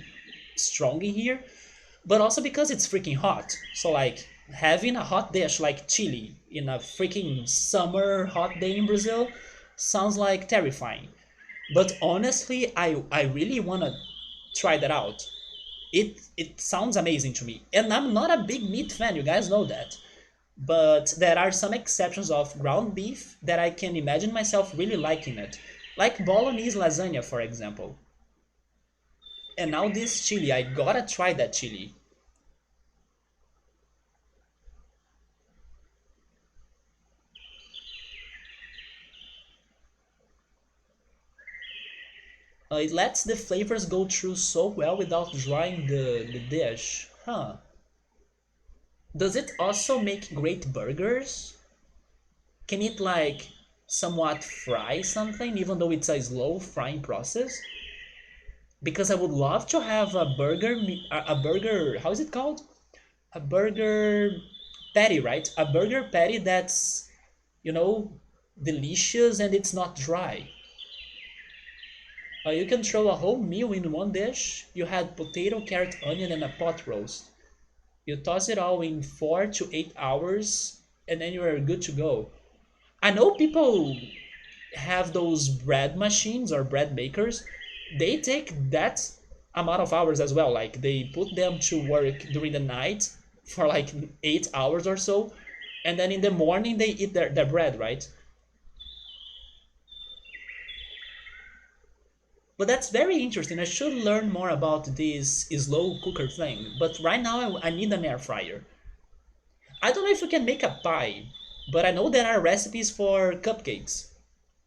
strong in here, but also because it's freaking hot. So like having a hot dish like chili in a freaking summer hot day in Brazil sounds like terrifying. But honestly, I really want to try that out. It sounds amazing to me. And I'm not a big meat fan, you guys know that. But there are some exceptions of ground beef that I can imagine myself really liking it. Like bolognese lasagna, for example. And now this chili, I gotta try that chili. It lets the flavors go through so well without drying the dish. Huh. Does it also make great burgers? Can it like somewhat fry something even though it's a slow frying process? Because I would love to have a burger, how is it called? A burger patty, right? A burger patty that's, you know, delicious and it's not dry. You can throw a whole meal in one dish. You had potato, carrot, onion, and a pot roast. You toss it all in 4 to 8 hours, and then you are good to go. I know people have those bread machines or bread makers. They take that amount of hours as well. Like they put them to work during the night for like 8 hours or so, and then in the morning they eat their bread, right? But that's very interesting. I should learn more about this slow cooker thing. But right now I need an air fryer. I don't know if you can make a pie, but I know there are recipes for cupcakes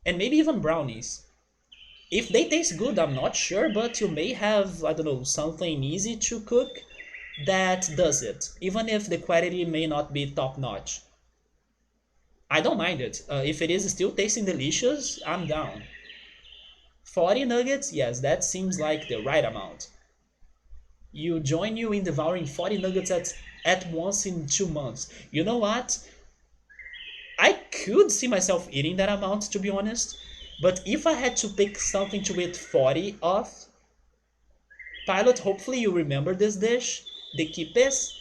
and maybe even brownies. If they taste good, I'm not sure, but you may have, I don't know, something easy to cook that does it, even if the quality may not be top notch. I don't mind it. If it is still tasting delicious, I'm down. 40 nuggets? Yes, that seems like the right amount. You join you in devouring 40 nuggets at once in 2 months. You know what? I could see myself eating that amount, to be honest. But if I had to pick something to eat 40 of, Pilot, hopefully you remember this dish. The quipes.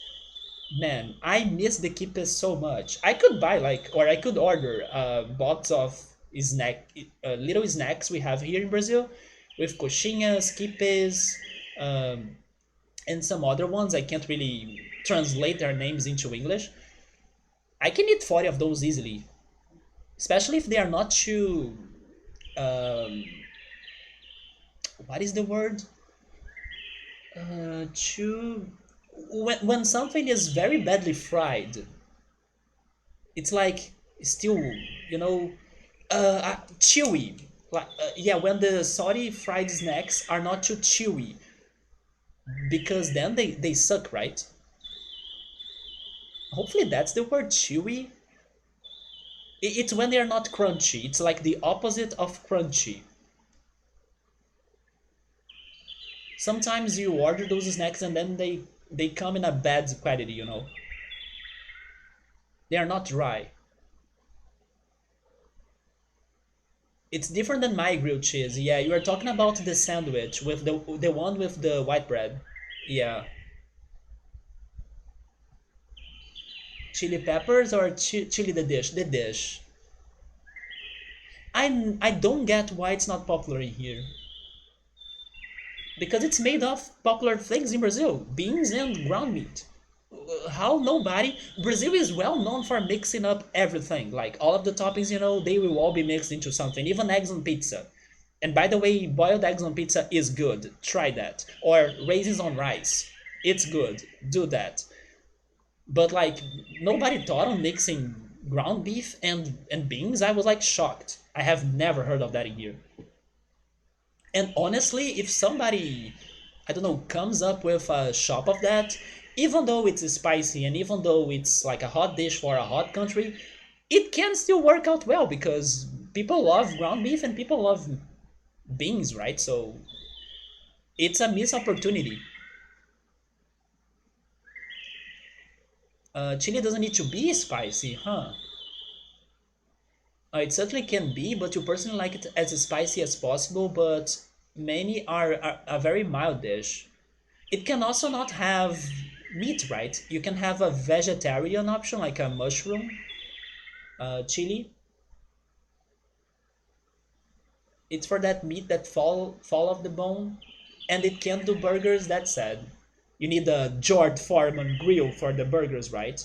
Man, I miss the quipes so much. I could buy like, or I could order a box of little snacks we have here in Brazil with coxinhas, quipes, um, and some other ones. I can't really translate their names into English. I can eat 40 of those easily, especially if they are not too. Um, what is the word? Too. When something is very badly fried, it's like still, you know, chewy. Like yeah, when the salty fried snacks are not too chewy, because then they suck, right? Hopefully that's the word, chewy. It's when they are not crunchy. It's like the opposite of crunchy. Sometimes you order those snacks and then they come in a bad quality, you know. They are not dry. It's different than my grilled cheese. Yeah, you are talking about the sandwich with the one with the white bread. Yeah. Chili peppers or chili the dish? The dish. I don't get why it's not popular in here. Because it's made of popular things in Brazil, beans and ground meat. How nobody Brazil is well known for mixing up everything. Like all of the toppings, they will all be mixed into something, even eggs on pizza. And by the way, boiled eggs on pizza is good. Try that. Or raisins on rice. It's good. Do that. But like nobody thought on mixing ground beef and beans. I was like shocked. I have never heard of that in here. And honestly, if somebody, I don't know, comes up with a shop of that, even though it's spicy and even though it's like a hot dish for a hot country, it can still work out well because people love ground beef and people love beans, right? So it's a missed opportunity. Chili doesn't need to be spicy, huh? It certainly can be, but you personally like it as spicy as possible, but many are a very mild dish. It can also not have meat, right? You can have a vegetarian option like a mushroom chili. It's for that meat that fall off the bone, and it can't do burgers. That's sad. You need a George Foreman grill for the burgers, right?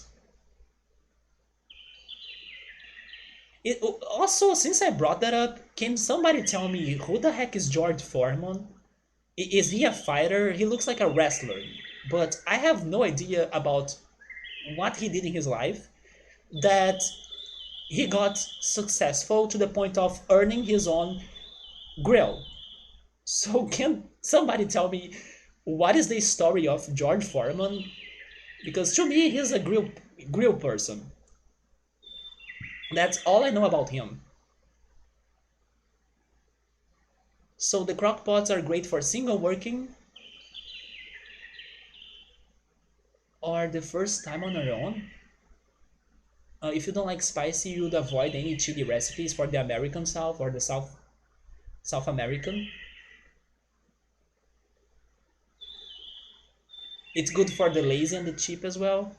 Also, since I brought that up, can somebody tell me who the heck is George Foreman? Is he a fighter? He looks like a wrestler, but I have no idea about what he did in his life that he got successful to the point of earning his own grill. So can somebody tell me what is the story of George Foreman? Because to me, he's a grill person. That's all I know about him. So the crock pots are great for single working or the first time on your own. If you don't like spicy, you would avoid any chili recipes for the American South or the South American. It's good for the lazy and the cheap as well.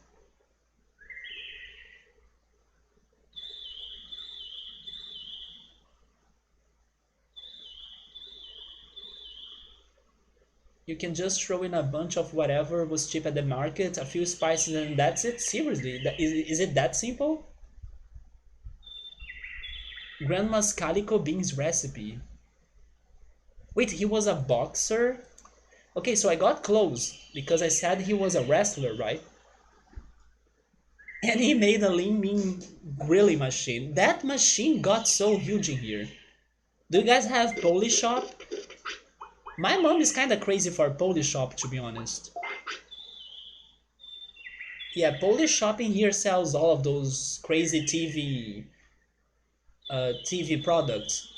You can just throw in a bunch of whatever was cheap at the market, a few spices, and that's it. Seriously, is it that simple? Grandma's calico beans recipe. Wait, he was a boxer? Okay, so I got close because I said he was a wrestler, right? And he made a lean mean grilling machine. That machine got so huge in here. Do you guys have Polish shop? My mom is kind of crazy for Polish shop, to be honest. Yeah, Polish shopping here sells all of those crazy TV products.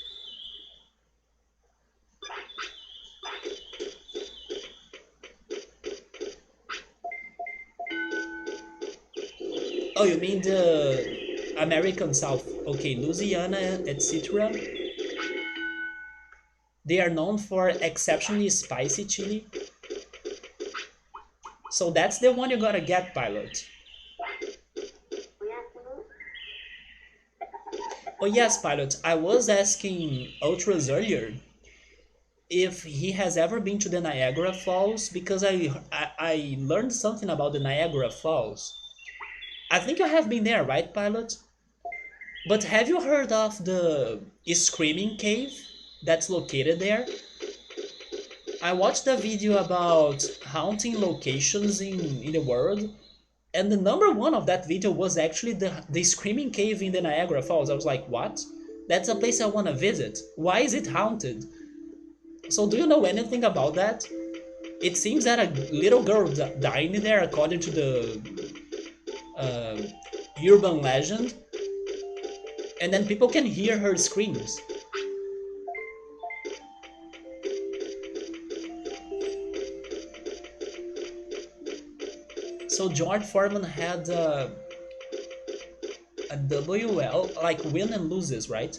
Oh, you mean the American South? Okay, Louisiana, etc. They are known for exceptionally spicy chili. So that's the one you gotta get, pilot. Oh yes, pilot. I was asking Ultras earlier if he has ever been to the Niagara Falls because I learned something about the Niagara Falls. I think you have been there, right, pilot? But have you heard of the Screaming Cave that's located there? I watched a video about haunting locations in the world, and the number one of that video was actually the Screaming Cave in the Niagara Falls. I was like, what? That's a place I want to visit. Why is it haunted? So do you know anything about that? It seems that a little girl died in there according to the uh, urban legend, and then people can hear her screams. So George Foreman had A WL, like win and loses, right?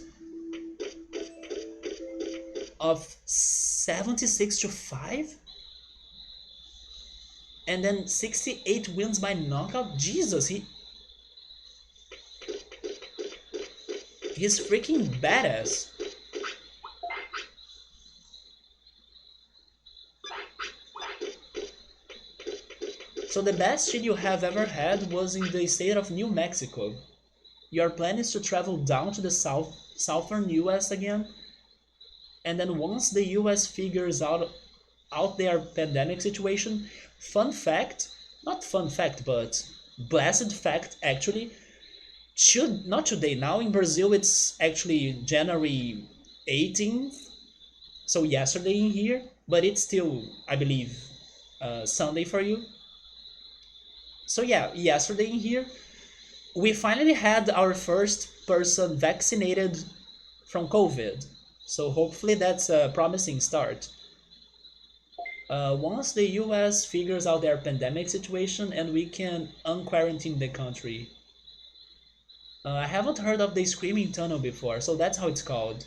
Of 76 to 5? And then 68 wins by knockout? Jesus, he's freaking badass. So the best trip you have ever had was in the state of New Mexico. Your plan is to travel down to the southern US again, and then once the US figures out their pandemic situation, fun fact, not fun fact, but blessed fact actually, should not today. Now in Brazil it's actually January 18th, so yesterday in here, but it's still, I believe, Sunday for you. So yeah, yesterday in here, we finally had our first person vaccinated from COVID. So hopefully that's a promising start. Once the US figures out their pandemic situation and we can unquarantine the country. I haven't heard of the Screaming Tunnel before, so that's how it's called.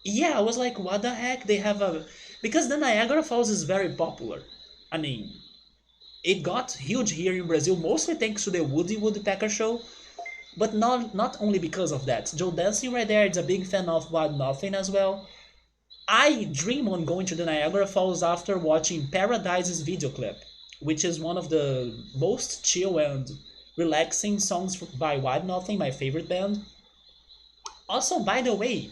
Yeah, I was like, what the heck? They have a. Because the Niagara Falls is very popular. I mean, it got huge here in Brazil, mostly thanks to the Woody Woodpecker show, but not only because of that. Joe Dancing right there is a big fan of Wild Nothing as well. I dream on going to the Niagara Falls after watching Paradise's video clip, which is one of the most chill and relaxing songs by Wild Nothing, my favorite band. Also, by the way,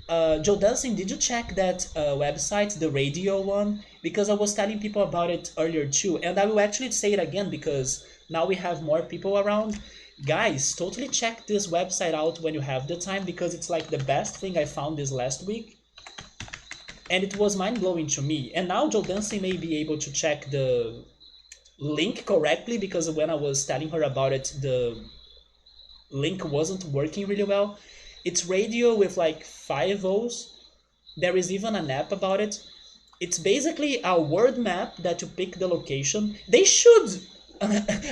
Joe Dancing, did you check that website, the radio one? Because I was telling people about it earlier too, and I will actually say it again because now we have more people around. Guys, totally check this website out when you have the time because it's like the best thing I found this last week. And it was mind blowing to me. And now Joe Dancing may be able to check the link correctly because when I was telling her about it, the link wasn't working really well. It's radio with like five O's. There is even an app about it. It's basically a word map that you pick the location. They should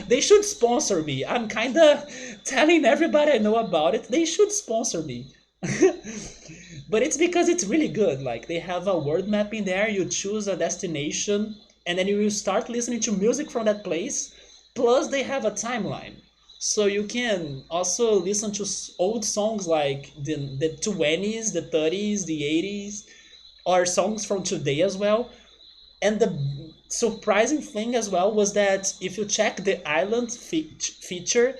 they should sponsor me. I'm kind of telling everybody I know about it. They should sponsor me. But it's because it's really good. Like they have a word map in there. You choose a destination, and then you will start listening to music from that place. Plus, they have a timeline, so you can also listen to old songs like the 20s, the 30s, the 80s, or songs from today as well. And the surprising thing as well was that if you check the island feature,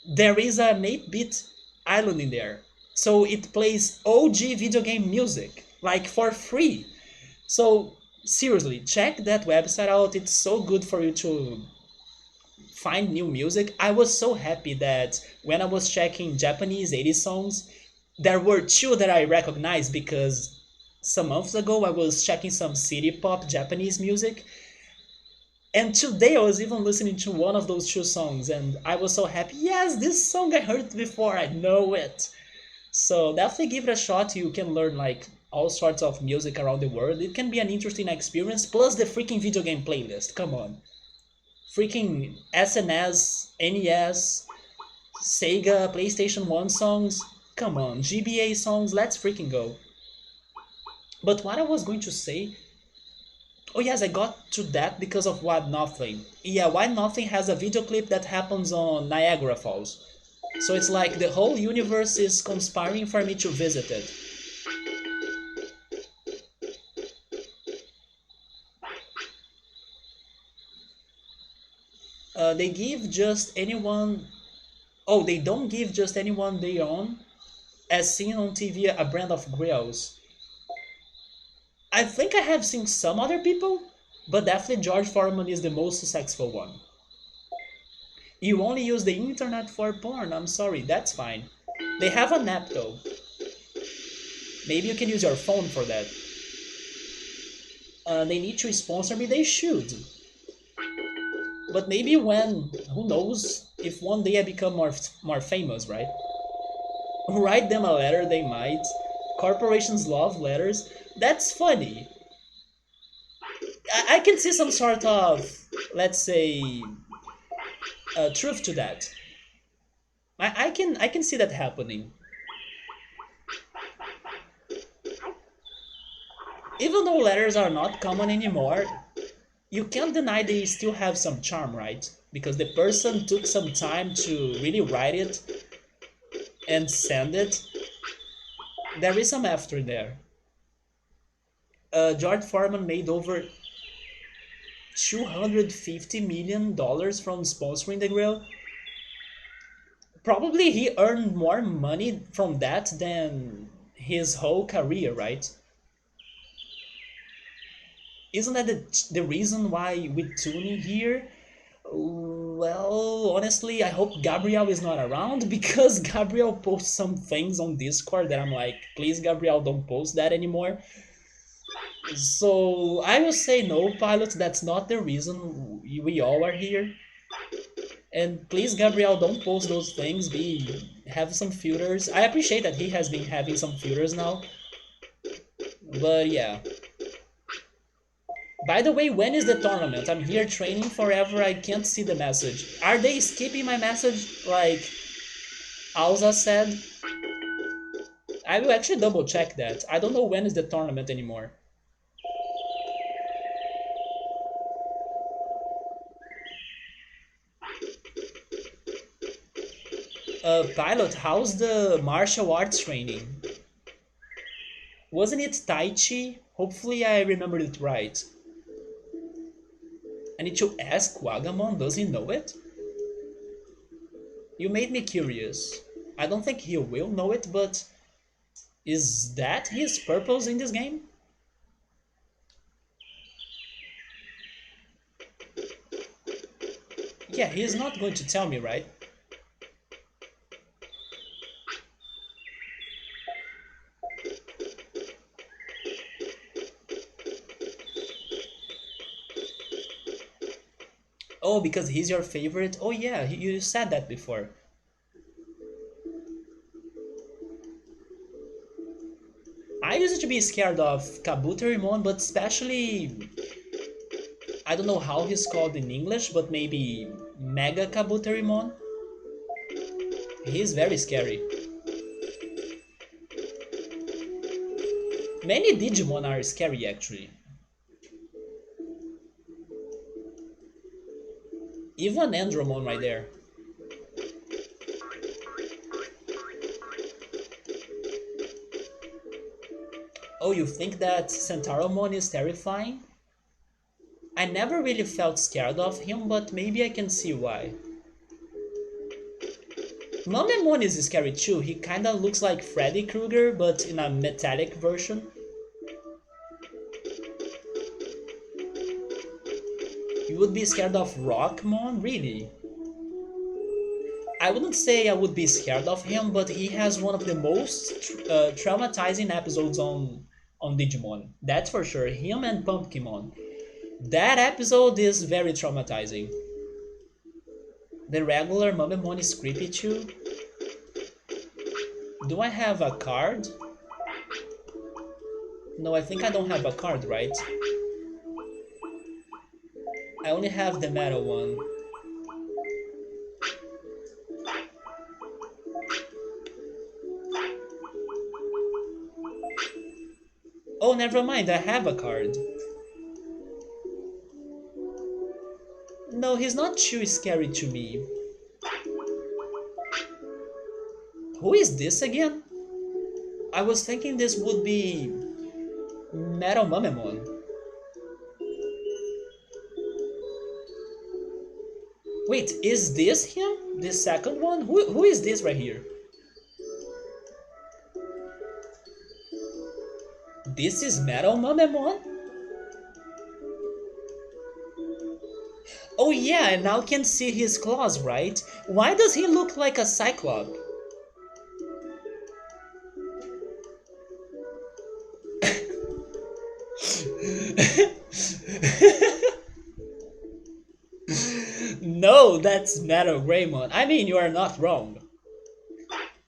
there is an 8-bit island in there. So it plays OG video game music, like for free. So seriously, check that website out. It's so good for you to find new music. I was so happy that when I was checking Japanese 80s songs, there were two that I recognized because some months ago I was checking some city pop Japanese music. And today I was even listening to one of those two songs and I was so happy. Yes, this song I heard before, I know it. So definitely give it a shot. You can learn like all sorts of music around the world. It can be an interesting experience. Plus the freaking video game playlist. Come on. Freaking SNS, NES, Sega, PlayStation 1 songs. Come on. GBA songs. Let's freaking go. But what I was going to say. Oh yes, I got to that because of Why Nothing. Yeah, Why Nothing has a video clip that happens on Niagara Falls. So it's like the whole universe is conspiring for me to visit it. They give just anyone. Oh, they don't give just anyone they own, as seen on TV, a brand of grills. I think I have seen some other people, but definitely George Foreman is the most successful one. You only use the internet for porn, I'm sorry, that's fine. They have an app though. Maybe you can use your phone for that. They need to sponsor me, they should. But maybe when, who knows, if one day I become more famous, right? Write them a letter, they might. Corporations love letters. That's funny. I can see some sort of, let's say, truth to that. I can see that happening. Even though letters are not common anymore, you can't deny they still have some charm, right? Because the person took some time to really write it and send it. There is some after there. George Foreman made over $250 million from sponsoring the grill. Probably he earned more money from that than his whole career, right? Isn't that the reason why we're tuning here? Well, honestly, I hope Gabriel is not around because Gabriel posts some things on Discord that I'm like, please, Gabriel, don't post that anymore. So I will say no, pilots. That's not the reason we all are here. And please, Gabriel, don't post those things. Be have some filters. I appreciate that he has been having some filters now. But yeah. By the way, when is the tournament? I'm here training forever. I can't see the message. Are they skipping my message like Alza said? I will actually double check that. I don't know when is the tournament anymore. Pilot, how's the martial arts training? Wasn't it Tai Chi? Hopefully I remembered it right. I need to ask Wagamon, does he know it? You made me curious. I don't think he will know it, but is that his purpose in this game? Yeah, he's not going to tell me, right? Oh, because he's your favorite? Oh yeah, you said that before. I used to be scared of Kabuterimon, but especially I don't know how he's called in English, but maybe Mega Kabuterimon. He's very scary. Many Digimon are scary actually. Even Andromon right there. Oh, you think that Centauromon is terrifying? I never really felt scared of him, but maybe I can see why. Mamemon is scary too. He kinda looks like Freddy Krueger, but in a metallic version. You would be scared of Rockmon? Really? I wouldn't say I would be scared of him, but he has one of the most traumatizing episodes on Digimon. That's for sure. Him and Pumpkinmon. That episode is very traumatizing. The regular Mamemon is creepy too. Do I have a card? No, I think I don't have a card, right? I only have the metal one. Oh, never mind, I have a card. No, he's not too scary to me. Who is this again? I was thinking this would be Metal Mamemon. Wait, is this him? The second one? Who is this right here? This is Metal Mamemon? Oh yeah, I now can see his claws, right? Why does he look like a Cyclops? No, that's Metal Greymon. I mean, you are not wrong.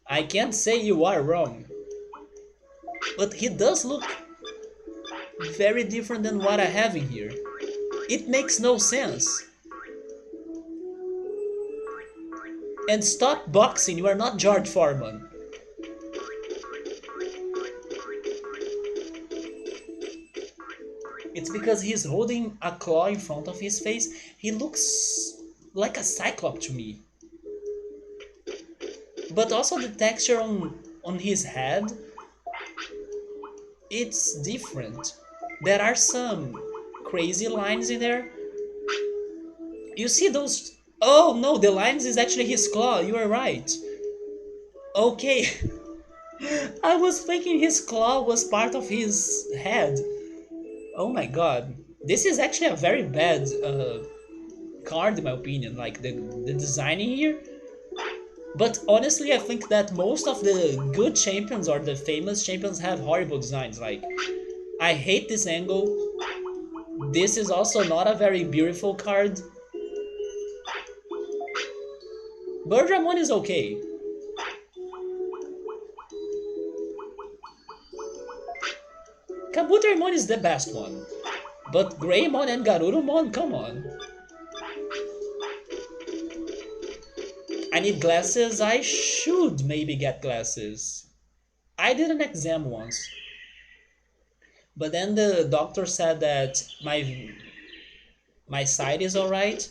I can't say you are wrong. But he does look very different than what I have in here. It makes no sense. And stop boxing, you are not George Foreman. It's because he's holding a claw in front of his face. He looks like a cyclops to me. But also the texture on his head, it's different. There are some crazy lines in there. You see those? Oh no, the lines is actually his claw. You are right. Okay, I was thinking his claw was part of his head. Oh my god, this is actually a very bad card in my opinion. Like the designing here. But honestly, I think that most of the good champions or the famous champions have horrible designs. Like, I hate this angle. This is also not a very beautiful card. Birdramon is okay. Kabuterimon is the best one. But Greymon and Garurumon, come on. I need glasses. I should maybe get glasses. I did an exam once. But then the doctor said that my sight is alright.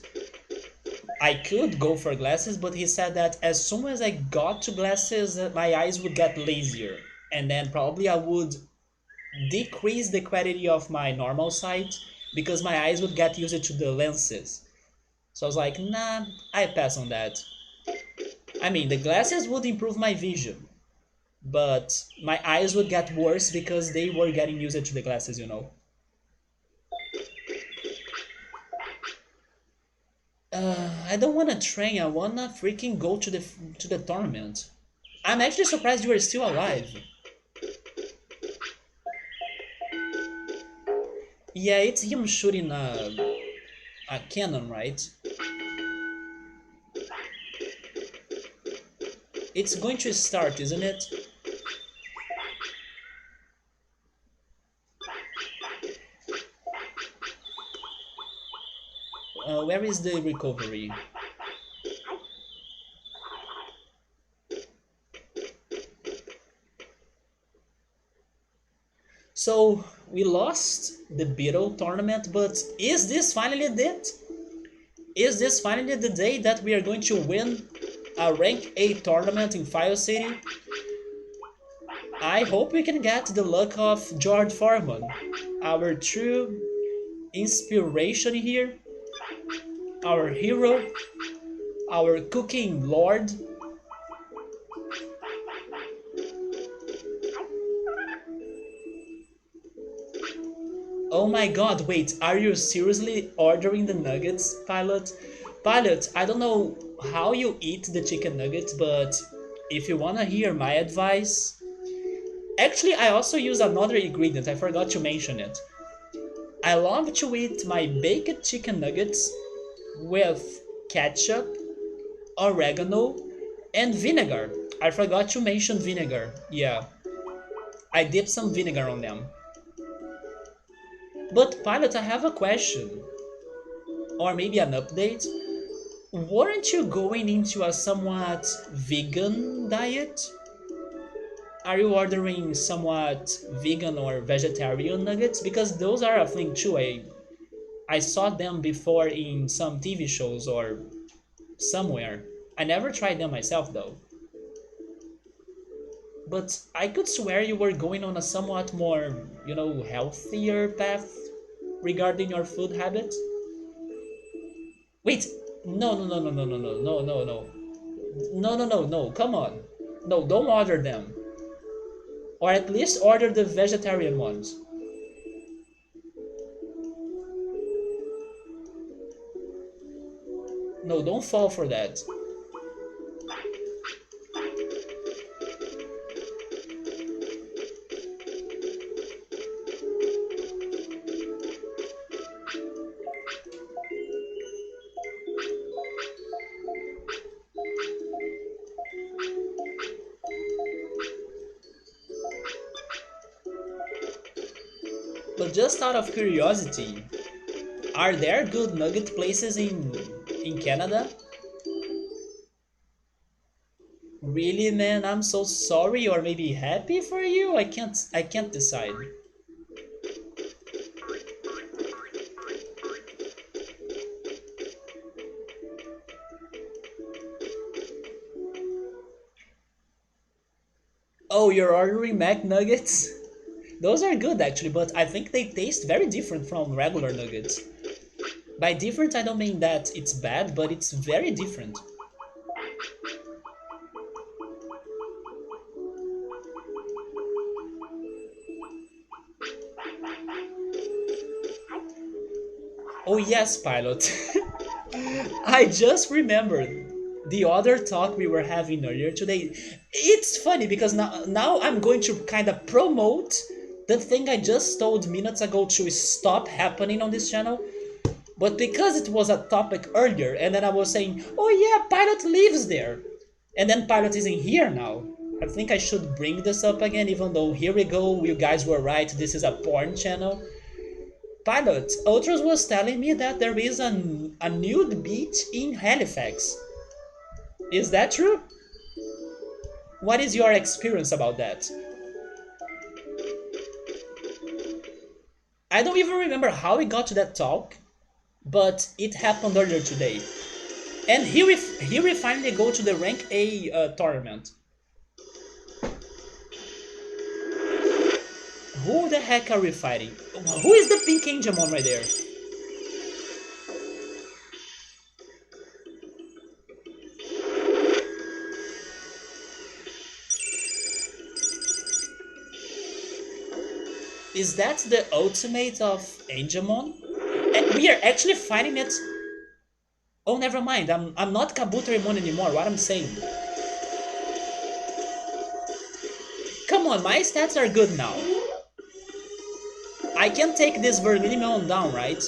I could go for glasses, but he said that as soon as I got to glasses, my eyes would get lazier. And then probably I would decrease the quality of my normal sight because my eyes would get used to the lenses. So I was like, nah, I pass on that. I mean, the glasses would improve my vision, but my eyes would get worse because they were getting used to the glasses, you know. I don't want to train. I wanna freaking go to the tournament. I'm actually surprised you are still alive. Yeah, it's him shooting a cannon, right? It's going to start, isn't it? Where is the recovery? So, we lost the Beetle tournament, but is this finally it? Is this finally the day that we are going to win a rank 8 tournament in File City? I hope we can get the luck of George Foreman, our true inspiration here, our hero, our cooking lord. Oh my god, wait, are you seriously ordering the nuggets, Pilot? Pilot, I don't know how you eat the chicken nuggets, but if you wanna hear my advice... Actually, I also use another ingredient, I forgot to mention it. I love to eat my baked chicken nuggets with ketchup, oregano, and vinegar. I forgot to mention vinegar, yeah. I dip some vinegar on them. But Pilot, I have a question. Or maybe an update. Weren't you going into a somewhat vegan diet? Are you ordering somewhat vegan or vegetarian nuggets? Because those are a thing too. I saw them before in some TV shows or somewhere. I never tried them myself though. But I could swear you were going on a somewhat more, healthier path regarding your food habits. Wait, no, no, no, no, no, no, no, no, no, no. No, no, no, no, come on. No, don't order them. Or at least order the vegetarian ones. No, don't fall for that. But just out of curiosity, are there good nugget places in Canada? Really, man, I'm so sorry, or maybe happy for you. I can't decide. Oh, you're ordering Mac Nuggets? Those are good actually, but I think they taste very different from regular nuggets. By different, I don't mean that it's bad, but it's very different. Oh yes, pilot. I just remembered the other talk we were having earlier today. It's funny because now I'm going to kind of promote the thing I just told minutes ago to stop happening on this channel. But because it was a topic earlier, and then I was saying, oh yeah, Pilot lives there. And then Pilot isn't here now. I think I should bring this up again, even though here we go, you guys were right, this is a porn channel. Pilot, Ultros was telling me that there is a nude beach in Halifax. Is that true? What is your experience about that? I don't even remember how we got to that talk, but it happened earlier today. And here we finally go to the rank A tournament. Who the heck are we fighting? Who is the pink Angemon right there? Is that the ultimate of Angemon? And we are actually fighting it. Oh, never mind. I'm not Kabuterimon anymore. What I'm saying. Come on, my stats are good now. I can take this Vermilion down, right?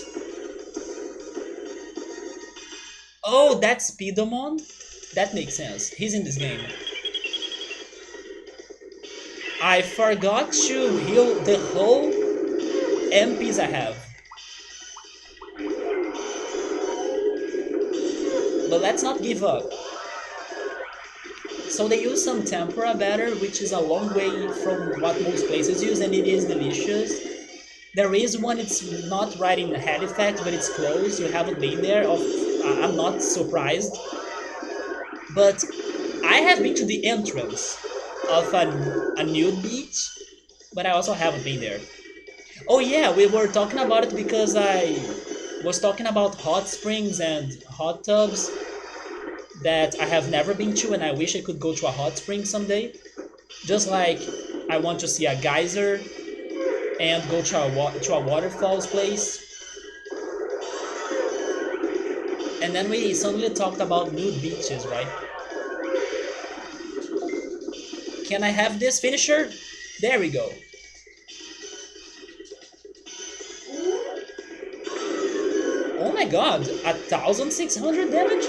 Oh, that's Speedomon? That makes sense. He's in this game. I forgot to heal the whole MPs I have. But let's not give up. So they use some tempura batter, which is a long way from what most places use, and it is delicious. There is one, it's not right in Halifax, but it's close. You haven't been there. I'm not surprised. But I have been to the entrance of a nude beach, but I also haven't been there. Oh yeah, we were talking about it because I was talking about hot springs and hot tubs that I have never been to, and I wish I could go to a hot spring someday. Just like I want to see a geyser and go to a waterfalls place. And then we suddenly talked about nude beaches, right? Can I have this finisher? There we go. Oh my god, 1,600 damage?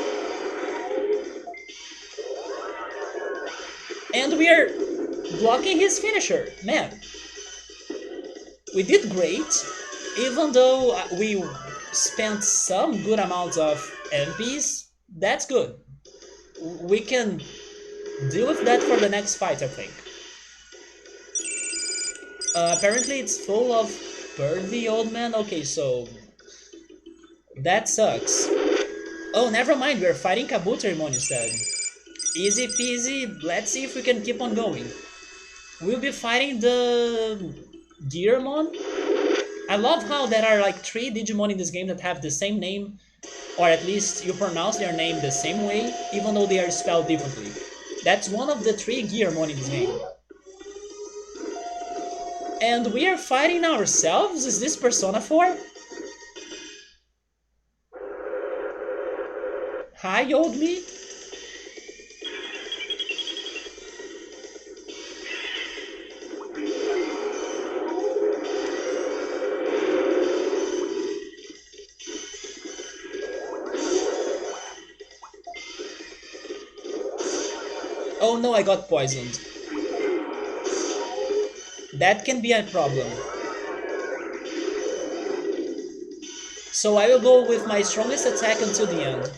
And we are blocking his finisher. Man, we did great, even though we spent some good amounts of MPs. That's good. We can deal with that for the next fight, I think. Apparently it's full of pervy old men. Okay, so that sucks. Oh, never mind, we're fighting Kabuterimon instead. Easy peasy, let's see if we can keep on going. We'll be fighting the Gearmon. I love how there are like 3 Digimon in this game that have the same name, or at least you pronounce their name the same way, even though they are spelled differently. That's one of the 3 Gearmon in this game. And we are fighting ourselves? Is this Persona 4? Hi, old me? Oh no, I got poisoned. That can be a problem. So I will go with my strongest attack until the end.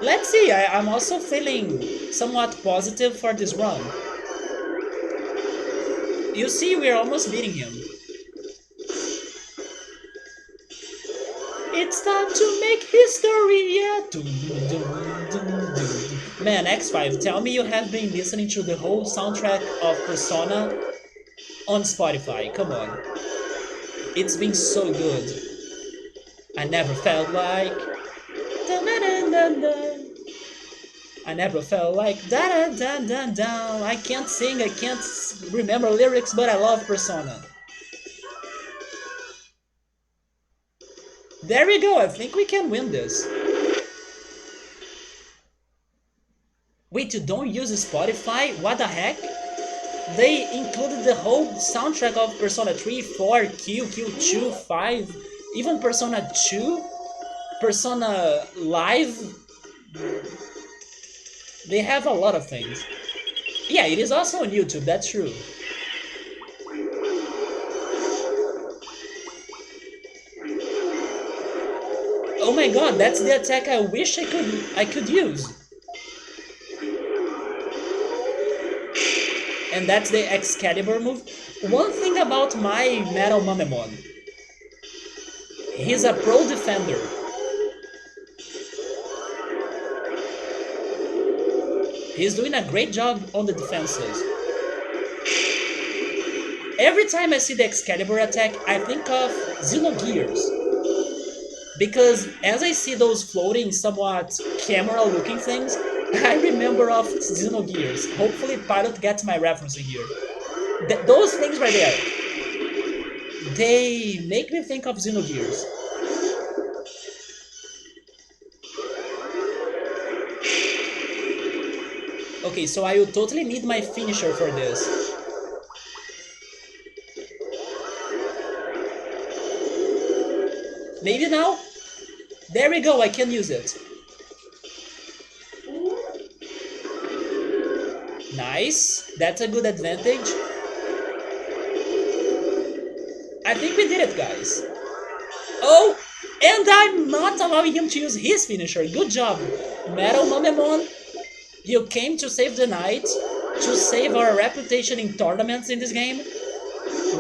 Let's see, I'm also feeling somewhat positive for this run. You see, we're almost beating him. It's time to make history, yeah. Man, X5, tell me you have been listening to the whole soundtrack of Persona on Spotify. Come on. It's been so good. I never felt like. I never felt like da da da da da. I can't sing, I can't remember lyrics, but I love Persona. There we go, I think we can win this. Wait, you don't use Spotify? What the heck? They included the whole soundtrack of Persona 3, 4, Q, Q2, 5, even Persona 2, Persona Live. They have a lot of things. Yeah, it is also on YouTube, that's true. Oh my god, that's the attack I wish I could use. And that's the Excalibur move. One thing about my Metal Mamemon, he's a pro defender. He's doing a great job on the defenses. Every time I see the Excalibur attack, I think of Xenogears. Because as I see those floating, somewhat camera-looking things, I remember of Xenogears. Hopefully Pilot gets my reference in here. Those things right there, they make me think of Xenogears. Okay, so I will totally need my finisher for this. Maybe now? There we go, I can use it. Nice, that's a good advantage. I think we did it, guys. Oh, and I'm not allowing him to use his finisher. Good job, Metal Mamemon. You came to save the night, to save our reputation in tournaments in this game.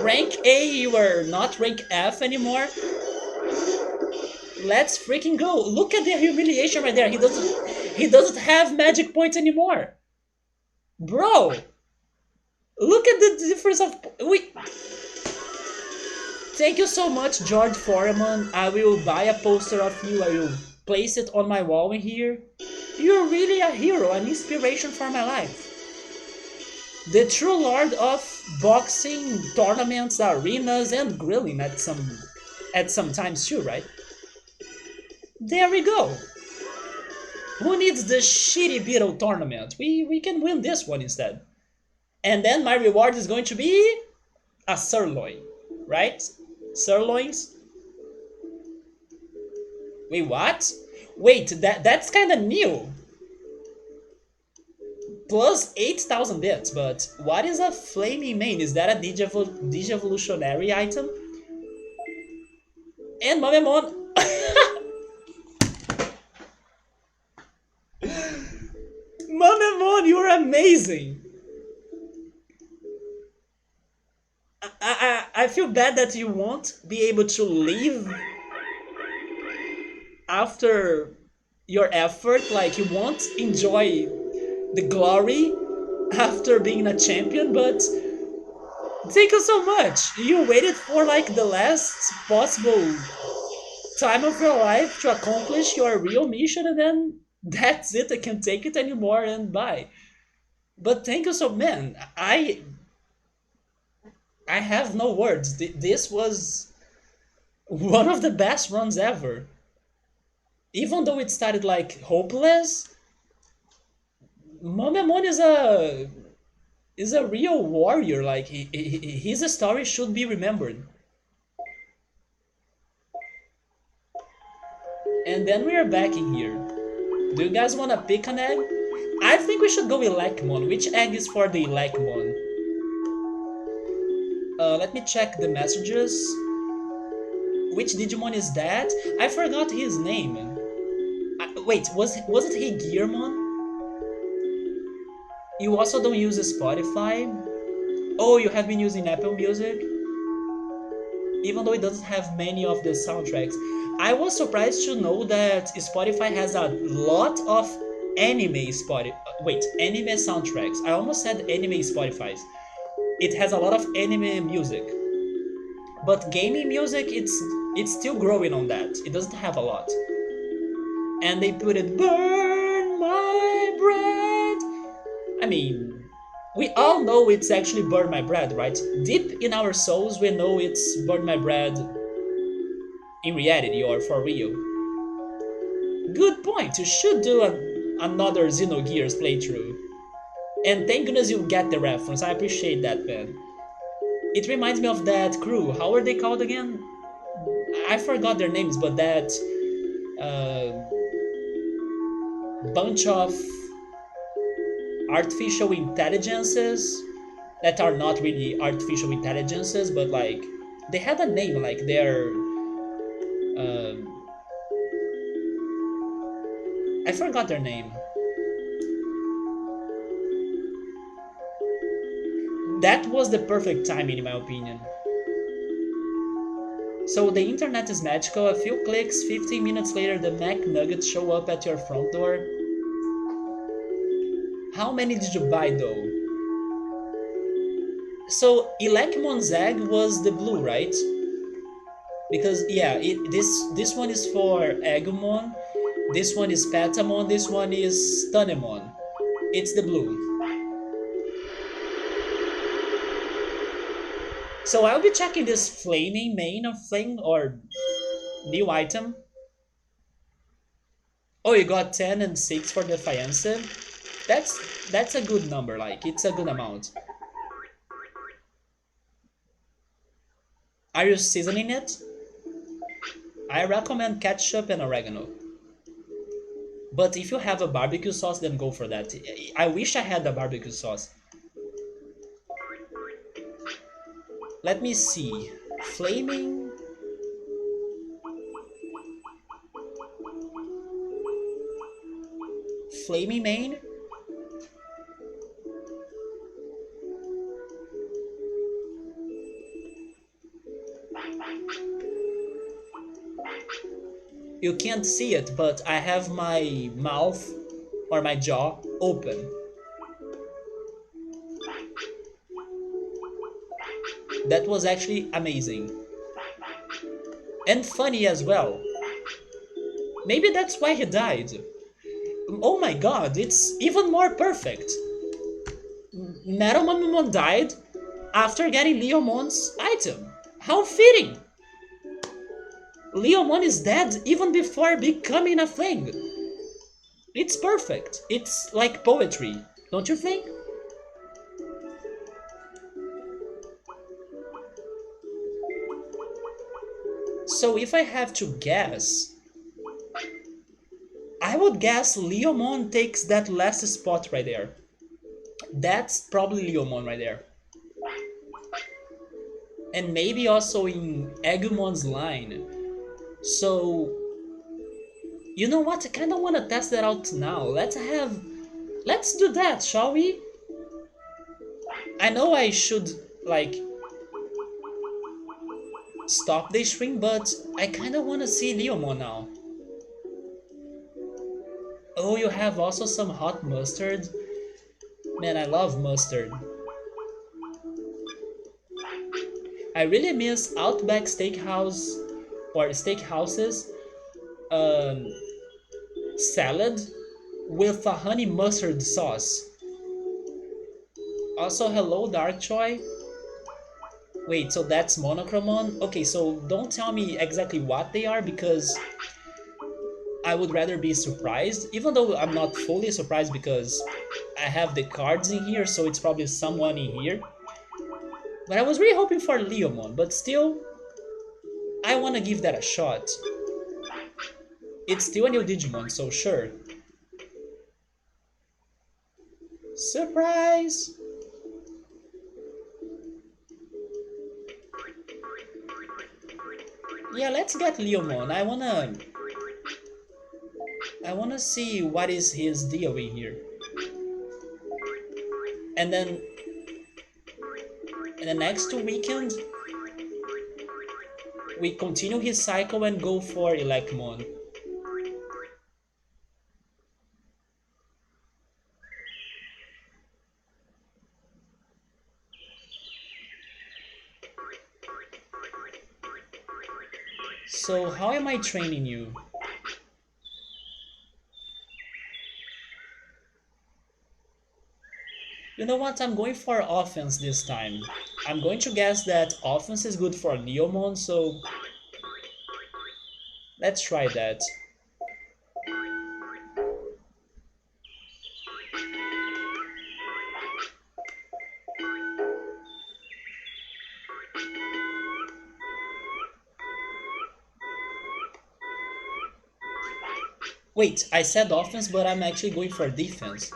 Rank A, you are not rank F anymore. Let's freaking go. Look at the humiliation right there. He doesn't have magic points anymore. Bro, look at the difference of Thank you so much, George Foreman. I will buy a poster of you. I will place it on my wall in here. You're really a hero, an inspiration for my life. The true lord of boxing, tournaments, arenas, and grilling at some times too, right? There we go. Who needs the shitty Beetle tournament? We can win this one instead. And then my reward is going to be a sirloin, right? Sirloins? Wait, what? Wait, that's kind of new. Plus 8,000 bits, but what is a flaming mane? Is that a Digivolutionary item? And Mamemon. Mamemon, you're amazing. I feel bad that you won't be able to leave after your effort. Like, you won't enjoy the glory after being a champion, but thank you so much. You waited for like the last possible time of your life to accomplish your real mission, and then that's it. I can't take it anymore, and bye. But thank you so, man. I have no words. This was one of the best runs ever. Even though it started like hopeless, Mamemon is a real warrior. Like his story should be remembered. And then we are back in here. Do you guys wanna pick an egg? I think we should go with Leomon. Which egg is for the Leomon? Let me check the messages. Which Digimon is that? I forgot his name. Wait, was it Hey Gearmon? You also don't use Spotify? Oh, you have been using Apple Music? Even though it doesn't have many of the soundtracks. I was surprised to know that Spotify has a lot of anime soundtracks. I almost said anime Spotify's. It has a lot of anime music. But gaming music, it's still growing on that. It doesn't have a lot. And they put it burn my bread. I mean, we all know it's actually burn my bread, right? Deep in our souls, we know it's burn my bread in reality or for real. Good point. You should do another Xenogears playthrough. And thank goodness you get the reference. I appreciate that, man. It reminds me of that crew. How are they called again? I forgot their names, but that uh, bunch of artificial intelligences that are not really artificial intelligences, but like they had a name, like they're. Uh, I forgot their name. That was the perfect timing, in my opinion. So the internet is magical. A few clicks, 15 minutes later, the Mac Nuggets show up at your front door. How many did you buy though? So Leomon's egg was the blue, right? Because yeah, this one is for Agumon, this one is Patamon, this one is Tunemon. It's the blue. So I'll be checking this flaming main of flame or new item. Oh, you got 10 and 6 for the Fiance. That's a good number, like it's a good amount. Are you seasoning it? I recommend ketchup and oregano. But if you have a barbecue sauce, then go for that. I wish I had a barbecue sauce. Let me see. Flaming. Flaming main. You can't see it, but I have my mouth or my jaw open. That was actually amazing. And funny as well. Maybe that's why he died. Oh my god, it's even more perfect. Metalmon died after getting Leomon's item. How fitting! Leomon is dead even before becoming a thing. It's perfect. It's like poetry, don't you think? So if I have to guess, I would guess Leomon takes that last spot right there. That's probably Leomon right there. And maybe also in Agumon's line. So, you know what? I kind of want to test that out now. Let's do that, shall we? I know I should, like, stop the stream, but I kind of want to see Leomon now. Oh, you have also some hot mustard? Man, I love mustard. I really miss Outback Steakhouse or steakhouses um, salad with a honey mustard sauce. Also, hello Dark Choi. Wait, so that's Monochromon? Okay, so don't tell me exactly what they are because I would rather be surprised, even though I'm not fully surprised because I have the cards in here, so it's probably someone in here. But I was really hoping for Leomon, but still, I want to give that a shot. It's still a new Digimon, so sure. Surprise! Yeah, let's get Leomon. I wanna... I want to see what is his deal in here. And then in the next weekend, we continue his cycle and go for Elecmon. So how am I training you? You know what? I'm going for offense this time. I'm going to guess that offense is good for Leomon, so let's try that. Wait, I said offense, but I'm actually going for defense.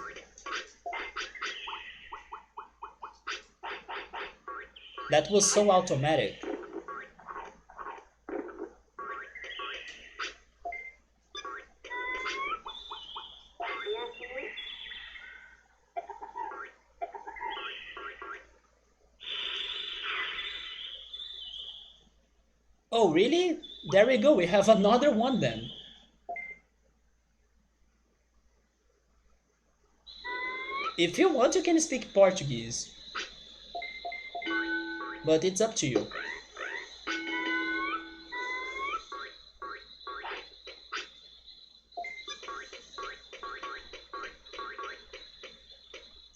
That was so automatic. Oh, really? There we go, we have another one then. If you want, you can speak Portuguese, but it's up to you.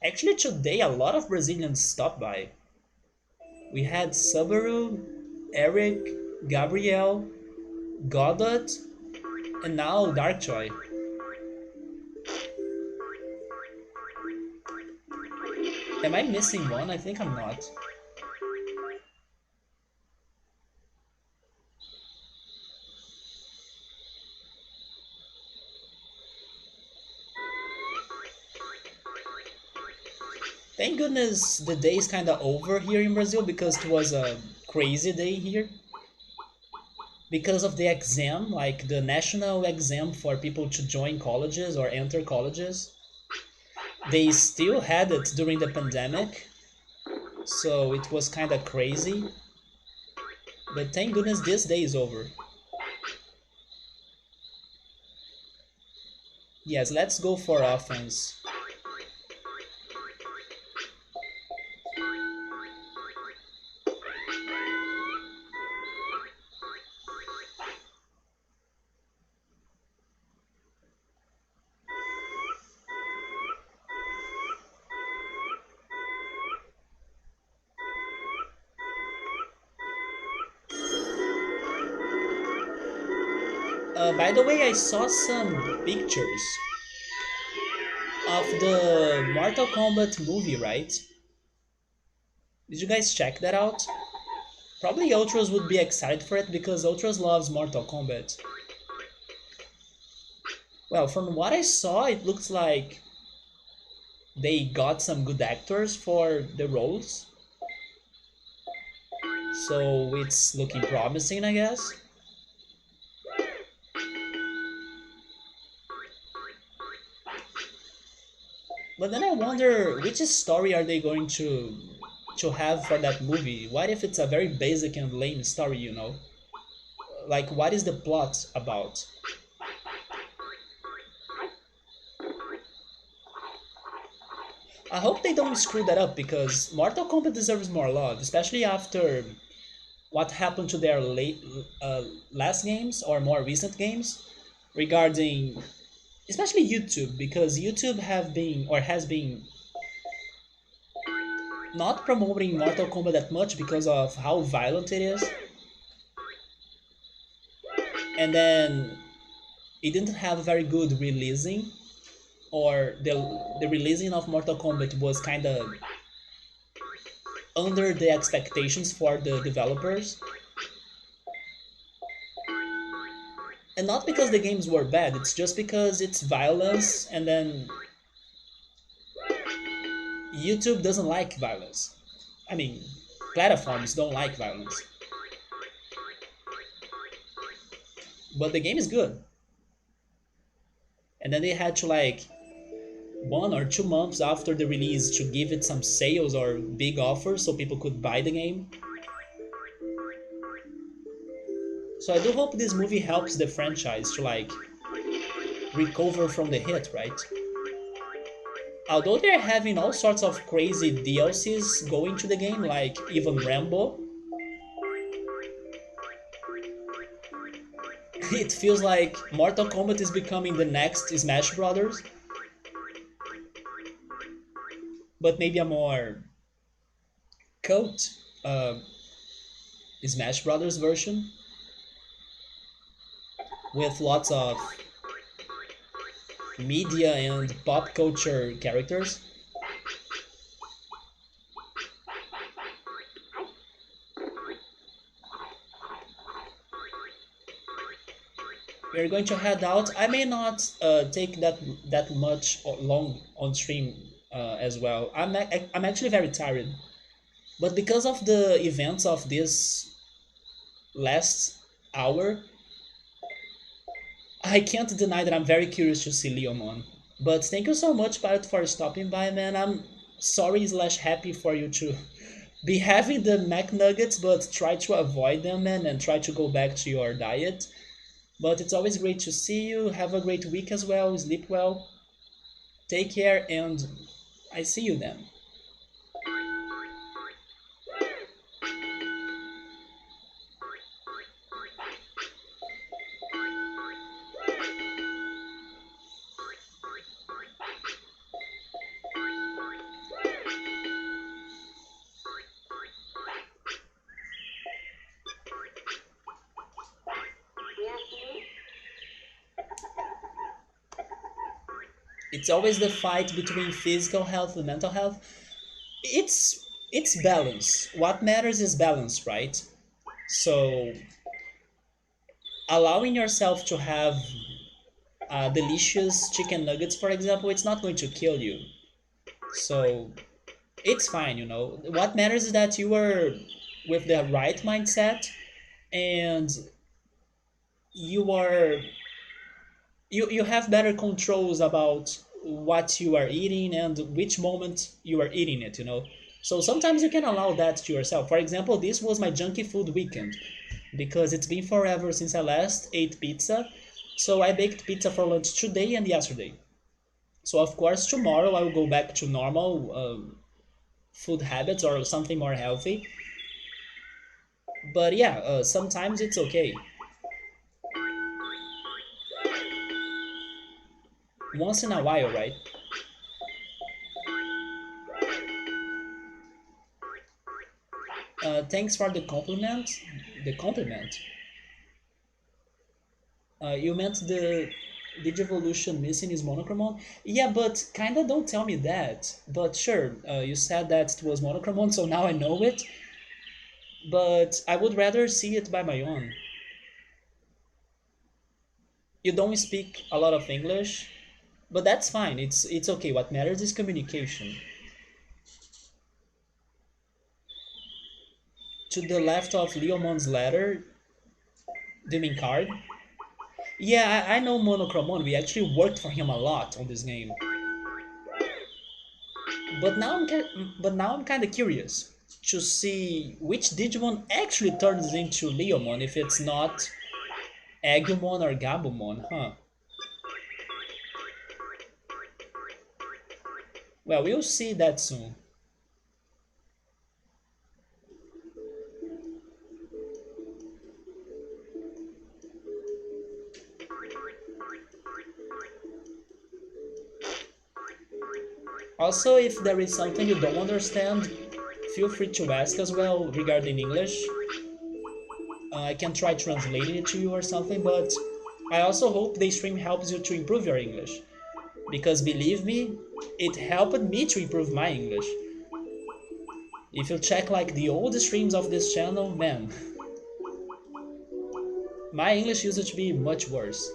Actually, today a lot of Brazilians stopped by. We had Subaru, Eric, Gabriel, Godot, and now Darkjoy. Am I missing one? I think I'm not. Thank goodness the day is kinda over here in Brazil because it was a crazy day here. Because of the exam, like the national exam for people to join colleges or enter colleges, they still had it during the pandemic, so it was kinda crazy. But thank goodness this day is over. Yes, let's go for offense. By the way, I saw some pictures of the Mortal Kombat movie, right? Did you guys check that out? Probably Ultras would be excited for it because Ultras loves Mortal Kombat. Well, from what I saw, it looks like they got some good actors for the roles, so it's looking promising, I guess. But then I wonder which story are they going to have for that movie? What if it's a very basic and lame story, you know? Like, what is the plot about? I hope they don't screw that up because Mortal Kombat deserves more love, especially after what happened to their last games or more recent games regarding especially YouTube, because YouTube have been or has been not promoting Mortal Kombat that much because of how violent it is, and then it didn't have very good releasing, or the releasing of Mortal Kombat was kind of under the expectations for the developers, and not because the games were bad, it's just because it's violence, and then YouTube doesn't like violence. I mean, platforms don't like violence, but the game is good. and then they had to like 1 or 2 months after the release to give it some sales or big offers so people could buy the game. So I do hope this movie helps the franchise to like recover from the hit, right? Although they're having all sorts of crazy DLCs going to the game, like even Rambo, it feels like Mortal Kombat is becoming the next Smash Brothers, but maybe a more cult uh, Smash Brothers version with lots of media and pop culture characters. We're going to head out. I may not take that much long on stream as well. I'm actually very tired, but because of the events of this last hour, I can't deny that I'm very curious to see Leomon. But thank you so much, Pilot, for stopping by, man. I'm sorry slash happy for you to be having the Mac Nuggets, but try to avoid them, man, and try to go back to your diet. But it's always great to see you. Have a great week as well. Sleep well. Take care, and I see you then. It's always the fight between physical health and mental health. It's balance. What matters is balance, right? So allowing yourself to have delicious chicken nuggets, for example, it's not going to kill you. So it's fine, you know. What matters is that you are with the right mindset and you are you have better controls about what you are eating and which moment you are eating it, you know. So sometimes you can allow that to yourself. For example, this was my junky food weekend because it's been forever since I last ate pizza. So I baked pizza for lunch today and yesterday. So of course tomorrow I will go back to normal food habits or something more healthy. But yeah, sometimes it's okay. Once in a while, right? Thanks for the compliment. The compliment. You meant the Digivolution missing is Monochromon? Yeah, but kinda don't tell me that. But sure, you said that it was Monochromon, so now I know it. But I would rather see it by my own. You don't speak a lot of English, but that's fine. It's okay. What matters is communication. To the left of Leomon's letter, do you mean card? Yeah, I know Monochromon. We actually worked for him a lot on this game. But now I'm kind of curious to see which Digimon actually turns into Leomon if it's not Agumon or Gabumon, huh? Well, we'll see that soon. Also, if there is something you don't understand, feel free to ask as well regarding English. I can try translating it to you or something, but I also hope the stream helps you to improve your English. Because believe me, it helped me to improve my English. If you check like the old streams of this channel, man, my English used to be much worse.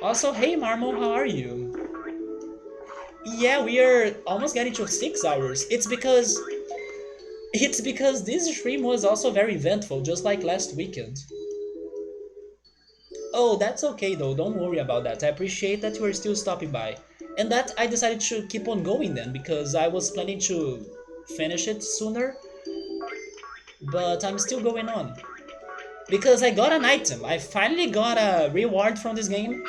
Also, hey Marmon, how are you? Yeah, we are almost getting to 6 hours. It's because this stream was also very eventful, just like last weekend. Oh, that's okay though, don't worry about that. I appreciate that you are still stopping by. And that I decided to keep on going then, because I was planning to finish it sooner, but I'm still going on. Because I got an item. I finally got a reward from this game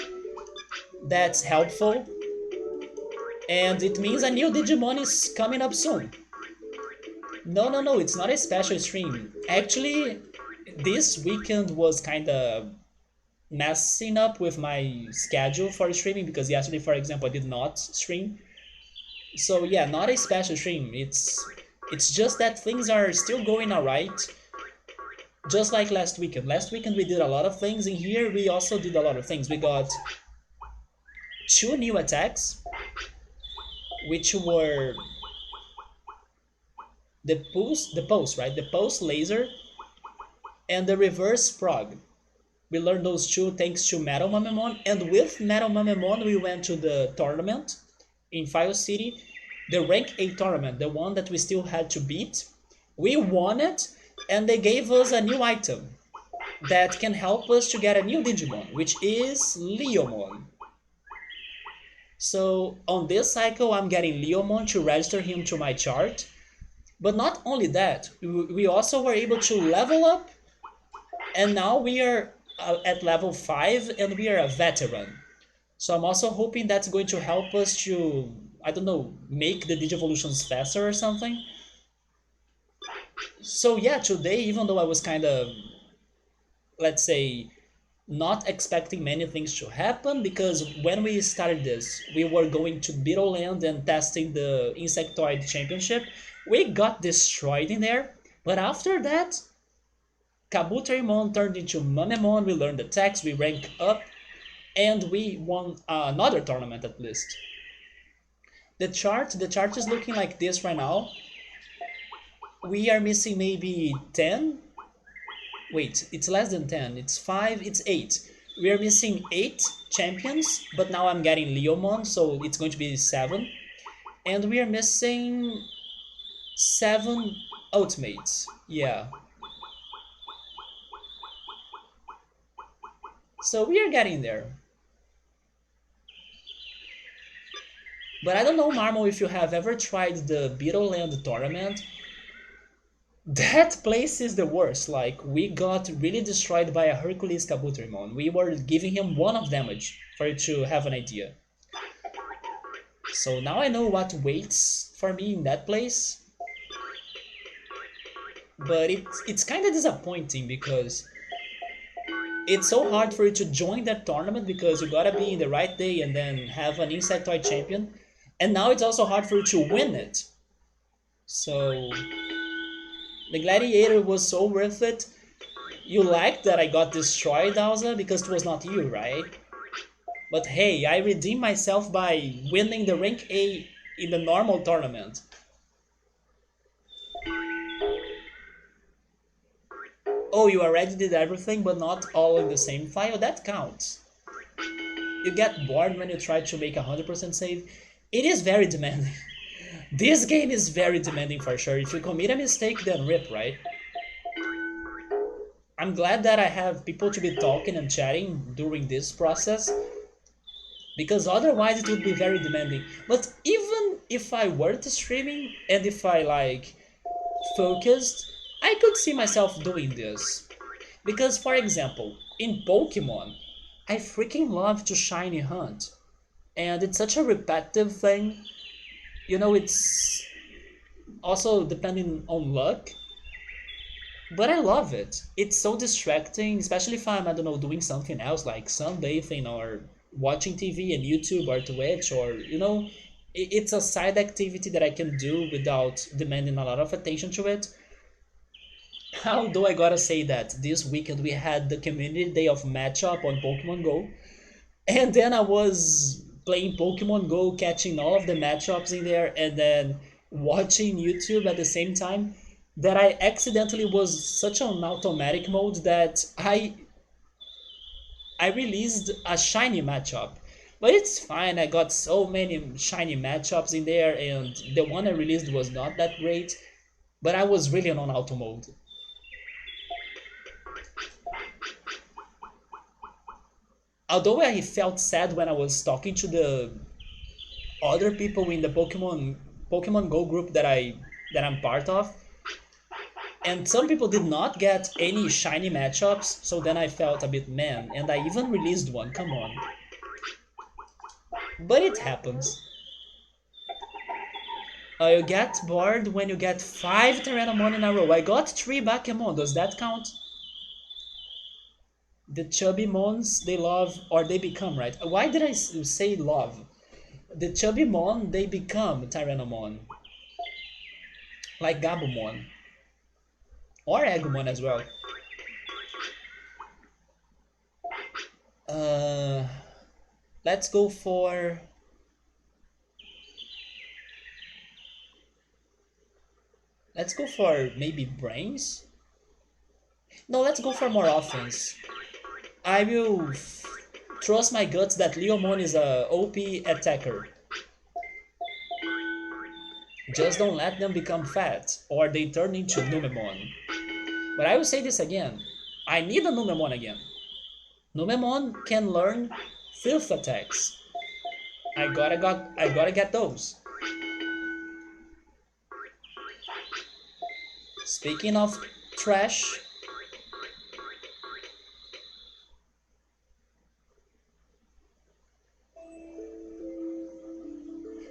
that's helpful, and it means a new Digimon is coming up soon. No, no, no, it's not a special stream. Actually, this weekend was kinda messing up with my schedule for streaming because yesterday, for example, I did not stream. So yeah, not a special stream. It's just that things are still going alright. Just like last weekend. Last weekend we did a lot of things, and here we also did a lot of things. We got two new attacks, which were the pulse, right? The pulse laser and the reverse frog. We learned those two thanks to Metal Mamemon, and with Metal Mamemon we went to the tournament in File City, the rank 8 tournament, the one that we still had to beat. We won it, and they gave us a new item that can help us to get a new Digimon, which is Leomon. So on this cycle I'm getting Leomon to register him to my chart. But not only that, we also were able to level up, and now we are at level 5 and we are a veteran. So I'm also hoping that's going to help us to, I don't know, make the Digivolutions faster or something. So yeah, today, even though I was kind of, let's say, not expecting many things to happen, because when we started this, we were going to Beetle Land and testing the Insectoid Championship. We got destroyed in there, but after that, Kabuterimon turned into Mamemon, we learned attacks, we ranked up, and we won another tournament at least. The chart is looking like this right now. We are missing maybe 10. Wait, it's less than 10. It's 5, it's 8. We are missing 8 champions, but now I'm getting Leomon, so it's going to be 7. And we are missing 7 ultimates. Yeah. So we are getting there. But I don't know, Marmo, if you have ever tried the Beetle Land tournament. That place is the worst. Like, we got really destroyed by a Hercules Kabuterimon. We were giving him 1 of damage, for you to have an idea. So now I know what waits for me in that place. But it's kind of disappointing because it's so hard for you to join that tournament because you gotta be in the right day and then have an Insectoid champion. And now it's also hard for you to win it. So the Gladiator was so worth it. You liked that I got destroyed, Alza, because it was not you, right? But hey, I redeemed myself by winning the rank A in the normal tournament. Oh, you already did everything, but not all in the same file? That counts. You get bored when you try to make 100% save. It is very demanding. This game is very demanding for sure. If you commit a mistake, then rip, right? I'm glad that I have people to be talking and chatting during this process, because otherwise it would be very demanding. But even if I were to streaming and if I like focused, I could see myself doing this. Because for example, in Pokemon, I freaking love to shiny hunt. And it's such a repetitive thing. You know, it's also depending on luck. But I love it. It's so distracting, especially if I'm, I don't know, doing something else like sunbathing or watching TV and YouTube or Twitch, or, you know, it's a side activity that I can do without demanding a lot of attention to it. Although I gotta say that this weekend we had the community day of matchup on Pokemon Go, and then I was playing Pokemon Go, catching all of the matchups in there, and then watching YouTube at the same time, that I accidentally was such an automatic mode that I released a shiny matchup. But it's fine, I got so many shiny matchups in there, and the one I released was not that great. but I was really on auto mode. Although I felt sad when I was talking to the other people in the Pokemon Go group that I'm part of, and some people did not get any shiny matchups, so then I felt a bit man, and I even released one. Come on, but it happens. You get bored when you get 5 Tyrannomon in a row. I got 3 Bakemon. Does that count? The chubby mons, they love or they become, right? Why did I say love? The chubby mon, they become Tyrannomon. Like Gabumon. Or Agumon as well. Uh, let's go for... Let's go for maybe brains? No, let's go for more offense. I will trust my guts that Leomon is a OP attacker. Just don't let them become fat, or they turn into Numemon. But I will say this again. I need a Numemon again. Numemon can learn filth attacks. I gotta get those. Speaking of trash,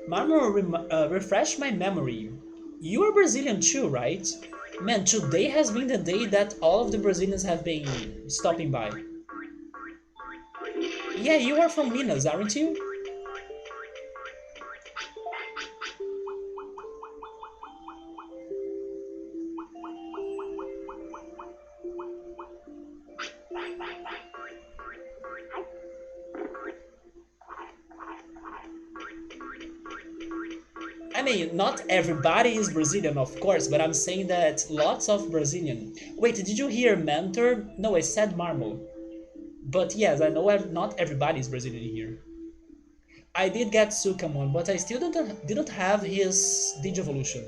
Marmor, refresh my memory. You are Brazilian too, right? Man, today has been the day that all of the Brazilians have been stopping by. Yeah, you are from Minas, aren't you? I mean, not everybody is Brazilian, of course, but I'm saying that lots of Brazilian. Wait, did you hear mentor? No, I said marmo. But yes, I know not everybody is Brazilian here. I did get Sukamon, but I still didn't have his Digivolution,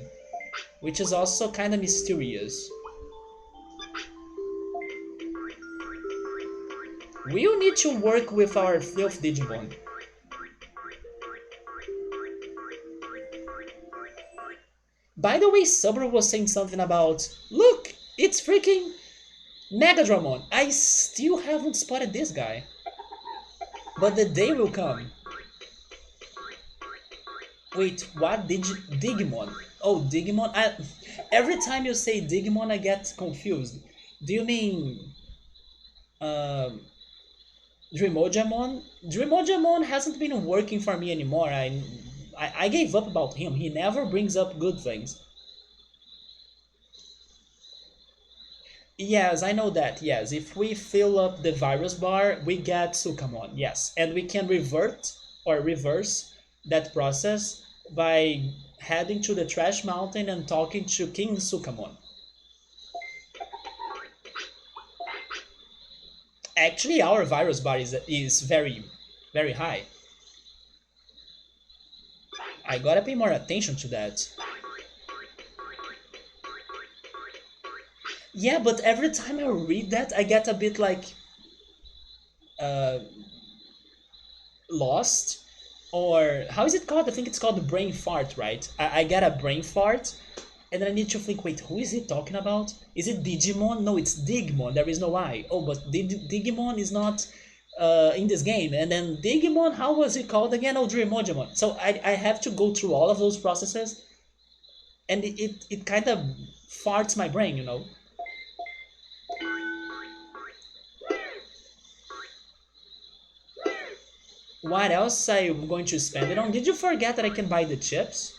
which is also kind of mysterious. We'll need to work with our Filth Digimon. By the way, Subro was saying something about, look, it's freaking Megadramon. I still haven't spotted this guy. But the day will come. Wait, what? Digimon? Oh, Digimon? Every time you say Digimon, I get confused. Do you mean um, Dreamojamon? Dreamojamon hasn't been working for me anymore. I gave up about him. He never brings up good things. Yes, I know that. Yes, if we fill up the virus bar, we get Sukamon. Yes, and we can revert or reverse that process by heading to the Trash Mountain and talking to King Sukamon. Actually, our virus bar is very, very high. I gotta pay more attention to that. Yeah, but every time I read that, I get a bit like uh, lost. Or how is it called? I think it's called the brain fart, right? I get a brain fart, and then I need to think, wait, who is he talking about? Is it Digimon? No, it's Digimon. There is no I. Oh, but Digimon is not in this game. And then Digimon, how was it called again? Oh, Dreamojimon. So I have to go through all of those processes, and it kind of farts my brain, you know? What else I'm going to spend it on? Did you forget that I can buy the chips?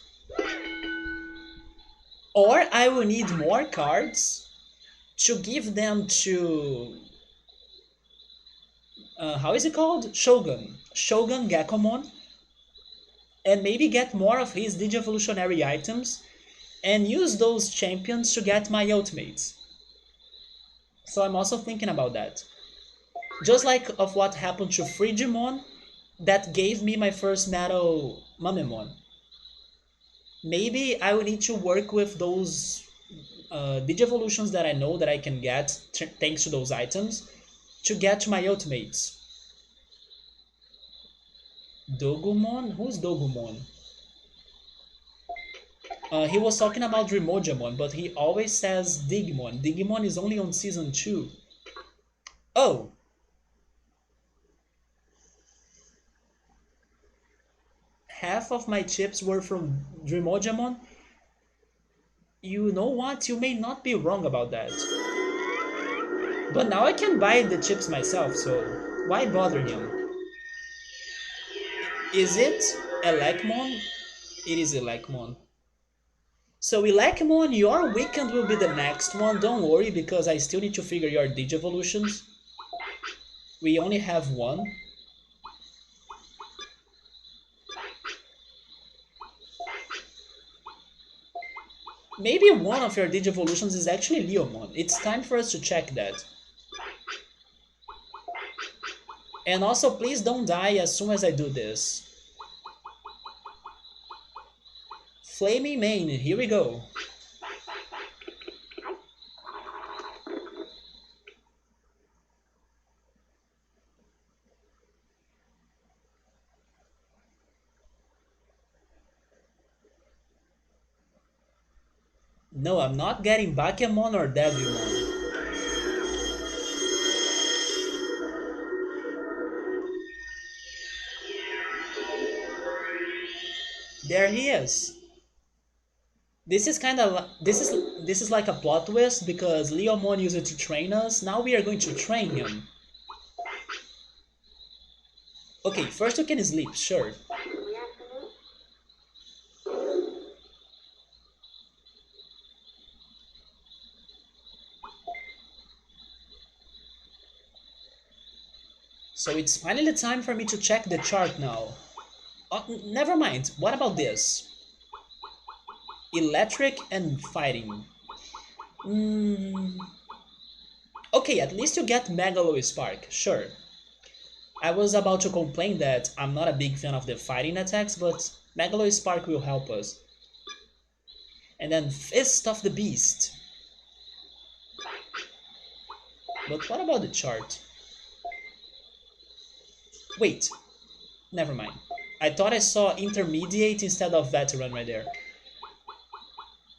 Or I will need more cards to give them to how is it called? Shogun Gakomon, and maybe get more of his Digivolutionary items and use those champions to get my ultimates. So I'm also thinking about that. Just like of what happened to Frigimon that gave me my first metal Mamemon. Maybe I will need to work with those Digivolutions that I know that I can get thanks to those items to get to my ultimates. Dogumon? Who's Dogumon? He was talking about Remojamon, but he always says Digimon. Digimon is only on season 2. Oh, half of my chips were from Remojamon. You know what? You may not be wrong about that. But now I can buy the chips myself, so why bother him? Is it Elecmon? It is Elecmon. So Elecmon, your weekend will be the next one. Don't worry, because I still need to figure your Digivolutions. We only have one. Maybe one of your Digivolutions is actually Leomon. It's time for us to check that. And also, please don't die as soon as I do this. Flaming Mane, here we go. No, I'm not getting Bakemon or Devimon. There he is. This is like a plot twist because Leomon used it to train us. Now we are going to train him. Okay, first you can sleep, sure. So it's finally time for me to check the chart now. Never mind. What about this? Electric and fighting. Mm, okay, at least you get Megalo Spark, sure. I was about to complain that I'm not a big fan of the fighting attacks, but Megalo Spark will help us. And then Fist of the Beast. But what about the chart? Wait, never mind. I thought I saw intermediate instead of veteran right there.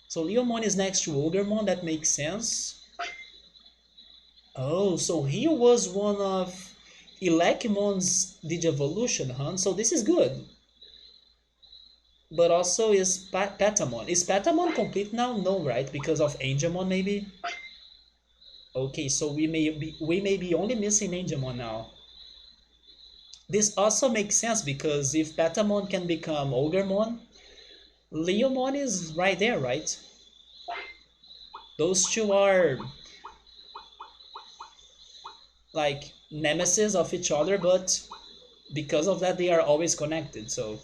So Leomon is next to Ogremon, that makes sense. Oh, so he was one of Elecmon's Digivolution, huh? So this is good. But also is Patamon. Is Patamon complete now? No, right? Because of Angemon maybe? Okay, so we may be only missing Angemon now. This also makes sense because if Patamon can become Ogremon, Leomon is right there, right? Those two are like nemesis of each other, but because of that they are always connected, so.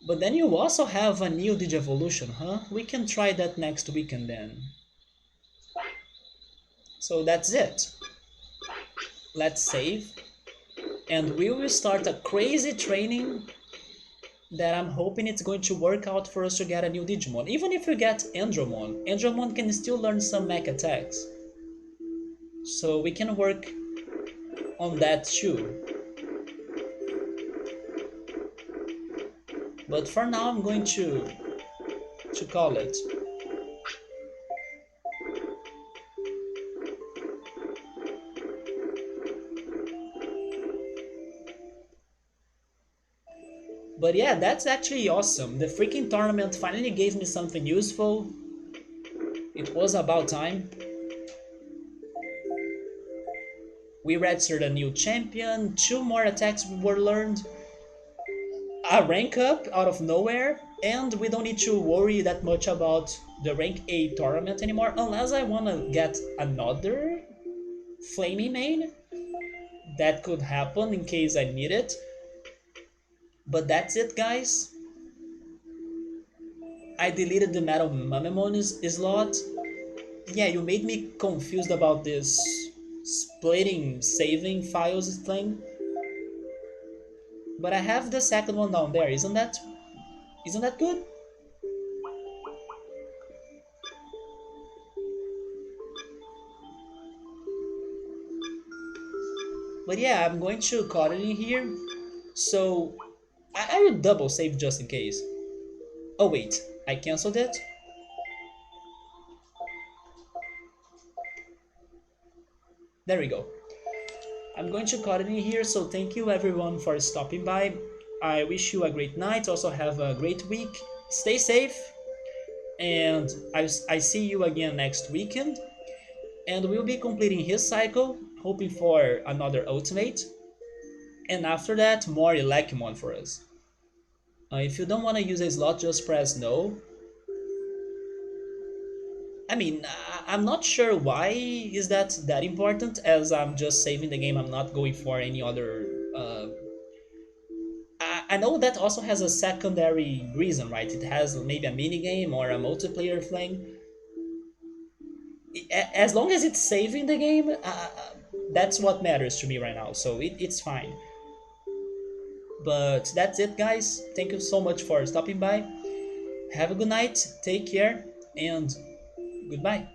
But then you also have a new Digivolution, huh? We can try that next weekend then. So that's it. Let's save. And we will start a crazy training that I'm hoping it's going to work out for us to get a new Digimon. Even if we get Andromon, Andromon can still learn some mech attacks. So we can work on that too. But for now I'm going to call it. But yeah, that's actually awesome. The freaking tournament finally gave me something useful. It was about time. We registered a new champion, 2 more attacks were learned, a rank up out of nowhere, and we don't need to worry that much about the rank A tournament anymore unless I want to get another Flaming Mane. That could happen in case I need it. But that's it, guys. I deleted the Metal Mamemon slot. Yeah, you made me confused about this splitting saving files thing. But I have the second one down there, isn't that good? But yeah, I'm going to cut it in here. So I will double save just in case. Oh wait, I canceled it. There we go. I'm going to cut it in here. So thank you everyone for stopping by. I wish you a great night. Also have a great week. Stay safe, and I see you again next weekend. And we'll be completing his cycle, hoping for another ultimate. And after that, more Leomon for us. If you don't want to use a slot, just press no. I mean, I'm not sure why is that important, as I'm just saving the game. I'm not going for any other. I know that also has a secondary reason, right? It has maybe a mini game or a multiplayer thing. As long as it's saving the game, that's what matters to me right now. So it's fine. But that's it, guys. Thank you so much for stopping by. Have a good night. Take care and goodbye.